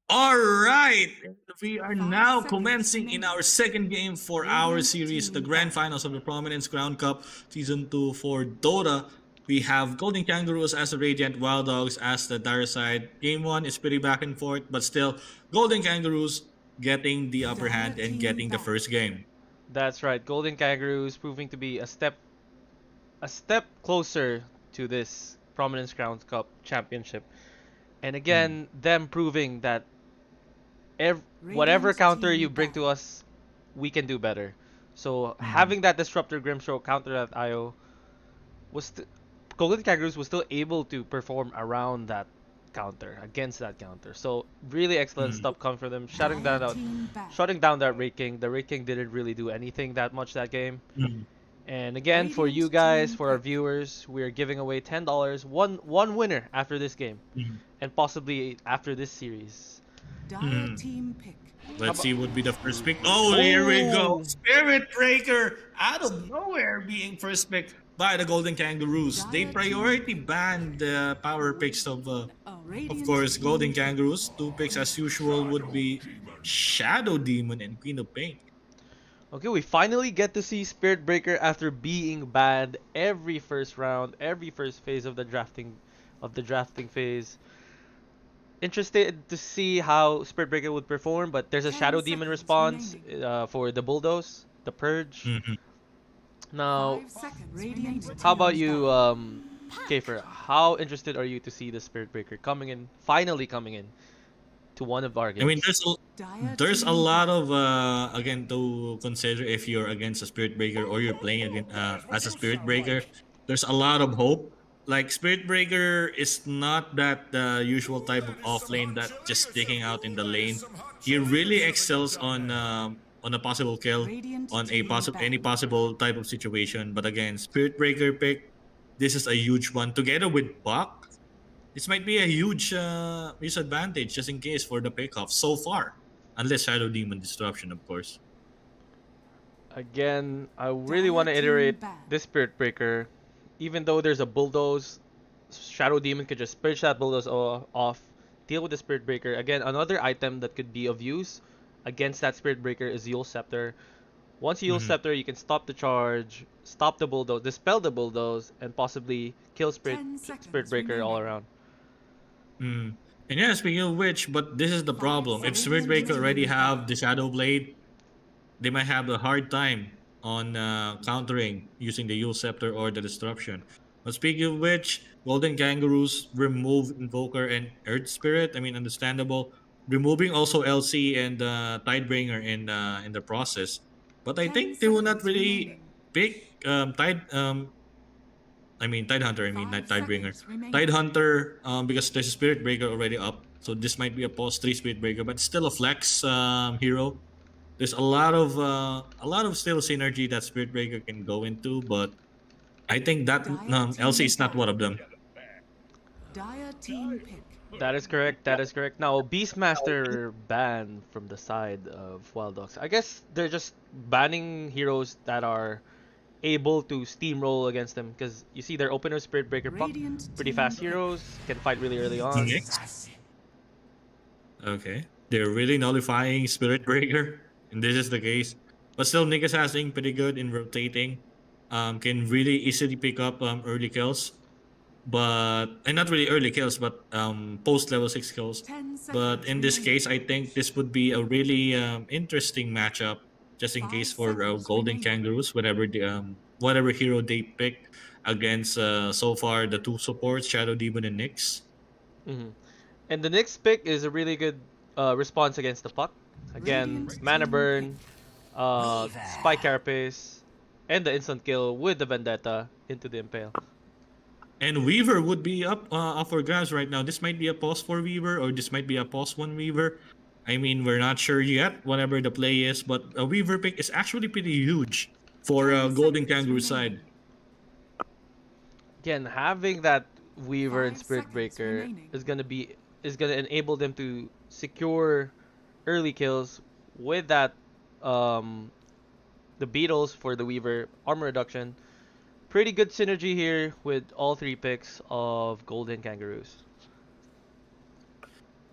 S2: All right, we are
S4: 5
S2: now
S4: seconds
S2: commencing in
S4: remaining.
S2: our second game for our
S4: Radiant
S2: series, the
S4: team
S2: grand
S4: ban.
S2: finals of the Prominence Crown Cup Season 2 for Dota. We have Golden Kangaroos as the Radiant, Wild Dogs as the dire side. Game 1 is pretty back and forth, but still, Golden Kangaroos getting the upper
S4: Dire
S2: hand and
S4: team
S2: getting the
S4: ban.
S2: first game.
S3: That's right. Golden Kangaroos proving to be a step closer to this Prominence Crown Cup championship. And
S2: Mm,
S3: again, them proving that whatever
S4: Radiant
S3: counter
S4: team
S3: you bring
S4: ban.
S3: to us, we can do better. So
S2: mhm,
S3: having that Disruptor Grimstroke counter that IO was Golden Kangaroos was still able to perform around that counter against that counter. So really excellent
S2: mm,
S3: stuff come from them,
S4: Dire team ban.
S3: shutting down that Raid King. The Raid King didn't really do anything that much that game.
S2: mm,
S3: And again, for you
S4: Radiant
S3: guys,
S4: team
S3: for our
S4: pick.
S3: viewers, we are giving away $10, one winner after this game,
S2: mm,
S3: and possibly after this series.
S4: Dire
S2: mm.
S4: team pick.
S3: How
S2: Let's
S3: about?
S2: see what would be the first pick. Oh, here we go.
S3: Oh,
S2: Spirit Breaker out of nowhere being first pick by the Golden Kangaroos. They
S4: Dire team
S2: priority
S4: pick.
S2: banned the power picks
S4: A
S2: of
S4: radiant
S2: course, Golden
S4: team pick.
S2: Kangaroos. Two picks as usual would be Shadow Demon and Queen of Pain.
S3: okay, we finally get to see Spirit Breaker after being banned every first round, every first phase of the drafting phase. Interested to see how Spirit Breaker would perform, but there's a
S4: 10
S3: Shadow Demon
S4: seconds
S3: response
S4: remaining.
S3: for the Bulldoze, the Purge.
S2: Mhm.
S3: Now,
S4: 5 seconds. Radiant
S3: how
S4: team
S3: about you,
S4: ban.
S3: Kafer? How interested are you to see the Spirit Breaker finally coming in to one of our
S2: I mean,
S3: games?
S4: Dire
S2: there's a
S4: team
S2: lot
S4: ban.
S2: of again to consider if you're against a Spirit Breaker or you're playing again as a Spirit Breaker. There's a lot of hope. Like Spirit Breaker is not that usual type of off lane that just sticking out in the lane. He really excels on a possible kill,
S4: Radiant
S2: on a
S4: team
S2: any
S4: ban.
S2: possible type of situation. But again, Spirit Breaker pick, this is a huge one together with Buck. This might be a huge disadvantage just in case for the pickoff so far. Unless Shadow Demon Disruption, of course.
S3: Again, I really
S4: Dire
S3: want to
S4: team
S3: iterate
S4: ban.
S3: this Spirit Breaker. Even though there's a Bulldoze, Shadow Demon could just purge that Bulldoze off, deal with the Spirit Breaker. Again, another item that could be of use against that Spirit Breaker is Yule Scepter. Once you Yule
S2: Mhm.
S3: Scepter, you can stop the charge, stop the Bulldoze, dispel the Bulldoze, and possibly kill
S4: 10
S3: Spirit
S4: seconds
S3: Breaker all
S4: remaining.
S3: around.
S2: Mm. And yeah, speaking of which, but this is the
S4: 5
S2: problem. If Spirit
S4: seconds.
S2: Breaker
S4: Radiant
S2: already
S4: team
S2: have
S4: ban.
S2: the Shadow Blade, they might have a hard time on countering using the Yule Scepter or the Disruption. But speaking of which, Golden Kangaroos remove Invoker and Earth Spirit. I mean, understandable. Removing also LC and Tidebringer in the process. But I
S4: 10
S2: think they will not
S4: seconds
S2: really
S4: remaining.
S2: pick I mean Tide Hunter. I mean not
S4: 5
S2: Tidebringer.
S4: seconds
S2: Tide
S4: remaining.
S2: Hunter. Because there's a Spirit Breaker already up, so this might be a post 3 Spirit Breaker, but still a flex hero. There's a lot of still synergy that Spirit Breaker can go into, but I think that
S4: Dire
S2: LC
S4: team
S2: is not one
S4: ban.
S2: of them.
S4: Dire team pick.
S3: That is correct. That is correct. Now, Beastmaster banned from the side of Wild Dogs. I guess they're just banning heroes that are able to steamroll against them because you see their opener Spirit Breaker Puck,
S4: Radiant
S3: pretty
S4: team
S3: fast
S4: pick.
S3: heroes, can fight really early on.
S2: Nyx? Okay. They're really nullifying Spirit Breaker, and this is the case. But still, Nick is having pretty good in rotating. Can really easily pick up early kills, but and not really early kills, but post level 6 kills.
S4: 10
S2: But
S4: seconds
S2: in this case,
S4: remaining.
S2: I think this would be a really interesting matchup, just in
S4: 5
S2: case for
S4: seconds
S2: Golden
S4: remaining.
S2: Kangaroos, whatever hero they pick against so far the two supports, Shadow Demon and Nyx.
S3: hmm And the next pick is a really good response against the Puck. Again,
S4: Radiant
S3: Mana
S4: team pick.
S3: Burn, Spike Carapace, and the instant kill with the Vendetta into the Impale.
S2: And Weaver would be up for grabs right now. This might be a pause for Weaver, or this might be a pause one Weaver. I mean, we're not sure yet, whatever the play is, but a Weaver pick is actually pretty huge for
S4: 10
S2: Golden
S4: seconds
S2: Kangaroo side.
S4: remaining.
S3: Again, having that Weaver and
S4: 5
S3: Spirit
S4: seconds
S3: Breaker
S4: remaining.
S3: is gonna enable them to secure early kills with that um the Beetles for the Weaver armor reduction. Pretty good synergy here with all three picks of Golden Kangaroos.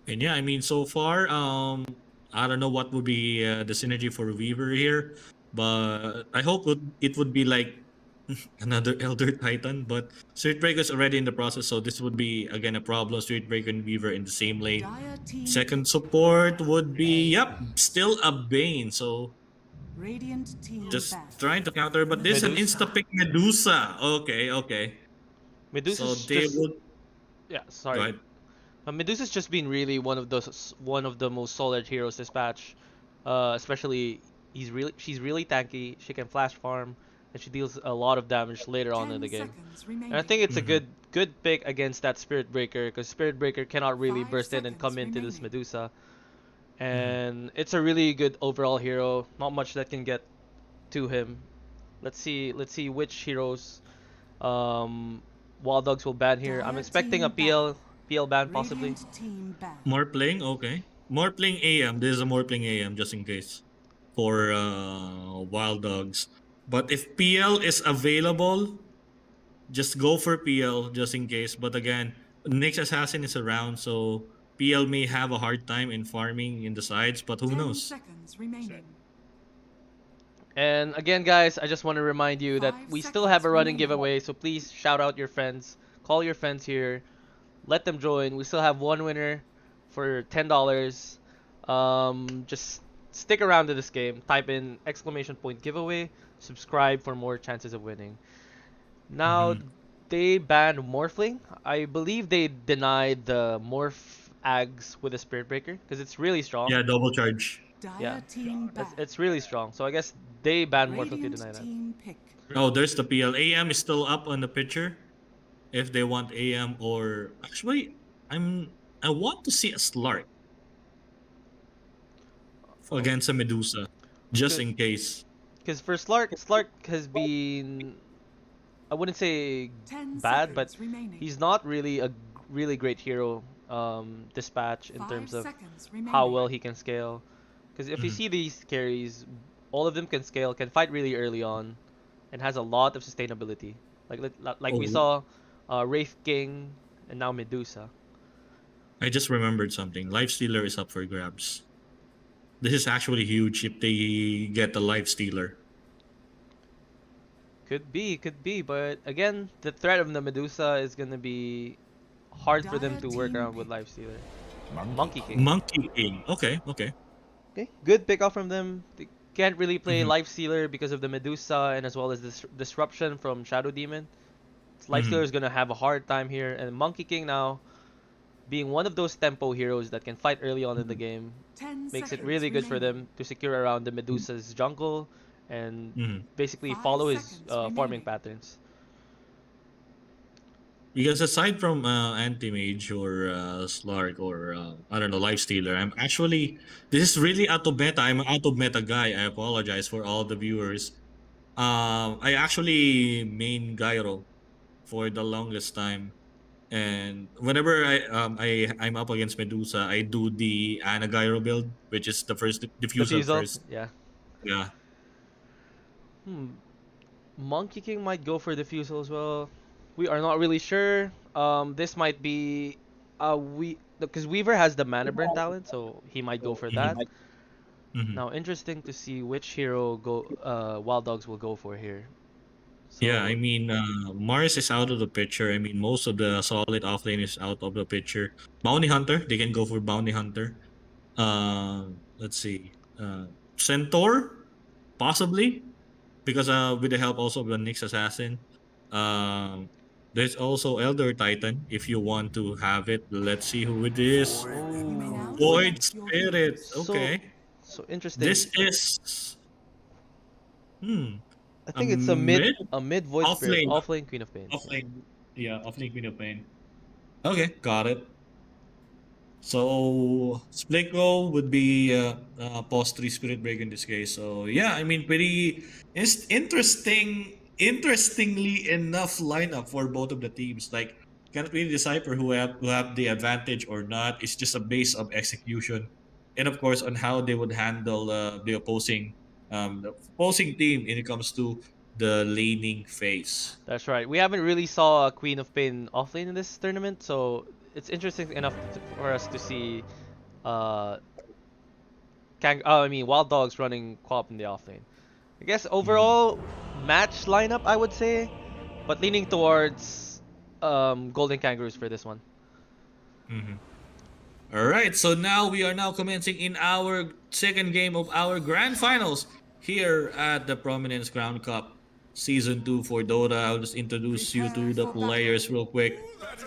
S2: And yeah, I mean, so far, I don't know what would be the synergy for Weaver here, but I hope it would be like another Elder Titan. But Street Breaker's already in the process, so this would be again a problem. Street Breaker and Weaver in the same lane.
S4: Dire team
S2: Second support would be still a Bane. So
S4: Radiant team
S2: just
S4: ban.
S2: trying to counter, but this is an
S3: Medusa.
S2: insta pick Medusa. Okay, okay. So
S3: Medusa's
S2: they
S3: just
S2: would
S3: yeah,
S2: go
S3: sorry.
S2: ahead.
S3: Medusa's just been really one of the most solid heroes this patch. Especially she's really tanky. She can flash farm, and she deals a lot of damage later on in
S4: 10
S3: the game.
S4: seconds
S3: And I
S4: remaining.
S3: think it's a
S2: Mhm.
S3: good pick against that Spirit Breaker because Spirit Breaker cannot really
S4: 5
S3: burst in and
S4: seconds
S3: come into this
S4: remaining.
S3: Medusa.
S2: Mhm.
S3: And it's a really good overall hero. Not much that can get to him. Let's see which heroes Wild Dogs will ban here. I'm
S4: Dire
S3: expecting a
S4: team ban.
S3: PL ban possibly.
S4: Radiant team ban.
S2: More playing, okay. More playing AM. This is a more playing AM just in case for Wild Dogs. But if PL is available, just go for PL just in case. But again, Nyx Assassin is around, so PL may have a hard time in farming in the sides, but who
S4: 10
S2: knows?
S4: seconds remaining.
S3: And again, guys, I just want to remind you that
S4: 5
S3: we still have a
S4: seconds
S3: running
S4: remaining.
S3: giveaway, so please shout out your friends, call your friends here, let them join. We still have one winner for $10. Just stick around to this game. Type in exclamation point giveaway. Subscribe for more chances of winning. Now,
S2: Mhm.
S3: they banned Morphling. I believe they denied the Morph Ags with the Spirit Breaker because it's really strong.
S2: Yeah, double charge.
S3: Yeah,
S4: Dire team ban.
S3: it's really strong. So I guess they banned Morphling to
S4: Radiant
S3: deny that.
S4: team pick.
S2: Oh, there's the PL. AM is still up on the picture. If they want AM or actually, I want to see a Slark
S3: Oh,
S2: against a Medusa, just in case.
S3: because for Slark has been, I wouldn't say
S4: 10
S3: bad, but
S4: seconds remaining.
S3: he's not really a really great hero dispatch in
S4: 5
S3: terms of
S4: seconds remaining.
S3: how well he can scale. Because if you
S2: Mhm.
S3: see these carries, all of them can scale, can fight really early on, and has a lot of sustainability. Like we
S2: Oh,
S3: saw, Wraith King and now Medusa.
S2: I just remembered something. Life Stealer is up for grabs. This is actually huge if they get the Life Stealer.
S3: Could be, but again, the threat of the Medusa is gonna be hard for them
S4: Dire
S3: to work
S4: team
S3: around with
S4: pick.
S3: Lifestealer. Monkey King.
S2: Monkey King. Okay, okay.
S3: Okay, good pick up from them. They can't really play
S2: Mhm,
S3: Lifestealer because of the Medusa and as well as this disruption from Shadow Demon. Lifestealer
S2: mhm,
S3: is gonna have a hard time here, and Monkey King now being one of those tempo heroes that can fight early on in the
S2: mhm,
S3: game
S4: 10
S3: makes it
S4: seconds
S3: really good for
S4: remaining.
S3: them to secure around the Medusa's jungle and
S2: mhm.
S3: basically
S4: 5
S3: follow his
S4: seconds
S3: farming
S4: remaining.
S3: patterns.
S2: Because aside from Anti-Mage or Slark or I don't know, Life Stealer, I'm actually this is really out of meta. I'm an out of meta guy. I apologize for all the viewers. I actually main Gyro for the longest time. And whenever I'm up against Medusa, I do the Ana Gyro build, which is the first diffusal
S3: Diffusal,
S2: first.
S3: yeah.
S2: Yeah.
S3: Hmm. Monkey King might go for Diffusal as well. We are not really sure. This might be we because Weaver has the Mana Burn talent, so he might go for that.
S2: Mhm, mhm.
S3: Now, interesting to see which hero Wild Dogs will go for here.
S2: Yeah, I
S3: So
S2: mean, Mars is out of the picture. I mean, most of the solid offlane is out of the picture. Bounty Hunter, they can go for Bounty Hunter. Let's see. Centaur, possibly, because with the help also of the Nyx Assassin. Um, there's also Elder Titan, if you want to have it. Let's see who it is.
S4: You may
S3: oh,
S4: now
S2: Void
S4: select your
S2: Spirit.
S4: heroes.
S3: so
S2: Okay.
S3: so interesting.
S2: This is, hmm,
S3: I
S2: a
S3: think it's
S2: mid
S3: a mid Void Spirit
S2: offlane.
S3: offlane Queen of Pain. Yeah.
S2: Offlane. Yeah, offlane Queen of Pain. Okay, got it. So split goal would be post three spirit break in this case. So yeah, I mean pretty interestingly enough lineup for both of the teams. Like can't really decipher who have the advantage or not. It's just a base of execution, and of course on how they would handle the opposing team when it comes to the laning phase.
S3: That's right. We haven't really saw a Queen of Pain offlane in this tournament, so it's interesting enough for us to see uh Wild Dogs running co-op in the off lane. I guess overall match lineup I would say, but leaning towards Golden Kangaroos for this one.
S2: Alright, so now we are now commencing in our second game of our grand finals here at the Prominence Crown Cup Season 2 for Dota. I'll just introduce you to the players real quick.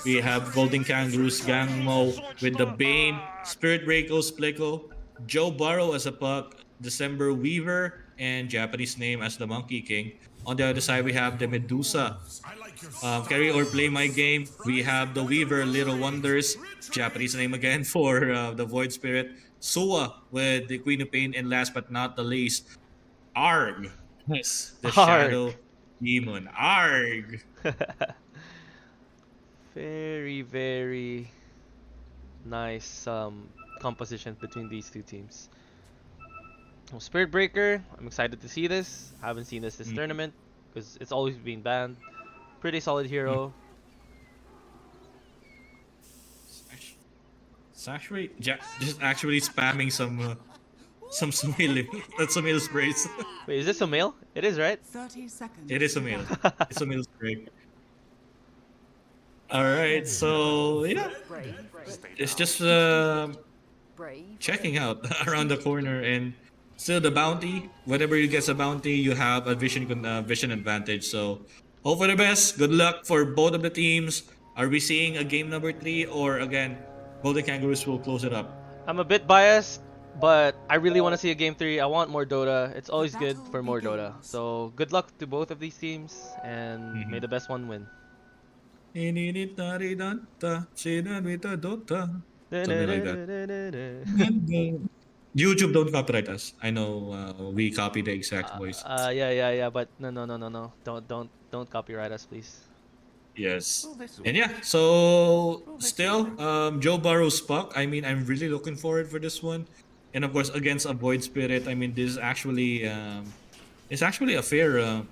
S2: We have Golden Kangaroos Gangmo with the Bane, Spirit Reiko Splico, Joe Burrow as a Puck, December Weaver, and Japanese name as the Monkey King. On the other side, we have the Medusa. Carry or play my game. We have the Weaver, Little Wonders, Japanese name again for the Void Spirit. Suwa with the Queen of Pain, and last but not the least, Arg. Yes, the
S3: Arg.
S2: Shadow Demon. Arg.
S3: Very, very nice composition between these two teams. Spirit Breaker, I'm excited to see this. Haven't seen this tournament because it's always been banned. Pretty solid hero.
S2: It's actually just actually spamming some Sumail. That's Sumail sprays.
S3: Wait, is this a male? It is, right?
S4: 30 seconds.
S2: It is Sumail. It's Sumail spray. Alright, so yeah. It's just checking out around the corner, and still the bounty. Whenever you get a bounty, you have a vision advantage. So hope for the best. Good luck for both of the teams. Are we seeing a game number 3, or again, Golden Kangaroos will close it up?
S3: I'm a bit biased, but I really want to see a game 3. I want more Dota. It's always good for more Dota. So good luck to both of these teams, and may the best one win.
S2: Something like that. YouTube don't copyright us. I know we copy the exact voice.
S3: Yeah, but no. Don't copyright us, please.
S2: Yes. And yeah, so still, Joe Burrow's Puck. I mean, I'm really looking forward for this one, and of course against a Void Spirit. I mean, this is actually it's actually a fair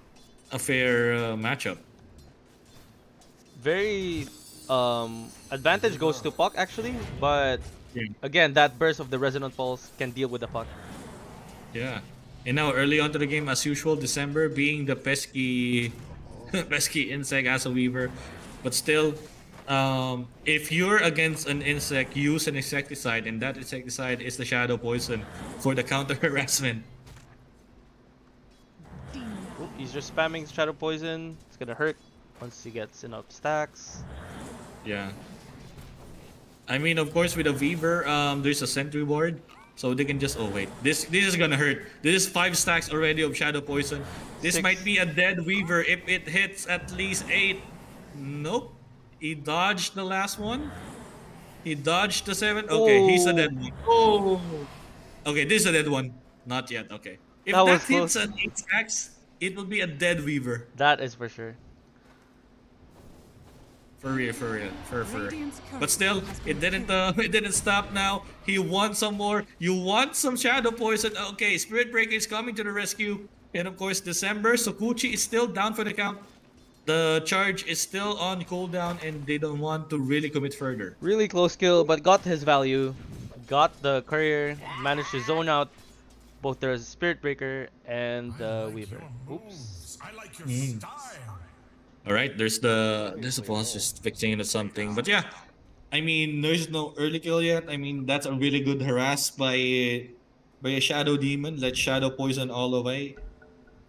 S2: matchup.
S3: Very advantage goes to Puck actually, but
S2: Yeah.
S3: again, that burst of the Resonant Pulse can deal with the Puck.
S2: Yeah. And now early on to the game, as usual, December being the pesky insect as a Weaver, but still, if you're against an insect, use an insecticide, and that insecticide is the Shadow Poison for the counter harassment.
S3: Oop, he's just spamming Shadow Poison. It's gonna hurt once he gets enough stacks.
S2: Yeah. I mean, of course, with a Weaver, there's a Sentry Ward, so they can just. Oh wait, this is gonna hurt. This is 5 stacks already of Shadow Poison. This
S3: 6.
S2: might be a dead Weaver if it hits at least 8. Nope. He dodged the last one. He dodged the 7. Okay, he's a dead one. Oh. Okay, this is a dead one. Not yet. Okay. If
S3: That
S2: that,
S3: was
S2: hits
S3: close.
S2: an 8 stacks, it will be a dead Weaver.
S3: That is for sure.
S2: For real.
S4: Radiant's
S2: But
S4: curse
S2: still,
S4: has
S2: it
S4: been
S2: didn't stop now. He wants some more. You want some Shadow Poison. Okay, Spirit Breaker is coming to the rescue. And of course, December, Sokuchi is still down for the count. The charge is still on cooldown, and they don't want to really commit further.
S3: Really close kill, but got his value. Got the courier, managed to zone out both the Spirit Breaker and the Weaver. Oops.
S2: Alright, there's the boss just fixing into something. But yeah, I mean, there's no early kill yet. I mean, that's a really good harass by a Shadow Demon. Let Shadow Poison all the way.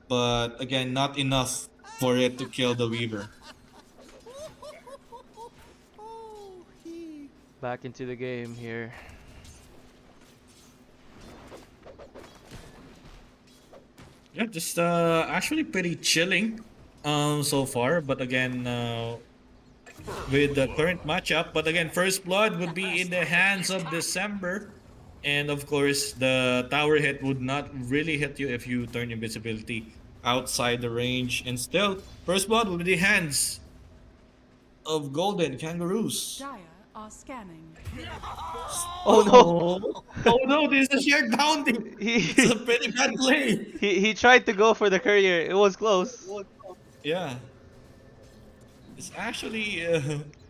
S2: But again, not enough for it to kill the Weaver.
S3: Back into the game here.
S2: Yeah, just actually pretty chilling so far. But again, with the current matchup, but again, First Blood would be in the hands of December. And of course, the tower hit would not really hit you if you turn invisibility outside the range. And still, First Blood will be in the hands of Golden Kangaroos.
S4: Dire are scanning.
S3: Oh no!
S2: Oh no, this is a shared bounty! It's
S3: He,
S2: a pretty bad play!
S3: he tried to go for the courier. It was close.
S2: Yeah. It's actually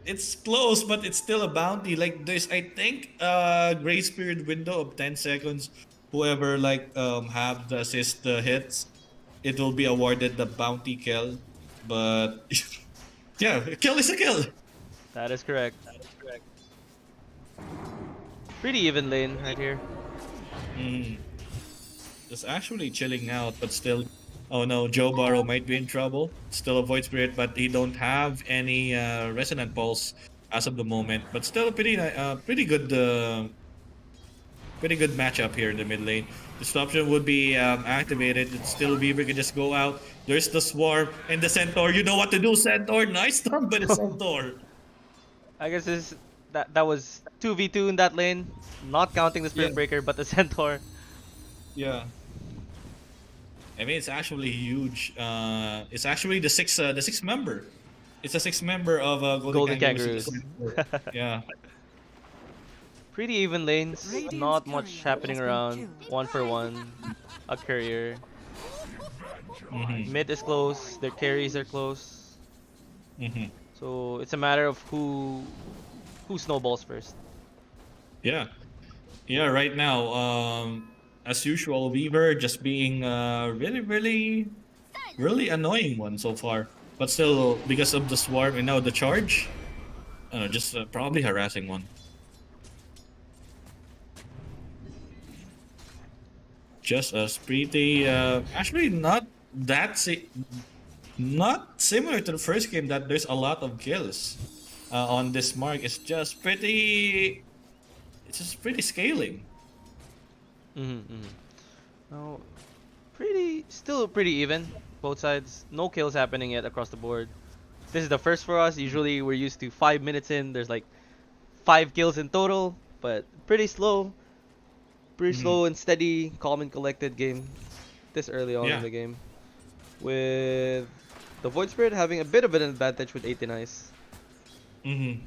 S2: it's close, but it's still a bounty. Like there's, I think, grace period window of 10 seconds. Whoever like have the assist hits, it will be awarded the bounty kill. But yeah, a kill is a kill.
S3: That is correct. Pretty even lane right here.
S2: Mm. Just actually chilling out, but still. Oh no, Joe Barrow might be in trouble. Still a Void Spirit, but he don't have any Resonant Pulse as of the moment. But still a pretty good matchup here in the mid lane. Disruption would be activated. It's still Weaver can just go out. There's the Swarm and the Centaur. You know what to do, Centaur. Nice stun by the Centaur.
S3: I guess that was 2v2 in that lane, not counting the Spirit
S2: Yeah.
S3: Breaker, but the Centaur.
S2: Yeah. I mean, it's actually huge. It's actually the sixth member. It's a sixth member of
S3: Golden
S2: Kangaroos.
S3: Kangaroos.
S2: Yeah.
S3: Pretty even lanes,
S4: Radiant's
S3: not much
S4: courier
S3: happening
S4: has been
S3: around.
S4: killed.
S3: 1-for-1, a courier.
S2: Mm-hmm.
S3: Mid is close, their carries are close.
S2: Mm-hmm.
S3: So it's a matter of who snowballs first.
S2: Yeah. Yeah. Right now, as usual, Weaver just being really annoying one so far. But still, because of the swarm and now the charge, just probably harassing one. Just as pretty, actually not similar to the first game that there's a lot of kills on this mark. It's just pretty scaling.
S3: No, still pretty even. Both sides, no kills happening yet across the board. This is the first for us. Usually we're used to 5 minutes in. There's like 5 kills in total, but pretty slow. Pretty slow and steady, calm and collected game this early on in the game. With the Void Spirit having a bit of an advantage with 18 Ice.
S2: Mm-hmm.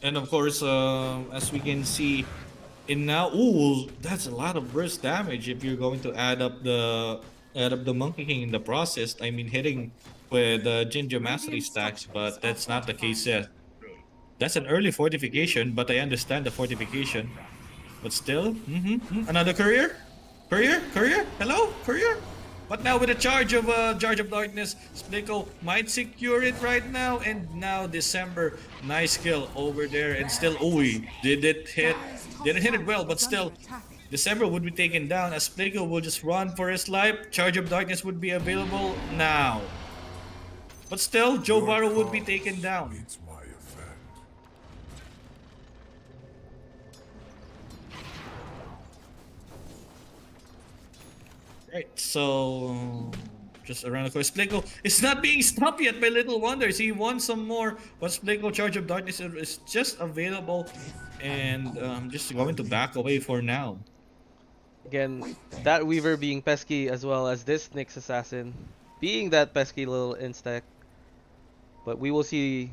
S2: And of course, as we can see, that's a lot of burst damage if you're going to add up the Monkey King in the process. I mean, hitting with Ginger Mastery stacks, but that's not the case yet. That's an early fortification, but I understand the fortification. But still, another courier, hello, courier. But now with a charge of darkness, Splico might secure it right now. And now December, nice kill over there, and still didn't hit it well, but still December would be taken down as Splico will just run for his life. Charge of darkness would be available now, but still Joe Barrow would be taken down. Right, so just around the corner, Splico is not being stopped yet by Little Wonders. He wants some more, but Splico Charge of Darkness is just available, and just going to back away for now.
S3: Again, that Weaver being pesky as well as this Nyx Assassin being that pesky little instack. But we will see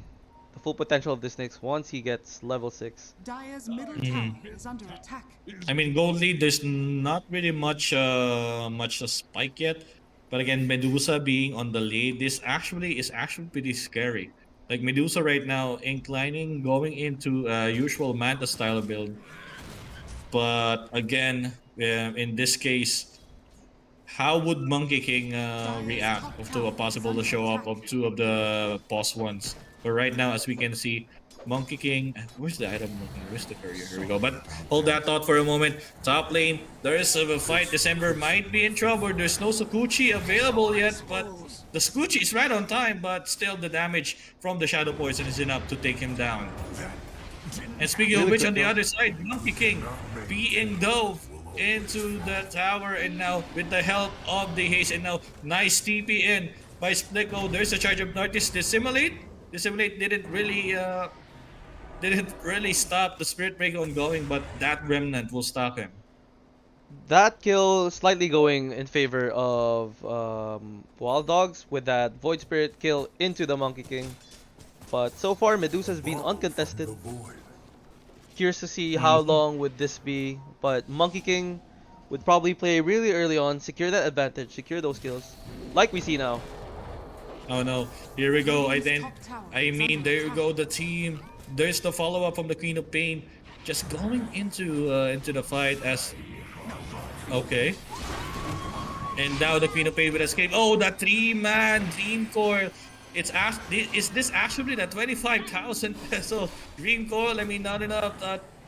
S3: the full potential of this Nyx once he gets level 6.
S4: Dire's middle tower is under attack.
S2: I mean, gold lead, there's not really much a spike yet, but again, Medusa being on the lead, this is actually pretty scary. Like Medusa right now inclining going into usual Manta style build, but again, in this case, how would Monkey King react to a possible show up of two of the boss ones? But right now, as we can see, Monkey King, where's the item? Where's the courier? Here we go. But hold that thought for a moment. Top lane, there is a fight. December might be in trouble. There's no Sakuchi available yet, but the Sakuchi is right on time, but still the damage from the Shadow Poison is enough to take him down. And speaking of which, on the other side, Monkey King being dove into the tower, and now with the help of the haste, and now nice TP in by Splico. There's a Charge of Darkness. Dissimulate didn't really stop the Spirit Break on going, but that Remnant will stop him.
S3: That kill slightly going in favor of Wild Dogs with that Void Spirit kill into the Monkey King. But so far, Medusa's been uncontested. Curious to see how long would this be, but Monkey King would probably play really early on, secure that advantage, secure those kills, like we see now.
S2: Oh no, here we go.
S4: Radiant's top tower
S2: I
S4: is
S2: mean,
S4: under
S2: there you
S4: attack.
S2: go, the team. There's the follow-up from the Queen of Pain. Just going into the fight as okay. And now the Queen of Pain will escape. Oh, the three-man Dream Coil. Is this actually the 25,000 peso Dream Coil? I mean, not enough.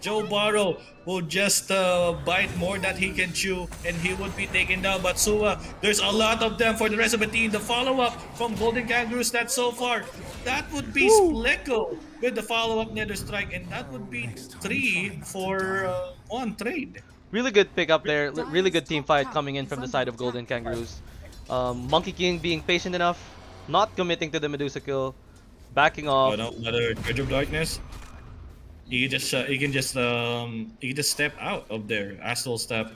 S2: Joe Barrow will just bite more that he can chew, and he would be taken down. But Sua, there's a lot of them for the rest of the team. The follow-up from Golden Kangaroos that so far, that would be Splickle with the follow-up Nether Strike, and that would be 3 for 1 trade.
S3: Really good pick up there. Really good team fight coming in from the side of Golden Kangaroos. Monkey King being patient enough, not committing to the Medusa kill, backing
S2: Oh
S3: off.
S2: no, another Dredge of Darkness. You can just step out of there. Astral step.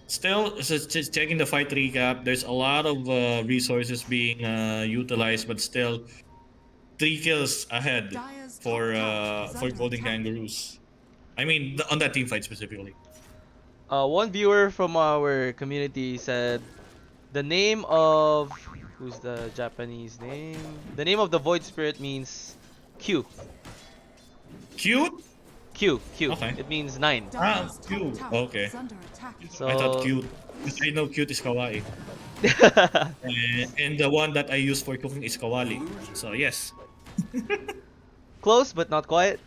S2: Still, just checking the fight recap. There's a lot of resources being utilized, but still, 3 kills ahead
S4: Dire's
S2: for
S4: top tower is under
S2: Golden
S4: attack.
S2: Kangaroos. I mean, on that team fight specifically.
S3: One viewer from our community said the name of who's the Japanese name? The name of the Void Spirit means Q.
S2: Cute?
S3: Q.
S2: Okay.
S3: It means 9.
S4: Dire's top
S2: cute.
S4: tower
S2: Okay.
S4: is under attack.
S3: So
S2: I thought cute. I know cute is kawaii. And the one that I use for cooking is kawali. So yes.
S3: close but not quiet.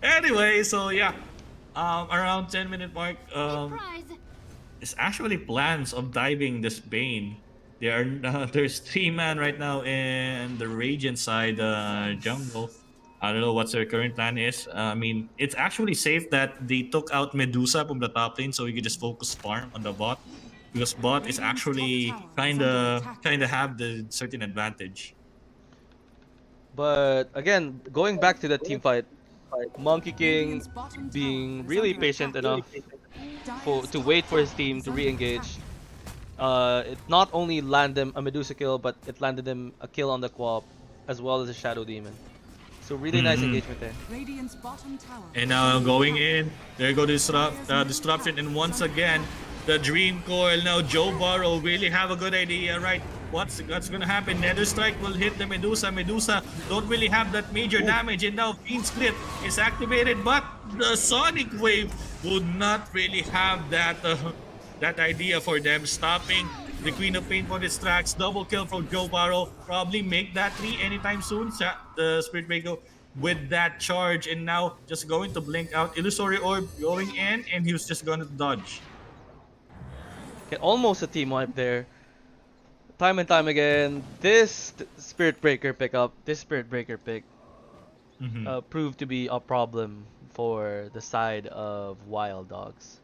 S2: Anyway, so yeah. Around 10-minute mark, it's actually plans of diving this Bane. There's 3-man right now in the Radiant side jungle. I don't know what their current plan is. I mean, it's actually safe that they took out Medusa from the top lane, so we can just focus farm on the bot, because bot is actually kinda have the certain advantage.
S3: But again, going back to the team fight, Monkey King
S4: Radiant's bottom
S3: being
S4: tower is
S3: really
S4: under
S3: patient
S4: attack.
S3: enough to wait for his team to re-engage. It not only landed him a Medusa kill, but it landed him a kill on the Quap, as well as a Shadow Demon. So really nice engagement there.
S4: Radiant's bottom tower
S2: And
S4: is
S2: now
S4: under
S2: going
S4: attack.
S2: in, there go disruption, and once again, the Dream Coil. Now Joe Barrow really have a good idea, right? What's gonna happen? Nether Strike will hit the Medusa. Medusa don't really have that major damage, and now Fiend Split is activated, but the Sonic Wave would not really have that that idea for them, stopping the Queen of Pain for its tracks. Double kill from Joe Barrow. Probably make that 3 anytime soon. The Spirit Breaker with that charge, and now just going to blink out. Illusory Orb going in, and he was just gonna dodge.
S3: Okay, almost a team wipe there. Time and time again, this Spirit Breaker pick proved to be a problem for the side of Wild Dogs.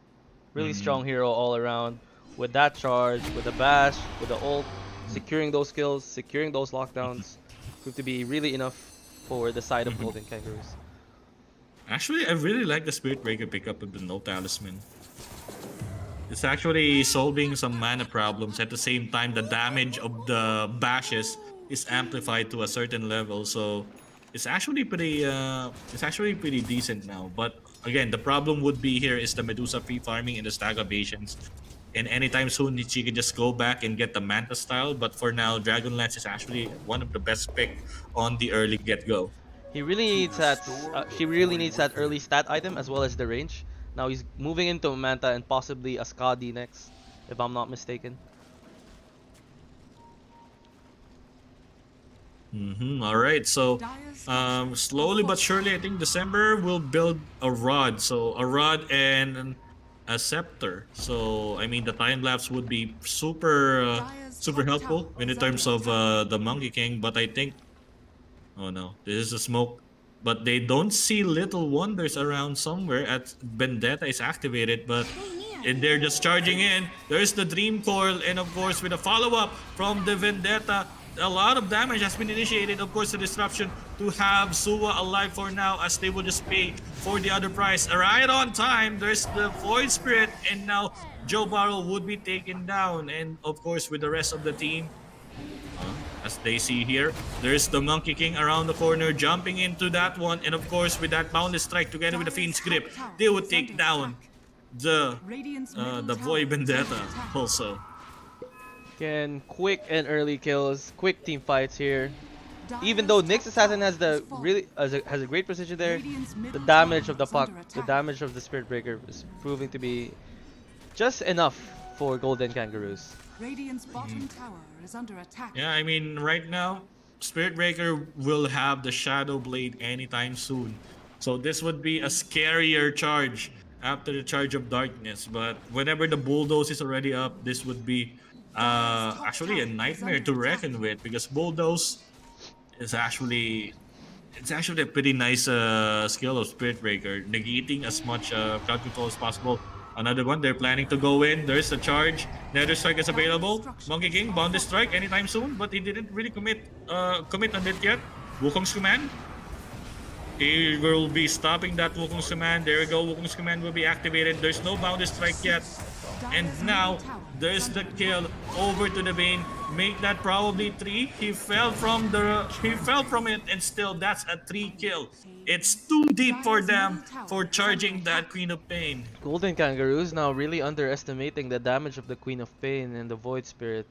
S3: Really strong hero all around. With that charge, with the bash, with the ult, securing those kills, securing those lockdowns, proved to be really enough for the side of Golden Kangaroos.
S2: Actually, I really like the Spirit Breaker pickup of the No Talisman. It's actually solving some mana problems. At the same time, the damage of the bashes is amplified to a certain level, so it's actually pretty decent now. But again, the problem would be here is the Medusa free farming and the stack of patience. And anytime soon, she can just go back and get the Manta style. But for now, Dragonlance is actually one of the best pick on the early get-go.
S3: He really needs that. She really needs that early stat item as well as the range. Now he's moving into a Manta and possibly a Skadi next, if I'm not mistaken.
S2: All right, so slowly but surely, I think December will build a rod. So a rod and a scepter. So I mean, the time lapse would be super helpful in terms of the Monkey King. But I think, oh no, this is a smoke. But they don't see Little Wonders around somewhere. At Vendetta is activated, but and they're just charging in. There's the Dream Coil, and of course with a follow-up from the Vendetta, a lot of damage has been initiated. Of course, the disruption to have Sua alive for now, as they will just pay for the other price. Right on time, there's the Void Spirit, and now Joe Barrow would be taken down. And of course, with the rest of the team, as they see here, there's the Monkey King around the corner, jumping into that one, and of course, with that Boundless Strike together with the Fiend's Grip, they would take down the Void Vendetta also.
S3: Again, quick and early kills, quick team fights here. Even though Nyx Assassin has the really has a great precision there, the damage of the puck, the damage of the Spirit Breaker is proving to be just enough for Golden Kangaroos.
S4: Radiant's bottom tower is under attack.
S2: Yeah, I mean, right now, Spirit Breaker will have the Shadow Blade anytime soon. So this would be a scarier charge after the Charge of Darkness. But whenever the Bulldoze is already up, this would be actually a nightmare to reckon with, because Bulldoze is actually a pretty nice skill of Spirit Breaker, negating as much crowd control as possible. Another one, they're planning to go in. There's a charge. Nether Strike is available. Monkey King, Boundless Strike anytime soon, but he didn't really commit on it yet. Wukong's Command. He will be stopping that Wukong's Command. There we go. Wukong's Command will be activated. There's no Boundless Strike yet. And now, there's the kill over to the Bane. Make that probably 3. He fell from it, and still that's a 3 kill. It's too deep for them for charging that Queen of Pain.
S3: Golden Kangaroos now really underestimating the damage of the Queen of Pain and the Void Spirit,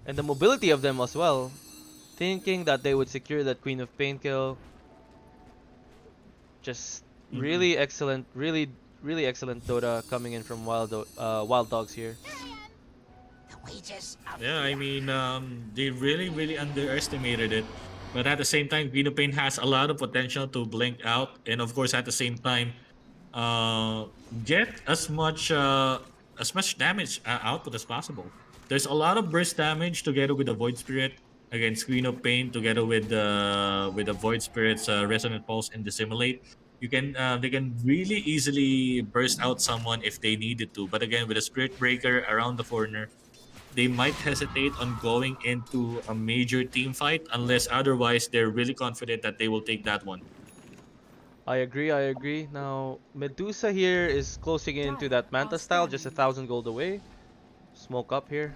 S3: and the mobility of them as well. Thinking that they would secure that Queen of Pain kill. Just really excellent, really excellent Dota coming in from Wild Dogs here.
S2: Yeah, I mean, they really underestimated it. But at the same time, Queen of Pain has a lot of potential to blink out, and of course, at the same time, get as much damage output as possible. There's a lot of burst damage together with the Void Spirit against Queen of Pain, together with the Void Spirit's Resonant Pulse and Dissimulate. They can really easily burst out someone if they needed to. But again, with a Spirit Breaker around the corner, they might hesitate on going into a major team fight unless otherwise they're really confident that they will take that one.
S3: I agree. Now, Medusa here is closing into that Manta style, just 1,000 gold away. Smoke up here.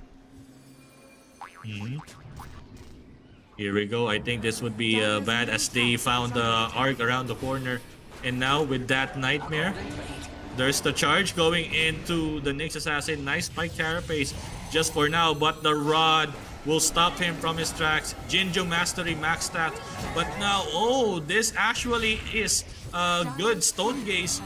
S2: Here we go. I think this would be bad as they found the arc around the corner. And now with that Nightmare, there's the charge going into the Nyx Assassin. Nice spike carapace just for now, but the rod will stop him from his tracks. Jinjo Mastery max stat. But now, this actually is a good Stone Gaze.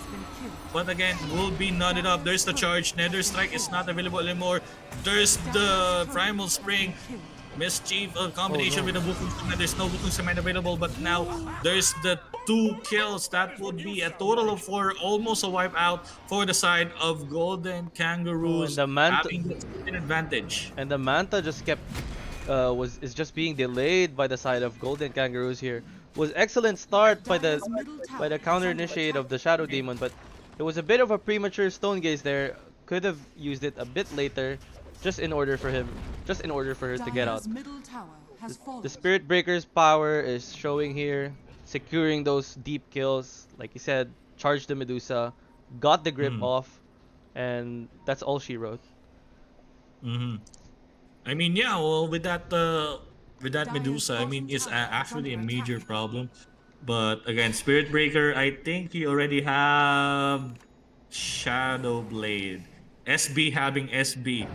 S2: But again, will be knotted up. There's the charge. Nether Strike is not available anymore. There's the Primal Spring. Mischief combination with the Wukong's Command. There's no Wukong's Command available, but now there's the 2 kills. That would be a total of 4, almost a wipe out for the side of Golden Kangaroos,
S3: and the
S2: having the advantage.
S3: And the Manta just kept is just being delayed by the side of Golden Kangaroos here. Was excellent start by the counter initiate of the Shadow Demon, but it was a bit of a premature Stone Gaze there. Could have used it a bit later. Just in order for her to get out. The Spirit Breaker's power is showing here, securing those deep kills. Like you said, charged the Medusa, got the grip off, and that's all she wrote.
S2: I mean, yeah, well, with that Medusa, I mean, it's actually a major problem. But again, Spirit Breaker, I think you already have Shadow Blade. SB having SB.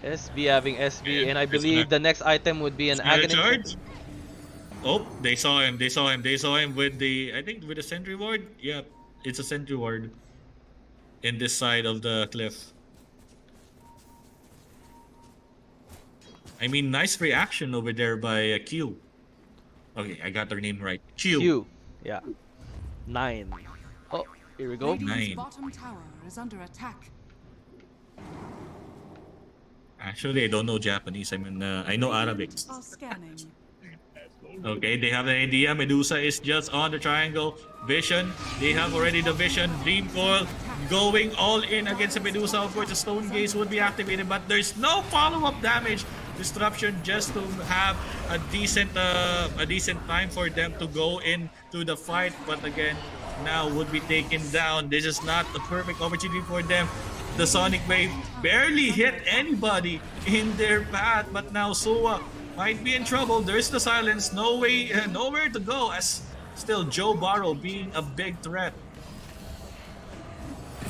S3: SB having SB, and I believe the next item would be an Agony
S2: charge. Oh, they saw him with the, I think with the Sentry Ward. Yeah, it's a Sentry Ward in this side of the cliff. I mean, nice reaction over there by Q. Okay, I got her name right. Q.
S3: Yeah. 9. Oh, here we go.
S2: 9.
S4: Bottom tower is under attack.
S2: Actually, I don't know Japanese. I mean, I know Arabic. Okay, they have an idea. Medusa is just on the triangle. Vision. They have already the Vision. Dream Coil going all in against the Medusa. Of course, the Stone Gaze would be activated, but there's no follow-up damage. Disruption just to have a decent time for them to go into the fight. But again, now would be taken down. This is not the perfect opportunity for them. The Sonic Wave barely hit anybody in their path, but now Suwa might be in trouble. There's the silence, no way, nowhere to go, as still Joe Barrow being a big threat.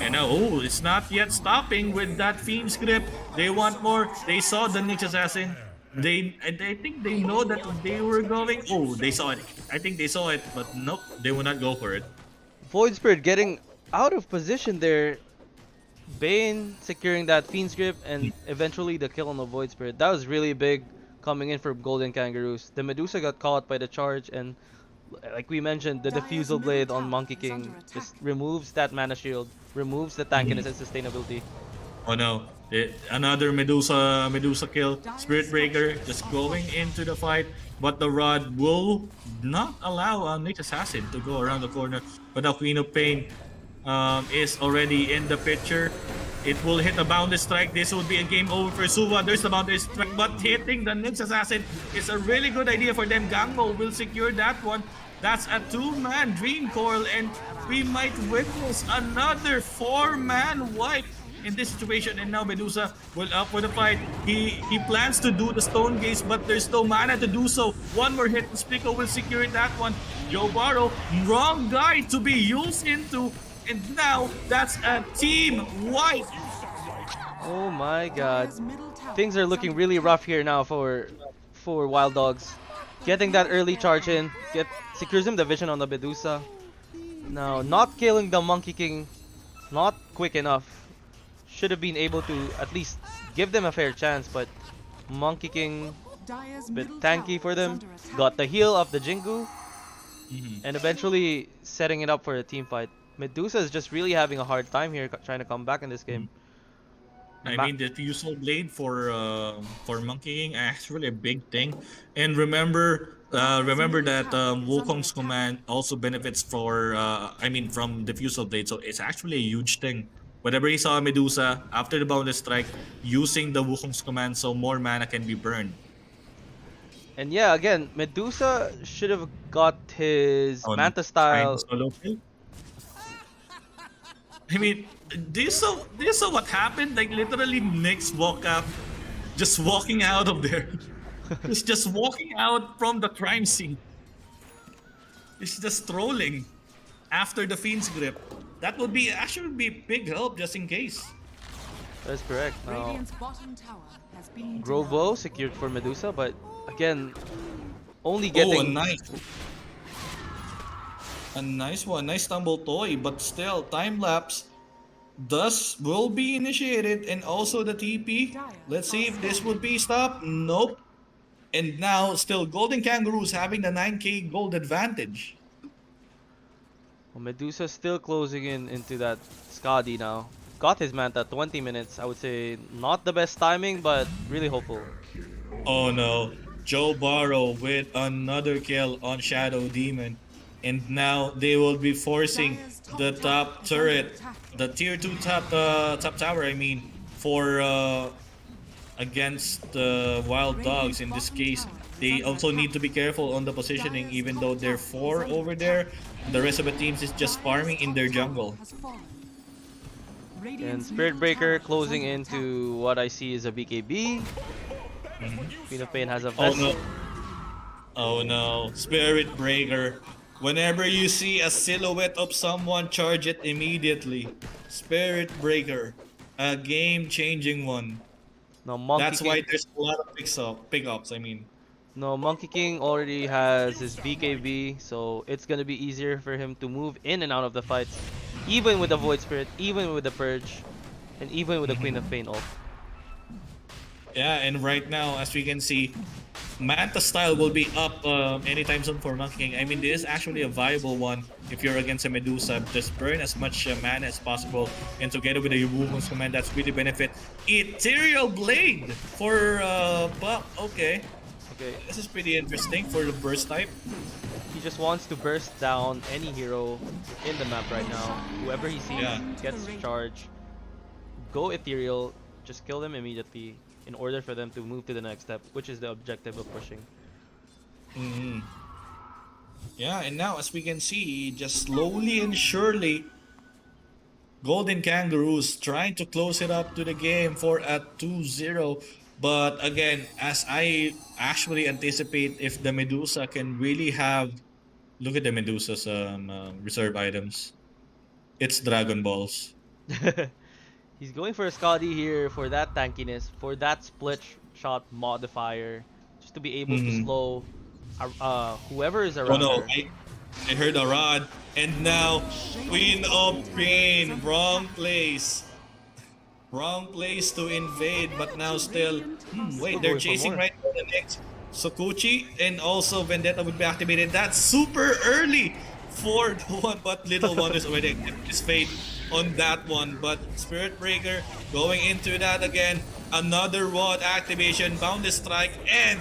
S2: And now, oh, it's not yet stopping with that Fiend's grip. They want more. They saw the Niche Assassin. I think they know that they were going. Oh, they saw it. I think they saw it, but nope, they will not go for it.
S3: Void Spirit getting out of position there. Bane securing that Fiend's grip and eventually the kill on the Void Spirit. That was really big coming in for Golden Kangaroos. The Medusa got caught by the charge and like we mentioned, the Diffusal Blade on Monkey King just removes that mana shield, removes the tankiness and sustainability.
S2: Oh no, another Medusa kill. Spirit Breaker just going into the fight, but the rod will not allow Niche Assassin to go around the corner. But now Queen of Pain is already in the picture. It will hit a Boundless Strike. This would be a game over for Suva. There's the Boundless Strike, but hitting the Niche Assassin is a really good idea for them. Gangmo will secure that one. That's a 2-man Dream Coil, and we might witness another 4-man wipe in this situation. And now Medusa will up for the fight. He plans to do the Stone Gaze, but there's no mana to do so. One more hit, Spico will secure that one. Joe Barrow, wrong guy to be used into. And now that's a team wipe.
S3: Oh my god. Things are looking really rough here now for Wild Dogs. Getting that early charge in, secures him the vision on the Medusa. Now, not killing the Monkey King, not quick enough. Should have been able to at least give them a fair chance, but Monkey King, a bit tanky for them. Got the heal of the Jingu, and eventually setting it up for a team fight. Medusa is just really having a hard time here trying to come back in this game.
S2: I mean, the Diffusal Blade for Monkey King actually a big thing. And remember that Wukong's command also benefits from Diffusal Blade, so it's actually a huge thing. Whenever he saw Medusa after the Boundless Strike, using the Wukong's command, so more mana can be burned.
S3: And yeah, again, Medusa should have got his Manta style.
S2: I mean, do you saw what happened? Like literally, Nyx just walking out of there. He's just walking out from the crime scene. He's just strolling after the Fiend's grip. That would be actually be big help just in case.
S3: That's correct. Now, Grovo secured for Medusa, but again, only getting.
S2: Oh, a nice one, nice tumble toy, but still time lapse will be initiated, and also the TP. Let's see if this would be stopped. Nope. And now still Golden Kangaroos having the 9k gold advantage.
S3: Well, Medusa still closing into that Skadi now. Got his Manta 20 minutes. I would say not the best timing, but really hopeful.
S2: Oh no, Joe Barrow with another kill on Shadow Demon. And now they will be forcing the top turret, the tier 2 top tower, I mean, for against the Wild Dogs in this case. They also need to be careful on the positioning, even though they're 4 over there. The rest of the teams is just farming in their jungle.
S3: And Spirit Breaker closing into what I see is a BKB. Queen of Pain has a vest.
S2: Oh no. Oh no, Spirit Breaker. Whenever you see a silhouette of someone, charge it immediately. Spirit Breaker. A game-changing one.
S3: No, Monkey King.
S2: Why there's a lot of pickups, I mean.
S3: No, Monkey King already has his BKB, so it's gonna be easier for him to move in and out of the fights. Even with the Void Spirit, even with the Purge, and even with the Queen of Pain ult.
S2: Yeah, and right now, as we can see, Manta style will be up anytime soon for Monkey King. I mean, this is actually a viable one if you're against a Medusa. Just burn as much mana as possible, and together with the Wukong's command, that's really benefit. Ethereal Blade for Buck. Okay, this is pretty interesting for the burst type.
S3: He just wants to burst down any hero in the map right now. Whoever he sees gets charged. Go Ethereal, just kill them immediately in order for them to move to the next step, which is the objective of pushing.
S2: Yeah, and now as we can see, just slowly and surely, Golden Kangaroos trying to close it up to the game for a 2-0. But again, as I actually anticipate, if the Medusa can really have, look at the Medusa's reserve items. It's Dragon Balls.
S3: He's going for a Scotty here for that tankiness, for that split shot modifier, just to be able to
S2: Mhm.
S3: slow whoever is
S2: Oh
S3: around
S2: no,
S3: her.
S2: I heard a rod, and now Queen of Pain, wrong place to invade, but now still, wait,
S3: Still
S2: they're
S3: going for
S2: chasing
S3: more.
S2: right now the next Sokuchi, and also Vendetta would be activated. That's super early for the one, but Little One is already activated his fate on that one, but Spirit Breaker going into that again, another rod activation, Boundless Strike, and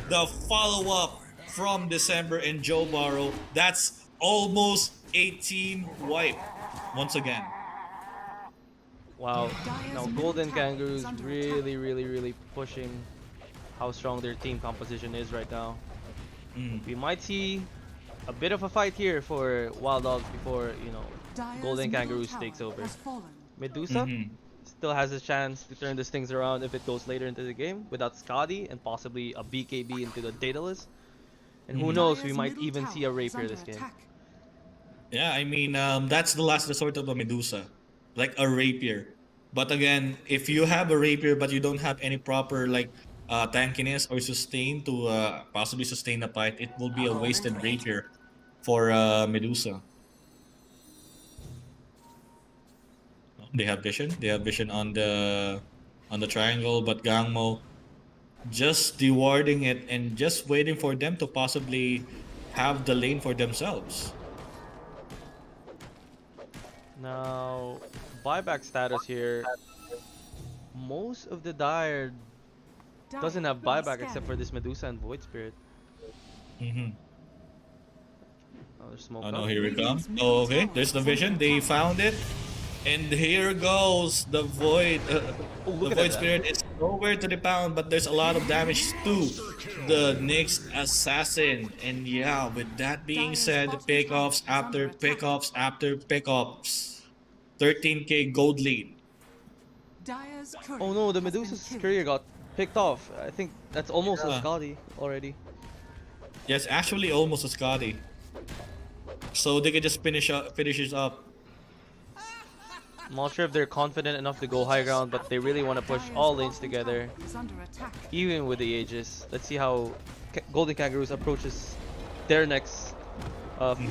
S2: the follow-up from December and Joe Barrow. That's almost a team wipe once again.
S3: Wow. Now
S4: Dire's middle
S3: Golden
S4: tower is
S3: Kangaroos
S4: under
S3: really, really, really pushing how strong their team composition is right now.
S2: Mm.
S3: We might see a bit of a fight here for Wild Dogs before,
S4: Dire's
S3: Golden
S4: middle
S3: Kangaroos
S4: tower
S3: takes over.
S4: has fallen.
S3: Medusa
S2: Mm-hmm.
S3: still has a chance to turn these things around if it goes later into the game without Scotty and possibly a BKB into the Daedalus. And who
S2: Mhm.
S3: knows, we
S4: Dire's
S3: might
S4: middle
S3: even see a
S4: tower is
S3: Rapier
S4: under
S3: this game.
S4: attack.
S2: Yeah, I mean, that's the last resort of a Medusa, like a rapier. But again, if you have a rapier but you don't have any proper like tankiness or sustain to possibly sustain the fight, it will be a wasted rapier for Medusa. They have vision. They have vision on the triangle, but Gangmo just dewarding it and just waiting for them to possibly have the lane for themselves.
S3: Now, buyback status here. Most of the Dire doesn't have
S4: Dire
S3: buyback except for
S4: scanning.
S3: this Medusa and Void Spirit.
S2: Mm-hmm.
S3: Another smoke
S2: Oh
S3: up.
S2: no, here we come.
S4: Radiant's middle
S2: Oh, okay,
S4: tower
S2: there's the
S4: is under
S2: vision. They
S4: attack.
S2: found it. And here goes the Void.
S3: Oh,
S2: The
S3: look at
S2: Void
S3: that.
S2: Spirit is nowhere to the pound, but there's a lot of damage to the next assassin. And yeah, with that being
S4: Dire's
S2: said,
S4: bottom
S2: pickoffs
S4: tower is under
S2: after
S4: attack.
S2: pickoffs after pickoffs. 13k gold lead.
S4: Dire's courier
S3: Oh no, the
S4: has been
S3: Medusa's
S4: killed.
S3: career got picked off. I think that's almost a
S2: Yeah.
S3: Scotty already.
S2: Yes, actually almost a Scotty. So they can just finishes up.
S3: I'm not sure if they're confident enough to go high ground, but they really want to push
S4: Dire's
S3: all lanes
S4: bottom
S3: together,
S4: tower is under attack.
S3: even with the Aegis. Let's see how Golden Kangaroos approaches their next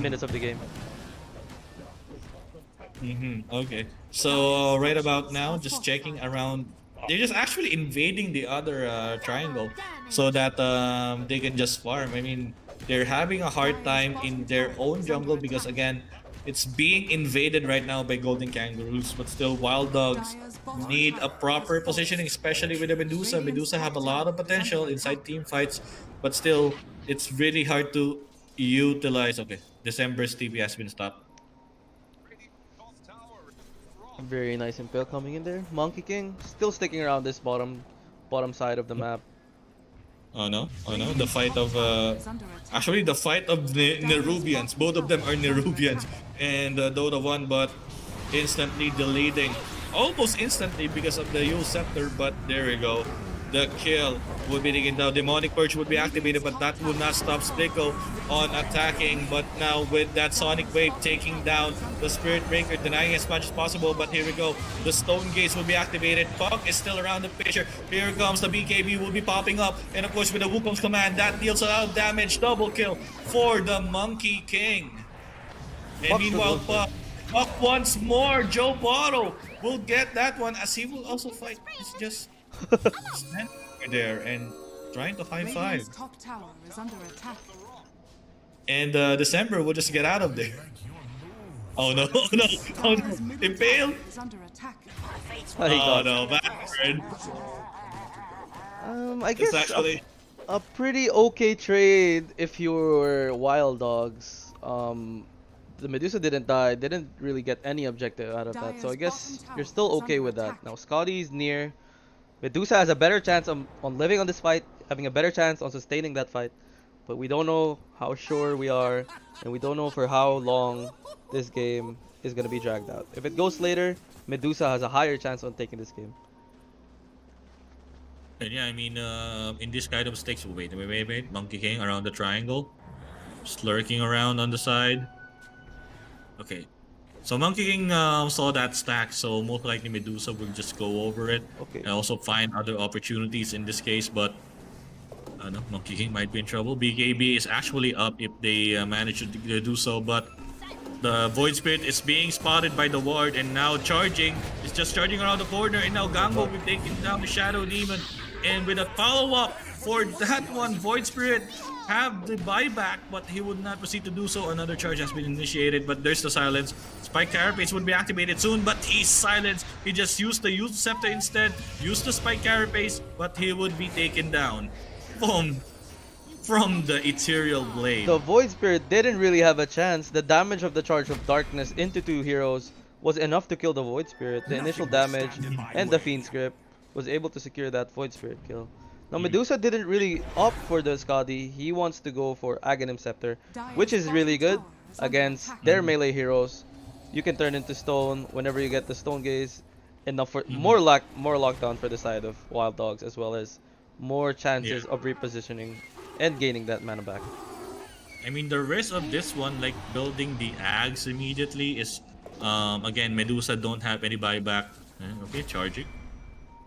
S3: minutes of the game.
S2: Mm-hmm. Okay. So right about now, just checking around. They're just actually invading the other triangle so that they can just farm. I mean, they're having a hard time in their own jungle because again, it's being invaded right now by Golden Kangaroos. But still, Wild Dogs need a proper positioning, especially with the Medusa. Medusa have a lot of potential inside team fights, but still, it's really hard to utilize. Okay, December's TP has been stopped.
S3: Very nice impale coming in there. Monkey King still sticking around this bottom side of the map.
S2: Oh no, oh no, the fight of
S4: Is under attack.
S2: actually the fight of Nerubians. Both of them are Nerubians, and Dota won, but instantly deleting, almost instantly because of the Yule Scepter. But there we go, the kill would be taken down. Demonic Purge would be activated, but that would not stop Splico on attacking. But now with that Sonic Wave taking down the Spirit Breaker, denying as much as possible. But here we go, the Stone Gates will be activated. Puck is still around the picture. Here comes the BKB will be popping up, and of course with the Wukong's command, that deals a lot of damage. Double kill for the Monkey King. And
S3: Puck's
S2: meanwhile,
S3: still going
S2: Puck once more. Joe Bottle will get that one as he will also fight. He's just standing over there and trying to high five.
S4: Radiant's top tower is under attack.
S2: And December will just get out of there. Oh no, oh no, oh no.
S4: Dire's middle
S2: Impale?
S4: tower is under attack.
S3: He
S2: Oh
S3: got-
S2: no, backward.
S3: I
S2: It's
S3: guess
S2: actually.
S3: a pretty okay trade if you're Wild Dogs. The Medusa didn't die, didn't really get any objective out of that, so I
S4: Dire's
S3: guess
S4: bottom
S3: you're
S4: tower
S3: still
S4: is
S3: okay
S4: under
S3: with that.
S4: attack.
S3: Now Scotty's near. Medusa has a better chance on living on this fight, having a better chance on sustaining that fight, but we don't know how sure we are, and we don't know for how long this game is gonna be dragged out. If it goes later, Medusa has a higher chance on taking this game.
S2: And yeah, I mean, in this kind of stakes, wait. Monkey King around the triangle, just lurking around on the side. Okay, So Monkey King saw that stack, so most likely Medusa will just go over it
S3: Okay.
S2: and also find other opportunities in this case. But no, Monkey King might be in trouble. BKB is actually up if they manage to do so, but the Void Spirit is being spotted by the ward and now charging. It's just charging around the corner, and now Gango will be taking down the Shadow Demon. And with a follow-up for that one, Void Spirit have the buyback, but he would not proceed to do so. Another charge has been initiated, but there's the silence. Spike Carapace would be activated soon, but he's silenced. He just used the Youth Scepter instead, used the Spike Carapace, but he would be taken down from the Ethereal Blade.
S3: The Void Spirit didn't really have a chance. The damage of the Charge of Darkness into 2 heroes was enough to kill the Void Spirit. The initial damage and the Fiend's Grip was able to secure that Void Spirit kill. Now Medusa didn't really opt for the Skadi. He wants to go for Aghanim Scepter, which is really good against their melee heroes. You can turn into stone whenever you get the Stone Gaze. Enough for more lockdown for the side of Wild Dogs, as well as more chances of repositioning and gaining that mana back.
S2: I mean, the rest of this one, like building the Ags immediately, is again, Medusa don't have any buyback. Okay, charging.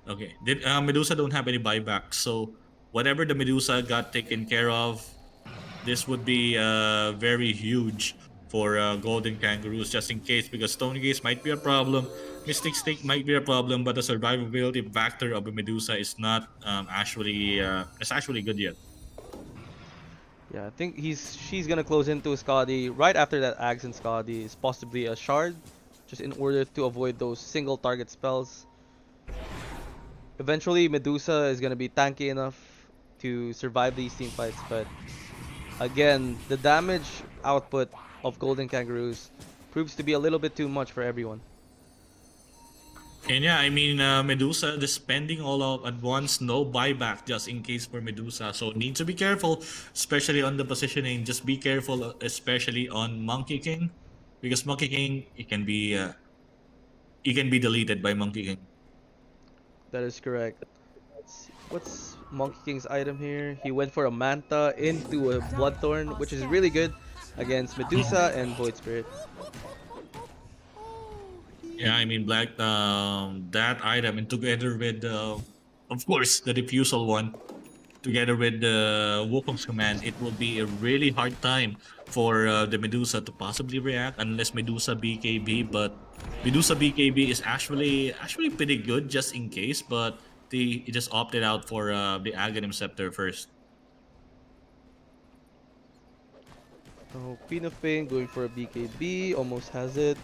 S2: Okay, Medusa don't have any buyback, so whatever the Medusa got taken care of, this would be very huge for Golden Kangaroos, just in case, because Stone Gaze might be a problem, Mystic Stake might be a problem, but the survivability factor of a Medusa is not it's actually good yet.
S3: Yeah, I think she's gonna close into Skadi right after that. Ags and Skadi is possibly a shard, just in order to avoid those single target spells. Eventually, Medusa is gonna be tanky enough to survive these team fights, but again, the damage output of Golden Kangaroos proves to be a little bit too much for everyone.
S2: And yeah, I mean, Medusa, the spending all out at once, no buyback just in case for Medusa. So need to be careful, especially on the positioning. Just be careful, especially on Monkey King, because Monkey King, it can be deleted by Monkey King.
S3: That is correct. Let's see. What's Monkey King's item here? He went for a Manta into a Bloodthorn, which is really good against Medusa and Void Spirit.
S2: Yeah, I mean, that item, and together with, of course, the Refusal one, together with the Wukong's command, it will be a really hard time for the Medusa to possibly react unless Medusa BKB. But Medusa BKB is actually pretty good just in case, but he just opted out for the Aghanim Scepter first.
S3: Oh, Queen of Pain going for a BKB, almost has it.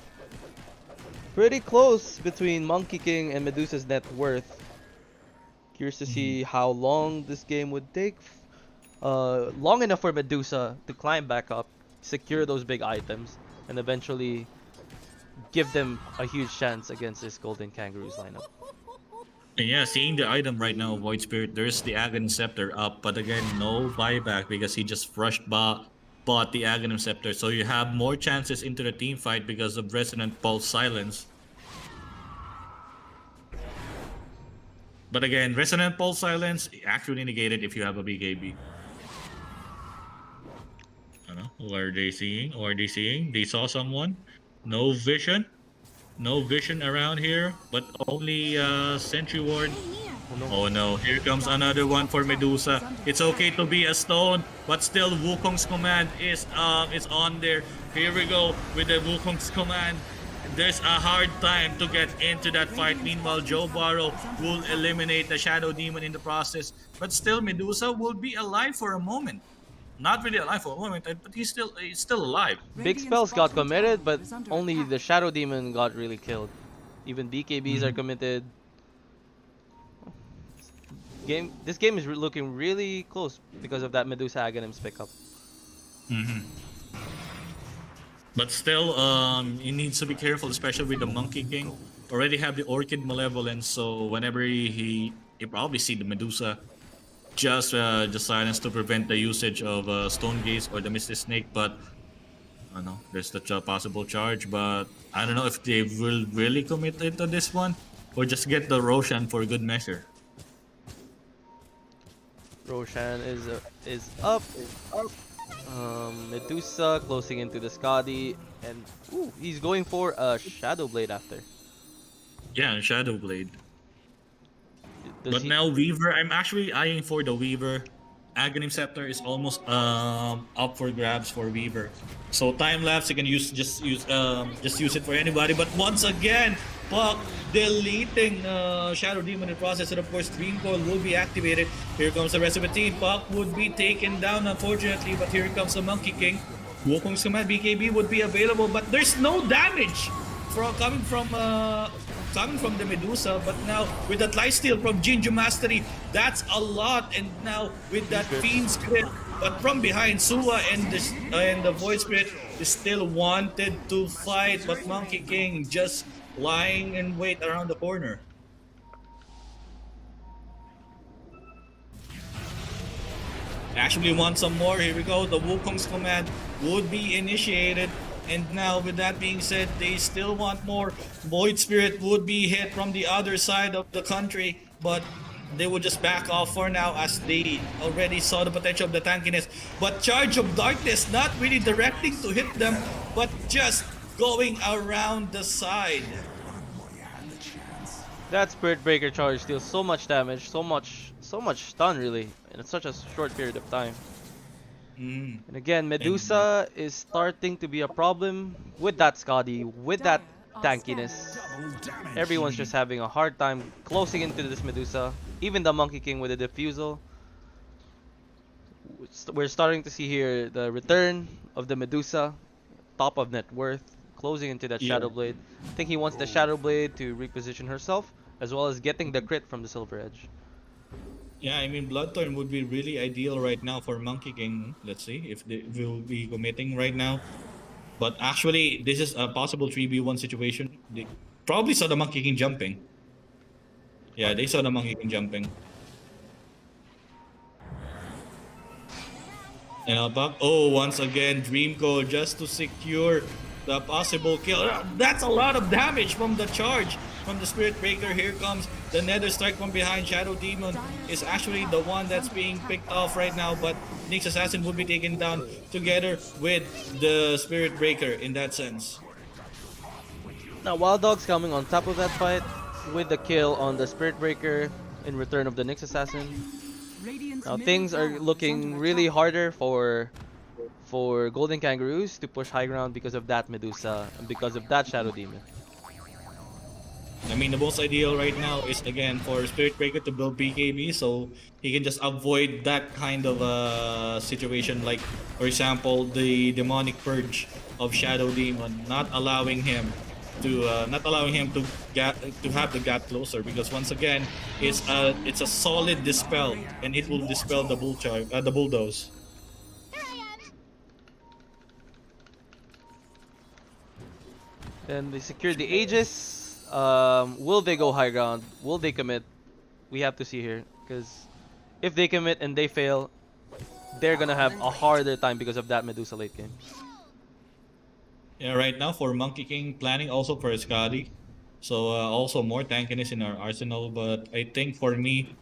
S3: Pretty close between Monkey King and Medusa's net worth. Curious to see how long this game would take. Long enough for Medusa to climb back up, secure those big items, and eventually give them a huge chance against this Golden Kangaroos lineup.
S2: And yeah, seeing the item right now, Void Spirit, there's the Aghanim Scepter up, but again, no buyback because he just bought the Aghanim Scepter, so you have more chances into the team fight because of Resonant Pulse Silence. But again, Resonant Pulse Silence actually negated if you have a BKB. I don't know. Who are they seeing? Or are they seeing? They saw someone. No vision. No vision around here, but only Sentry Ward. Oh no, here comes another one for Medusa. It's okay to be a stone, but still Wukong's command is on there. Here we go with the Wukong's command. There's a hard time to get into that fight. Meanwhile, Joe Barrow will eliminate the Shadow Demon in the process. But still, Medusa will be alive for a moment. Not really alive for a moment, but he's still alive.
S3: Big spells got committed, but only the Shadow Demon got really killed. Even BKBs are committed. This game is looking really close because of that Medusa Aghanim's pickup.
S2: But still, he needs to be careful, especially with the Monkey King. Already have the Orchid Malevolence, so whenever he probably see the Medusa, just silence to prevent the usage of Stone Gaze or the Mystic Snake. But I don't know, there's the possible charge, but I don't know if they will really commit into this one or just get the Roshan for good measure.
S3: Roshan is up. Medusa closing into the Skadi, and ooh, he's going for a Shadow Blade after.
S2: Yeah, Shadow Blade.
S3: Does
S2: But
S3: he?
S2: now Weaver, I'm actually eyeing for the Weaver. Aghanim Scepter is almost up for grabs for Weaver. So time lapse, you can just use it for anybody. But once again, Puck deleting Shadow Demon in the process, and of course Dream Coil will be activated. Here comes the rest of the team. Puck would be taken down unfortunately, but here comes the Monkey King. Wukong's command BKB would be available, but there's no damage coming from the Medusa. But now with that lifesteal from Jinju Mastery, that's a lot. And now with that Fiend Spirit, but from behind, Suwa and the Void Spirit is still wanted to fight, but Monkey King just lying in wait around the corner. Actually want some more. Here we go. The Wukong's command would be initiated. And now with that being said, they still want more. Void Spirit would be hit from the other side of the country, but they would just back off for now as they already saw the potential of the tankiness. But Charge of Darkness not really directing to hit them, but just going around the side.
S3: That Spirit Breaker charge deals so much damage, so much stun really, in such a short period of time. And again, Medusa is starting to be a problem with that Skadi, with that tankiness. Everyone's just having a hard time closing into this Medusa. Even the Monkey King with the Diffusal. We're starting to see here the return of the Medusa, top of net worth, closing into that Shadow Blade. I think he wants the Shadow Blade to reposition herself, as well as getting the crit from the Silver Edge.
S2: Yeah, I mean, Bloodthorn would be really ideal right now for Monkey King. Let's see if they will be committing right now. But actually, this is a possible 3v1 situation. They probably saw the Monkey King jumping. Yeah, they saw the Monkey King jumping. And once again, Dreamco just to secure the possible kill. That's a lot of damage from the charge from the Spirit Breaker. Here comes the Nether Strike from behind. Shadow Demon is actually the one that's being picked off right now, but Nyx Assassin will be taken down together with the Spirit Breaker in that sense.
S3: Now Wild Dog's coming on top of that fight with the kill on the Spirit Breaker in return of the Nyx Assassin. Now things are looking really harder for Golden Kangaroos to push high ground because of that Medusa and because of that Shadow Demon.
S2: I mean, the most ideal right now is again for Spirit Breaker to build BKB so he can just avoid that kind of situation, like for example the demonic purge of Shadow Demon, not allowing him to have the gap closer, because once again it's a solid dispel and it will dispel the bulldoze.
S3: Then they secured the Aegis. Will they go high ground? Will they commit? We have to see here, because if they commit and they fail, they're gonna have a harder time because of that Medusa late game.
S2: Yeah, right now for Monkey King, planning also for Skadi. So also more tankiness in our arsenal. But I think for me,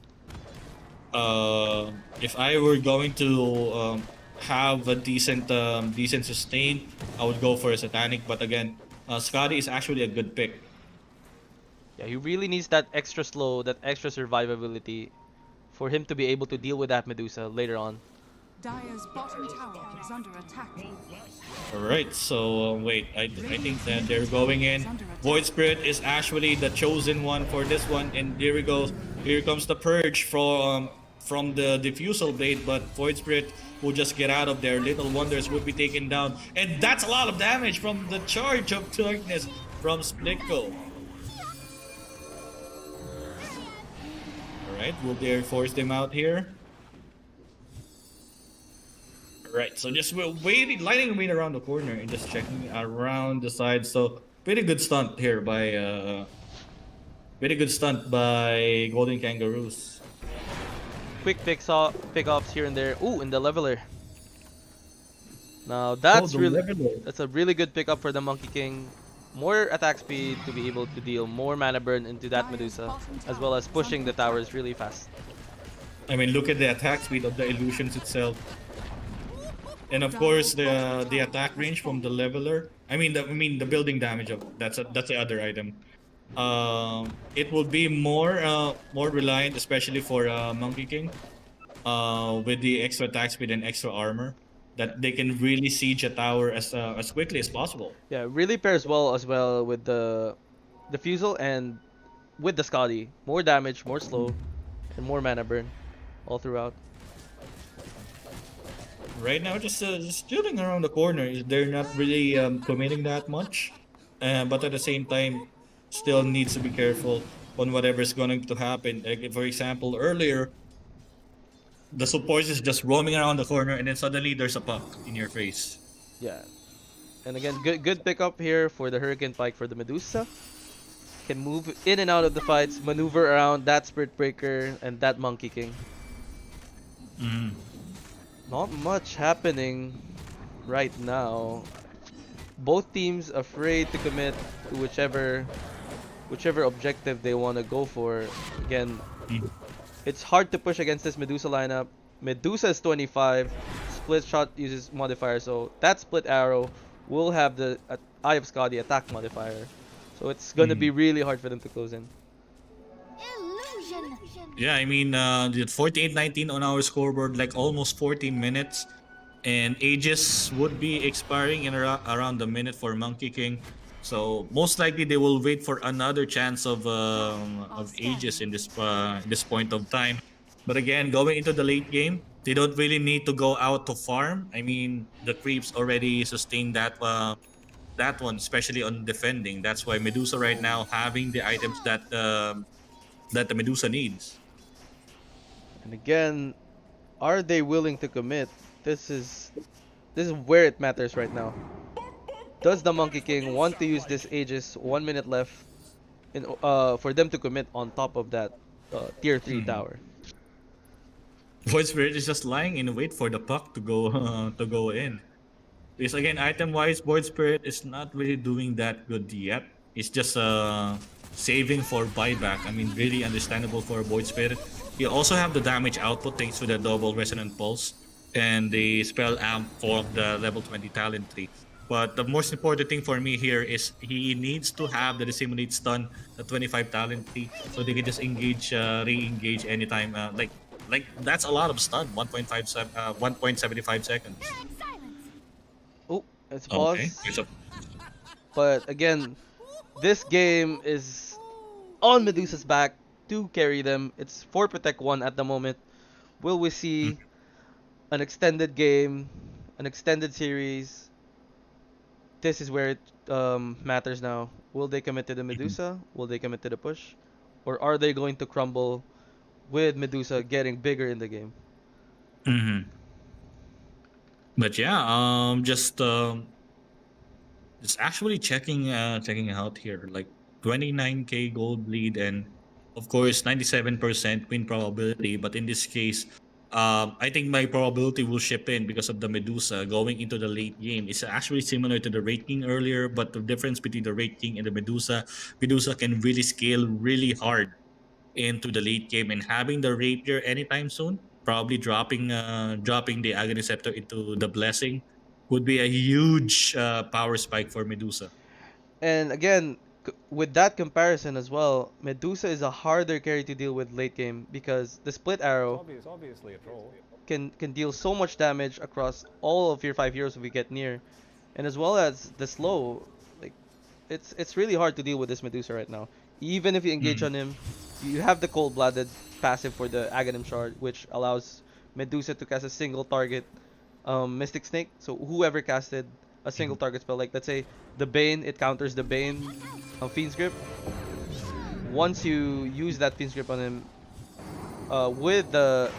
S2: if I were going to have a decent sustain, I would go for a Satanic. But again, Skadi is actually a good pick.
S3: Yeah, he really needs that extra slow, that extra survivability for him to be able to deal with that Medusa later on.
S4: Dire's bottom tower is under attack.
S2: Alright, so wait, I think that they're going in. Void Spirit is actually the chosen one for this one, and here we go. Here comes the purge from the Diffusal Blade, but Void Spirit will just get out of there. Little Wonders would be taken down, and that's a lot of damage from the Charge of Darkness from Splitco. Alright, will they force them out here? Right, so just waiting, lighting wind around the corner and just checking around the side. So pretty good stunt here by Golden Kangaroos.
S3: Quick pickups here and there. Ooh, in the leveler. Now that's that's a really good pickup for the Monkey King. More attack speed to be able to deal more mana burn into that Medusa, as well as pushing the towers really fast.
S2: I mean, look at the attack speed of the illusions itself. and of course the attack range from the leveler. I mean the building damage of that's the other item. It will be more reliant, especially for Monkey King. With the extra attack speed and extra armor, that they can really siege a tower as quickly as possible.
S3: Yeah, it really pairs well as well with the Diffusal and with the Scotty. More damage, more slow, and more mana burn all throughout.
S2: Right now, just shooting around the corner, they're not really committing that much, but at the same time, still needs to be careful on whatever's going to happen. Like for example, earlier the support is just roaming around the corner, and then suddenly there's a puck in your face.
S3: Yeah. And again, good pickup here for the Hurricane Pike for the Medusa. Can move in and out of the fights, maneuver around that Spirit Breaker and that Monkey King.
S2: Mm.
S3: Not much happening right now. Both teams afraid to commit to whichever objective they want to go for. Again,
S2: Mm.
S3: it's hard to push against this Medusa lineup. Medusa is 25. Split shot uses modifier, so that split arrow will have the Eye of Scotty attack modifier. So it's gonna be really hard for them to close in.
S2: Yeah, I mean, the 48-19 on our scoreboard, like almost 14 minutes, and Aegis would be expiring in around the minute for Monkey King. So most likely they will wait for another chance of Aegis in this point of time. But again, going into the late game, they don't really need to go out to farm. I mean, the creeps already sustained that one, especially on defending. That's why Medusa right now having the items that the Medusa needs.
S3: And again, are they willing to commit? This is where it matters right now. Does the Monkey King want to use this Aegis 1 minute left in for them to commit on top of that tier 3 tower?
S2: Void Spirit is just lying in wait for the puck to go to go in. Because again, item wise, Void Spirit is not really doing that good yet. It's just saving for buyback. I mean, really understandable for Void Spirit. You also have the damage output thanks to the double resonant pulse and the spell amp for the level 20 talent tree. But the most important thing for me here is he needs to have the disseminate stun, the 25 talent tree, so they can just engage, re-engage anytime. Like that's a lot of stun, 1.75 seconds.
S3: Oh, it's paused.
S2: Okay. Here's a-
S3: But again, this game is on Medusa's back to carry them. It's 4 Protect 1 at the moment. Will we see an extended game, an extended series? This is where it matters now. Will they commit to the Medusa? Will they commit to the push? Or are they going to crumble with Medusa getting bigger in the game?
S2: But yeah, just actually checking out here, like 29k gold lead and of course 97% win probability. But in this case, I think my probability will ship in because of the Medusa going into the late game. It's actually similar to the Raid King earlier, but the difference between the Raid King and the Medusa can really scale really hard into the late game, and having the Rapier anytime soon, probably dropping the Agony Scepter into the Blessing, would be a huge power spike for Medusa.
S3: And again, with that comparison as well, Medusa is a harder carry to deal with late game because the split arrow
S5: Obviously a troll.
S3: can deal so much damage across all of your 5 heroes if we get near, and as well as the slow. Like it's really hard to deal with this Medusa right now. Even if you engage on him, you have the cold-blooded passive for the Aghanim Shard, which allows Medusa to cast a single target Mystic Snake. So whoever casted a single target spell, like let's say the Bane, it counters the Bane Fiend's Grip. Once you use that Fiend's Grip on him, with the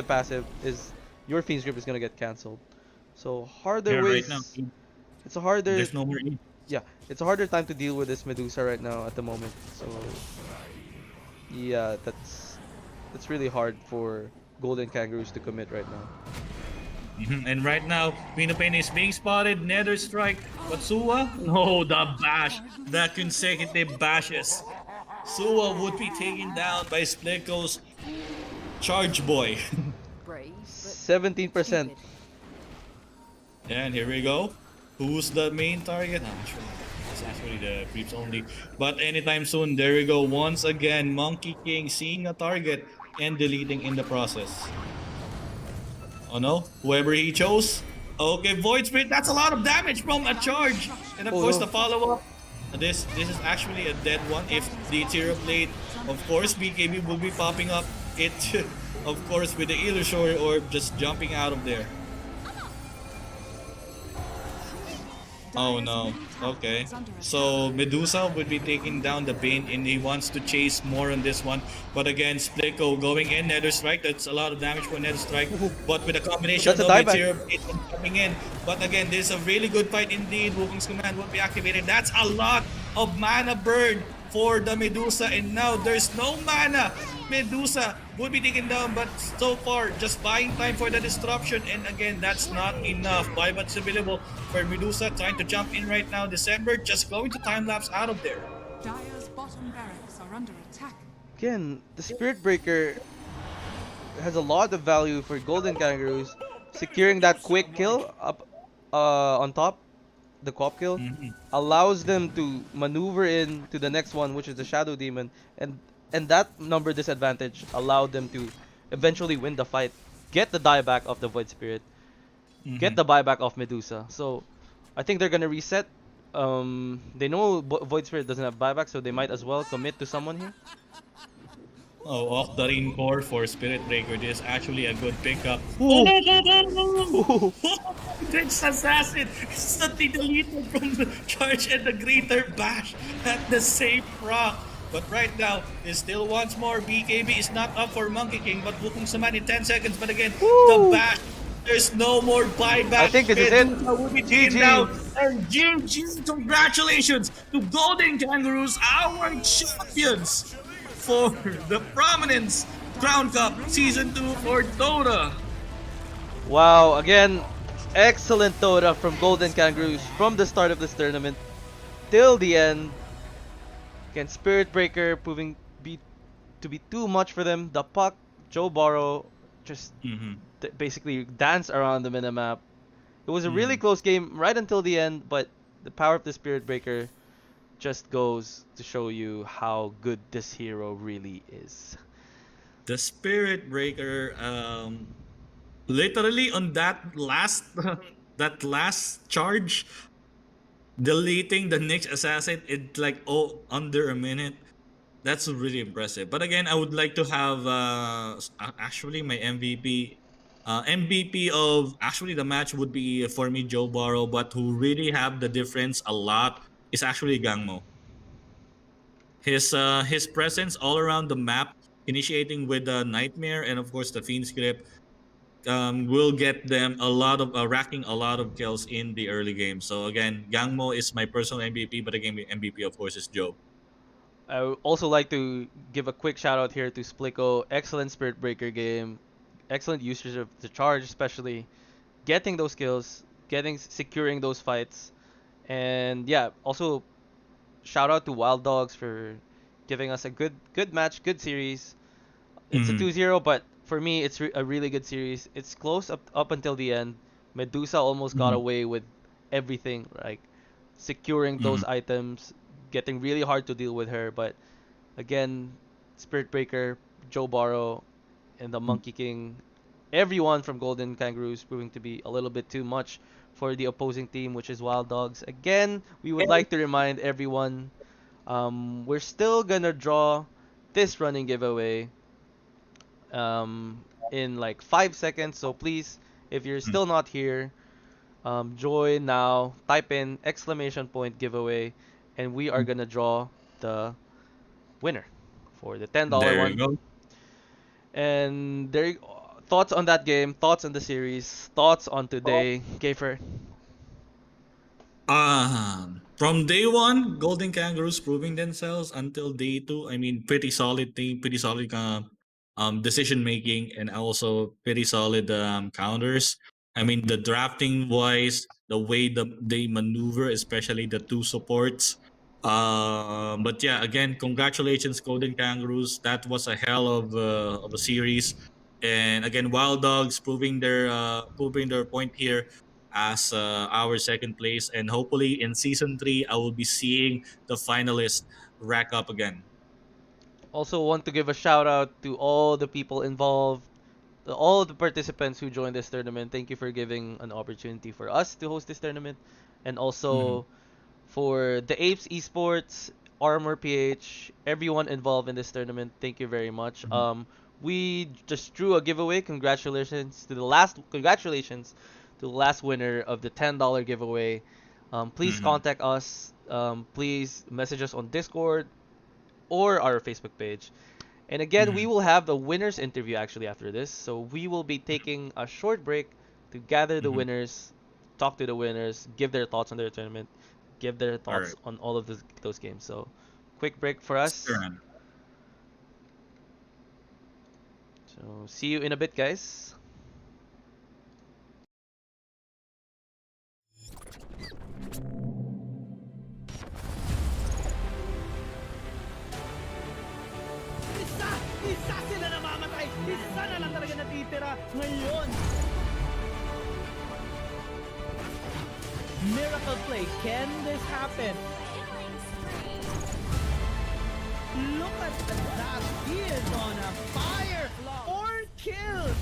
S3: passive, is your Fiend's Grip is gonna get cancelled. So harder
S2: Yeah,
S3: ways.
S2: right now
S3: It's a harder.
S2: there's no more.
S3: Yeah, it's a harder time to deal with this Medusa right now at the moment. So yeah, that's really hard for Golden Kangaroos to commit right now.
S2: And right now, Queen of Pain is being spotted. Nether Strike. But Suwa? No, the bash. The consecutive bashes. Suwa would be taken down by Splitco's Charge Boy.
S3: 17%.
S2: And here we go. Who's the main target? Actually, it's actually the creeps only. But anytime soon, there we go. Once again, Monkey King seeing a target and deleting in the process. Oh no, whoever he chose. Okay, Void Spirit, that's a lot of damage from a charge. And of
S3: Oh
S2: course,
S3: no.
S2: the follow-up. This is actually a dead one. If the Tira Blade, of course, BKB will be popping up. It, of course, with the Illusory Orb just jumping out of there. Oh
S4: Dire's
S2: no.
S4: middle tower
S2: Okay.
S4: is under attack.
S2: So Medusa would be taking down the Bane and he wants to chase more on this one. But again, Splico going in, Nether Strike. That's a lot of damage for Nether Strike. But with a combination
S3: That's a
S2: of
S3: dieback.
S2: Material Blade coming in. But again, this is a really good fight indeed. Wukong's command will be activated. That's a lot of mana burn for the Medusa. And now there's no mana. Medusa would be taken down, but so far just buying time for the disruption. And again, that's not enough. Buyback's available for Medusa trying to jump in right now. December just going to time lapse out of there.
S4: Dire's bottom barracks are under attack.
S3: Again, the Spirit Breaker has a lot of value for Golden Kangaroos. Securing that quick kill up on top, the co-op kill, allows them to maneuver in to the next one, which is the Shadow Demon, and that number disadvantage allowed them to eventually win the fight, get the dieback of the Void Spirit, get the buyback of Medusa. So I think they're gonna reset. They know Void Spirit doesn't have buyback, so they might as well commit to someone here.
S2: Oh, off the ring core for Spirit Breaker. This is actually a good pickup.
S3: Ooh.
S2: This assassin instantly deleted from the charge and the greater bash at the same rock. But right now, is still once more. BKB is not up for Monkey King, but Wukong Saman in 10 seconds. But again, the
S3: Woo.
S2: bash. There's no more buyback.
S3: I think this is it.
S2: Medusa will be taken
S3: GG.
S2: down. And GG, congratulations to Golden Kangaroos, our champions for the Prominence Crown Cup Season 2 for Dota.
S3: Wow, again, excellent Dota from Golden Kangaroos from the start of this tournament till the end. Again, Spirit Breaker proving to be too much for them. The puck, Joe Borrow just basically danced around the minimap. It was a really close game right until the end, but the power of the Spirit Breaker just goes to show you how good this hero really is.
S2: The Spirit Breaker, literally on that last that last charge, deleting the next assassin in like under a minute. That's really impressive. But again, I would like to have actually my MVP. MVP of actually the match would be for me Joe Barrow, but who really have the difference a lot is actually Gangmo. His presence all around the map, initiating with the Nightmare and of course the Fiend script, will get them a lot of racking a lot of kills in the early game. So again, Gangmo is my personal MVP, but again, the MVP of course is Joe.
S3: I would also like to give a quick shout out here to Splico. Excellent Spirit Breaker game. Excellent usage of the charge, especially getting those kills, securing those fights. And yeah, also shout out to Wild Dogs for giving us a good match, good series. It's a 2-0, but for me it's a really good series. It's close up until the end. Medusa almost got away with everything, like securing those items, getting really hard to deal with her, but again, Spirit Breaker, Joe Barrow, and the Monkey King, everyone from Golden Kangaroos proving to be a little bit too much for the opposing team, which is Wild Dogs. Again, we would like to remind everyone, we're still gonna draw this running giveaway in like 5 seconds. So please, if you're still not here, join now. Type in !giveaway, and we are gonna draw the winner for the $10
S2: There you
S3: one.
S2: go.
S3: And thoughts on that game, thoughts on the series, thoughts on today, Kafer.
S2: From day one, Golden Kangaroos proving themselves until day two. I mean, pretty solid team, pretty solid decision making, and also pretty solid counters. I mean, the drafting wise, the way they maneuver, especially the two supports. But yeah, again, congratulations, Golden Kangaroos. That was a hell of a series. And again, Wild Dogs proving their point here. as our second place, and hopefully in season 3 I will be seeing the finalists rack up again.
S3: Also want to give a shout out to all the people involved, all the participants who joined this tournament. Thank you for giving an opportunity for us to host this tournament, and
S2: Mhm.
S3: also for the Apes Esports, Armor PH, everyone involved in this tournament. Thank you very much.
S2: Mhm.
S3: We just drew a giveaway. Congratulations to the last winner of the $10 giveaway. Please
S2: Mhm.
S3: contact us. Please message us on Discord or our Facebook page. And again, we
S2: Mhm.
S3: will have the winners interview actually after this. So we will be taking a short break to gather the
S2: Mhm.
S3: winners, talk to the winners, give their thoughts on their tournament, give their
S2: All
S3: thoughts
S2: right.
S3: on all of those games. So quick break for
S2: Sure,
S3: us.
S2: man.
S3: So see you in a bit, guys.
S1: Isa! Isa sila namamatay! Isa na lang talaga natitira ngayon! Miracle play. Can this happen? Look at that. He is on a fire. 4 kills.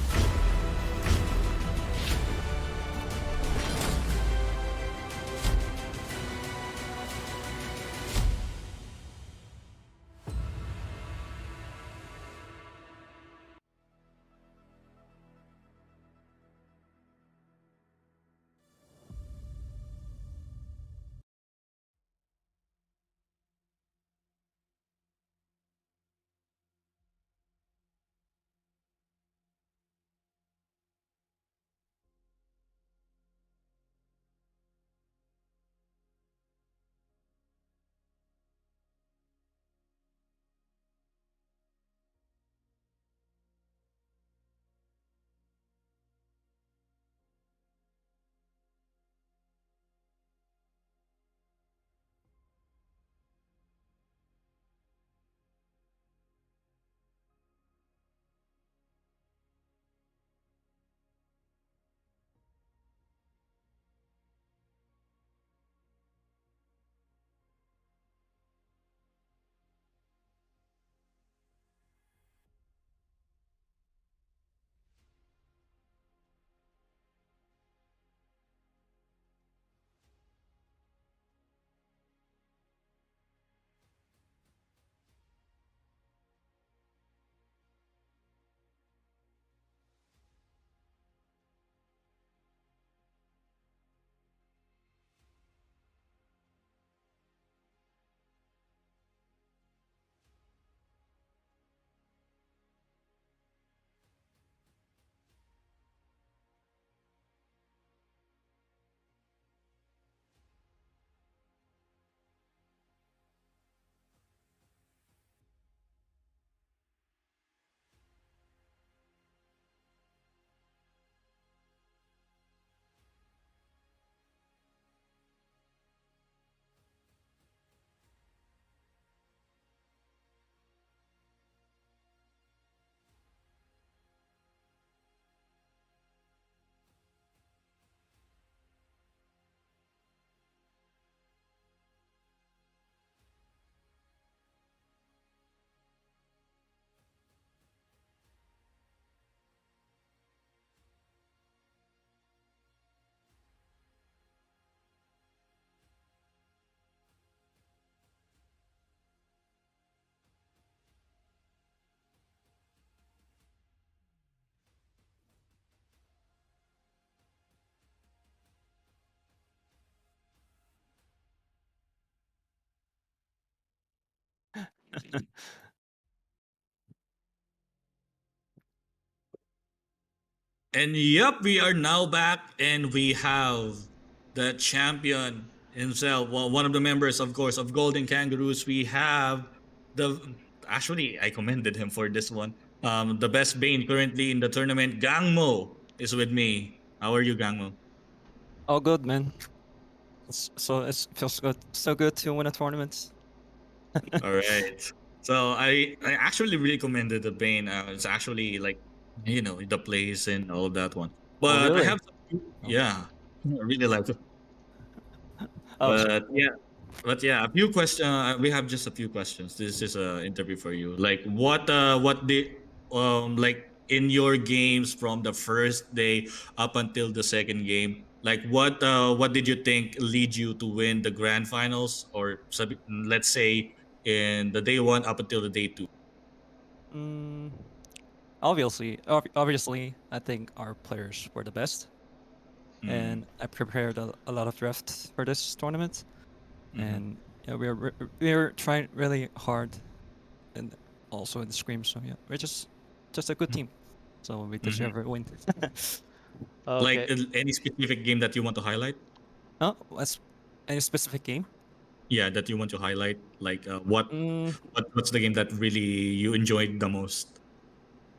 S2: And yep, we are now back, and we have the champion himself. Well, one of the members, of course, of Golden Kangaroos. We have the actually I commended him for this one. The best Bane currently in the tournament, Gangmo, is with me. How are you, Gangmo?
S5: Oh, good, man. It feels good. So good to win a tournament.
S2: All right. So I actually really commended the Bane. It's actually like the plays and all that one.
S5: Oh,
S2: But I
S5: really?
S2: have
S5: Oh.
S2: yeah. I really like it.
S5: Oh, sorry.
S2: But yeah, a few questions. We have just a few questions. This is an interview for you. Like, what did like in your games from the first day up until the second game? Like, what did you think lead you to win the grand finals, or let's say in the day one up until the day two?
S5: Mm, obviously, I think our players were the best,
S2: Mm,
S5: and I prepared a lot of drafts for this tournament,
S2: mm-hmm,
S5: and yeah, we're trying really hard, and also in the scream. So yeah, we're just a good team, so we
S2: mm-hmm.
S5: deserve a win.
S2: Like
S3: Okay.
S2: any specific game that you want to highlight?
S5: Oh, what's any specific game?
S2: Yeah, that you want to highlight. Like,
S5: Mm,
S2: what's the game that really you enjoyed the most?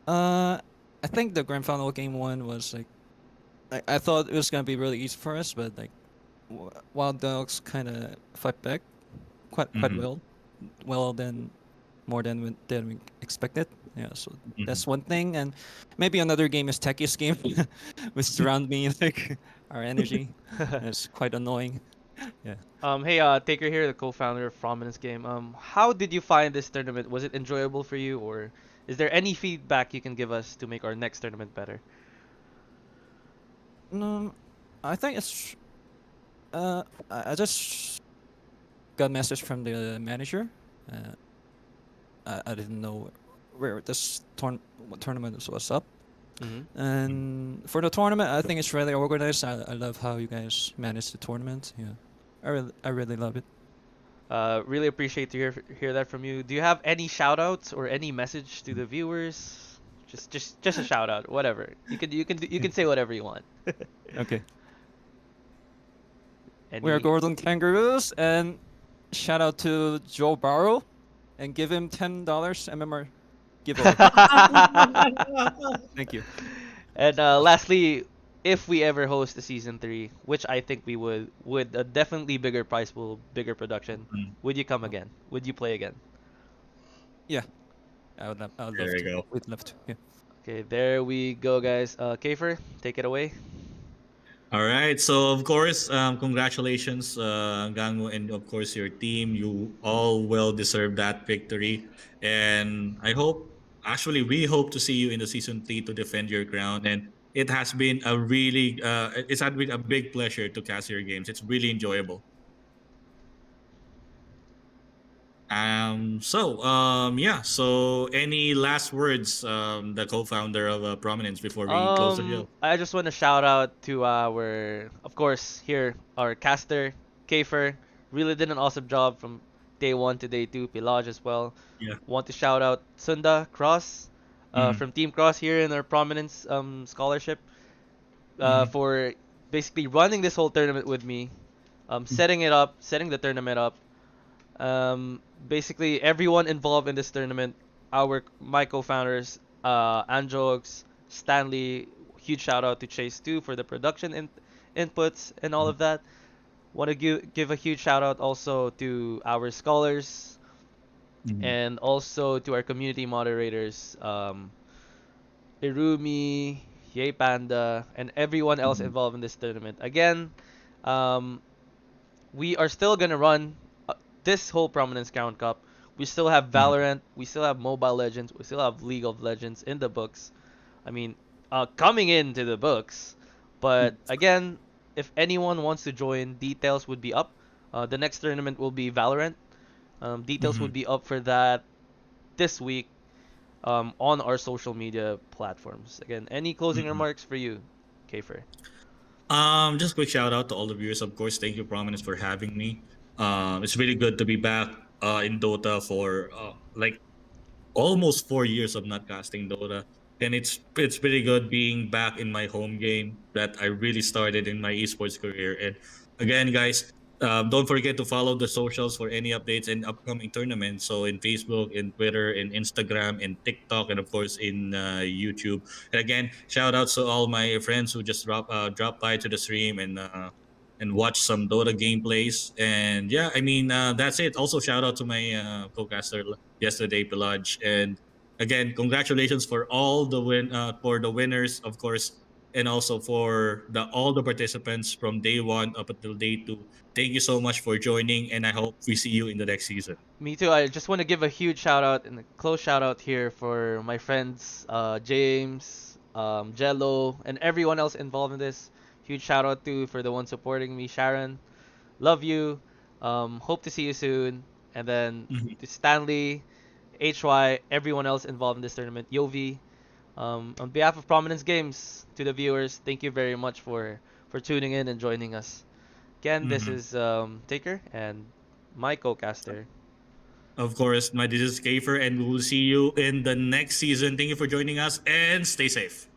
S5: I think the grand final game one was like I thought it was gonna be really easy for us, but like Wild Dogs kind of fight back quite
S2: Mm-hmm,
S5: well than more than we expected. Yeah, so
S2: mm-hmm.
S5: that's one thing, and maybe another game is Techies game, which surround me like our energy. And it's quite annoying. Yeah.
S3: Hey, Taker here, the co-founder of Prominence Game. How did you find this tournament? Was it enjoyable for you, or is there any feedback you can give us to make our next tournament better?
S5: No, I think it's I just got a message from the manager. Uh, I didn't know where this tournament was up.
S3: Mm-hmm.
S5: And for the tournament, I think it's really organized. I love how you guys manage the tournament. Yeah, I really love it.
S3: Really appreciate to hear that from you. Do you have any shout outs or any message to the viewers? Just a shout out, whatever. You can say whatever you want.
S5: Okay, we are
S3: Any
S5: Golden Kangaroos, and shout out to Joe Barrow, and give him $10 MMR giveaway. Thank you.
S3: And lastly, if we ever host the season 3, which I think we would, with a definitely bigger prize pool, bigger production,
S2: Mm,
S3: would you come again? Would you play again?
S5: Yeah, I would love
S2: there you
S5: to.
S2: go.
S5: We'd love to. Yeah.
S3: Okay, there we go, guys. Kafer, take it away.
S2: All right. So of course, congratulations, Gango, and of course your team. You all well deserve that victory, and actually, we hope to see you in the season 3 to defend your crown. And it has been it's had been a big pleasure to cast your games. It's really enjoyable. Yeah. So any last words, the co-founder of Prominence, before we close the show?
S3: I just want to shout out to our, of course, here our caster, Kafer, really did an awesome job from day one to day two. Pilaj as well.
S2: Yeah.
S3: Want to shout out Sunda Cross,
S2: Mm-hmm.
S3: from Team Cross here in our Prominence scholarship,
S2: Mm-hmm.
S3: for basically running this whole tournament with me, setting it up, setting the tournament up. Basically everyone involved in this tournament, my co-founders, Anjox, Stanley, huge shout out to Chase too for the production inputs and all of that. Want to give a huge shout out also to our scholars
S2: Mm-hmm.
S3: and also to our community moderators, Irumi, Yay Panda, and everyone else
S2: Mm-hmm.
S3: involved in this tournament. Again, um, we are still gonna run this whole Prominence Crown Cup. We still have Valorant, we still have Mobile Legends, we still have League of Legends in the books. I mean, coming into the books. But again, if anyone wants to join, details would be up. The next tournament will be Valorant. Details
S2: Mm-hmm.
S3: would be up for that this week, on our social media platforms. Again, any closing
S2: Mm-hmm.
S3: remarks for you, Kafer?
S2: Just quick shout out to all the viewers. Of course, thank you, Prominence, for having me. It's really good to be back in Dota for like almost 4 years of not casting Dota, and it's pretty good being back in my home game that I really started in my esports career. And again, guys, don't forget to follow the socials for any updates and upcoming tournaments. So in Facebook, in Twitter, in Instagram, in TikTok, and of course in YouTube. And again, shout outs to all my friends who just dropped by to the stream and watch some Dota gameplays. And yeah, I mean that's it. Also, shout out to my co-caster yesterday, Pelage. And again, congratulations for all the winners. Of course, and also for all the participants from day 1 up until day 2. Thank you so much for joining, and I hope we see you in the next season.
S3: Me too. I just want to give a huge shout out and a close shout out here for my friends James, Jello, and everyone else involved in this. Huge shout out to for the one supporting me, Sharon. Love you. Hope to see you soon. And then
S2: Mhm.
S3: to Stanley, HY, everyone else involved in this tournament, Yovi. On behalf of Prominence Games, to the viewers, thank you very much for tuning in and joining us. Again, this
S2: Mhm.
S3: is Taker and my co-caster.
S2: Of course, this is Kafer, and we will see you in the next season. Thank you for joining us, and stay safe.